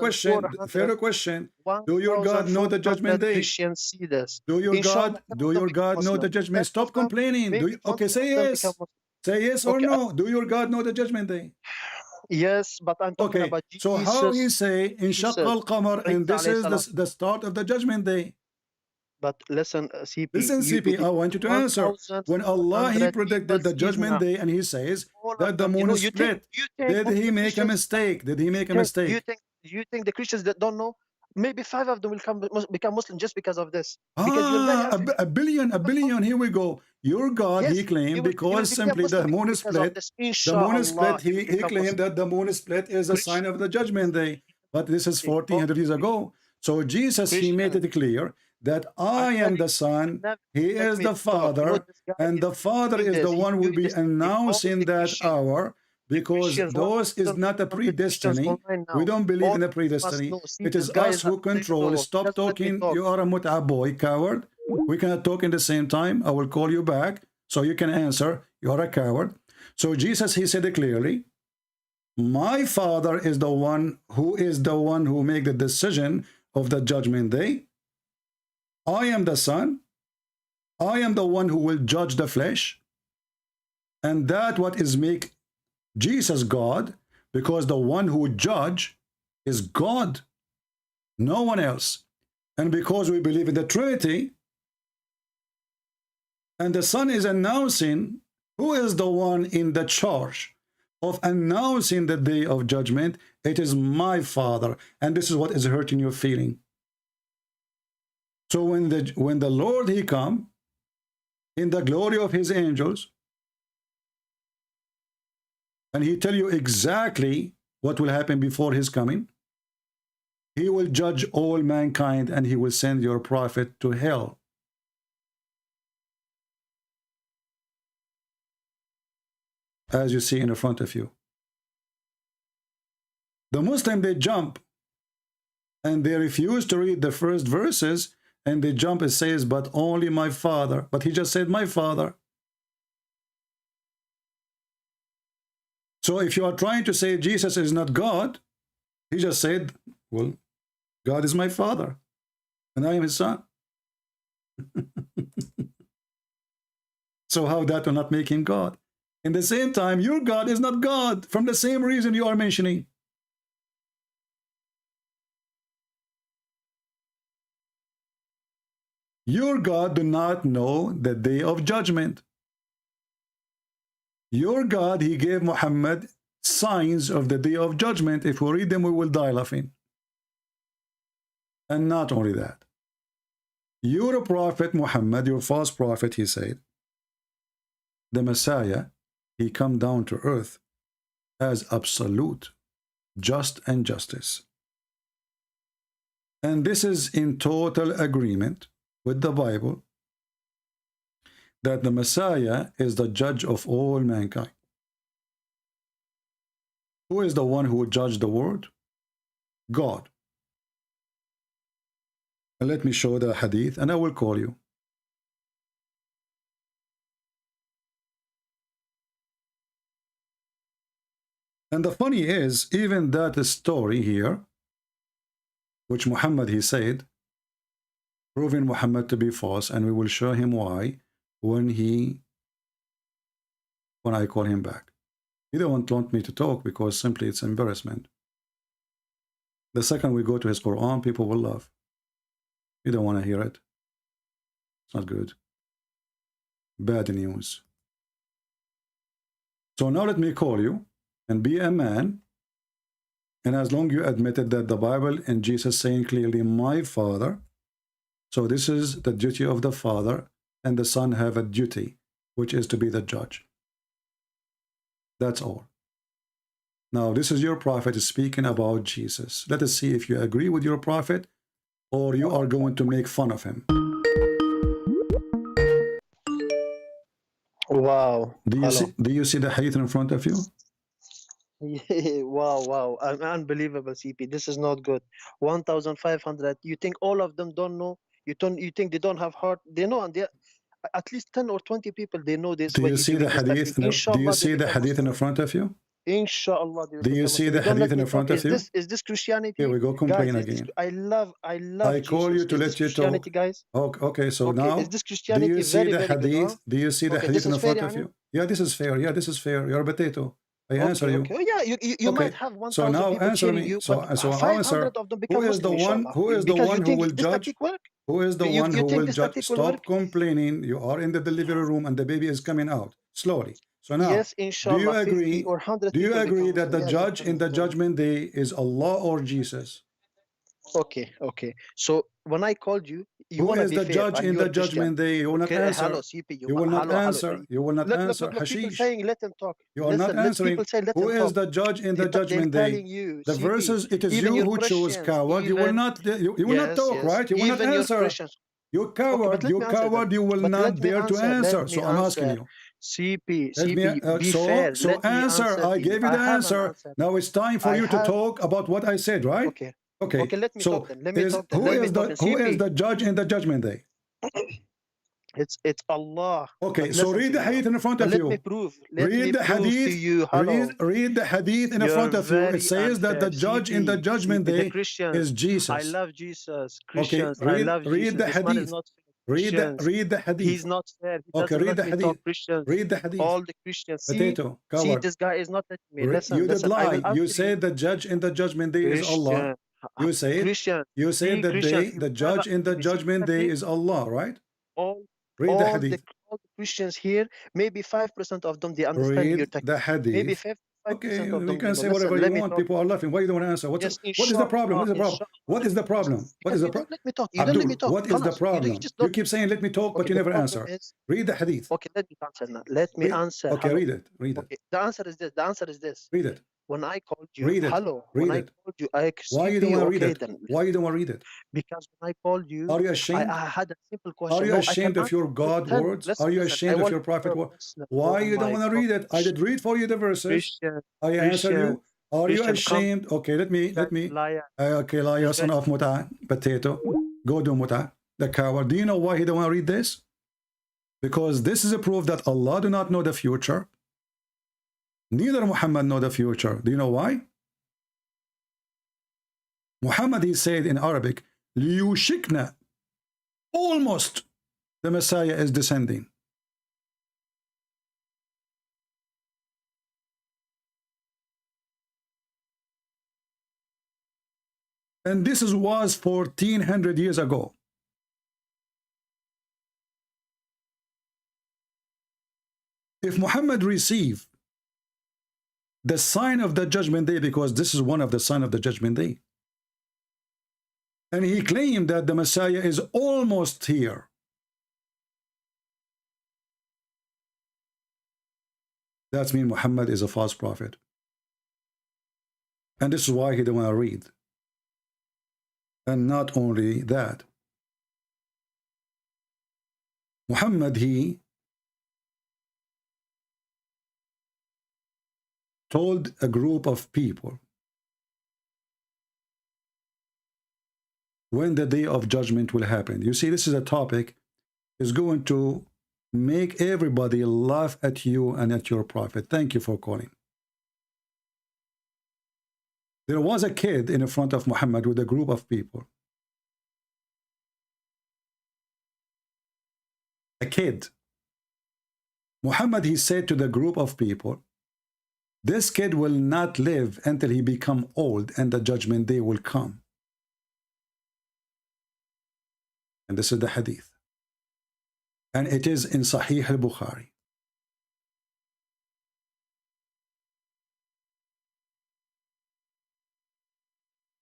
question, 1,400 do your God know the judgment day? Christians see this. Do your Inshallah, God, do your God know the judgment? Stop complaining. Do you, okay, say yes. Say yes or Okay, no. Do your God know the judgment day? Yes, but I'm talking Okay, about so how he Jesus. say in Shaq al-Qamar, and this is the start of the judgment day. But listen, CP. Listen, CP, I want you to answer. When Allah, he 1,400 predicted the people see judgment now. day, and he says All that of the them. moon is You split. think Did all he the make a Christians, mistake? Did he make a do mistake? you think the Christians that don't know? Maybe 5 of them will become Muslim just because of this. Because you're very unfair. A billion. Here we go. Your God, Yes, he claimed, he will because become simply the Muslim moon is because of split. this. The moon is Inshallah, split. He claimed that the moon is split is a sign of the judgment day. But this is 1400 years ago. So Jesus, he made it clear that I am the Son, he is the Father, and the Father is the one who will be announcing that hour because Christians, those is not a predestiny. We don't believe in a predestiny. It is us who control. Stop talking. You are a mut'a boy, coward. We cannot talk in the same time. I will call you back so you can answer. You are a coward. So Jesus, he said it clearly. My Father is the one who make the decision of the judgment day. I am the Son. I am the one who will judge the flesh. And that what is make Jesus God, because the one who judge is God, no one else. And because we believe in the Trinity, and the Son is announcing who is the one in the charge of announcing the day of judgment. It is my Father, and this is what is hurting your feeling. So when the Lord he come in the glory of his angels, and he tell you exactly what will happen before his coming, he will judge all mankind, and he will send your prophet to hell. As you see in the front of you. The Muslim, they jump and they refuse to read the first verses, and they jump and says, but only my Father. But he just said, my Father. So if you are trying to say Jesus is not God, he just said, well, God is my Father, and I am his Son. So how that will not make him God? In the same time, your God is not God, from the same reason you are mentioning. Your God do not know the day of judgment. Your God, he gave Muhammad signs of the day of judgment. If we read them, we will die laughing. And not only that, your prophet Muhammad, your false prophet, he said, the Messiah, he come down to earth as absolute just and justice. And this is in total agreement with the Bible, that the Messiah is the judge of all mankind. Who is the one who will judge the world? God. And let me show the hadith, and I will call you. And the funny is, even that story here, which Muhammad, he said, proving Muhammad to be false, and we will show him why when I call him back. He don't want me to talk because simply it's embarrassment. The second we go to his Quran, people will laugh. You don't want to hear it. It's not good. Bad news. So now let me call you and be a man, and as long you admitted that the Bible and Jesus saying clearly, my Father, so this is the duty of the Father, and the Son have a duty, which is to be the judge. That's all. Now, this is your prophet speaking about Jesus. Let us see if you agree with your prophet, or you are going to make fun of him. Wow. Do you see the hadith in front of you? Wow. Unbelievable, CP. This is not good. 1,500. You think all of them don't know? You think they don't have heart? They know, and they at least 10 or 20 people, they know this. Do you see the hadith? Do you see the hadith in front of you? Inshallah. Do you see the hadith in front of you? Is this Christianity? Here we go, complain guys, again. I love I call you to let you talk. Guys? Okay, so now, is this Christianity? Do you see the very hadith? good, huh? Do you see the hadith in front of you? Yeah, this is fair. Yeah, this is fair. You're a potato. I answer you. Okay. Yeah, you might have 1,000 so now people answer me. you, so answer. Of them become who is the Muslim, one? Who is the one who will judge? Who is the one who will judge? Stop complaining. You are in the delivery room and the baby is coming out slowly. So now, yes, inshallah, do you agree? Do you agree that the judge in the judgment day is Allah or Jesus? Okay. So when I called you, who is the judge in the judgment day? You will not answer. Hello, CP, you will not answer. You will not answer. Look, people saying, let them talk. You are not answering. Who is the judge in the judgment day? The verses, it is you who chose coward. You will not. You will not talk, right? You will not answer. You coward. You coward. You will not dare to answer. So I'm asking you. CP, Let me, CP, be so fair. so Let me answer. I you. gave you I the have an answer. Now it's time for I you to have. talk about what I said, right? Okay. Okay. Okay, let me So talk then. Let me talk then. who Let me is talk the then. who is CP. the judge in the judgment day? It's Allah. Okay, But so listen read to the me hadith now. in front But of let me you. prove. Let me Read the prove to hadith. you. Hello. Read the hadith in You're front of you. It very says that unfair. the judge in the CP, judgment CP, the day Christians. is I Jesus. love Jesus. Okay, Christians, I love read Jesus. the This man is hadith. not fair. Christians, Read the hadith. he's not fair. He Okay, doesn't read the let me talk. hadith. Christians, Read the hadith. all the Christians. See, Potato, see, coward. this guy is not letting me. Listen, You did listen. I will lie. You answer you. said the judge in the judgment day is Allah. Christian, You said Christian. you said See, that Christians. the judge in the judgment day is Allah, right? All, Read the all the hadith. all the Christians here, maybe 5% of them they understand your Read the technique. Maybe hadith. 5% Okay, of you them they can know. say whatever Listen, you let me want. talk. People are laughing. Why you don't want to answer? Yes, What is the problem? What is the problem? What is the problem? What Because is the you problem? don't let me talk. You don't let Abdul, me talk. what is the Khalas. You problem? just You don't. keep saying let me talk, but Okay, you the never problem answer. is. Read the hadith. Okay, let me answer now. Let me answer. Okay, Hello. read it. Read it. Okay, the answer is this. The answer is this. Read it. When I called you, Read it. hello. Read When I it. called you, I Why you CP, don't want to read okay it? then. Why you don't want to read it? Because when I called you, Are you I ashamed? had a simple Are question. you No, I can ashamed of answer. your God Listen, words? listen, Are you listen. I ashamed of want your prophet your word? Muslim. Why Oh you don't my want to read it? I did read for you the verses. Christian, I answer Christian, you. Are you Christian, come. ashamed? Okay, let me. Liar. Okay, liar, son of muta, potato. Go do muta. The coward. Do you know why he don't want to read this? Because this is a proof that Allah do not know the future. Neither Muhammad know the future. Do you know why? Muhammad, he said in Arabic, liyushikna, almost the Messiah is descending. And this was 1400 years ago. If Muhammad received the sign of the judgment day, because this is one of the sign of the judgment day, and he claimed that the Messiah is almost here, that means Muhammad is a false prophet. And this is why he didn't want to read. And not only that, Muhammad, he told a group of people when the day of judgment will happen. You see, this is a topic is going to make everybody laugh at you and at your prophet. Thank you for calling. There was a kid in front of Muhammad with a group of people. A kid. Muhammad, he said to the group of people, this kid will not live until he become old and the judgment day will come. And this is the hadith. And it is in Sahih al-Bukhari.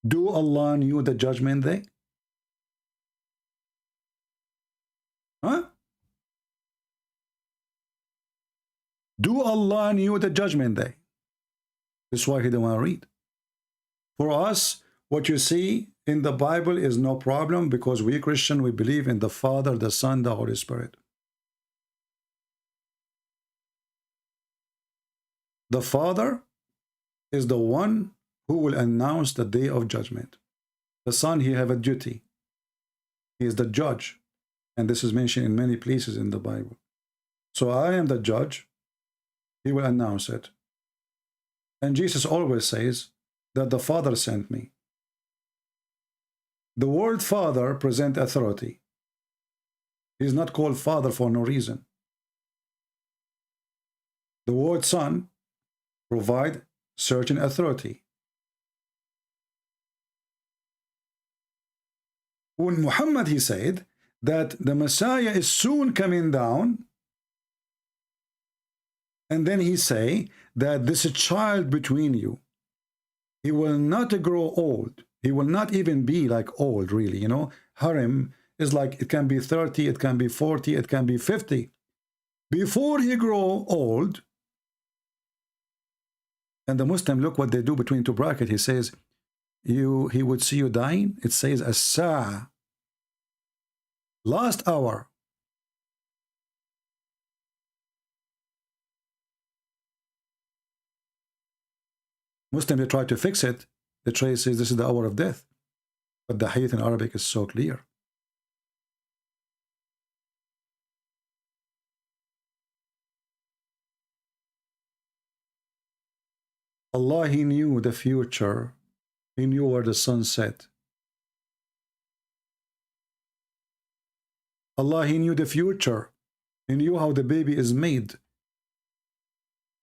Do Allah knew the judgment day? Huh? Do Allah knew the judgment day? That's why he didn't want to read. For us, what you see in the Bible is no problem, because we Christian, we believe in the Father, the Son, the Holy Spirit. The Father is the one who will announce the day of judgment. The Son, he have a duty. He is the judge. And this is mentioned in many places in the Bible. So I am the judge. He will announce it. And Jesus always says that the Father sent me. The word Father presents authority. He is not called Father for no reason. The word Son provides certain authority. When Muhammad, he said that the Messiah is soon coming down, and then he say that this child between you, he will not grow old. He will not even be like old, really. You know, harem is like, it can be 30, it can be 40, it can be 50. Before he grow old, and the Muslim, look what they do between two brackets. He says, he would see you dying. It says, as-sa'a, last hour. Muslim, they try to fix it. The tray says this is the hour of death. But the hadith in Arabic is so clear. Allah, He knew the future. He knew where the sun set. Allah, He knew the future. He knew how the baby is made.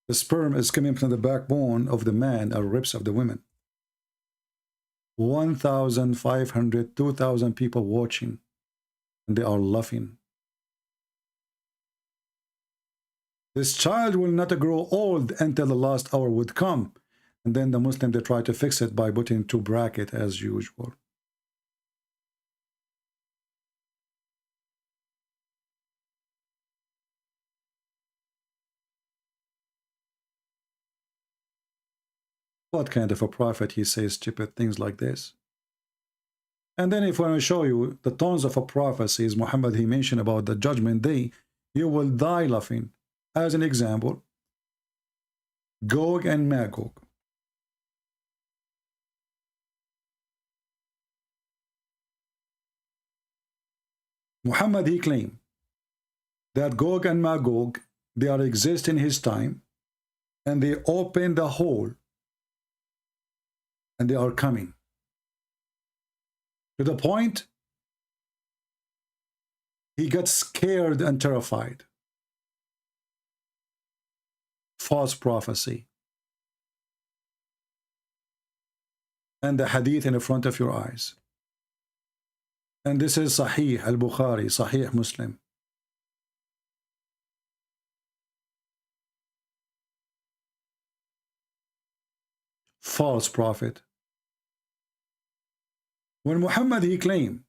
The sperm is coming from the backbone of the man or ribs of the women. 1,500, 2,000 people watching, and they are laughing. This child will not grow old until the last hour would come. And then the Muslim, they try to fix it by putting two brackets as usual. What kind of a prophet he says stupid things like this? And then if I want to show you the tons of prophecies Muhammad he mentioned about the judgment day, you will die laughing. As an example, Gog and Magog. Muhammad he claimed that Gog and Magog, they are exist in his time, and they open the hole, and they are coming. To the point, he got scared and terrified. False prophecy. And the hadith in the front of your eyes. And this is Sahih al-Bukhari, Sahih Muslim. False prophet. When Muhammad he claimed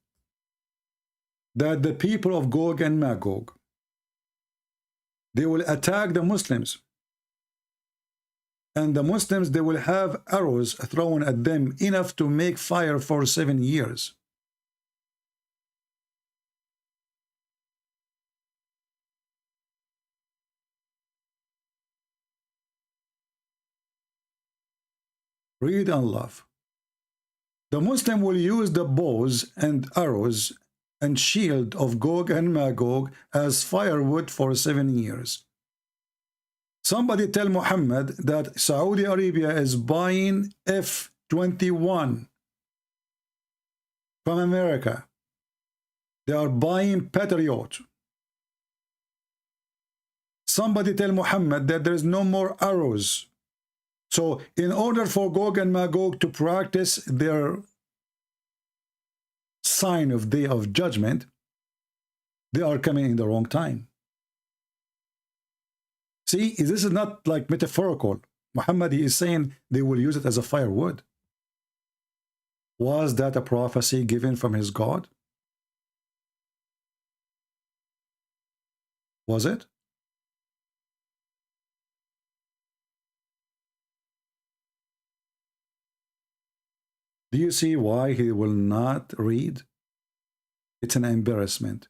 that the people of Gog and Magog, they will attack the Muslims, and the Muslims, they will have arrows thrown at them enough to make fire for 7 years. Read and laugh. The Muslim will use the bows and arrows and shield of Gog and Magog as firewood for 7 years. Somebody tell Muhammad that Saudi Arabia is buying F-21 from America. They are buying Patriot. Somebody tell Muhammad that there is no more arrows. So in order for Gog and Magog to practice their sign of Day of Judgment, they are coming in the wrong time. See, this is not like metaphorical. Muhammad is saying they will use it as a firewood. Was that a prophecy given from his God? Was it? Do you see why he will not read? It's an embarrassment.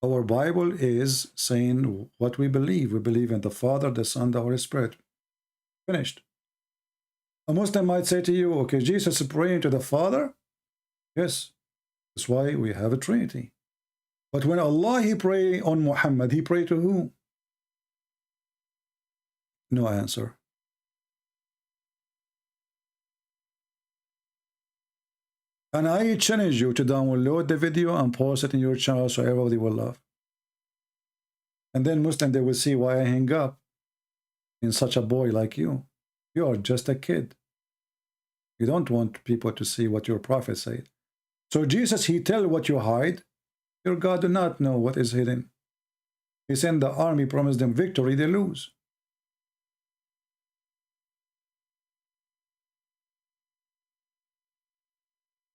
Our Bible is saying what we believe. We believe in the Father, the Son, the Holy Spirit. Finished. A Muslim might say to you, okay, Jesus is praying to the Father? Yes. That's why we have a Trinity. But when Allah, he prayed on Muhammad, he prayed to who? No answer. And I challenge you to download the video and post it in your channel so everybody will love. And then Muslim, they will see why I hang up in such a boy like you. You are just a kid. You don't want people to see what your prophet said. So Jesus, he tell what you hide. Your God do not know what is hidden. He sent the army, promised them victory, they lose.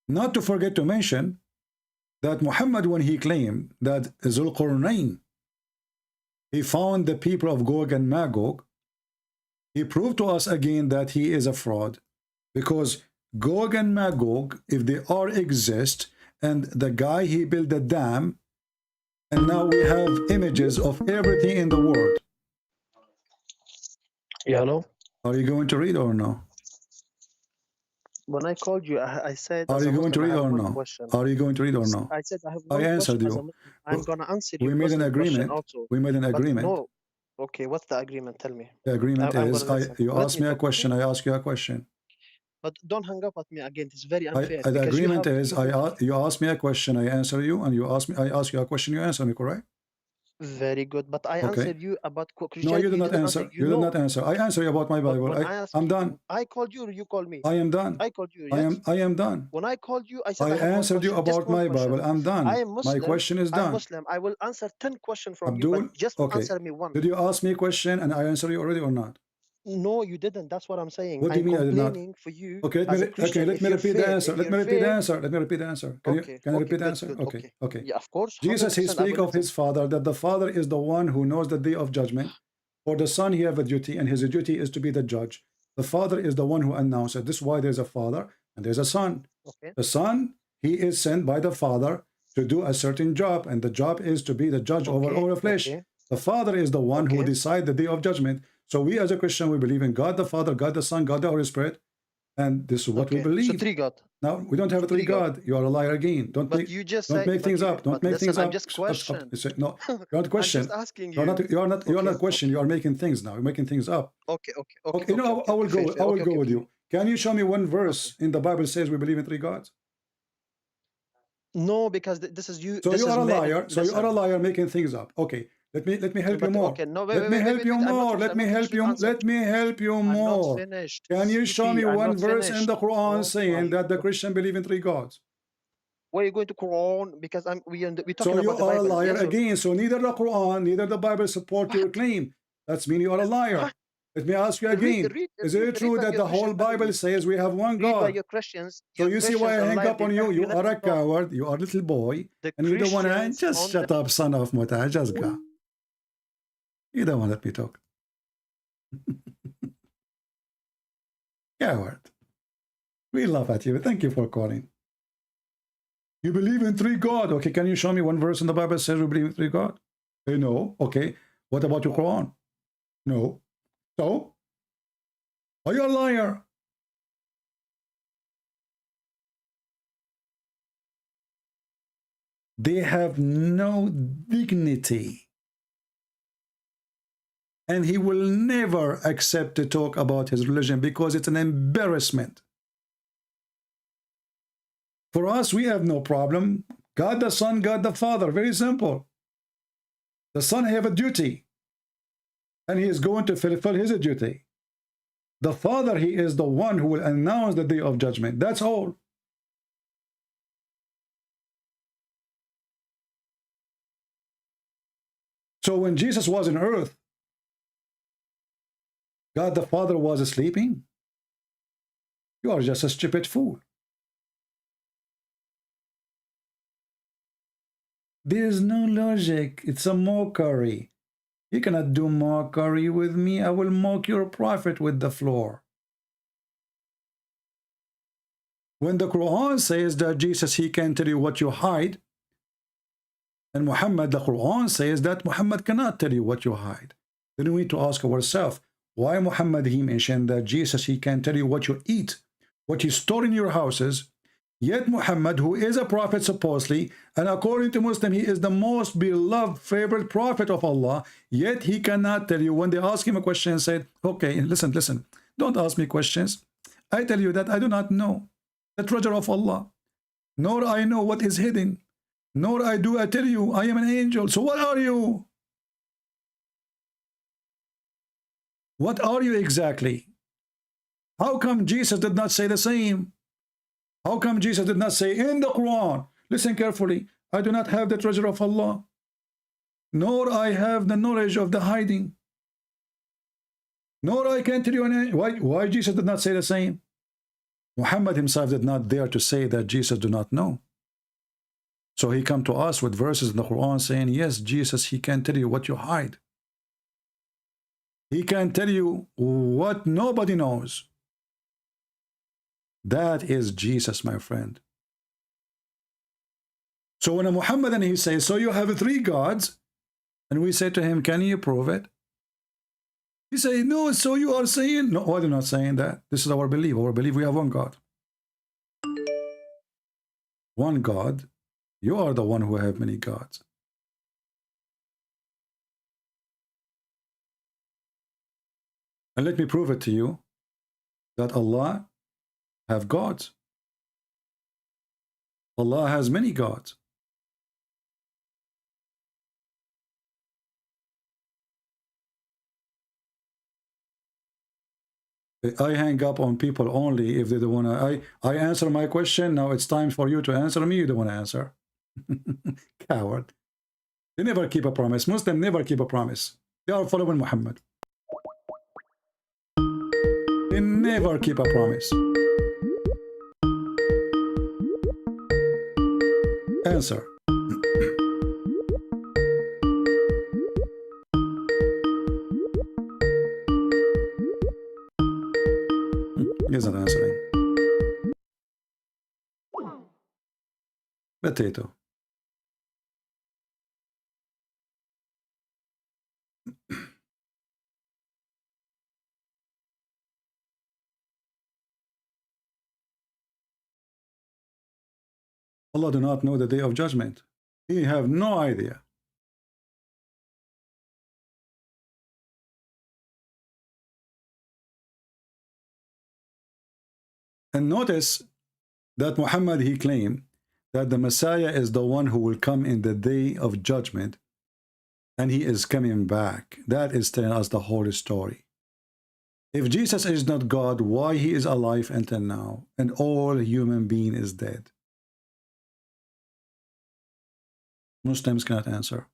Not to forget to mention that Muhammad, when he claimed that Zulqarnain, he found the people of Gog and Magog, he proved to us again that he is a fraud. Because Gog and Magog, if they are exist, and the guy, he built a dam, and now we have images of everything in the world. Yeah, hello? Are you going to read or no? When I called you, I said, Are as you a going to Muslim, read I have or one no? question. Are you going to read or no? I said I have I one answered question as a you. Muslim. I'm gonna answer you. We made an Muslim question agreement. also. We made an But agreement. no. Okay, what's the agreement? Tell me. The agreement I'm is gonna listen. you Let ask me me a talk, question, okay? I ask you a question. But don't hang up at me again. It's very I, unfair the because you agreement have is you ask me a question, I answer you, and you ask me, I ask you a question, you answer me, correct? very good. But I Okay. answered you about No, Christianity. you did You not didn't answer. answer. You did not answer. I answer you about my But Bible. when I asked I'm you, done. I called you or you called me? I am done. I called you. Yes. I am done. When I called you, I said I I have one answered you question. Just about one my question. Bible. I'm done. I am Muslim. My question is I'm done. Muslim. I will answer 10 questions from you, Abdul, but just okay. answer me one. Did you ask me a question and I answer you already or not? No, you didn't. That's what I'm saying. What do you I'm mean I did not? complaining for you Okay, as a Christian. let me repeat the answer. Let me repeat the answer. Let me repeat the answer. Can Okay, you okay, repeat the good, answer? good, Okay, okay. Yeah, of course. Jesus, he 100% I speak will of his listen. Father, that the Father is the one who knows the day of judgment. For the Son, he have a duty, and his duty is to be the judge. The Father is the one who announces. This is why there's a Father and there's a Son. Okay. The Son, he is sent by the Father to do a certain job, and the job is to be the judge over all flesh. Okay. The Father is the one who decides the day of judgment. So we as a Christian, we believe in God the Father, God the Son, God the Holy Spirit, and this is what we believe. So three God. Now we don't have a three God. You are a liar again. Don't But make, you just don't say, make things up. Don't make things I'm up. just Stop, question. No, you're not question. I'm just asking you. You're not. You're not question. You are making things now. You're making things up. Okay. You know, I will go. I will go with you. Can you show me one verse in the Bible says we believe in three gods? No, because this is you. So this you is are a made- liar. So you are a liar making things up. Okay. Let me help you more. Okay, no, Let me help you more. Let me help you. Let me help you I'm not more. finished. Can you show me I'm one not verse in the finished. Quran Oh saying my that the Christian believe in three gods? Where are you going to Quran? Because we're talking So you about the are a Bible. liar Yes or- again. So neither the Quran, neither the Bible support your claim. That's mean you are a liar. Let me ask you again. Is it true that the whole Bible says we have one Read by God? your Christians. So your you see why I Christians hang online, up on they you? tell You let are me a talk. coward. You are a little boy. The And you don't want to Christians just on shut up, son of Muta. Just go. You don't want to let me talk. Coward. We laugh at you. Thank you for calling. You believe in three God. Okay, can you show me one verse in the Bible that says we believe in three God? No. Okay. What about your Quran? No. So? Are you a liar? They have no dignity. And he will never accept to talk about his religion because it's an embarrassment. For us, we have no problem. God the Son, God the Father. Very simple. The Son have a duty. And he is going to fulfill his duty. The Father, he is the one who will announce the day of judgment. That's all. So when Jesus was on earth, God the Father was sleeping. You are just a stupid fool. There is no logic. It's a mockery. You cannot do mockery with me. I will mock your prophet with the floor. When the Quran says that Jesus, he can tell you what you hide, and Muhammad, the Quran says that Muhammad cannot tell you what you hide. Then we need to ask ourselves, why Muhammad, he mentioned that Jesus, he can tell you what you eat, what you store in your houses, yet Muhammad, who is a prophet supposedly, and according to Muslim, he is the most beloved, favorite prophet of Allah, yet he cannot tell you. When they ask him a question and said, okay, listen, don't ask me questions. I tell you that I do not know the treasure of Allah, nor I know what is hidden, nor I tell you I am an angel. So what are you? What are you exactly? How come Jesus did not say the same? How come Jesus did not say in the Quran, listen carefully, I do not have the treasure of Allah, nor I have the knowledge of the hiding, nor I can tell you any. Why Jesus did not say the same? Muhammad himself did not dare to say that Jesus do not know. So he come to us with verses in the Quran saying, yes, Jesus, he can tell you what you hide. He can tell you what nobody knows. That is Jesus, my friend. So when a Muhammadan, he says, so you have three gods, and we say to him, can you prove it? He say, no, so you are saying, no, I'm not saying that. This is our belief. Our belief, we have one God. One God. You are the one who have many gods. And let me prove it to you that Allah have gods. Allah has many gods. I hang up on people only if they don't want to. I answer my question. Now it's time for you to answer me. You don't want to answer. Coward. They never keep a promise. Muslims never keep a promise. They are following Muhammad. They never keep a promise. Answer. He's not answering. Potato. Allah do not know the day of judgment. He have no idea. And notice that Muhammad, he claimed that the Messiah is the one who will come in the day of judgment, and he is coming back. That is telling us the whole story. If Jesus is not God, why he is alive until now, and all human being is dead? Muslims cannot answer.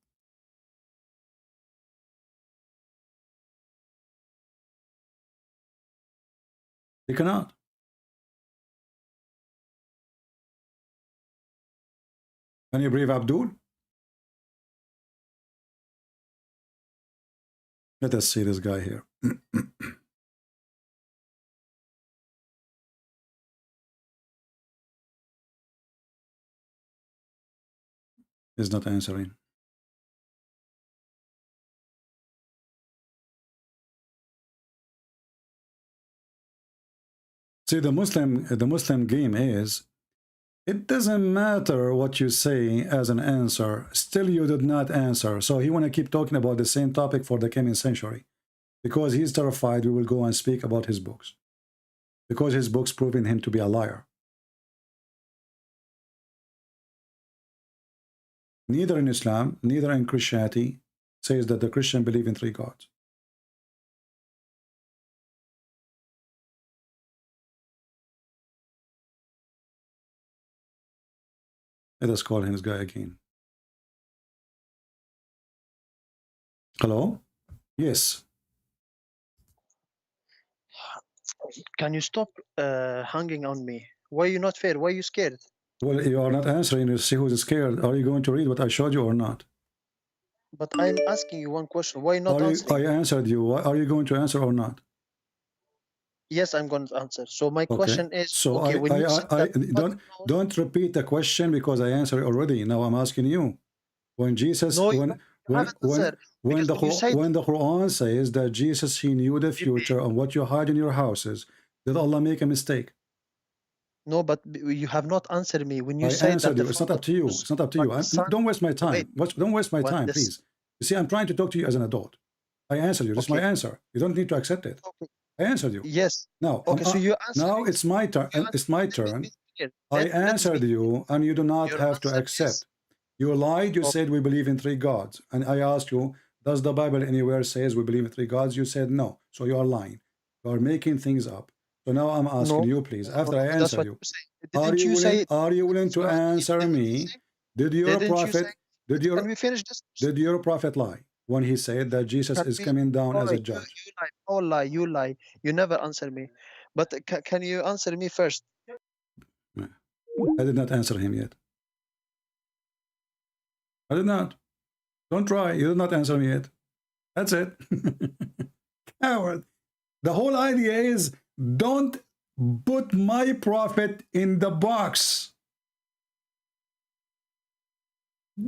They cannot. Can you believe Abdul? Let us see this guy here. He's not answering. See, the Muslim game is, it doesn't matter what you say as an answer, still you did not answer. So he want to keep talking about the same topic for the coming century. Because he's terrified we will go and speak about his books. Because his books proving him to be a liar. Neither in Islam, neither in Christianity says that the Christian believe in three gods. Let us call him this guy again. Hello? Yes. Can you stop hanging on me? Why are you not fair? Why are you scared? Well, you are not answering. You see who's scared. Are you going to read what I showed you or not? But I'm asking you one question. Why not answering? I answered you. Are you going to answer or not? Yes, I'm going to answer. So my question is, so okay, when you said that don't repeat the question because I answered already. Now I'm asking you. When Jesus, when the Quran says that Jesus, he knew the future and what you hide in your houses, did Allah make a mistake? No, but you have not answered me when you I said answered that. You. It's not up to you. It's not up to you. Don't waste my time. Don't waste my time, please. You see, I'm trying to talk to you as an adult. I answered you. That's my answer. You don't need to accept it. Okay. I answered you. Yes. Now, okay, so you answered. Now it's my turn. It's my turn. I answered you, and you do not have to accept. You lied. You said we believe in three gods, and I asked you, does the Bible anywhere says we believe in three gods? You said no. So you are lying. You are making things up. So now I'm asking you, please. After I answer you, are you willing to answer me? Did your prophet? Can we finish this? Did your prophet lie when he said that Jesus is coming down as a judge? You lie. You never answer me. But can you answer me first? I did not answer him yet. I did not. Don't try. You did not answer me yet. That's it. Coward. The whole idea is don't put my prophet in the box.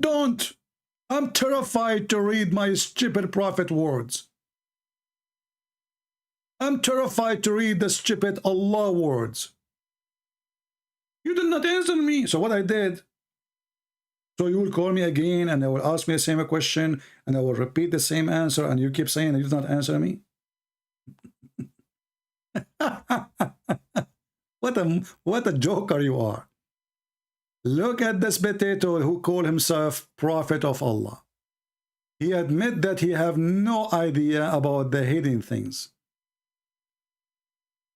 Don't. I'm terrified to read my stupid prophet words. I'm terrified to read the stupid Allah words. You did not answer me. So what I did, so you will call me again and they will ask me the same question and I will repeat the same answer and you keep saying you did not answer me. What a joker you are. Look at this potato who called himself prophet of Allah. He admit that he have no idea about the hidden things.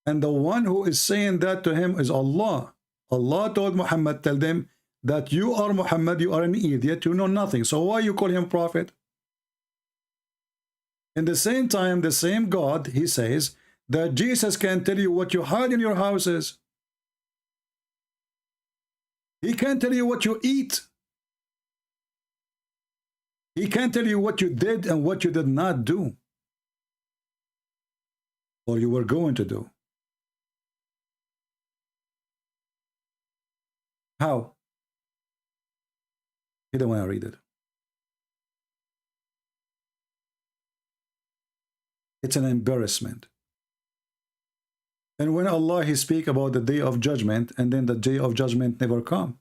And the one who is saying that to him is Allah. Allah told Muhammad, tell them that you are Muhammad, you are an idiot, you know nothing. So why you call him prophet? In the same time, the same God, he says that Jesus can tell you what you hide in your houses. He can't tell you what you eat. He can't tell you what you did and what you did not do, or you were going to do. How? He don't want to read it. It's an embarrassment. And when Allah, he speak about the day of judgment, and then the day of judgment never come.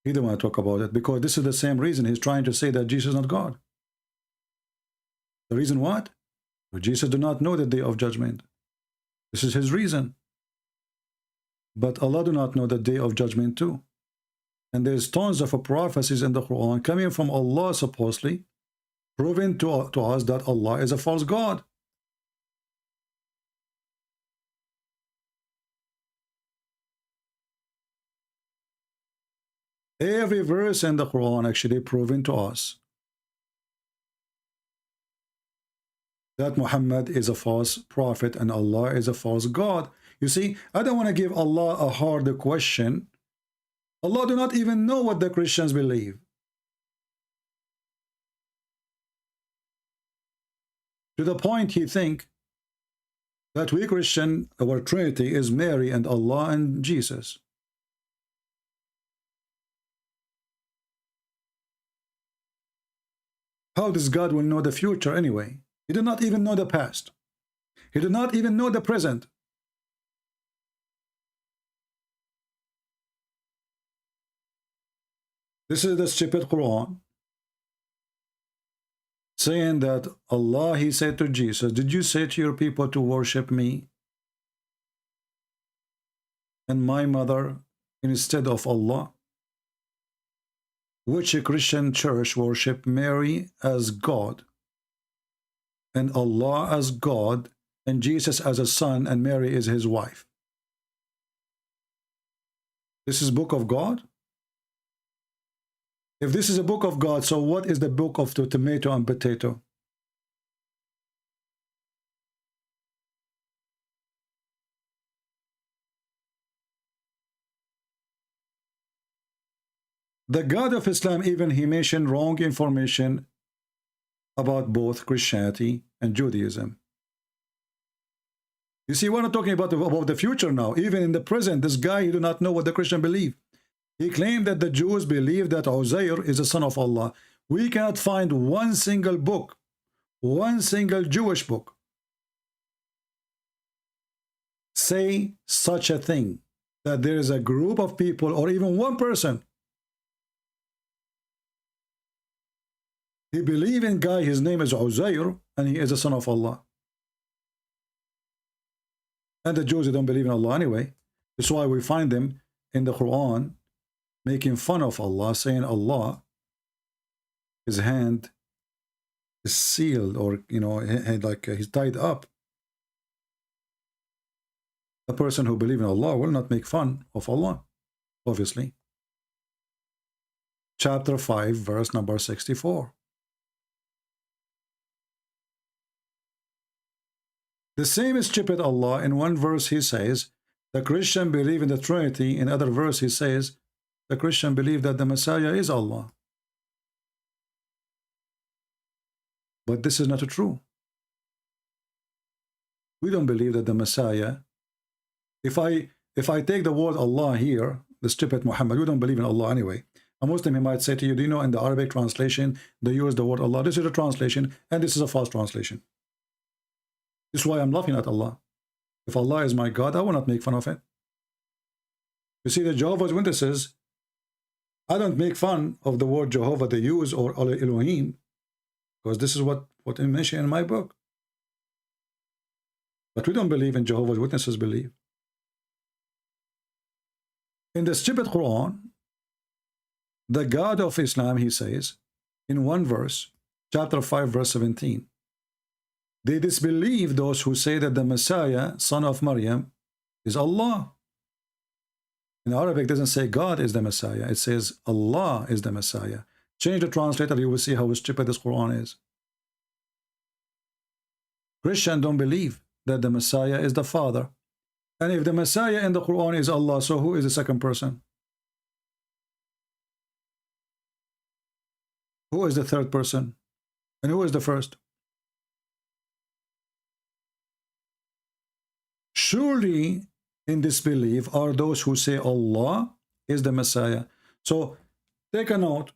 He don't want to talk about it because this is the same reason he's trying to say that Jesus is not God. The reason what? Jesus do not know the day of judgment. This is his reason. But Allah do not know the day of judgment too. And there's tons of prophecies in the Quran coming from Allah supposedly, proving to us that Allah is a false God. Every verse in the Quran actually proving to us that Muhammad is a false prophet and Allah is a false God. You see, I don't want to give Allah a harder question. Allah do not even know what the Christians believe. To the point he think that we Christian, our Trinity is Mary and Allah and Jesus. How does God will know the future anyway? He did not even know the past. He did not even know the present. This is the stupid Quran saying that Allah, he said to Jesus, did you say to your people to worship me and my mother instead of Allah? Which Christian church worship Mary as God and Allah as God and Jesus as a son and Mary is his wife? This is book of God? If this is a book of God, so what is the book of the tomato and potato? The God of Islam, even he mentioned wrong information about both Christianity and Judaism. You see, we're not talking about the future now. Even in the present, this guy, he do not know what the Christian believe. He claimed that the Jews believe that Uzair is a son of Allah. We cannot find one single book, one single Jewish book, say such a thing, that there is a group of people or even one person. He believes in guy, his name is Uzair, and he is a son of Allah. And the Jews, they don't believe in Allah anyway. That's why we find them in the Quran making fun of Allah, saying Allah, his hand is sealed, or, you know, like he's tied up. The person who believes in Allah will not make fun of Allah, obviously. Chapter 5, verse number 64. The same is stupid Allah. In one verse he says, the Christian believe in the Trinity. In other verse he says, the Christian believe that the Messiah is Allah. But this is not true. We don't believe that the Messiah, if I take the word Allah here, the stupid Muhammad, we don't believe in Allah anyway. A Muslim, he might say to you, do you know in the Arabic translation, they use the word Allah. This is a translation, and this is a false translation. This is why I'm laughing at Allah. If Allah is my God, I will not make fun of it. You see, the Jehovah's Witnesses, I don't make fun of the word Jehovah they use, or Elohim, because this is what I mention in my book. But we don't believe in Jehovah's Witnesses believe. In the stupid Quran, the God of Islam, he says, in one verse, chapter 5, verse 17, they disbelieve those who say that the Messiah, son of Maryam, is Allah. In Arabic, it doesn't say God is the Messiah. It says Allah is the Messiah. Change the translator, you will see how stupid this Quran is. Christians don't believe that the Messiah is the Father. And if the Messiah in the Quran is Allah, so who is the second person? Who is the third person? And who is the first? Surely in disbelief are those who say Allah is the Messiah. So take a note.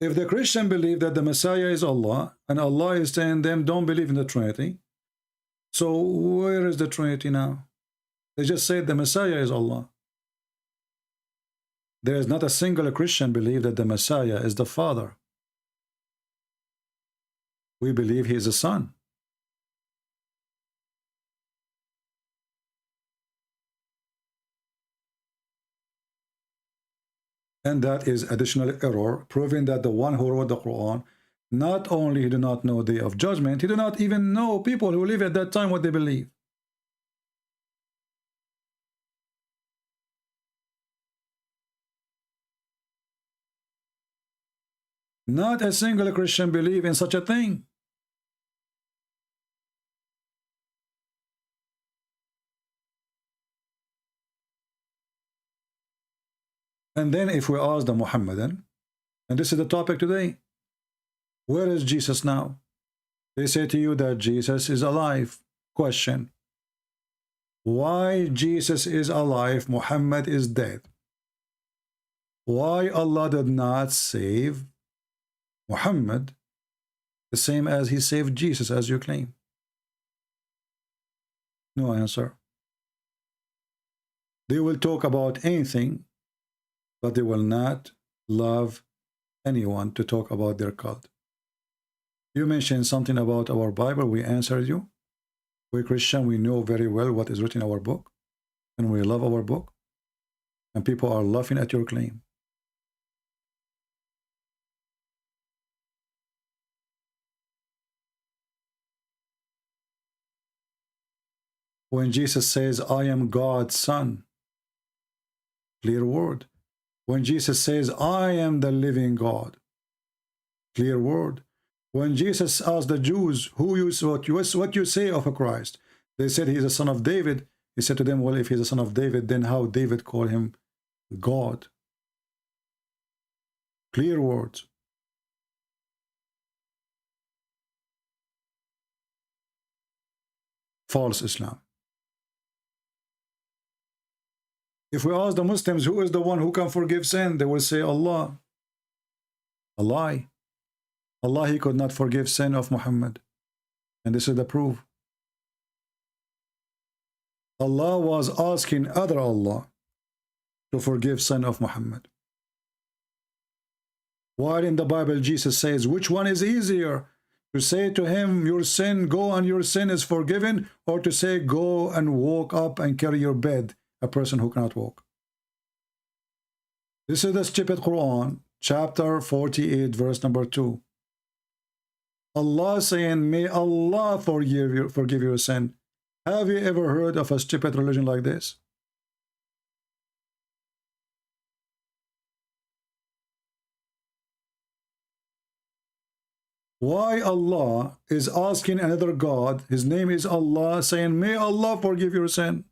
If the Christian believe that the Messiah is Allah, and Allah is saying them don't believe in the Trinity, so where is the Trinity now? They just say the Messiah is Allah. There is not a single Christian believe that the Messiah is the Father. We believe he is the Son. And that is additional error, proving that the one who wrote the Quran, not only he did not know the day of judgment, he did not even know people who live at that time what they believe. Not a single Christian believe in such a thing. And then if we ask the Muhammadan, and this is the topic today, where is Jesus now? They say to you that Jesus is alive. Question: why Jesus is alive, Muhammad is dead? Why Allah did not save Muhammad the same as he saved Jesus, as you claim? No answer. They will talk about anything, but they will not love anyone to talk about their cult. You mentioned something about our Bible, we answered you. We Christian, we know very well what is written in our book, and we love our book, and people are laughing at your claim. When Jesus says, I am God's son, clear word. When Jesus says, I am the living God, clear word. When Jesus asked the Jews, what you say of a Christ? They said he is a son of David. He said to them, well, if he's a son of David, then how David called him God? Clear words. False Islam. If we ask the Muslims, who is the one who can forgive sin? They will say Allah. A lie. Allah, he could not forgive sin of Muhammad. And this is the proof. Allah was asking other Allah to forgive sin of Muhammad. While in the Bible, Jesus says, which one is easier? To say to him, your sin, go and your sin is forgiven, or to say, go and walk up and carry your bed, a person who cannot walk. This is the stupid Quran, chapter 48, verse number 2. Allah saying, may Allah forgive your sin. Have you ever heard of a stupid religion like this? Why Allah is asking another God, his name is Allah, saying, may Allah forgive your sin?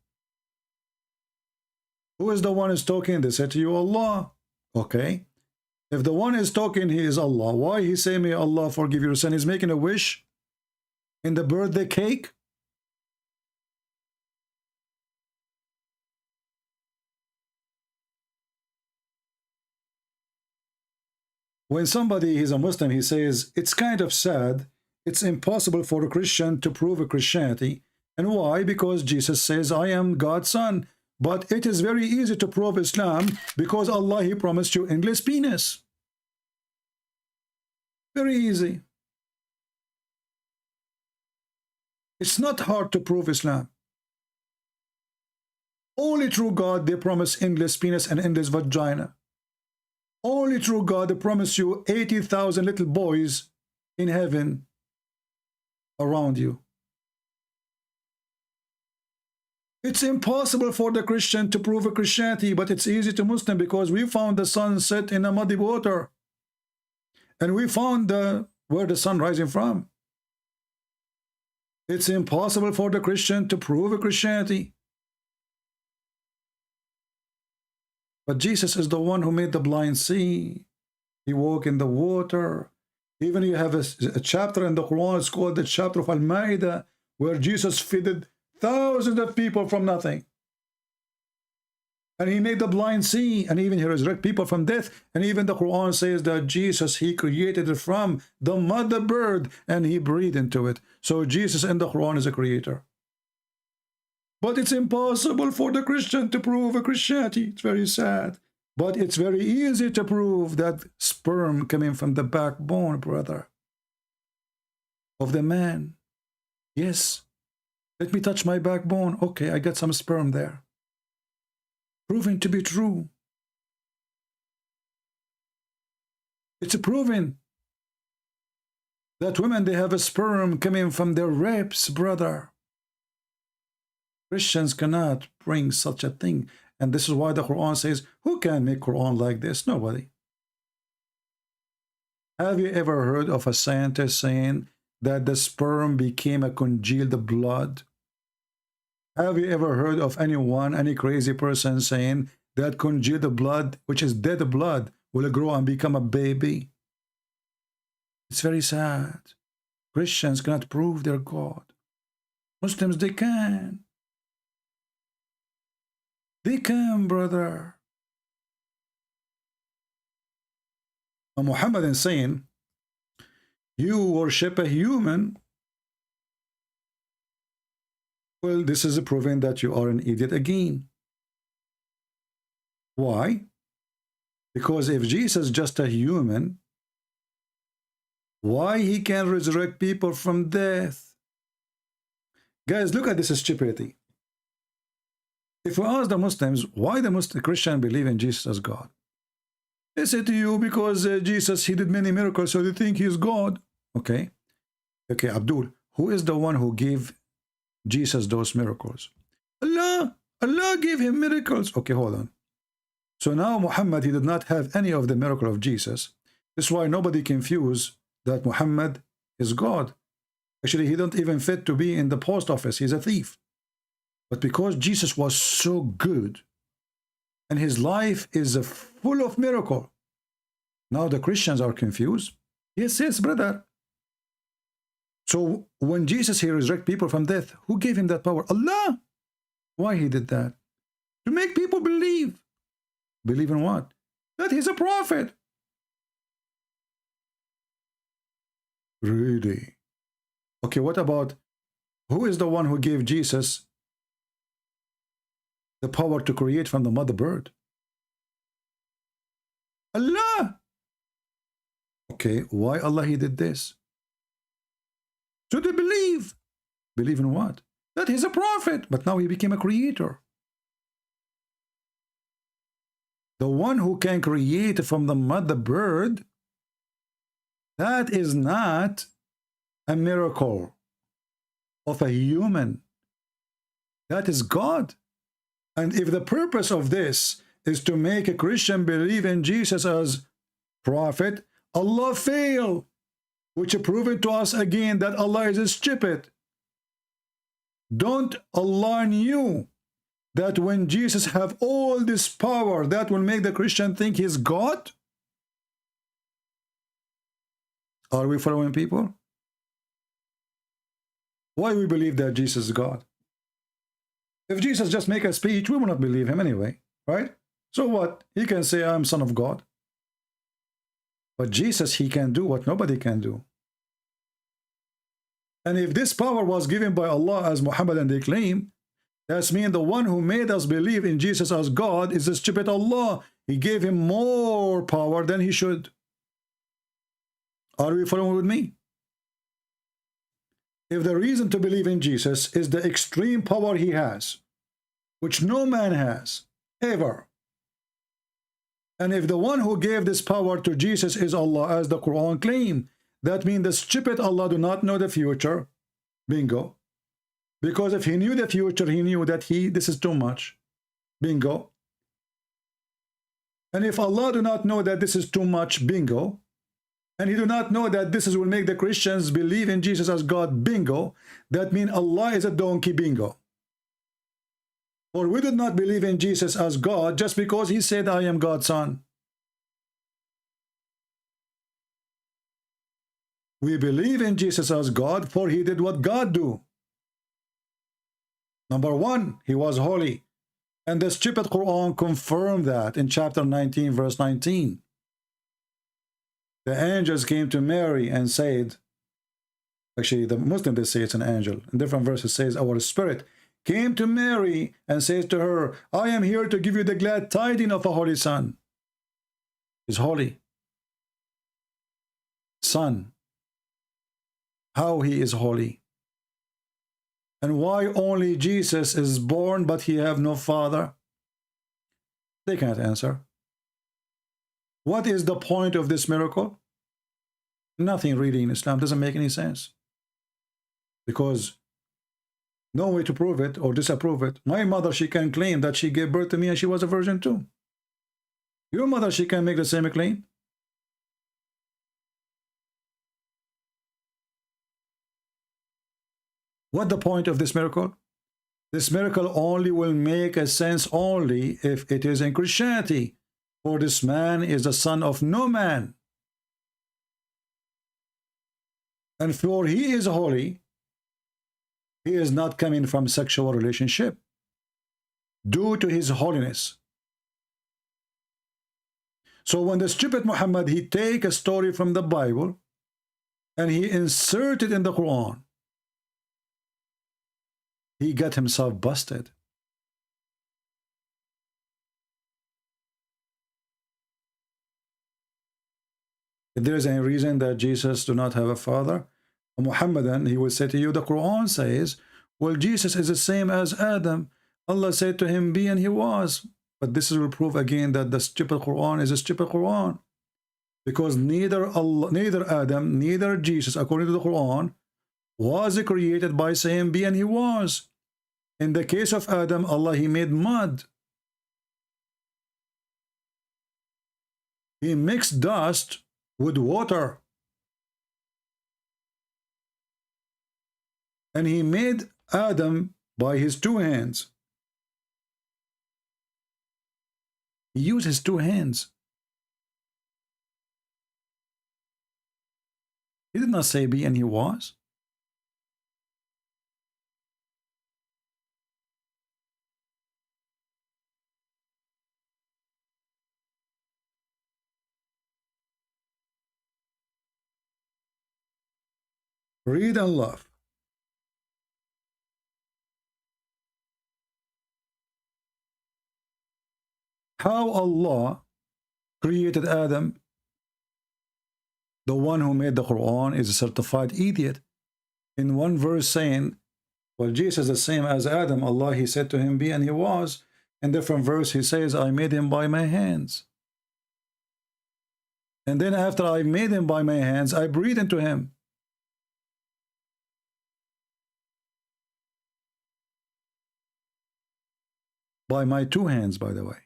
Who is the one who's talking? They said to you, Allah. Okay. If the one is talking, he is Allah. Why he say, may Allah forgive your sin? He's making a wish in the birthday cake. when somebody is a Muslim, he says, it's kind of sad. It's impossible for a Christian to prove a Christianity. And why? Because Jesus says, I am God's son. But it is very easy to prove Islam because Allah, He promised you endless penis. Very easy. It's not hard to prove Islam. Only through God they promise endless penis and endless vagina. Only through God they promise you 80,000 little boys in heaven around you. It's impossible for the Christian to prove a Christianity, but it's easy to Muslim because we found the sun set in a muddy water. And we found where the sun rising from. It's impossible for the Christian to prove a Christianity. But Jesus is the one who made the blind see. He walked in the water. Even you have a chapter in the Quran, it's called the chapter of Al-Ma'idah, where Jesus fed thousands of people from nothing. And he made the blind see, and even he resurrected people from death. And even the Quran says that Jesus, he created it from the mother bird, and he breathed into it. So Jesus in the Quran is a creator. But it's impossible for the Christian to prove a Christianity. It's very sad. But it's very easy to prove that sperm coming from the backbone, brother, of the man. Yes. Let me touch my backbone. Okay, I got some sperm there. Proven to be true. It's proven that women, they have a sperm coming from their ribs, brother. Christians cannot bring such a thing. And this is why the Quran says, who can make Quran like this? Nobody. Have you ever heard of a scientist saying that the sperm became a congealed blood? Have you ever heard of anyone, any crazy person saying that congealed blood, which is dead blood, will grow and become a baby? It's very sad. Christians cannot prove their God. Muslims, they can. They can, brother. And Muhammad is saying, you worship a human. Well, this is proving that you are an idiot again. Why? Because if Jesus is just a human, why he can resurrect people from death? Guys, look at this stupidity. If we ask the Muslims, why the Muslim Christian believe in Jesus as God? They say to you, because Jesus, he did many miracles, so they think he is God. Okay. Okay, Abdul, who is the one who gave Jesus those miracles? Allah. Allah gave him miracles. Okay, hold on. So now Muhammad, he did not have any of the miracle of Jesus. That's why nobody confused that Muhammad is God. Actually, he don't even fit to be in the post office. He's a thief. But because Jesus was so good, and his life is full of miracle, now the Christians are confused. Yes, yes, brother. So when Jesus, he resurrected people from death, who gave him that power? Allah. Why he did that? To make people believe. Believe in what? That he's a prophet. Really? Okay, what about, who is the one who gave Jesus the power to create from the mother bird? Allah. Okay, why Allah he did this? So they believe. Believe in what? That he's a prophet, but now he became a creator. The one who can create from the mother bird, that is not a miracle of a human. That is God. And if the purpose of this is to make a Christian believe in Jesus as prophet, Allah failed, which proved to us again that Allah is stupid. Don't Allah knew that when Jesus have all this power, that will make the Christian think he's God? Are we following people? Why we believe that Jesus is God? If Jesus just make a speech, we will not believe him anyway, right? So what? He can say, I'm son of God. But Jesus, he can do what nobody can do. And if this power was given by Allah as Muhammad and they claim, that's mean the one who made us believe in Jesus as God is the stupid Allah. He gave him more power than he should. Are we following with me? If the reason to believe in Jesus is the extreme power he has, which no man has, ever, and if the one who gave this power to Jesus is Allah, as the Quran claims, that means the stupid Allah do not know the future. Bingo. Because if he knew the future, he knew that this is too much. Bingo. And if Allah do not know that this is too much, bingo, and he do not know that this will make the Christians believe in Jesus as God, bingo, that means Allah is a donkey, bingo. Or we did not believe in Jesus as God just because he said, I am God's son. We believe in Jesus as God, for he did what God do. Number one, he was holy. And the stupid Quran confirmed that in chapter 19, verse 19. The angels came to Mary and said, actually the Muslim, they say it's an angel. In different verses says, our spirit came to Mary and says to her, I am here to give you the glad tidings of a holy son. He's holy. Son. How he is holy. And why only Jesus is born but he have no father? They can't answer. What is the point of this miracle? Nothing really in Islam. Doesn't make any sense. Because no way to prove it or disapprove it. My mother, she can claim that she gave birth to me and she was a virgin too. Your mother, she can make the same claim. What the point of this miracle? This miracle only will make a sense only if it is in Christianity. For this man is the son of no man. And for he is holy, he is not coming from sexual relationship due to his holiness. So when the stupid Muhammad, he take a story from the Bible and he insert it in the Quran, he got himself busted. If there is any reason that Jesus do not have a father, a Muhammadan, he will say to you, the Quran says, well, Jesus is the same as Adam. Allah said to him, be, and he was. But this will prove again that the stupid Quran is a stupid Quran. Because neither Allah, neither Adam, neither Jesus, according to the Quran, was created by saying, be, and he was. In the case of Adam, Allah, he made mud. He mixed dust with water. And he made Adam by his two hands. He used his two hands. He did not say be and he was. Read and love. How Allah created Adam, the one who made the Quran, is a certified idiot. In one verse saying, well, Jesus is the same as Adam. Allah, he said to him, be, and he was. In different verse, he says, I made him by my hands. And then after I made him by my hands, I breathed into him. By my two hands, by the way.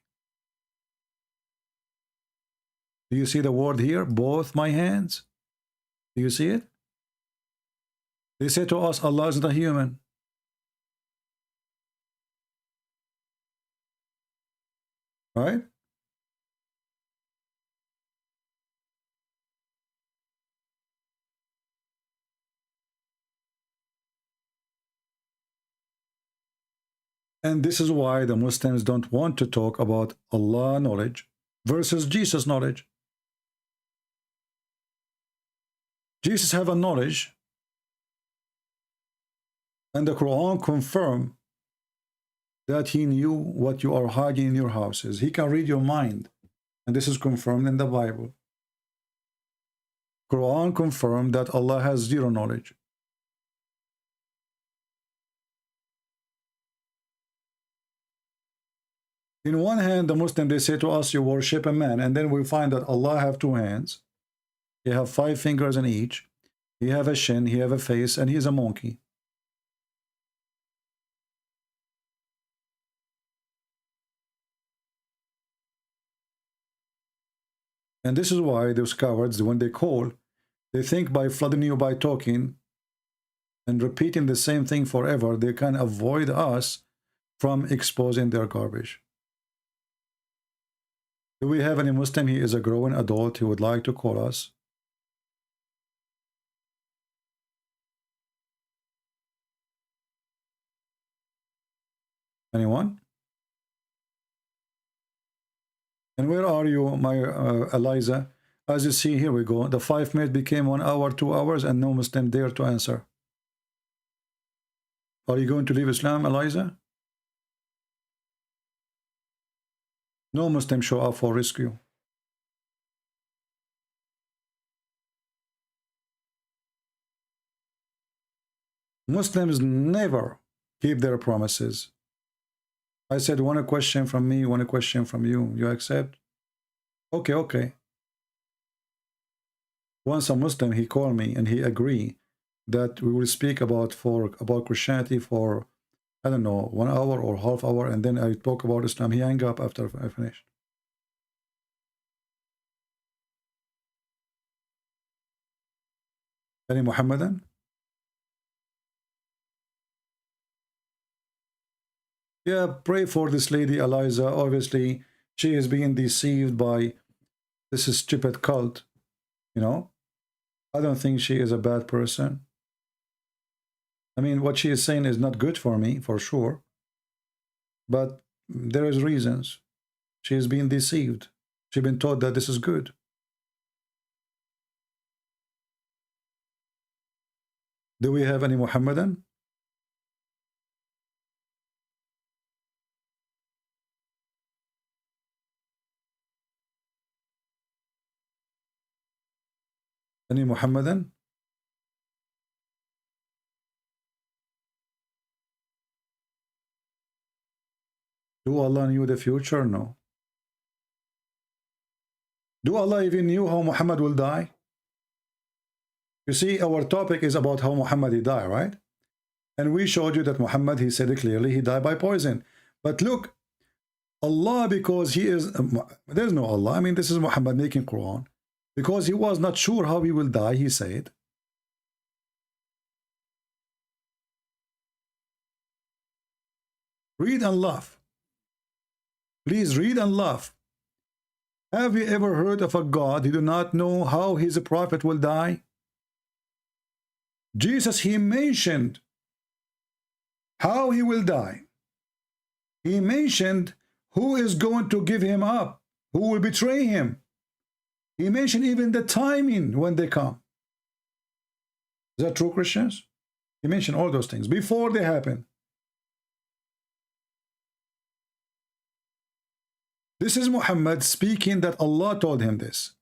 Do you see the word here? Both my hands. Do you see it? They say to us, Allah is not a human. Right? And this is why the Muslims don't want to talk about Allah knowledge versus Jesus knowledge. Jesus have a knowledge, and the Quran confirm that he knew what you are hiding in your houses. He can read your mind, and this is confirmed in the Bible. Quran confirmed that Allah has zero knowledge. In one hand, the Muslim, they say to us, you worship a man, and then we find that Allah have two hands. He have 5 fingers in each. He have a shin, he have a face, and he is a monkey. And this is why those cowards, when they call, they think by flooding you by talking and repeating the same thing forever, they can avoid us from exposing their garbage. Do we have any Muslim? He is a growing adult. He would like to call us. Anyone? And where are you, my Eliza? As you see, here we go. The 5 minutes became 1 hour, 2 hours, and no Muslim dare to answer. Are you going to leave Islam, Eliza? No Muslim show up for rescue. Muslims never keep their promises. I said, one question from me, one question from you. You accept? Okay, okay. Once a Muslim, he called me and he agreed that we will speak about Christianity for, I don't know, 1 hour or half hour, and then I talk about Islam. He hung up after I finished. Any Muhammadan? Yeah, pray for this lady, Eliza. Obviously, she is being deceived by this stupid cult. You know, I don't think she is a bad person. I mean, what she is saying is not good for me, for sure. But there is reasons. She is being deceived. She's been told that this is good. Do we have any Muhammadan? Any Muhammadan? Do Allah knew the future? No. Do Allah even knew how Muhammad will die? You see, our topic is about how Muhammad he died, right? And we showed you that Muhammad, he said it clearly, he died by poison. But look, Allah, because he is, there's no Allah. I mean, this is Muhammad making Quran. Because he was not sure how he will die, he said, read and laugh. Please read and laugh. Have you ever heard of a God who do not know how his prophet will die? Jesus, he mentioned how he will die. He mentioned who is going to give him up, who will betray him. He mentioned even the timing when they come. Is that true, Christians? He mentioned all those things before they happen. This is Muhammad speaking that Allah told him this.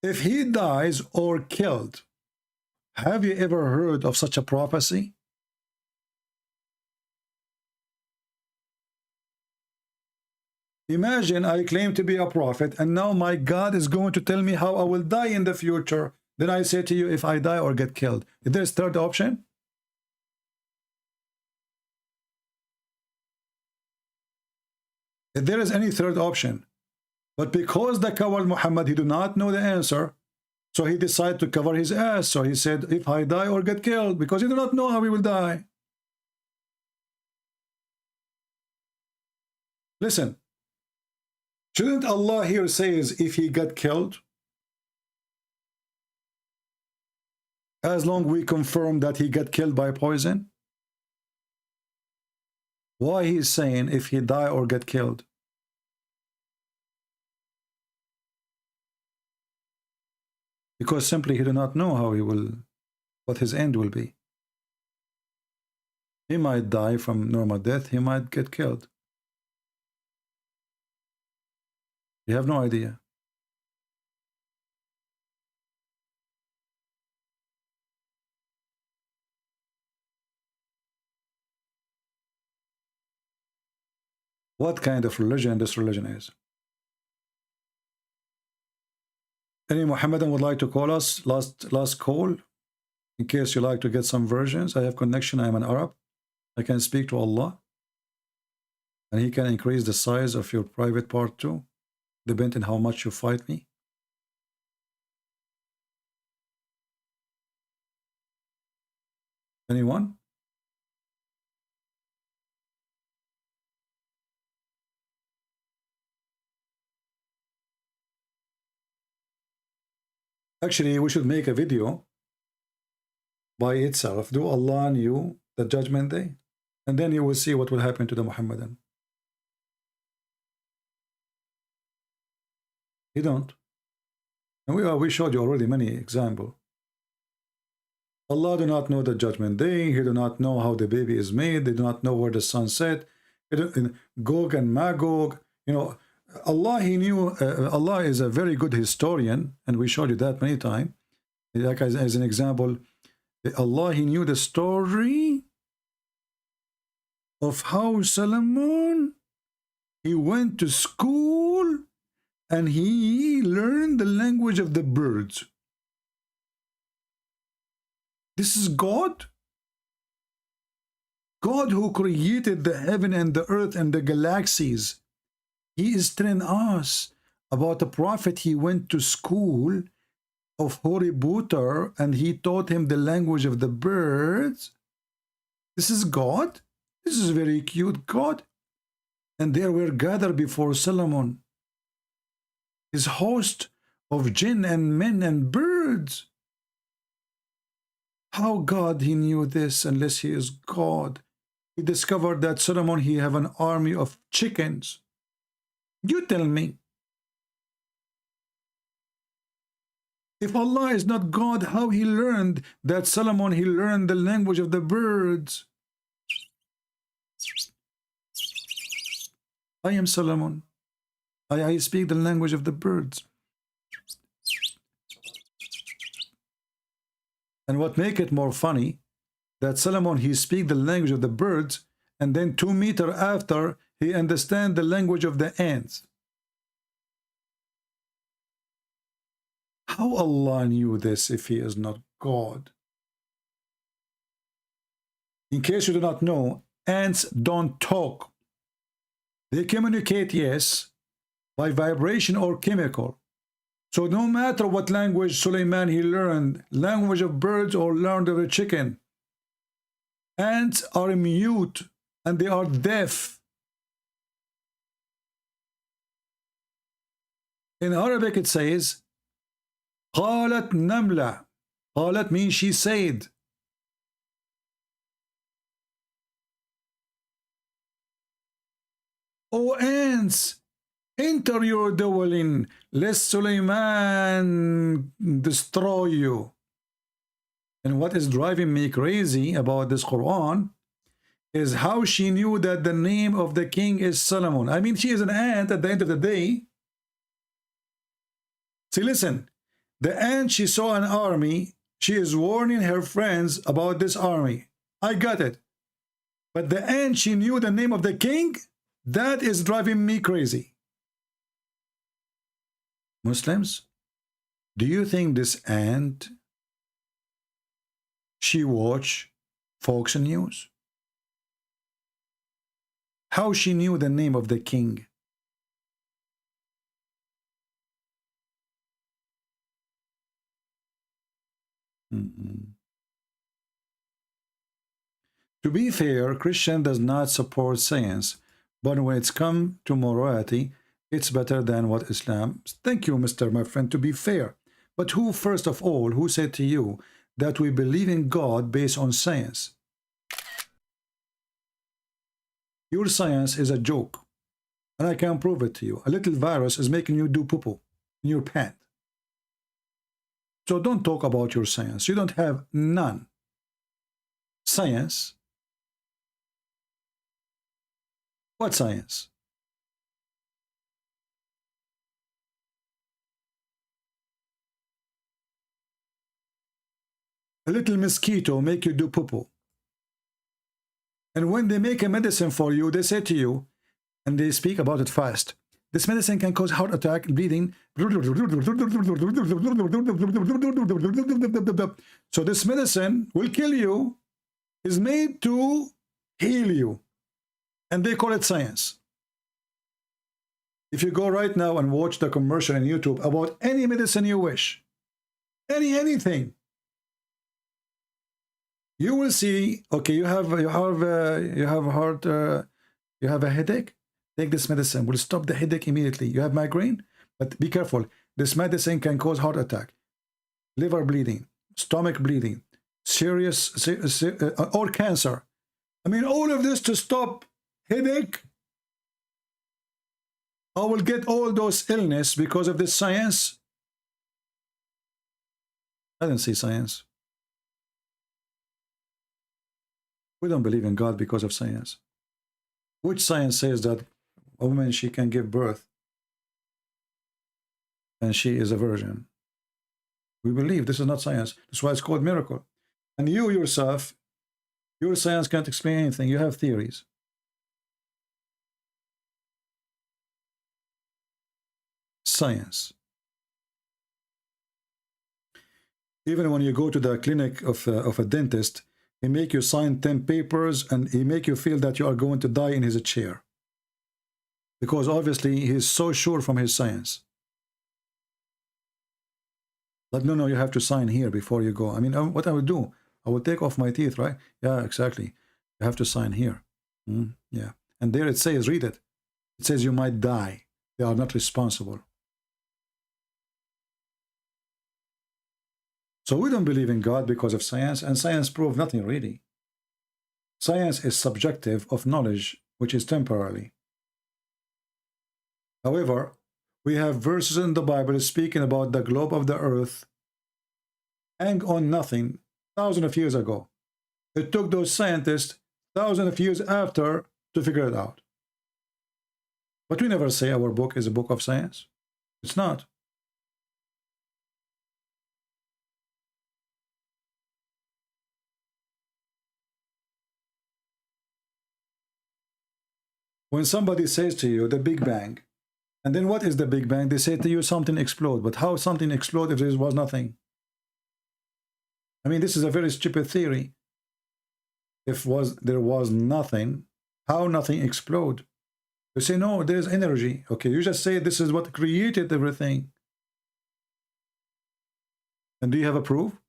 If he dies or killed, have you ever heard of such a prophecy? Imagine I claim to be a prophet and now my God is going to tell me how I will die in the future. Then I say to you, if I die or get killed. Is there a third option? If there is any third option. But because the coward Muhammad, he do not know the answer, so he decided to cover his ass. So he said, if I die or get killed, because he do not know how he will die. Listen. Shouldn't Allah here says if he got killed? As long we confirm that he got killed by poison? Why he is saying if he die or get killed? because simply he do not know how he will, what his end will be. He might die from normal death, he might get killed. You have no idea. What kind of religion this religion is? Any Muhammadan would like to call us? Last call, in case you like to get some versions. I have connection. I am an Arab. I can speak to Allah, and He can increase the size of your private part too, depending on how much you fight me. Anyone? Actually, we should make a video by itself. Do Allah knew the judgment day? And then you will see what will happen to the Muhammadan. He don't. And we showed you already many examples. Allah do not know the judgment day. He do not know how the baby is made. They do not know where the sun set. Gog and Magog, you know, Allah, He knew. Allah is a very good historian, and we showed you that many times. Like as an example, Allah, He knew the story of how Solomon, he went to school and he learned the language of the birds. This is God. God who created the heaven and the earth and the galaxies. He is telling us about the prophet. He went to school of Hoributar and he taught him the language of the birds. This is God. This is very cute God. And they were gathered before Solomon, his host of jinn and men and birds. How God He knew this unless He is God? He discovered that Solomon, he have an army of chickens. You tell me. If Allah is not God, how He learned that Solomon, he learned the language of the birds? I am Solomon. I speak the language of the birds. And what make it more funny, that Solomon, he speak the language of the birds, and then 2 meters after, he understand the language of the ants. How Allah knew this if He is not God? In case you do not know, ants don't talk. They communicate, yes, by vibration or chemical. So no matter what language Suleiman he learned, language of birds or learned of a chicken, ants are mute and they are deaf. In Arabic it says, قالت نملة. قالت means she said. O ants, enter your dwelling, lest Suleiman destroy you. And what is driving me crazy about this Quran is how she knew that the name of the king is Solomon. I mean, she is an ant at the end of the day. See, listen, the ant, she saw an army. She is warning her friends about this army. I got it. But the ant, she knew the name of the king. That is driving me crazy. Muslims, do you think this ant, she watch Fox News? How she knew the name of the king? To be fair, Christian does not support science, but when it's come to morality, it's better than what Islam. Thank you, Mr. my friend, to be fair. But who, first of all, who said to you that we believe in God based on science? Your science is a joke, and I can prove it to you. A little virus is making you do poo-poo in your pant. So don't talk about your science. You don't have none. Science? What science? A little mosquito make you do poo-poo. And when they make a medicine for you, they say to you, and they speak about it fast, this medicine can cause heart attack, bleeding. So this medicine will kill you, is made to heal you. And they call it science. If you go right now and watch the commercial on YouTube about any medicine you wish, anything, you will see, okay, you have a headache. Take this medicine. Will stop the headache immediately. You have migraine, but be careful. This medicine can cause heart attack, liver bleeding, stomach bleeding, serious or cancer. I mean, all of this to stop headache. I will get all those illness because of this science. I didn't see science. We don't believe in God because of science. Which science says that a woman, she can give birth and she is a virgin? We believe this is not science. That's why it's called miracle. And you yourself, your science can't explain anything. You have theories. Science. Even when you go to the clinic of a dentist, he make you sign 10 papers and he make you feel that you are going to die in his chair. Because obviously he is so sure from his science. Like, no, you have to sign here before you go. I mean, what I would do, I would take off my teeth, right? Yeah, exactly. You have to sign here. Yeah. And there it says, read it. It says you might die. They are not responsible. So we don't believe in God because of science, and science proves nothing really. Science is subjective of knowledge, which is temporary. However, we have verses in the Bible speaking about the globe of the earth hang on nothing thousands of years ago. It took those scientists thousands of years after to figure it out. But we never say our book is a book of science. It's not. When somebody says to you the Big Bang, and then what is the Big Bang? They say to you something explode. But how something explode if there was nothing? I mean, this is a very stupid theory. If there was nothing, how nothing explode? You say, no, there is energy. Okay, you just say this is what created everything. And do you have a proof?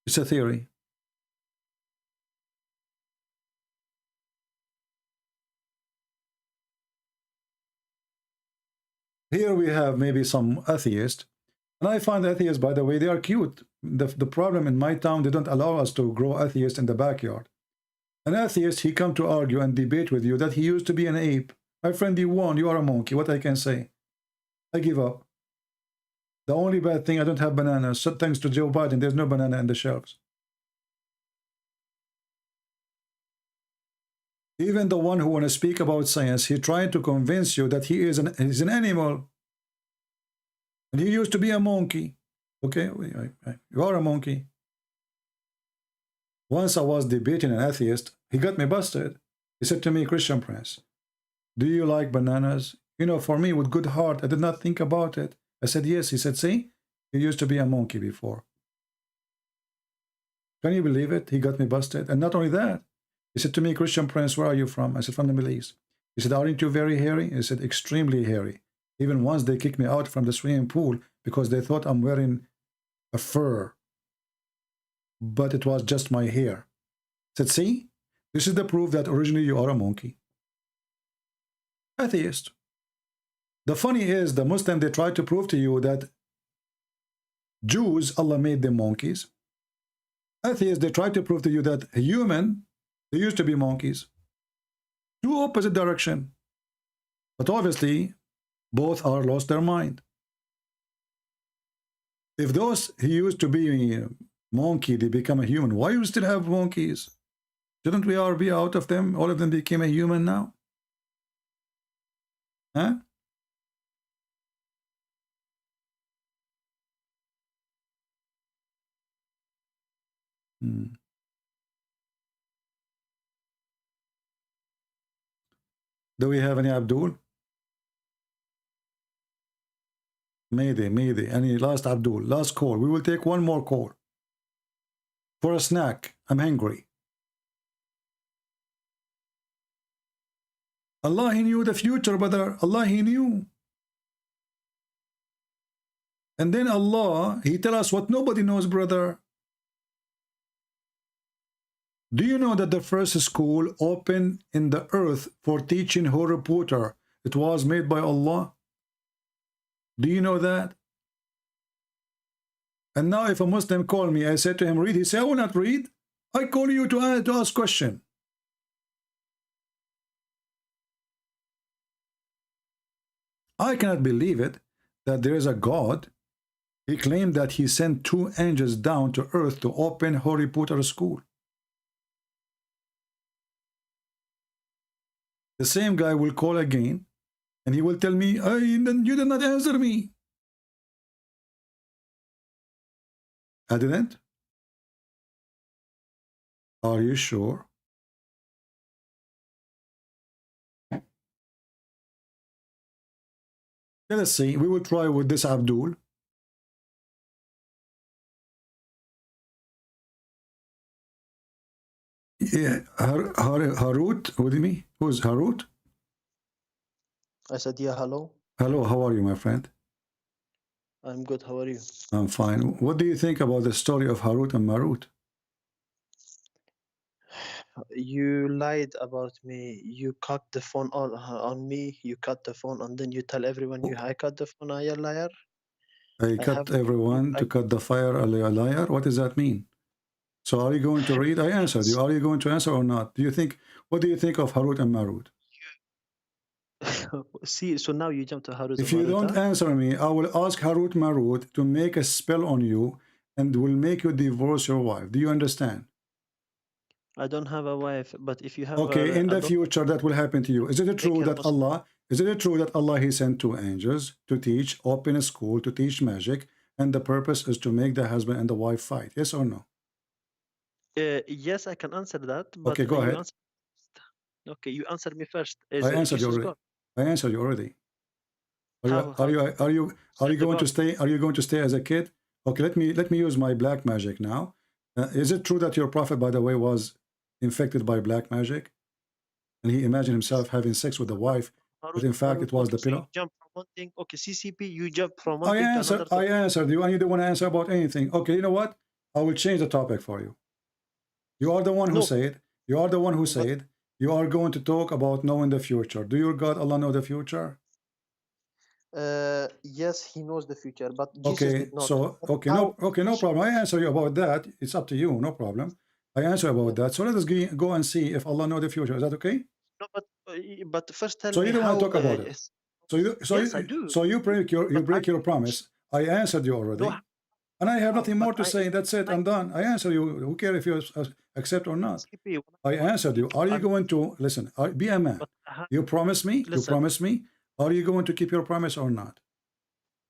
It's a theory. Here we have maybe some atheists. And I find atheists, by the way, they are cute. The problem in my town, they don't allow us to grow atheists in the backyard. An atheist, he come to argue and debate with you that he used to be an ape. My friend, you won. You are a monkey. What I can say? I give up. The only bad thing, I don't have bananas. So thanks to Joe Biden, there's no banana in the shelves. Even the one who want to speak about science, he trying to convince you that he's an animal. And he used to be a monkey. Okay, you are a monkey. Once I was debating an atheist, he got me busted. He said to me, Christian Prince, do you like bananas? You know, for me, with good heart, I did not think about it. I said, yes. He said, see, you used to be a monkey before. Can you believe it? He got me busted. And not only that, he said to me, Christian Prince, where are you from? I said, from the Middle East. He said, aren't you very hairy? He said, extremely hairy. Even once they kicked me out from the swimming pool because they thought I'm wearing a fur. But it was just my hair. I said, see, this is the proof that originally you are a monkey. Atheist. The funny is, the Muslim, they try to prove to you that Jews, Allah made them monkeys. Atheists, they try to prove to you that human, they used to be monkeys. Two opposite direction. But obviously, both are lost their mind. If those he used to be a monkey, they become a human, why you still have monkeys? Shouldn't we all be out of them? All of them became a human now? Huh? Do we have any Abdul? Mayday. Any last Abdul? Last call. We will take one more call. For a snack. I'm hungry. Allah, He knew the future, brother. Allah, He knew. And then Allah, He tell us what nobody knows, brother. Do you know that the first school opened in the earth for teaching Harry Potter, it was made by Allah? Do you know that? And now if a Muslim call me, I say to him, read. He say, I will not read. I call you to ask question. I cannot believe it that there is a God. He claimed that he sent 2 angels down to earth to open Harry Potter school. The same guy will call again and he will tell me, you did not answer me. I didn't? Are you sure? Let us see. We will try with this Abdul. Yeah, Harut with me? Who's Harut? I said, yeah, hello. Hello, how are you, my friend? I'm good. How are you? I'm fine. What do you think about the story of Harut and Marut? You lied about me. You cut the phone on me. You cut the phone and then you tell everyone I cut the phone. Are you a liar? I cut everyone to cut the fire, a liar? What does that mean? So are you going to read? I answered you. Are you going to answer or not? What do you think of Harut and Marut? See, so now you jump to Harut. If you don't answer me, I will ask Harut Marut to make a spell on you and will make you divorce your wife. Do you understand? I don't have a wife, but if you have in the future that will happen to you. Is it true that Allah He sent 2 angels to teach, open a school to teach magic, and the purpose is to make the husband and the wife fight? Yes or no? Yes, I can answer that. But okay, go ahead. Okay, you answered me first. I answered you already. I answered you already. Are you going to stay? Are you going to stay as a kid? Okay, let me use my black magic now. Is it true that your prophet, by the way, was infected by black magic, and he imagined himself having sex with a wife, but in fact it was the pillow? Jump from one thing. Okay, CCP, you jump from one I thing answered. to another. I answered you, and you don't want to answer about anything. Okay, you know what? I will change the topic for you. You are the one who said. You are the one who said. You are going to talk about knowing the future. Do your God Allah know the future? Yes, He knows the future, but Jesus okay, did not. So no problem. I answer you about that. It's up to you, no problem. I answer about that. So let us go and see if Allah know the future. Is that okay? No, but first tell me. So you don't want to talk about it. Yes, I do. So you break your promise. I answered you already. No, and I have nothing more to say. That's it. I'm done. I answer you. Who cares if you accept or not? I answered you. Are you going to listen? Be a man. You promise me. You promise me. Are you going to keep your promise or not?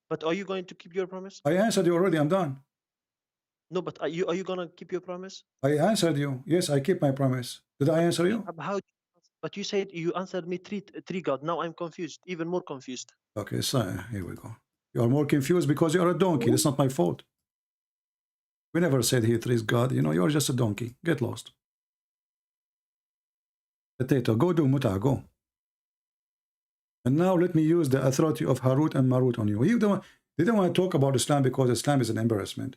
But are you going to keep your promise? I answered you already. I'm done. No, but are you going to keep your promise? I answered you. Yes, I keep my promise. Did I answer you? How? But you said you answered me three God. Now I'm confused, even more confused. Okay, so here we go. You are more confused because you are a donkey. That's not my fault. We never said he is God. You know, you are just a donkey. Get lost. Potato, go do muta, go. And now let me use the authority of Harut and Marut on you. They don't want to talk about Islam because Islam is an embarrassment.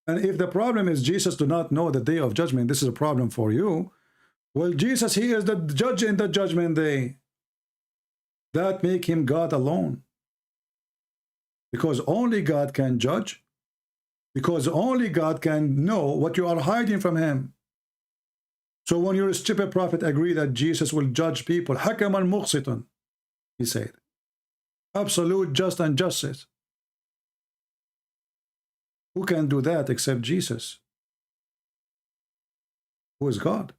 And if the problem is Jesus do not know the day of judgment, this is a problem for you. Well, Jesus, he is the judge in the judgment day. That make him God alone. Because only God can judge. Because only God can know what you are hiding from him. So when your stupid prophet agree that Jesus will judge people, hakaman muqsitan, he said, absolute just and justice. Who can do that except Jesus, who is God?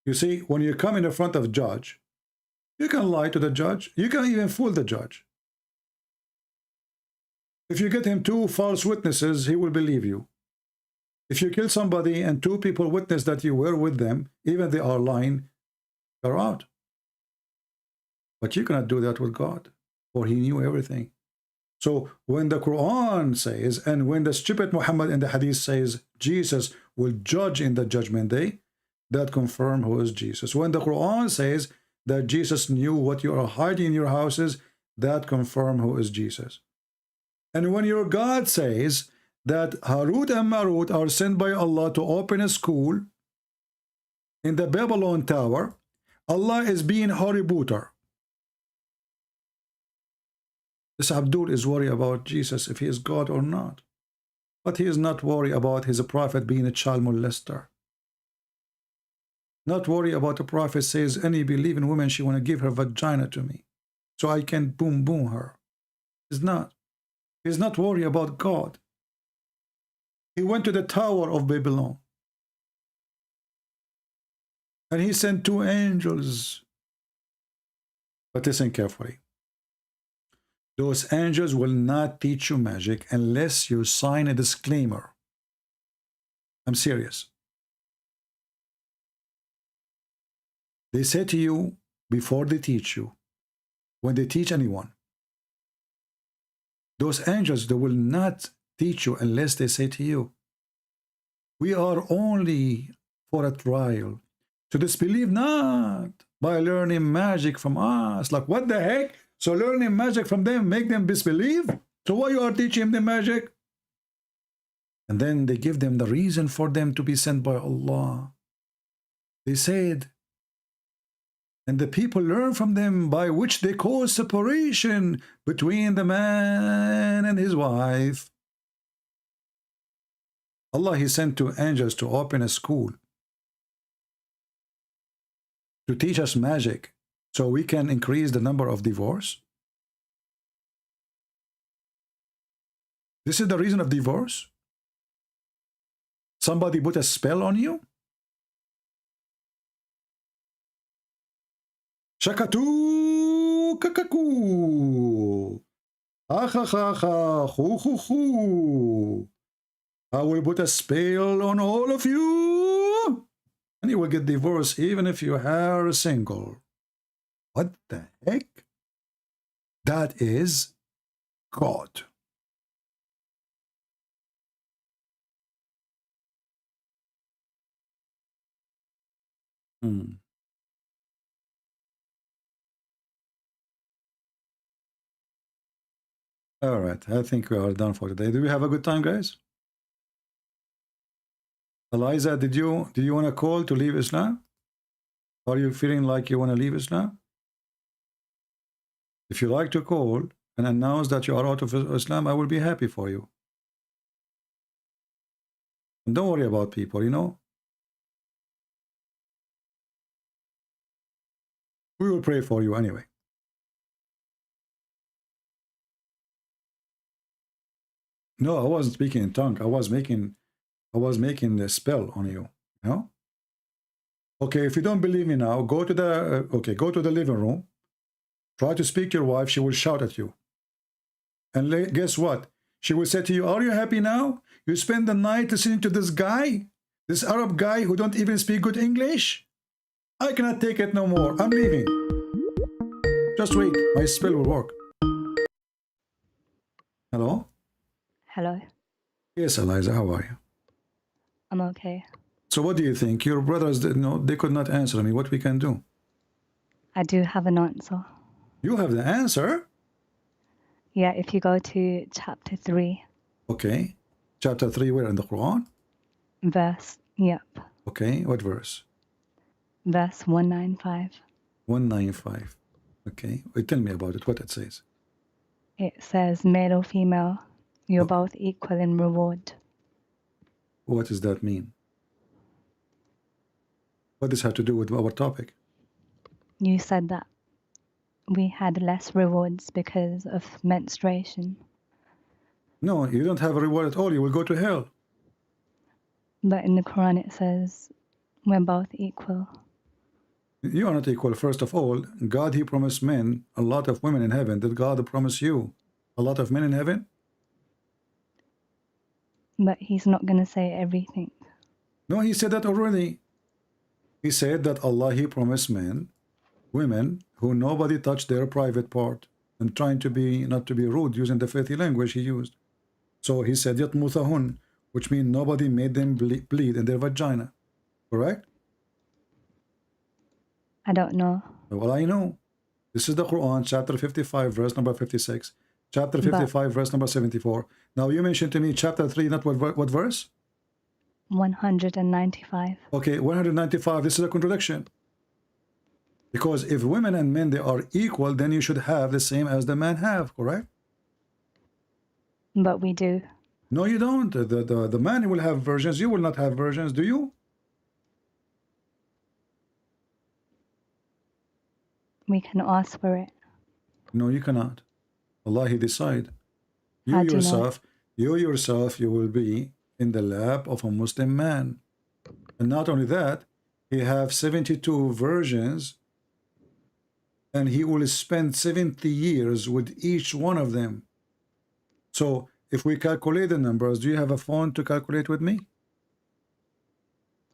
You see, when you come in front of a judge, you can lie to the judge. You can even fool the judge. If you get him 2 false witnesses, he will believe you. If you kill somebody and 2 people witness that you were with them, even they are lying, you're out. But you cannot do that with God, for he knew everything. So when the Quran says, and when the stupid Muhammad in the Hadith says, Jesus will judge in the judgment day, that confirm who is Jesus. When the Quran says that Jesus knew what you are hiding in your houses, that confirm who is Jesus. And when your God says that Harut and Marut are sent by Allah to open a school in the Babylon Tower, Allah is being horributer. This Abdul is worried about Jesus, if he is God or not. But he is not worried about his prophet being a child molester. Not worried about the prophet says, any believing woman, she want to give her vagina to me, so I can boom boom her. He's not. He's not worried about God. He went to the Tower of Babylon. And he sent 2 angels. But listen carefully. Those angels will not teach you magic unless you sign a disclaimer. I'm serious. They say to you before they teach you, when they teach anyone, those angels, they will not teach you unless they say to you, we are only for a trial, to disbelieve not by learning magic from us. Like, what the heck? So learning magic from them make them disbelieve? So why you are teaching them magic? And then they give them the reason for them to be sent by Allah. They said, and the people learn from them, by which they cause separation between the man and his wife. Allah, he sent 2 angels to open a school to teach us magic, so we can increase the number of divorce. This is the reason of divorce? Somebody put a spell on you? Shakatu kakaku. Ha ha ha ha. Hu hu hu. I will put a spell on all of you, and you will get divorced even if you are single. What the heck? That is God. All right, I think we are done for today. Do we have a good time, guys? Eliza, did you want to call to leave Islam? Are you feeling like you want to leave Islam? If you like to call and announce that you are out of Islam, I will be happy for you. And don't worry about people, you know. We will pray for you anyway. No, I wasn't speaking in tongue. I was making the spell on you. You know? Okay, if you don't believe me now, go to the living room. Try to speak to your wife. She will shout at you. And guess what? She will say to you, are you happy now? You spend the night listening to this guy, this Arab guy who don't even speak good English? I cannot take it no more. I'm leaving. Just wait. My spell will work. Hello? Hello. Yes, Eliza, how are you? I'm okay. So what do you think? Your brothers, they could not answer me. What we can do? I do have an answer. You have the answer? Yeah, if you go to chapter 3. Okay. Chapter 3, where in the Quran? Yep. Okay, what verse? Verse 195. 195. Okay. Tell me about it, what it says. It says, male or female, you're both equal in reward. What does that mean? What does this have to do with our topic? You said that we had less rewards because of menstruation. No, you don't have a reward at all. You will go to hell. But in the Quran it says we're both equal. You are not equal. First of all, God, he promised men a lot of women in heaven. Did God promise you a lot of men in heaven? But he's not going to say everything. No, he said that already. He said that Allah, he promised men, women, who nobody touched their private part, and trying to be, not to be rude, using the filthy language he used. So he said, Yatmuthahun, which means nobody made them bleed in their vagina. Correct? I don't know. Well, I know. This is the Quran, chapter 55, verse number 56. Chapter 55, verse number 74. Now, you mentioned to me chapter 3, not what verse? 195. Okay, 195. This is a contradiction. Because if women and men, they are equal, then you should have the same as the men have, correct? But we do. No, you don't. The man will have virgins. You will not have virgins, do you? We can ask for it. No, you cannot. Allah, he decide. How do You yourself, you will be in the lap of a Muslim man. And not only that, he have 72 virgins, and he will spend 70 years with each one of them. So if we calculate the numbers, do you have a phone to calculate with me?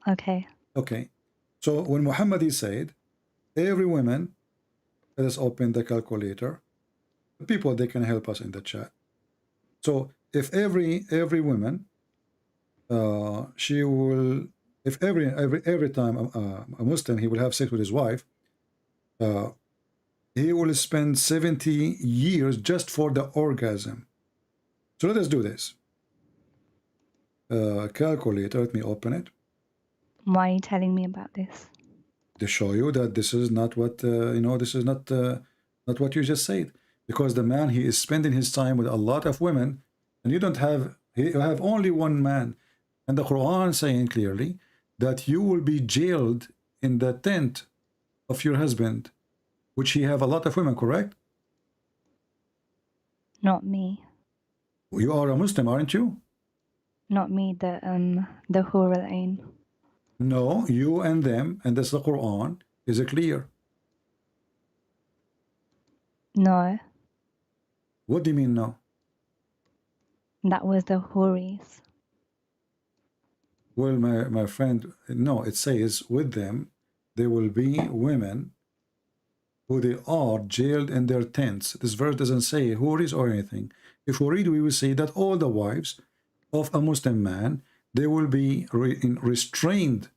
Okay. Okay. So when Muhammad, he said, every woman, let us open the calculator. The people, they can help us in the chat. So if every woman, she will, if every time a Muslim, he will have sex with his wife, he will spend 70 years just for the orgasm. So let us do this. Calculator, let me open it. Why are you telling me about this? To show you that this is not what this is not what you just said. Because the man, he is spending his time with a lot of women, and you have only one man. And the Quran saying clearly that you will be jailed in the tent of your husband, which he have a lot of women, correct? Not me. You are a Muslim, aren't you? Not me, the Hur al-Ain. No, you and them, and that's the Quran. Is it clear? No. What do you mean no? That was the Huris. Well, my friend, no, it says with them, there will be women who they are jailed in their tents. This verse doesn't say Huris or anything. If we read, we will see that all the wives of a Muslim man, they will be restrained,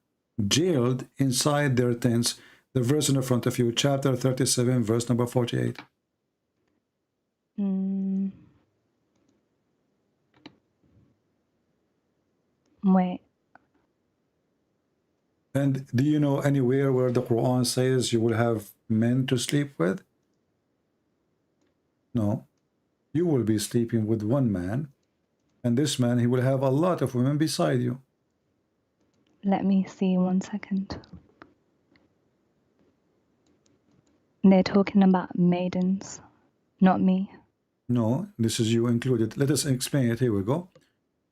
jailed inside their tents. The verse in the front of you, chapter 37, verse number 48. Wait. And do you know anywhere where the Quran says you will have men to sleep with? No. You will be sleeping with one man, and this man, he will have a lot of women beside you. Let me see 1 second. They're talking about maidens, not me. No, this is you included. Let us explain it. Here we go.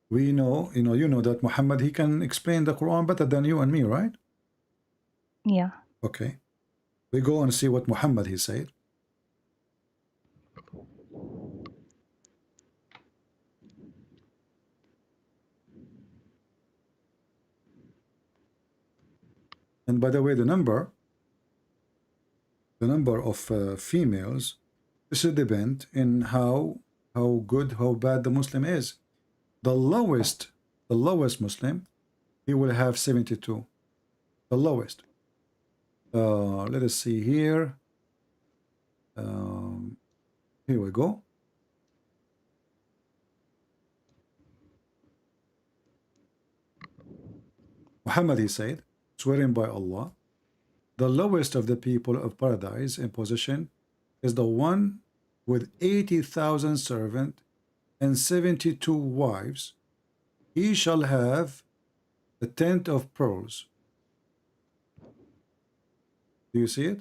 We know, you know that Muhammad, he can explain the Quran better than you and me, right? Yeah. Okay. We go and see what Muhammad, he said. And by the way, the number of females, this will depend in how good, how bad the Muslim is. The lowest Muslim, he will have 72. The lowest. Let us see here. Here we go. Muhammad, he said, swearing by Allah, the lowest of the people of paradise in position is the one with 80,000 servants and 72 wives. He shall have a tent of pearls. Do you see it?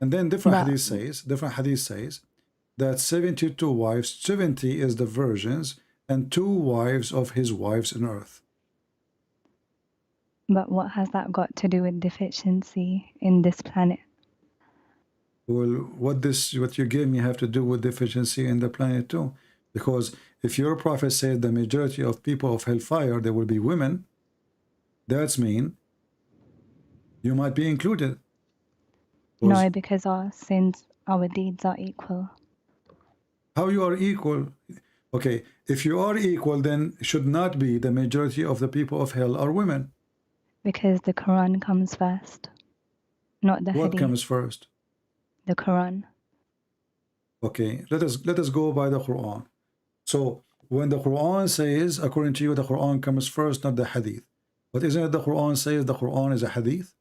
And then different hadith says that 72 wives, 70 is the virgins, and 2 wives of his wives on earth. But what has that got to do with deficiency in this planet? Well, what you gave me have to do with deficiency in the planet too? Because if your prophet said the majority of people of hellfire, there will be women, that's mean you might be included. No, because our sins, our deeds are equal. How you are equal? Okay, if you are equal, then should not be the majority of the people of hell are women. Because the Quran comes first, not the What Hadith. comes first? The Quran. Okay, let us go by the Quran. So when the Quran says, according to you, the Quran comes first, not the Hadith. But isn't it the Quran says the Quran is a Hadith?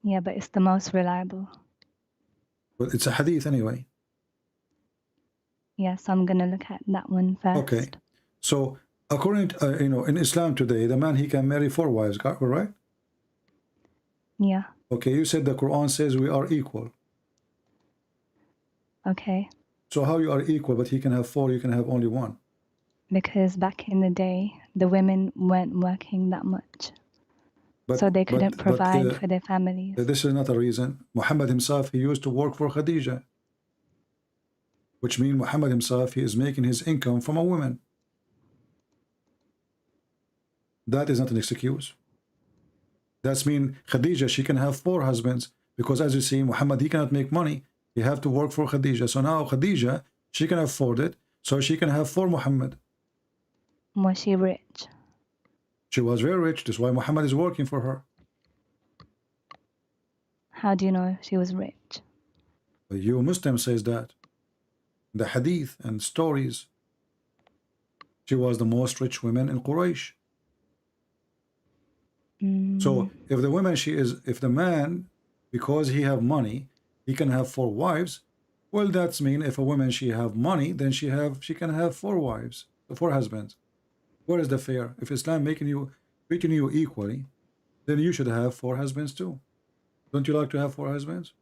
Yeah, but it's the most reliable. But it's a Hadith anyway. Yes, I'm gonna look at that one first. Okay, so according to, in Islam today, the man, he can marry 4 wives, right? Yeah. Okay, you said the Quran says we are equal. Okay. So how you are equal, but he can have 4, you can have only 1? Because back in the day, the women weren't working that much. So they couldn't provide for their families. This is not a reason. Muhammad himself, he used to work for Khadija. Which means Muhammad himself, he is making his income from a woman. That is not an excuse. That's mean Khadija, she can have 4 husbands. Because as you see, Muhammad, he cannot make money. He have to work for Khadija. So now Khadija, she can afford it. So she can have 4 Muhammad. Was she rich? She was very rich. That's why Muhammad is working for her. How do you know she was rich? You Muslim says that. The hadith and stories. She was the most rich woman in Quraysh. So if the woman, if the man, because he have money, he can have 4 wives, well, that's mean if a woman, she have money, then she can have 4 wives, 4 husbands. Where is the fair? If Islam treating you equally, then you should have 4 husbands too. Don't you like to have 4 husbands?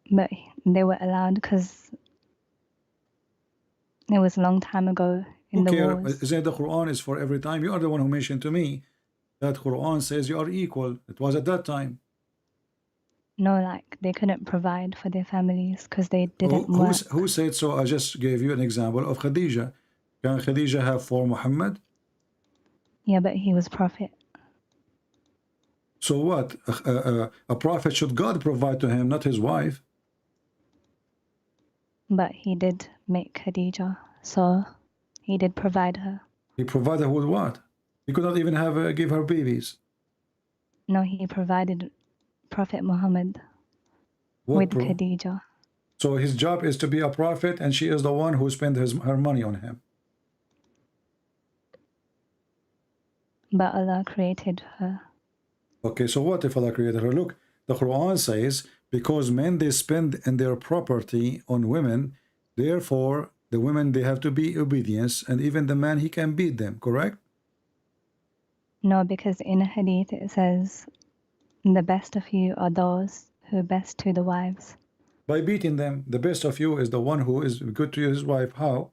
But they were allowed because it was a long time ago in the wars. Isn't the Quran is for every time? You are the one who mentioned to me that Quran says you are equal. It was at that time. No, like they couldn't provide for their families because they didn't work. Who said so? I just gave you an example of Khadija. Can Khadija have 4 Muhammad? Yeah, but he was prophet. So what? A prophet, should God provide to him, not his wife? But he did make Khadija, so he did provide her. He provided her with what? He could not even give her babies. No, he provided Prophet Muhammad with Khadija. So his job is to be a prophet, and she is the one who spent her money on him. But Allah created her. Okay, so what if Allah created her? Look, the Quran says, because men, they spend in their property on women, therefore the women, they have to be obedience, and even the man, he can beat them, correct? No, because in a hadith it says, the best of you are those who are best to the wives. By beating them. The best of you is the one who is good to his wife. How?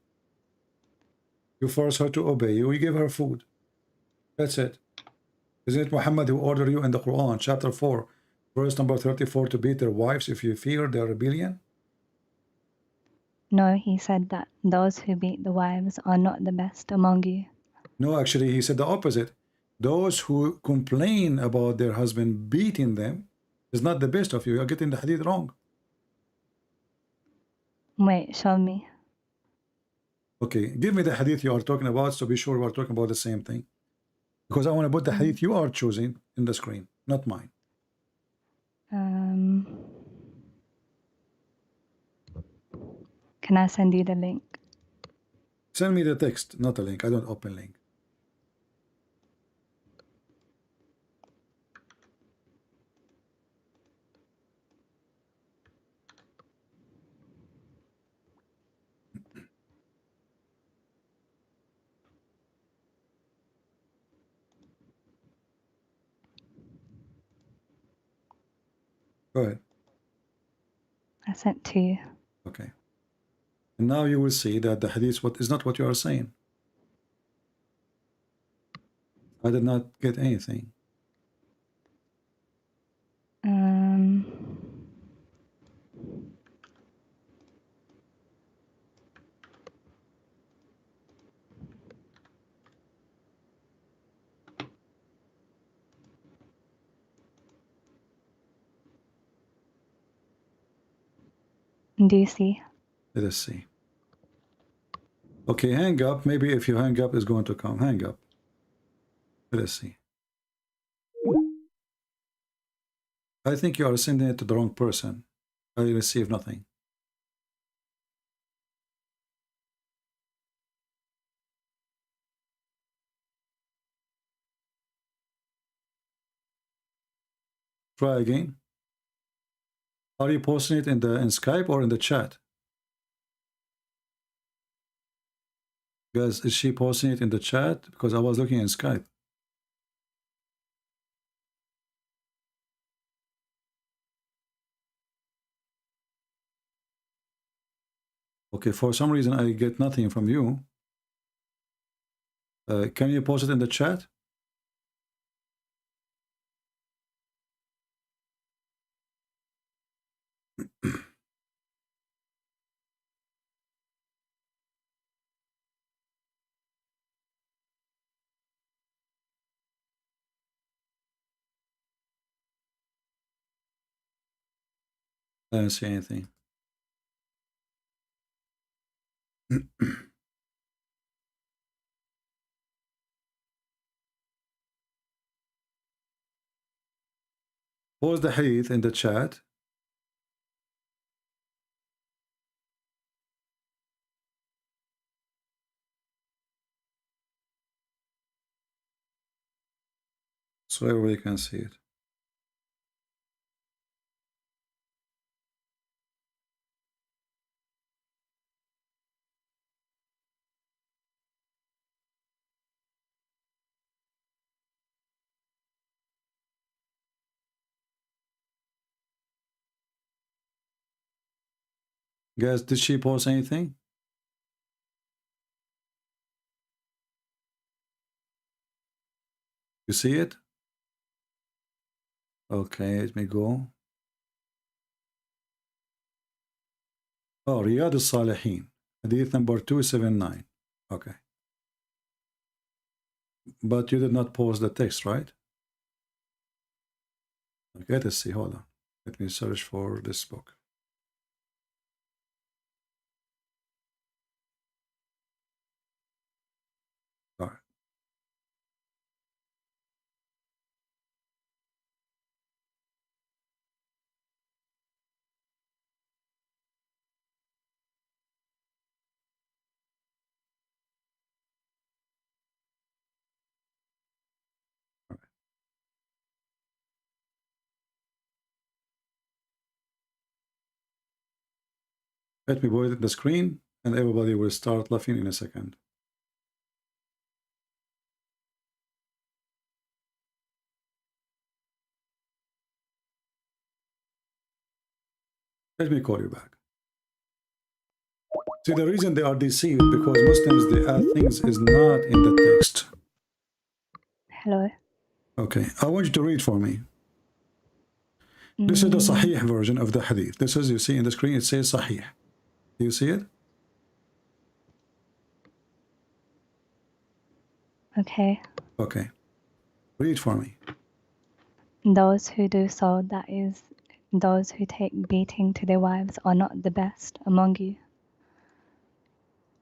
You force her to obey you, you give her food. That's it. Isn't it Muhammad who ordered you in the Quran, chapter 4, verse number 34, to beat their wives if you fear their rebellion? No, he said that those who beat the wives are not the best among you. No, actually, he said the opposite. Those who complain about their husband beating them is not the best of you. You're getting the hadith wrong. Wait, show me. Okay, give me the hadith you are talking about, so be sure we are talking about the same thing. Because I want to put the hadith you are choosing in the screen, not mine. Can I send you the link? Send me the text, not a link. I don't open link. Go ahead. I sent 2. Okay. And now you will see that the hadith is not what you are saying. I did not get anything. Do you see? Let us see. Okay, hang up. Maybe if you hang up, it's going to come. Hang up. Let us see. I think you are sending it to the wrong person. I receive nothing. Try again. Are you posting it in Skype or in the chat? Guys, is she posting it in the chat? Because I was looking in Skype. Okay, for some reason I get nothing from you. Can you post it in the chat? I don't see anything. Post the hadith in the chat. So everybody can see it. Guys, did she post anything? You see it? Okay, let me go. Oh, Riyadh al-Salihin, hadith number 279. Okay. But you did not post the text, right? Okay, let's see. Hold on. Let me search for this book. All right. Let me put it in the screen and everybody will start laughing in a second. Let me call you back. See, the reason they are deceived because Muslims, they add things is not in the text. Hello. Okay, I want you to read for me. This is the Sahih version of the hadith. This is, you see in the screen, it says Sahih. Do you see it? Okay. Okay. Read for me. Those who do so, that is, those who take beating to their wives, are not the best among you.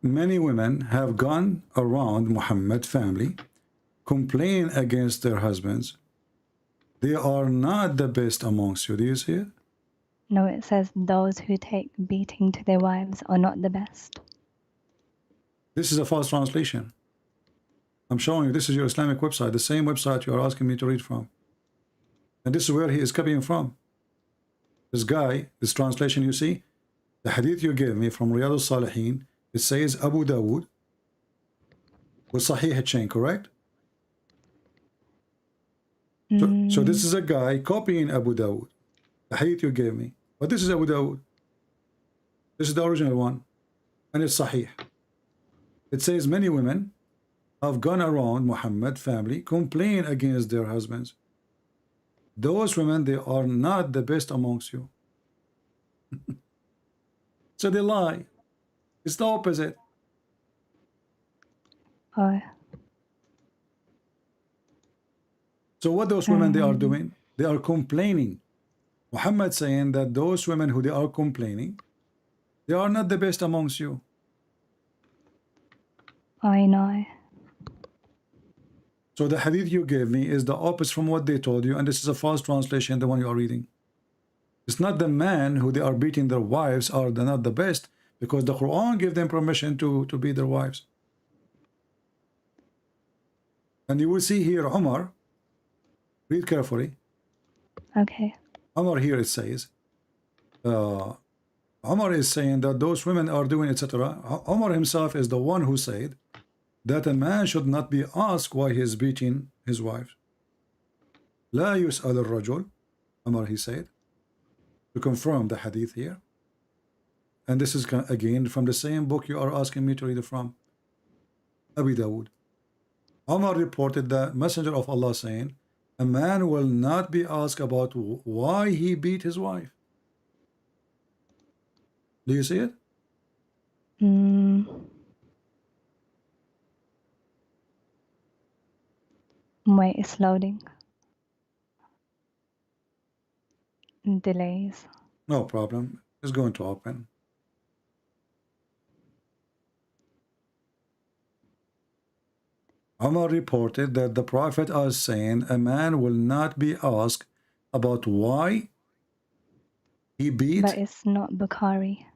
Many women have gone around Muhammad family complaining against their husbands. They are not the best amongst you. Do you see it? No, it says those who take beating to their wives are not the best. This is a false translation. I'm showing you, this is your Islamic website, the same website you are asking me to read from. And this is where he is copying from. This guy, this translation you see, the hadith you gave me from Riyadh al-Salihin, it says Abu Dawood with Sahih chain, correct? So this is a guy copying Abu Dawood. The hadith you gave me. But this is Abu Dawud. This is the original one. And it's Sahih. It says many women have gone around Muhammad family complain against their husbands. Those women, they are not the best amongst you. So they lie. It's the opposite. Oh. So what those women they are doing? They are complaining. Muhammad saying that those women who they are complaining, they are not the best amongst you. I know. So the hadith you gave me is the opposite from what they told you, and this is a false translation, the one you are reading. It's not the men who they are beating their wives are not the best, because the Quran gave them permission to beat their wives. And you will see here Umar, read carefully. Okay. Umar here it says, Umar is saying that those women are doing etc. Umar himself is the one who said that a man should not be asked why he is beating his wife. لا يسأل الرجل, Umar he said, to confirm the hadith here. And this is again from the same book you are asking me to read it from, Abu Dawud. Umar reported the Messenger of Allah saying, a man will not be asked about why he beat his wife. Do you see it? Wait, it's loading. Delays. No problem. It's going to open. Umar reported that the Prophet is saying a man will not be asked about why he beat. But it's not Bukhari.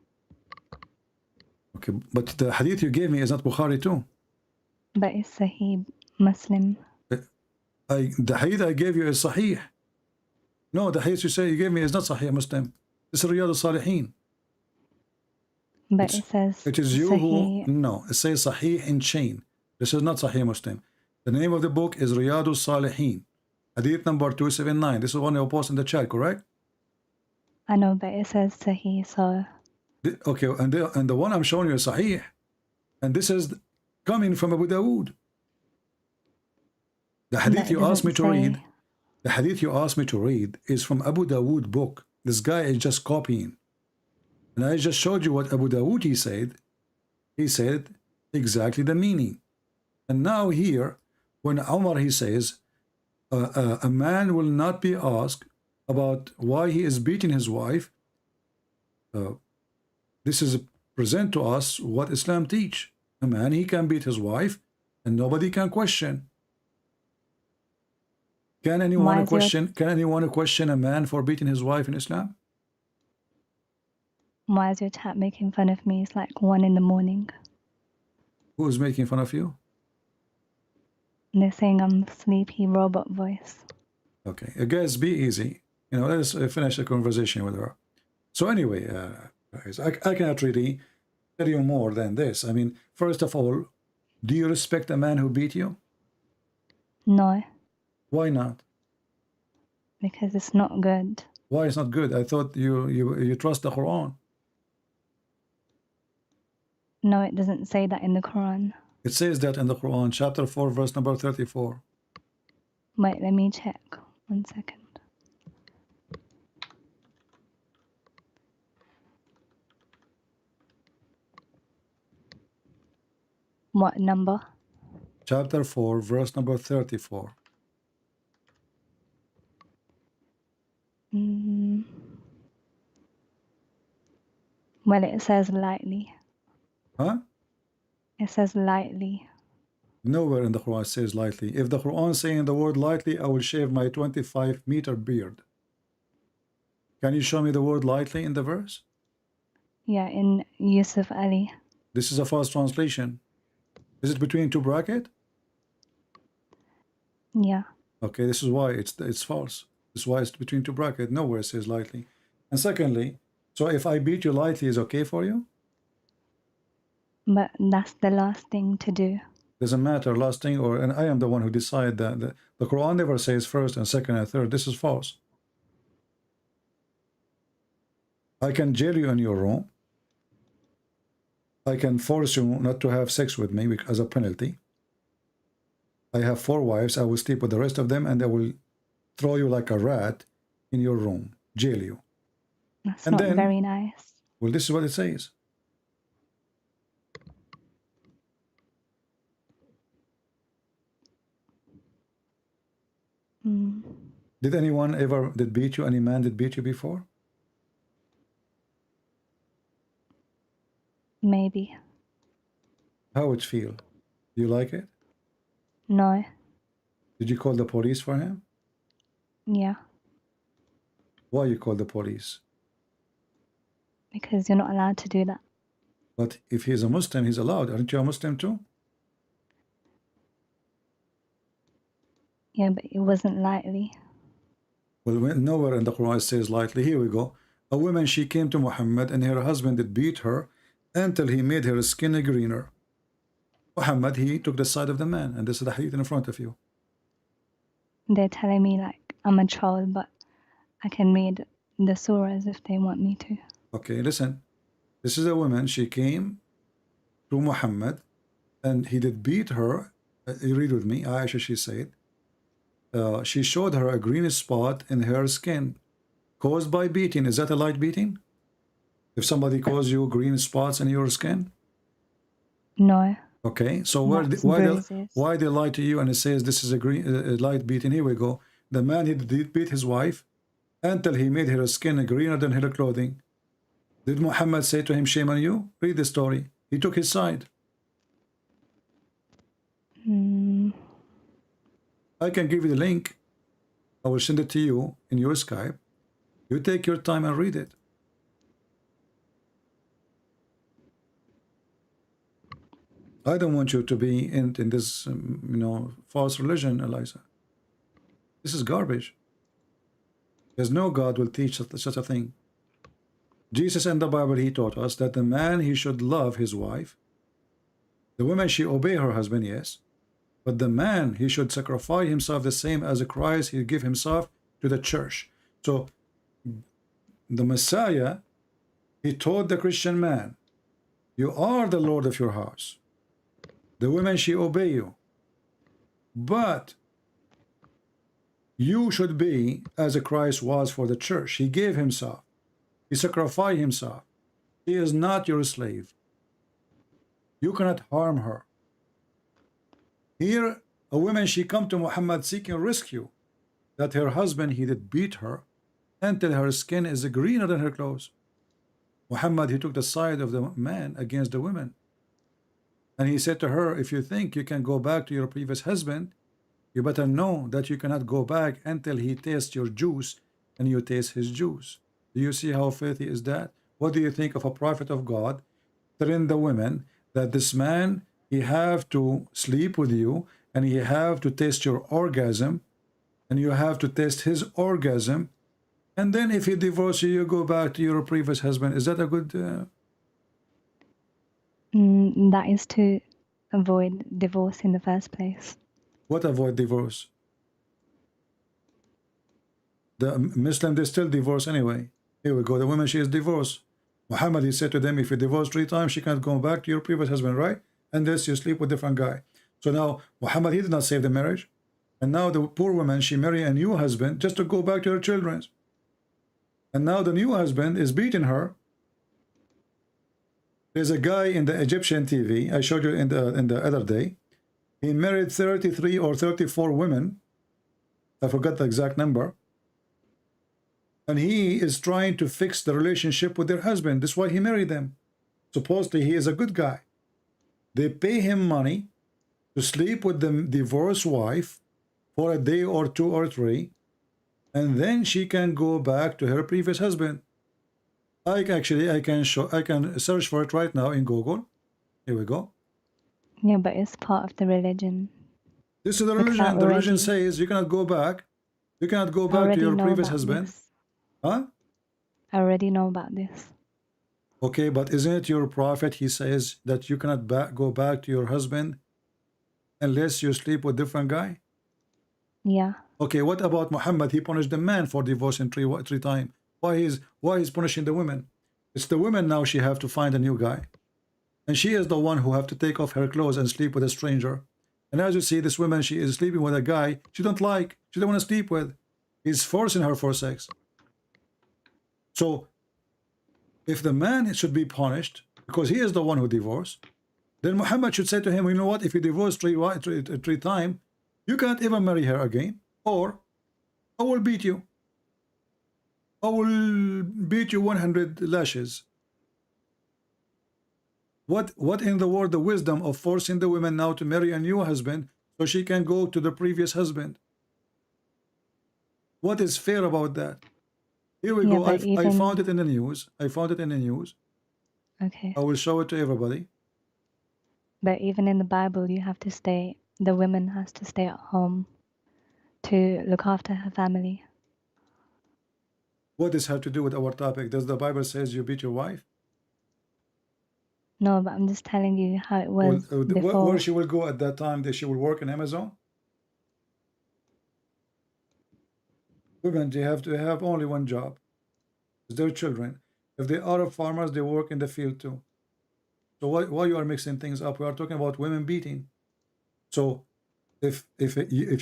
Okay, but the hadith you gave me is not Bukhari too. But it's Sahih Muslim. The hadith I gave you is Sahih. No, the hadith you gave me is not Sahih Muslim. This is Riyadh al-Salihin. But it says it is you Sahih. who, no, it says Sahih in chain. This is not Sahih Muslim. The name of the book is Riyadh al-Salihin. Hadith number 279. This is one you post in the chat, correct? I know, but it says Sahih, so... Okay, and the one I'm showing you is Sahih. And this is coming from Abu Dawood. The hadith you asked me to read, the hadith you asked me to read is from Abu Dawood book. This guy is just copying. And I just showed you what Abu Dawood he said. He said exactly the meaning. And now here, when Umar he says, a man will not be asked about why he is beating his wife, this is present to us what Islam teach. A man, he can beat his wife and nobody can question. Can anyone question a man for beating his wife in Islam? Why is your chat making fun of me? It's like 1 in the morning. Who is making fun of you? And they're saying I'm sleepy robot voice. Okay, guys, be easy. You know, let's finish the conversation with her. So anyway, guys, I cannot really tell you more than this. I mean, first of all, do you respect a man who beat you? No. Why not? Because it's not good. Why it's not good? I thought you trust the Quran. No, it doesn't say that in the Quran. It says that in the Quran, chapter 4, verse number 34. Wait, let me check. 1 second. What number? Chapter 4, verse number 34. Well, it says lightly. Huh? It says lightly. Nowhere in the Quran it says lightly. If the Quran is saying the word lightly, I will shave my 25-meter beard. Can you show me the word lightly in the verse? Yeah, in Yusuf Ali. This is a false translation. Is it between two brackets? Yeah. Okay, this is why it's false. This is why it's between two brackets. Nowhere it says lightly. And secondly, so if I beat you lightly, is okay for you? But that's the last thing to do. Doesn't matter, last thing, and I am the one who decide that. The Quran never says first and second and third. This is false. I can jail you in your room. I can force you not to have sex with me as a penalty. I have 4 wives. I will sleep with the rest of them, and I will throw you like a rat in your room, jail you. That's And not then- very nice. Well, this is what it says. Mm, Did anyone ever did beat you? Any man did beat you before? maybe. How it feel? Do you like it? No. Did you call the police for him? Yeah. Why you call the police? Because you're not allowed to do that. But if he's a Muslim, he's allowed. Aren't you a Muslim too? Yeah, but it wasn't lightly. Well, nowhere in the Quran it says lightly. Here we go. A woman, she came to Muhammad, and her husband did beat her until he made her skin greener. Muhammad, he took the side of the man, and this is the hadith in front of you. They're telling me like I'm a child, but I can read the surahs if they want me to. Okay, listen. This is a woman, she came to Muhammad, and he did beat her. You read with me, Aisha, she said. She showed her a green spot in her skin caused by beating. Is that a light beating? If somebody caused you green spots in your skin? No. Okay, so That's why they lie to you and it says this is a light beating? Here we go. The man, he did beat his wife until he made her skin greener than her clothing. Did Muhammad say to him, shame on you? Read the story. He took his side. Mm, I can give you the link. I will send it to you in your Skype. You take your time and read it. I don't want you to be in this, false religion, Eliza. This is garbage. There's no God will teach such a thing. Jesus in the Bible, he taught us that the man, he should love his wife. The woman, she obey her husband, yes. But the man, he should sacrifice himself the same as Christ, he give himself to the church. So the Messiah, he told the Christian man, you are the Lord of your house. The women, she obey you. But you should be as Christ was for the church. He gave himself. He sacrificed himself. He is not your slave. You cannot harm her. Here, a woman, she come to Muhammad seeking rescue, that her husband, he did beat her until her skin is greener than her clothes. Muhammad, he took the side of the man against the women. And he said to her, if you think you can go back to your previous husband, you better know that you cannot go back until he tastes your juice and you taste his juice. Do you see how filthy is that? What do you think of a prophet of God telling the women that this man, he have to sleep with you and he have to taste your orgasm and you have to taste his orgasm, and then if he divorces you, you go back to your previous husband? Is that a good... that is to avoid divorce in the first place. What avoid divorce? The Muslim, they still divorce anyway. Here we go. The woman, she is divorced. Muhammad, he said to them, if you divorce 3 times, she can't go back to your previous husband, right? Unless you sleep with a different guy. So now, Muhammad, he did not save the marriage. And now the poor woman, she married a new husband just to go back to her children. And now the new husband is beating her. There's a guy in the Egyptian TV, I showed you in the other day. He married 33 or 34 women. I forgot the exact number. And he is trying to fix the relationship with their husband. That's why he married them. Supposedly he is a good guy. They pay him money to sleep with the divorced wife for a day or 2 or 3, and then she can go back to her previous husband. I can search for it right now in Google. Here we go. Yeah, but it's part of the religion. This is the religion. The religion says you cannot go back. You cannot go back to your previous husband. Huh? I already know about this. Okay, but isn't it your prophet? He says that you cannot go back to your husband unless you sleep with a different guy. Yeah. Okay, what about Muhammad? He punished the man for divorcing 3 times Why he's punishing the women? It's the women now. She have to find a new guy, and she is the one who have to take off her clothes and sleep with a stranger. And as you see, this woman, she is sleeping with a guy she don't like. She don't want to sleep with. He's forcing her for sex. So, if the man should be punished because he is the one who divorced, then Muhammad should say to him, you know what? If you divorce three times, you can't even marry her again, or I will beat you. I will beat you 100 lashes. What in the world the wisdom of forcing the women now to marry a new husband so she can go to the previous husband? What is fair about that? Here we go. I found it in the news. I found it in the news. Okay. I will show it to everybody. But even in the Bible, you have to stay, the woman has to stay at home to look after her family. What does have to do with our topic? Does the Bible says you beat your wife? No, but I'm just telling you how it was before. Where she will go at that time? That she will work in Amazon? Women, they have to have only one job. It's their children. If they are farmers, they work in the field too. So why you are mixing things up? We are talking about women beating. So if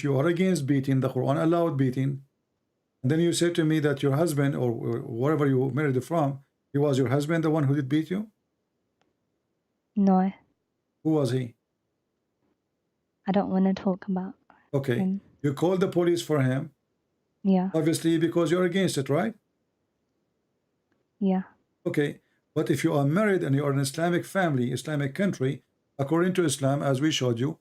you are against beating, the Quran allowed beating, and then you say to me that your husband or wherever you married from, he was your husband, the one who did beat you? No. Who was he? I don't want to talk about Okay. him. You called the police for him. Yeah. Obviously because you're against it, right? Yeah. Okay. But if you are married and you are an Islamic family, Islamic country, according to Islam, as we showed you,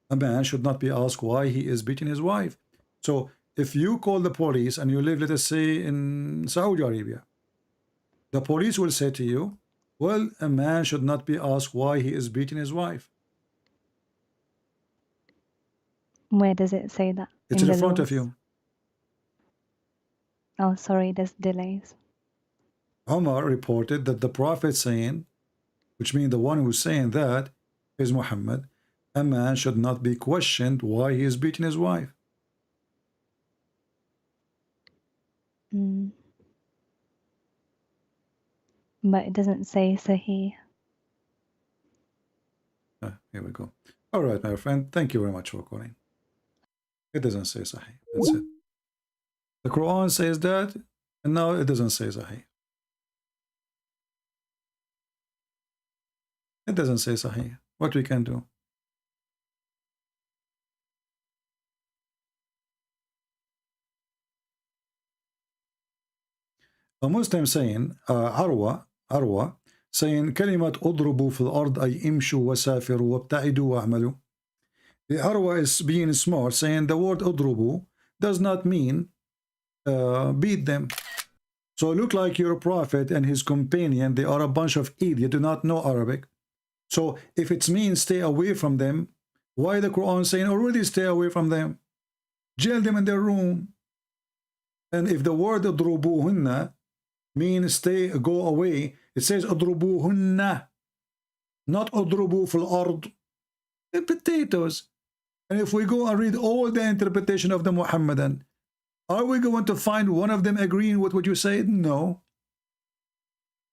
a man should not be asked why he is beating his wife. So if you call the police and you live, let us say, in Saudi Arabia, the police will say to you, well, a man should not be asked why he is beating his wife. Where does it say that? It's in the front laws? of you. Oh, sorry, there's delays. Umar reported that the Prophet saying, which means the one who's saying that is Muhammad, a man should not be questioned why he is beating his wife. Mm. But it doesn't say Sahih. Here we go. All right, my friend. Thank you very much for calling. It doesn't say Sahih. That's it. The Quran says that, and now it doesn't say Sahih. It doesn't say Sahih. What we can do? A Muslim saying, Arwa, saying, كلمة اضربوا في الأرض أي امشوا وسافروا وابتعدوا واعملوا. The Arwa is being smart, saying the word اضربوا does not mean beat them. So look like your prophet and his companion, they are a bunch of idiots, do not know Arabic. So if it means stay away from them, why the Quran saying already stay away from them? Jail them in their room. And if the word اضربوهن means go away, it says اضربوهن, not اضربوا في الأرض. The potatoes. And if we go and read all the interpretation of the Muhammadan, are we going to find one of them agreeing with what you said? No.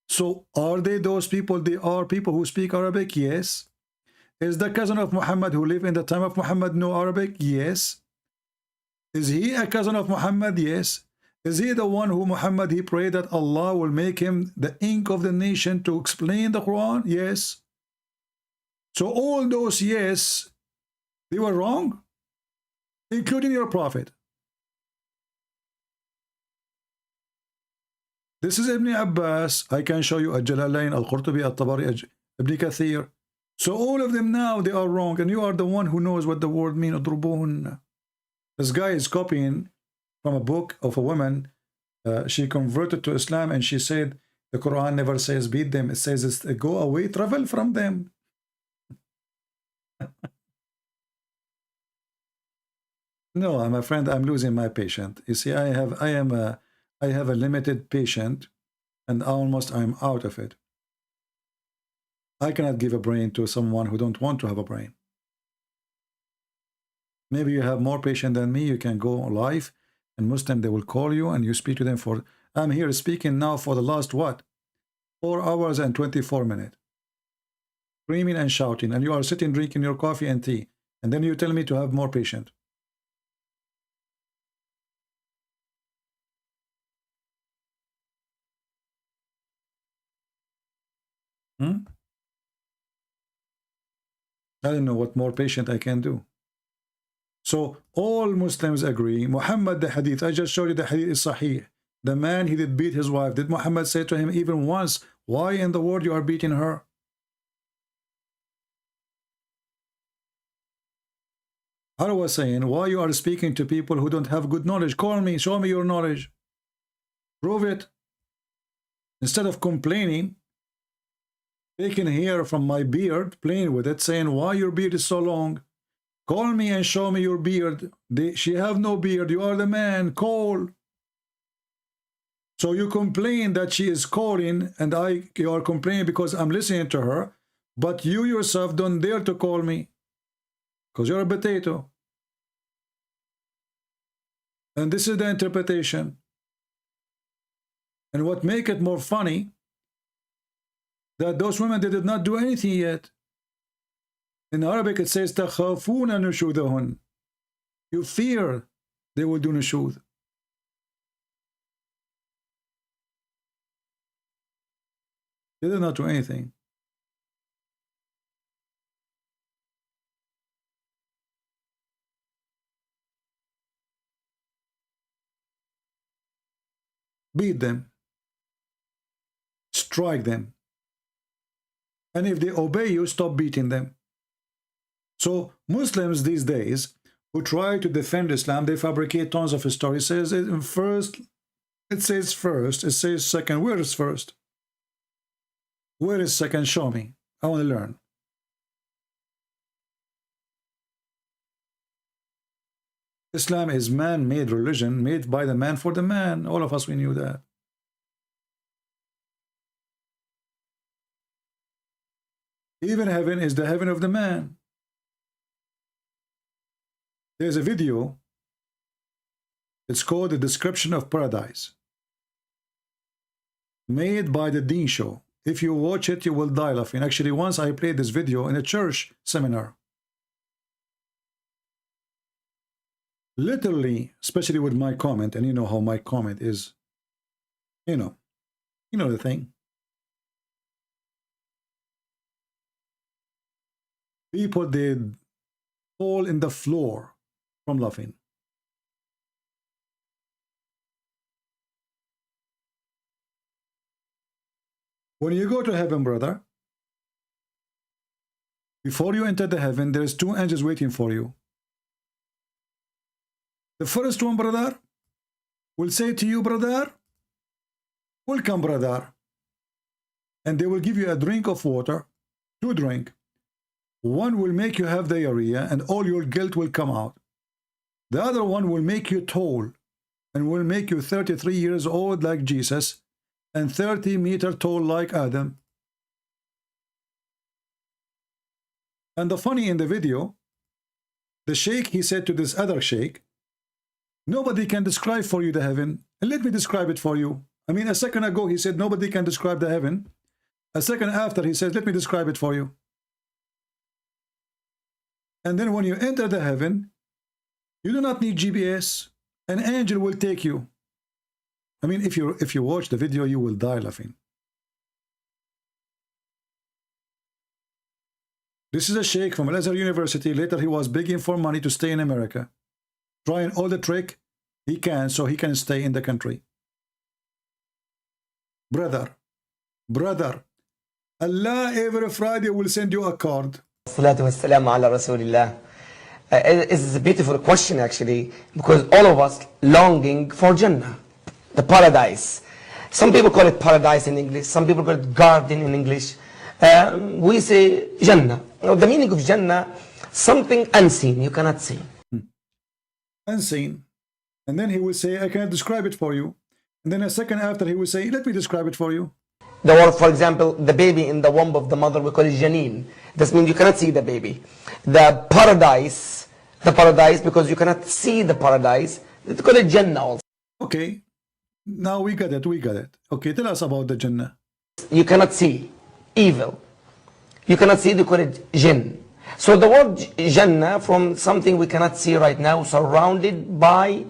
So are they those people? They are people who speak Arabic? Yes. Is the cousin of Muhammad who lived in the time of Muhammad know Arabic? Yes. Is he a cousin of Muhammad? Yes. Is he the one who Muhammad, he prayed that Allah will make him the ink of the nation to explain the Quran? Yes. So all those yes, they were wrong, including your prophet. This is Ibn Abbas. I can show you Al-Jalalain, Al-Qurtubi, Al-Tabari, Ibn Kathir. So all of them now, they are wrong, and you are the one who knows what the word means. This guy is copying from a book of a woman. She converted to Islam, and she said the Quran never says beat them. It says go away, travel from them. No, my friend, I'm losing my patient. You see, I have a limited patient, and almost I'm out of it. I cannot give a brain to someone who don't want to have a brain. Maybe you have more patient than me. You can go live, and Muslim, they will call you, and you speak to them for I'm here speaking now for the last what? 4 hours and 24 minutes. Screaming and shouting, and you are sitting drinking your coffee and tea, and then you tell me to have more patience. I don't know what more patient I can do. So all Muslims agree, Muhammad, the hadith, I just showed you the hadith is sahih. The man, he did beat his wife. Did Muhammad say to him even once, why in the world you are beating her? I was saying, why you are speaking to people who don't have good knowledge? Call me, show me your knowledge. Prove it. Instead of complaining, taking hair from my beard, playing with it, saying, why your beard is so long? Call me and show me your beard. She have no beard. You are the man. Call. So you complain that she is calling, and you are complaining because I'm listening to her, but you yourself don't dare to call me because you're a potato. And this is the interpretation. And what make it more funny, that those women, they did not do anything yet. In Arabic it says تَخَافُونَ نُشُوذَهُنْ. You fear they will do nushud. They did not do anything. Beat them. Strike them. And if they obey you, stop beating them. So Muslims these days who try to defend Islam, they fabricate tons of stories. It says first, it says first, it says second. Where is first? Where is second? Show me. I want to learn. Islam is man-made religion, made by the man for the man. All of us, we knew that. Even heaven is the heaven of the man. There's a video. It's called The Description of Paradise, made by the Deen Show. If you watch it, you will die laughing. Actually, once I played this video in a church seminar. Literally, especially with my comment, and you know how my comment is, you know the thing. People did fall in the floor from laughing. When you go to heaven, brother, before you enter the heaven, there's 2 angels waiting for you. The first one, brother, will say to you, brother, welcome, brother. And they will give you a drink of water, 2 drinks. One will make you have diarrhea and all your guilt will come out. The other one will make you tall and will make you 33 years old like Jesus and 30-meter tall like Adam. And the funny in the video, the sheikh, he said to this other sheikh, nobody can describe for you the heaven. And let me describe it for you. I mean, a second ago he said nobody can describe the heaven. A second after he says, let me describe it for you. And then when you enter the heaven, you do not need GPS. An angel will take you. I mean, if you watch the video, you will die laughing. This is a sheikh from Al-Azhar University. Later, he was begging for money to stay in America, trying all the trick he can so he can stay in the country. Brother, Allah every Friday will send you a card. Salatu wassalamu ala Rasulillah. It's a beautiful question actually, because all of us longing for Jannah, the paradise. Some people call it paradise in English, some people call it garden in English. We say Jannah. Now, the meaning of Jannah, something unseen, you cannot see. Unseen. And then he will say, I cannot describe it for you. And then a second after he will say, let me describe it for you. The word, for example, the baby in the womb of the mother, we call it Janeen. This means you cannot see the baby. The paradise, because you cannot see the paradise, we call it Jannah also. Okay. Now we got it. We got it. Okay, tell us about the Jannah. You cannot see evil. You cannot see, they call it jinn. So the word Jannah, from something we cannot see right now, surrounded by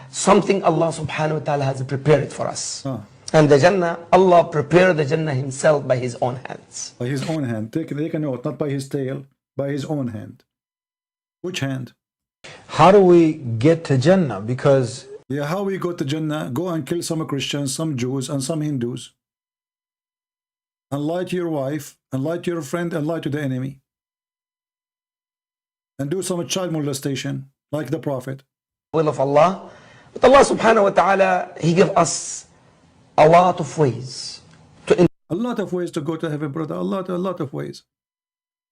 something Allah subhanahu wa ta'ala has prepared for us. And the Jannah, Allah prepared the Jannah himself by his own hands. By his own hand. Take a note, not by his tail, by his own hand. Which hand? How do we get to Jannah? Because yeah, how we go to Jannah? Go and kill some Christians, some Jews, and some Hindus. And lie to your wife, and lie to your friend, and lie to the enemy. And do some child molestation, like the Prophet. Will of Allah. But Allah subhanahu wa ta'ala, He gave us a lot of ways. A lot of ways to go to heaven, brother. A lot of ways.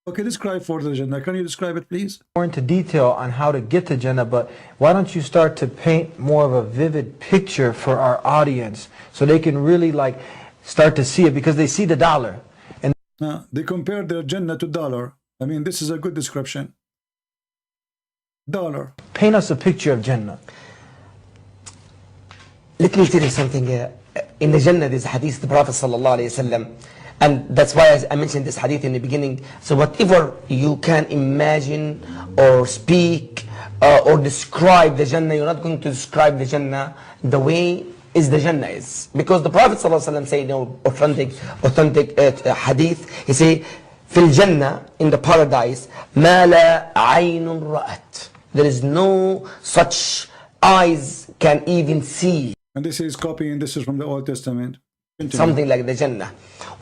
Okay, describe for the Jannah. Can you describe it, please? More into detail on how to get to Jannah, but why don't you start to paint more of a vivid picture for our audience so they can really like start to see it, because they see the dollar. And they compare their Jannah to dollar. I mean, this is a good description. Dollar. Paint us a picture of Jannah. Let me tell you something. In the Jannah, there's a hadith, the Prophet sallallahu alayhi wasallam, and that's why I mentioned this hadith in the beginning. So whatever you can imagine or speak or describe the Jannah, you're not going to describe the Jannah the way is the Jannah is. Because the Prophet sallallahu alayhi wasallam said, authentic hadith, he say, في الجنة, in the paradise, ما لا عين رأت. There is no such eyes can even see. And this is copying, this is from the Old Testament. Continue. Something like the Jannah.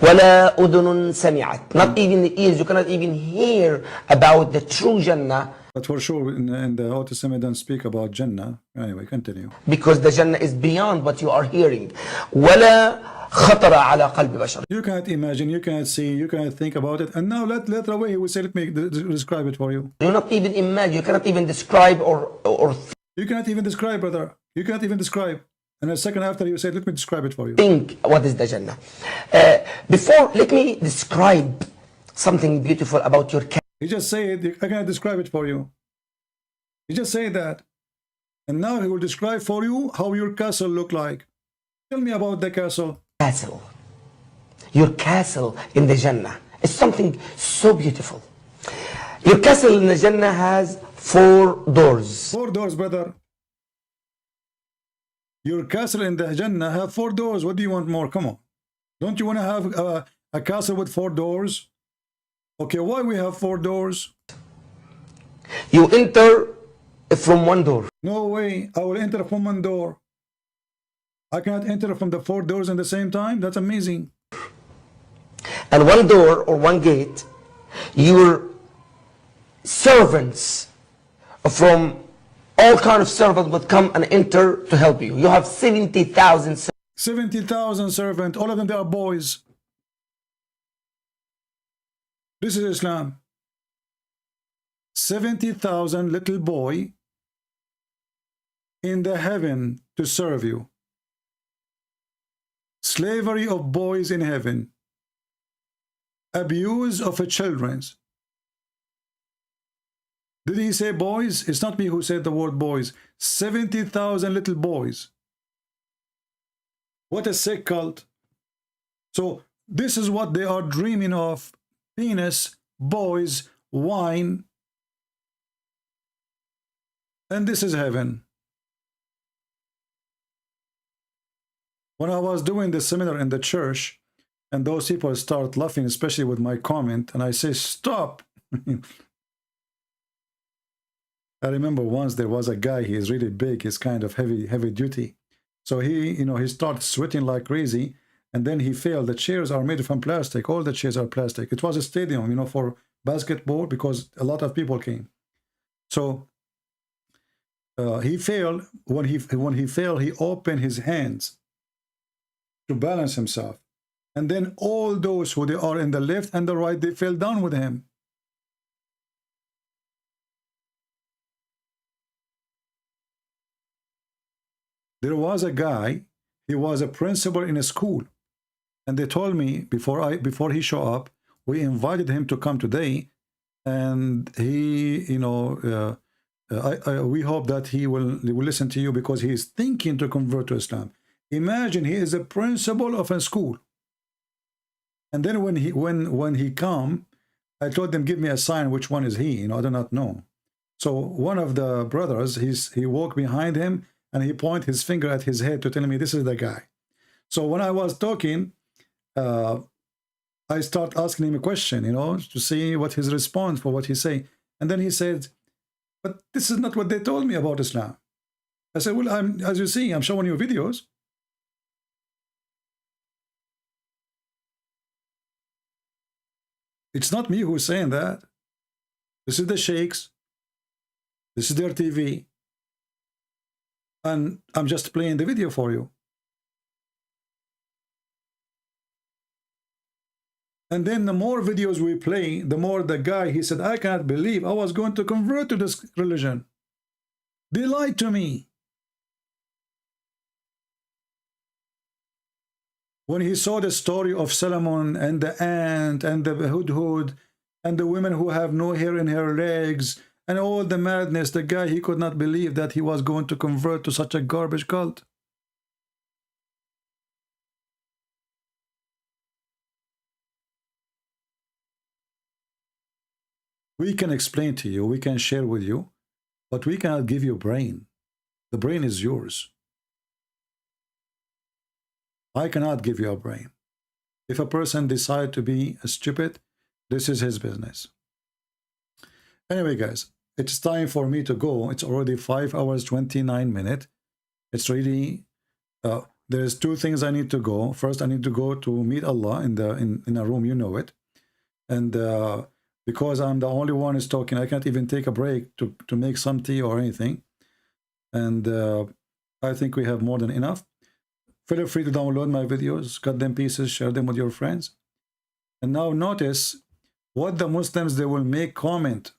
ولا أذن سمعت. Not even the ears, you cannot even hear about the true Jannah. But for sure, in the Old Testament, don't speak about Jannah. Anyway, continue. Because the Jannah is beyond what you are hearing. ولا خطر على قلب بشر. You cannot imagine, you cannot see, you cannot think about it. And now later away he will say, let me describe it for you. You not even imagine, you cannot even describe or you cannot even describe, brother. You cannot even describe. And a second after you say, let me describe it for you. Think what is the Jannah. Before, let me describe something beautiful about your castle. He just said, I cannot describe it for you. He just said that. And now he will describe for you how your castle look like. Tell me about the castle. Castle. Your castle in the Jannah is something so beautiful. Your castle in the Jannah has 4 doors. 4 doors, brother. Your castle in the Jannah have 4 doors. What do you want more? Come on. Don't you want to have a castle with 4 doors? Okay, why we have 4 doors? You enter from one door. No way. I will enter from one door. I cannot enter from the 4 doors at the same time? That's amazing. And one door or one gate, your servants from all kind of servants would come and enter to help you. You have 70,000 servants. 70,000 servants. All of them, they are boys. This is Islam. 70,000 little boy in the heaven to serve you. Slavery of boys in heaven. Abuse of children. Did he say boys? It's not me who said the word boys. 70,000 little boys. What a sick cult. So this is what they are dreaming of. Penis, boys, wine. And this is heaven. When I was doing the seminar in the church, and those people start laughing, especially with my comment, and I say, stop. I remember once there was a guy, he is really big, he's kind of heavy duty. So he started sweating like crazy, and then he failed. The chairs are made from plastic. All the chairs are plastic. It was a stadium, for basketball, because a lot of people came. So he failed. When he failed, he opened his hands to balance himself. And then all those who they are in the left and the right, they fell down with him. There was a guy, he was a principal in a school. And they told me before he showed up, we invited him to come today. And he, we hope that he will listen to you, because he is thinking to convert to Islam. Imagine he is a principal of a school. And then when he come, I told them, give me a sign, which one is he? I do not know. So one of the brothers, he walked behind him and he pointed his finger at his head to tell me this is the guy. So when I was talking, I start asking him a question, to see what his response for what he say. And then he said, but this is not what they told me about Islam. I said, well, as you see, I'm showing you videos. It's not me who's saying that. This is the sheikhs. This is their TV. And I'm just playing the video for you. And then the more videos we play, the more the guy, he said, I cannot believe I was going to convert to this religion. They lied to me. When he saw the story of Solomon and the ant and the hudhud and the women who have no hair in her legs and all the madness, the guy, he could not believe that he was going to convert to such a garbage cult. We can explain to you, we can share with you, but we cannot give you a brain. The brain is yours. I cannot give you a brain. If a person decides to be stupid, this is his business. Anyway, guys, it's time for me to go. It's already 5 hours, 29 minutes. It's really, there's two things I need to go. First, I need to go to meet Allah in a room, you know it. And because I'm the only one who's talking, I can't even take a break to make some tea or anything. And I think we have more than enough. Feel free to download my videos, cut them pieces, share them with your friends. And now notice what the Muslims, they will make comment.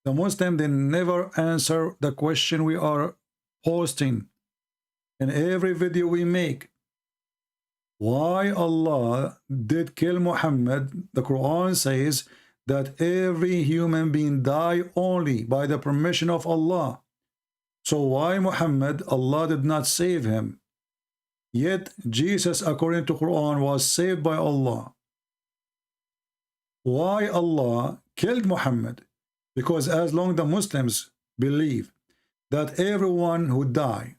The Muslim, they never answer the question we are posting in every video we make. Why Allah did kill Muhammad? The Quran says that every human being die only by the permission of Allah. So why Muhammad, Allah did not save him? Yet Jesus, according to Quran, was saved by Allah. Why Allah killed Muhammad? Because as long as the Muslims believe that everyone who die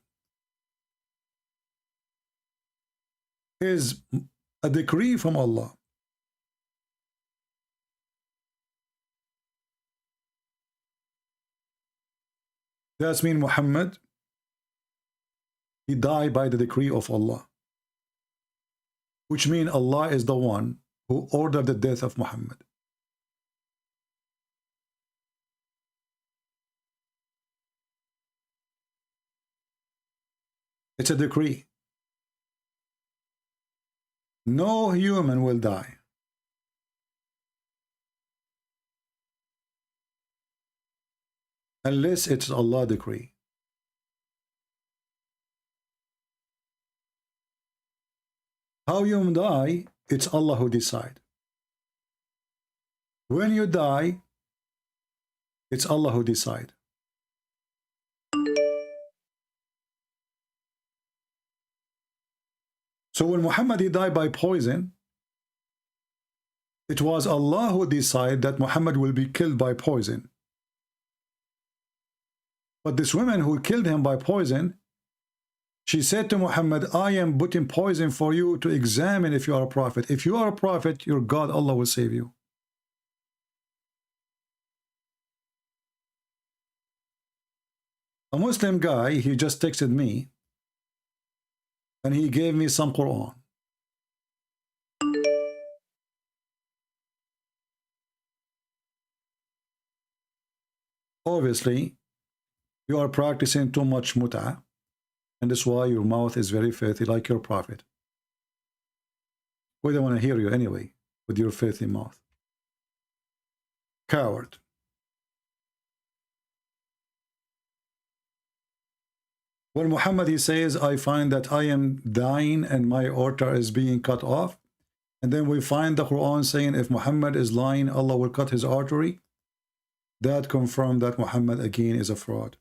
is a decree from Allah, that means Muhammad, he died by the decree of Allah, which means Allah is the one who ordered the death of Muhammad. It's a decree. No human will die. Unless it's Allah's decree. How you die, it's Allah who decide. When you die, it's Allah who decide. So when Muhammad, he died by poison, it was Allah who decided that Muhammad will be killed by poison. But this woman who killed him by poison, she said to Muhammad, I am putting poison for you to examine if you are a prophet. If you are a prophet, your God, Allah, will save you. A Muslim guy, he just texted me, and he gave me some Quran. Obviously, you are practicing too much mut'ah, and that's why your mouth is very filthy like your prophet. We don't want to hear you anyway with your filthy mouth. Coward. When Muhammad, he says, I find that I am dying and my altar is being cut off, and then we find the Quran saying if Muhammad is lying, Allah will cut his artery, that confirms that Muhammad again is a fraud.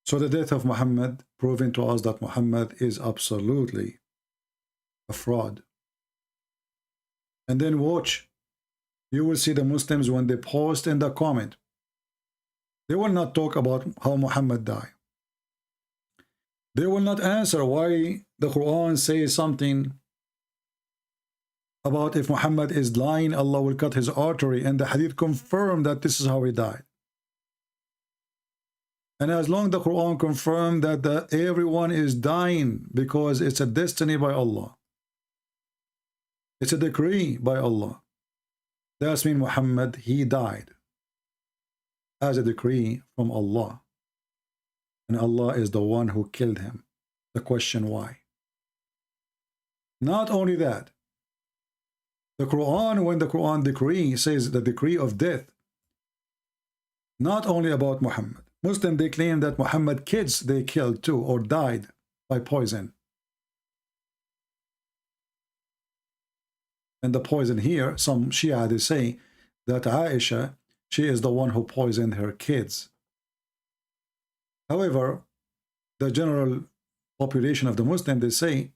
So the death of Muhammad proving to us that Muhammad is absolutely a fraud. And then watch, you will see the Muslims when they post in the comment, they will not talk about how Muhammad died. They will not answer why the Quran says something about if Muhammad is lying, Allah will cut his artery, and the hadith confirm that this is how he died. And as long as the Quran confirmed that everyone is dying because it's a destiny by Allah, it's a decree by Allah, that means Muhammad, he died as a decree from Allah. And Allah is the one who killed him. The question why? Not only that, the Quran, when the Quran decree says the decree of death, not only about Muhammad. Muslims, they claim that Muhammad kids they killed too or died by poison. And the poison here, some Shia, they say that Aisha, she is the one who poisoned her kids. However, the general population of the Muslim, they say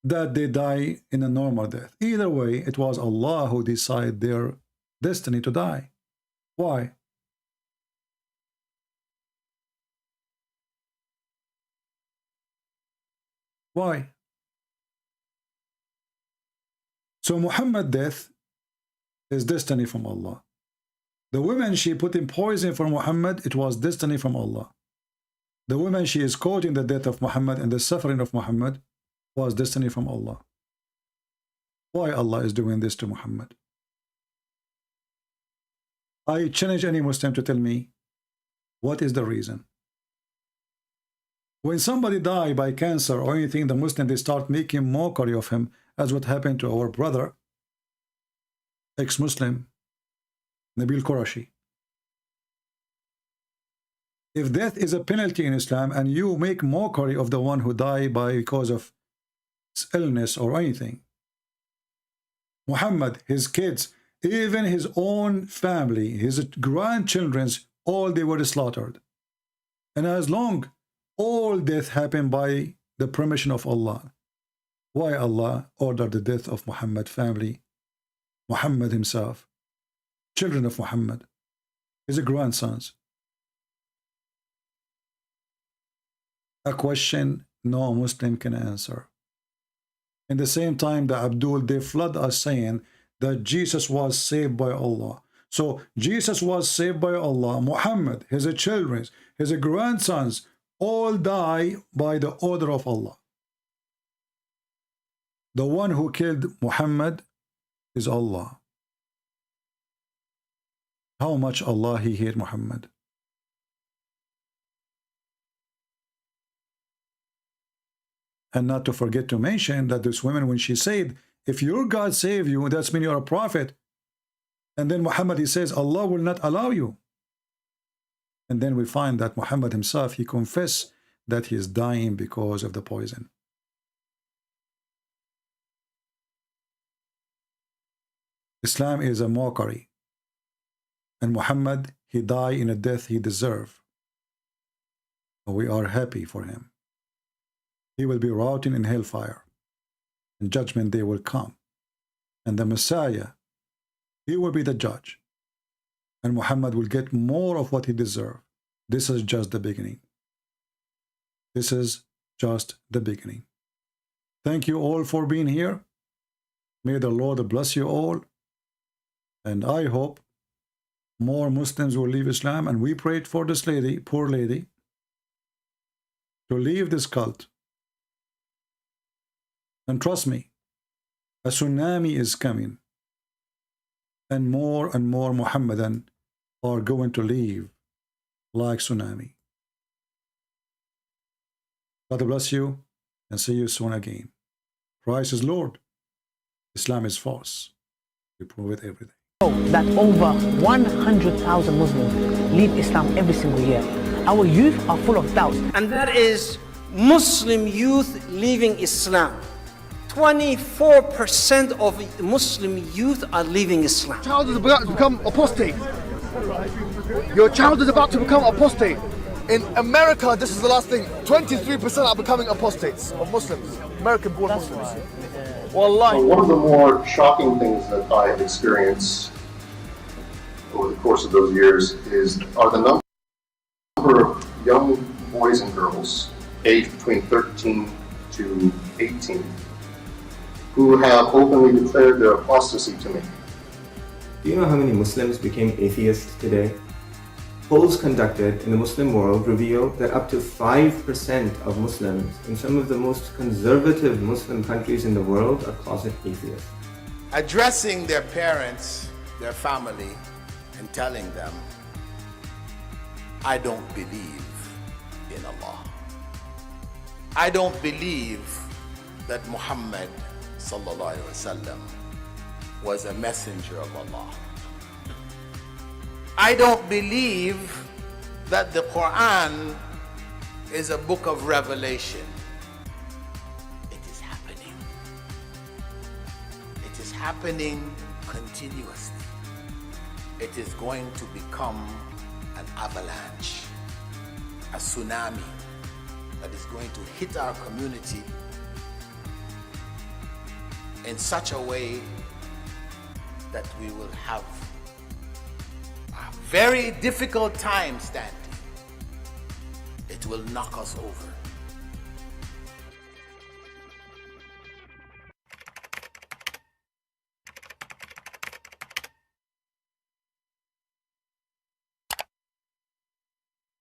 that they die in a normal death. Either way, it was Allah who decided their destiny to die. Why? Why? So Muhammad's death is destiny from Allah. The woman she put in poison for Muhammad, it was destiny from Allah. The woman she is causing the death of Muhammad and the suffering of Muhammad was destiny from Allah. Why Allah is doing this to Muhammad? I challenge any Muslim to tell me what is the reason. When somebody dies by cancer or anything, the Muslim, they start making mockery of him, as what happened to our brother, ex-Muslim, Nabil Qurashi. If death is a penalty in Islam and you make mockery of the one who died because of illness or anything, Muhammad, his kids, even his own family, his grandchildren's, all they were slaughtered. And as long all death happened by the permission of Allah, why Allah ordered the death of Muhammad family, Muhammad himself, children of Muhammad, his grandsons? A question no Muslim can answer. In the same time, the Abdul, they flood us saying that Jesus was saved by Allah. So Jesus was saved by Allah. Muhammad, his children, his grandsons, all die by the order of Allah. The one who killed Muhammad is Allah. How much Allah he hated Muhammad. And not to forget to mention that this woman, when she said, if your God save you, that's mean you're a prophet. And then Muhammad, he says, Allah will not allow you. And then we find that Muhammad himself, he confessed that he is dying because of the poison. Islam is a mockery. And Muhammad, he died in a death he deserved. We are happy for him. He will be rotting in hellfire. And judgment day will come. And the Messiah, he will be the judge. And Muhammad will get more of what he deserves. This is just the beginning. This is just the beginning. Thank you all for being here. May the Lord bless you all. And I hope more Muslims will leave Islam. And we prayed for this lady, poor lady, to leave this cult. And trust me, a tsunami is coming. And more Muhammadan are going to leave like tsunami. God bless you and see you soon again. Christ is Lord. Islam is false. We prove it every day. That over 100,000 Muslims leave Islam every single year. Our youth are full of doubts. And that is Muslim youth leaving Islam. 24% of Muslim youth are leaving Islam. Child is about to become apostate. Your child is about to become apostate. In America, this is the last thing. 23% are becoming apostates of Muslims, American-born Muslims. Wallahi. One of the more shocking things that I have experienced over the course of those years are the number of young boys and girls aged between 13 to 18 who have openly declared their apostasy to me. Do you know how many Muslims became atheists today? Polls conducted in the Muslim world reveal that up to 5% of Muslims in some of the most conservative Muslim countries in the world are closet atheists. Addressing their parents, their family, and telling them, I don't believe in Allah. I don't believe that Muhammad sallallahu alaihi wasallam was a messenger of Allah. I don't believe that the Quran is a book of revelation. It is happening. It is happening continuously. It is going to become an avalanche, a tsunami that is going to hit our community in such a way that we will have a very difficult time standing. It will knock us over.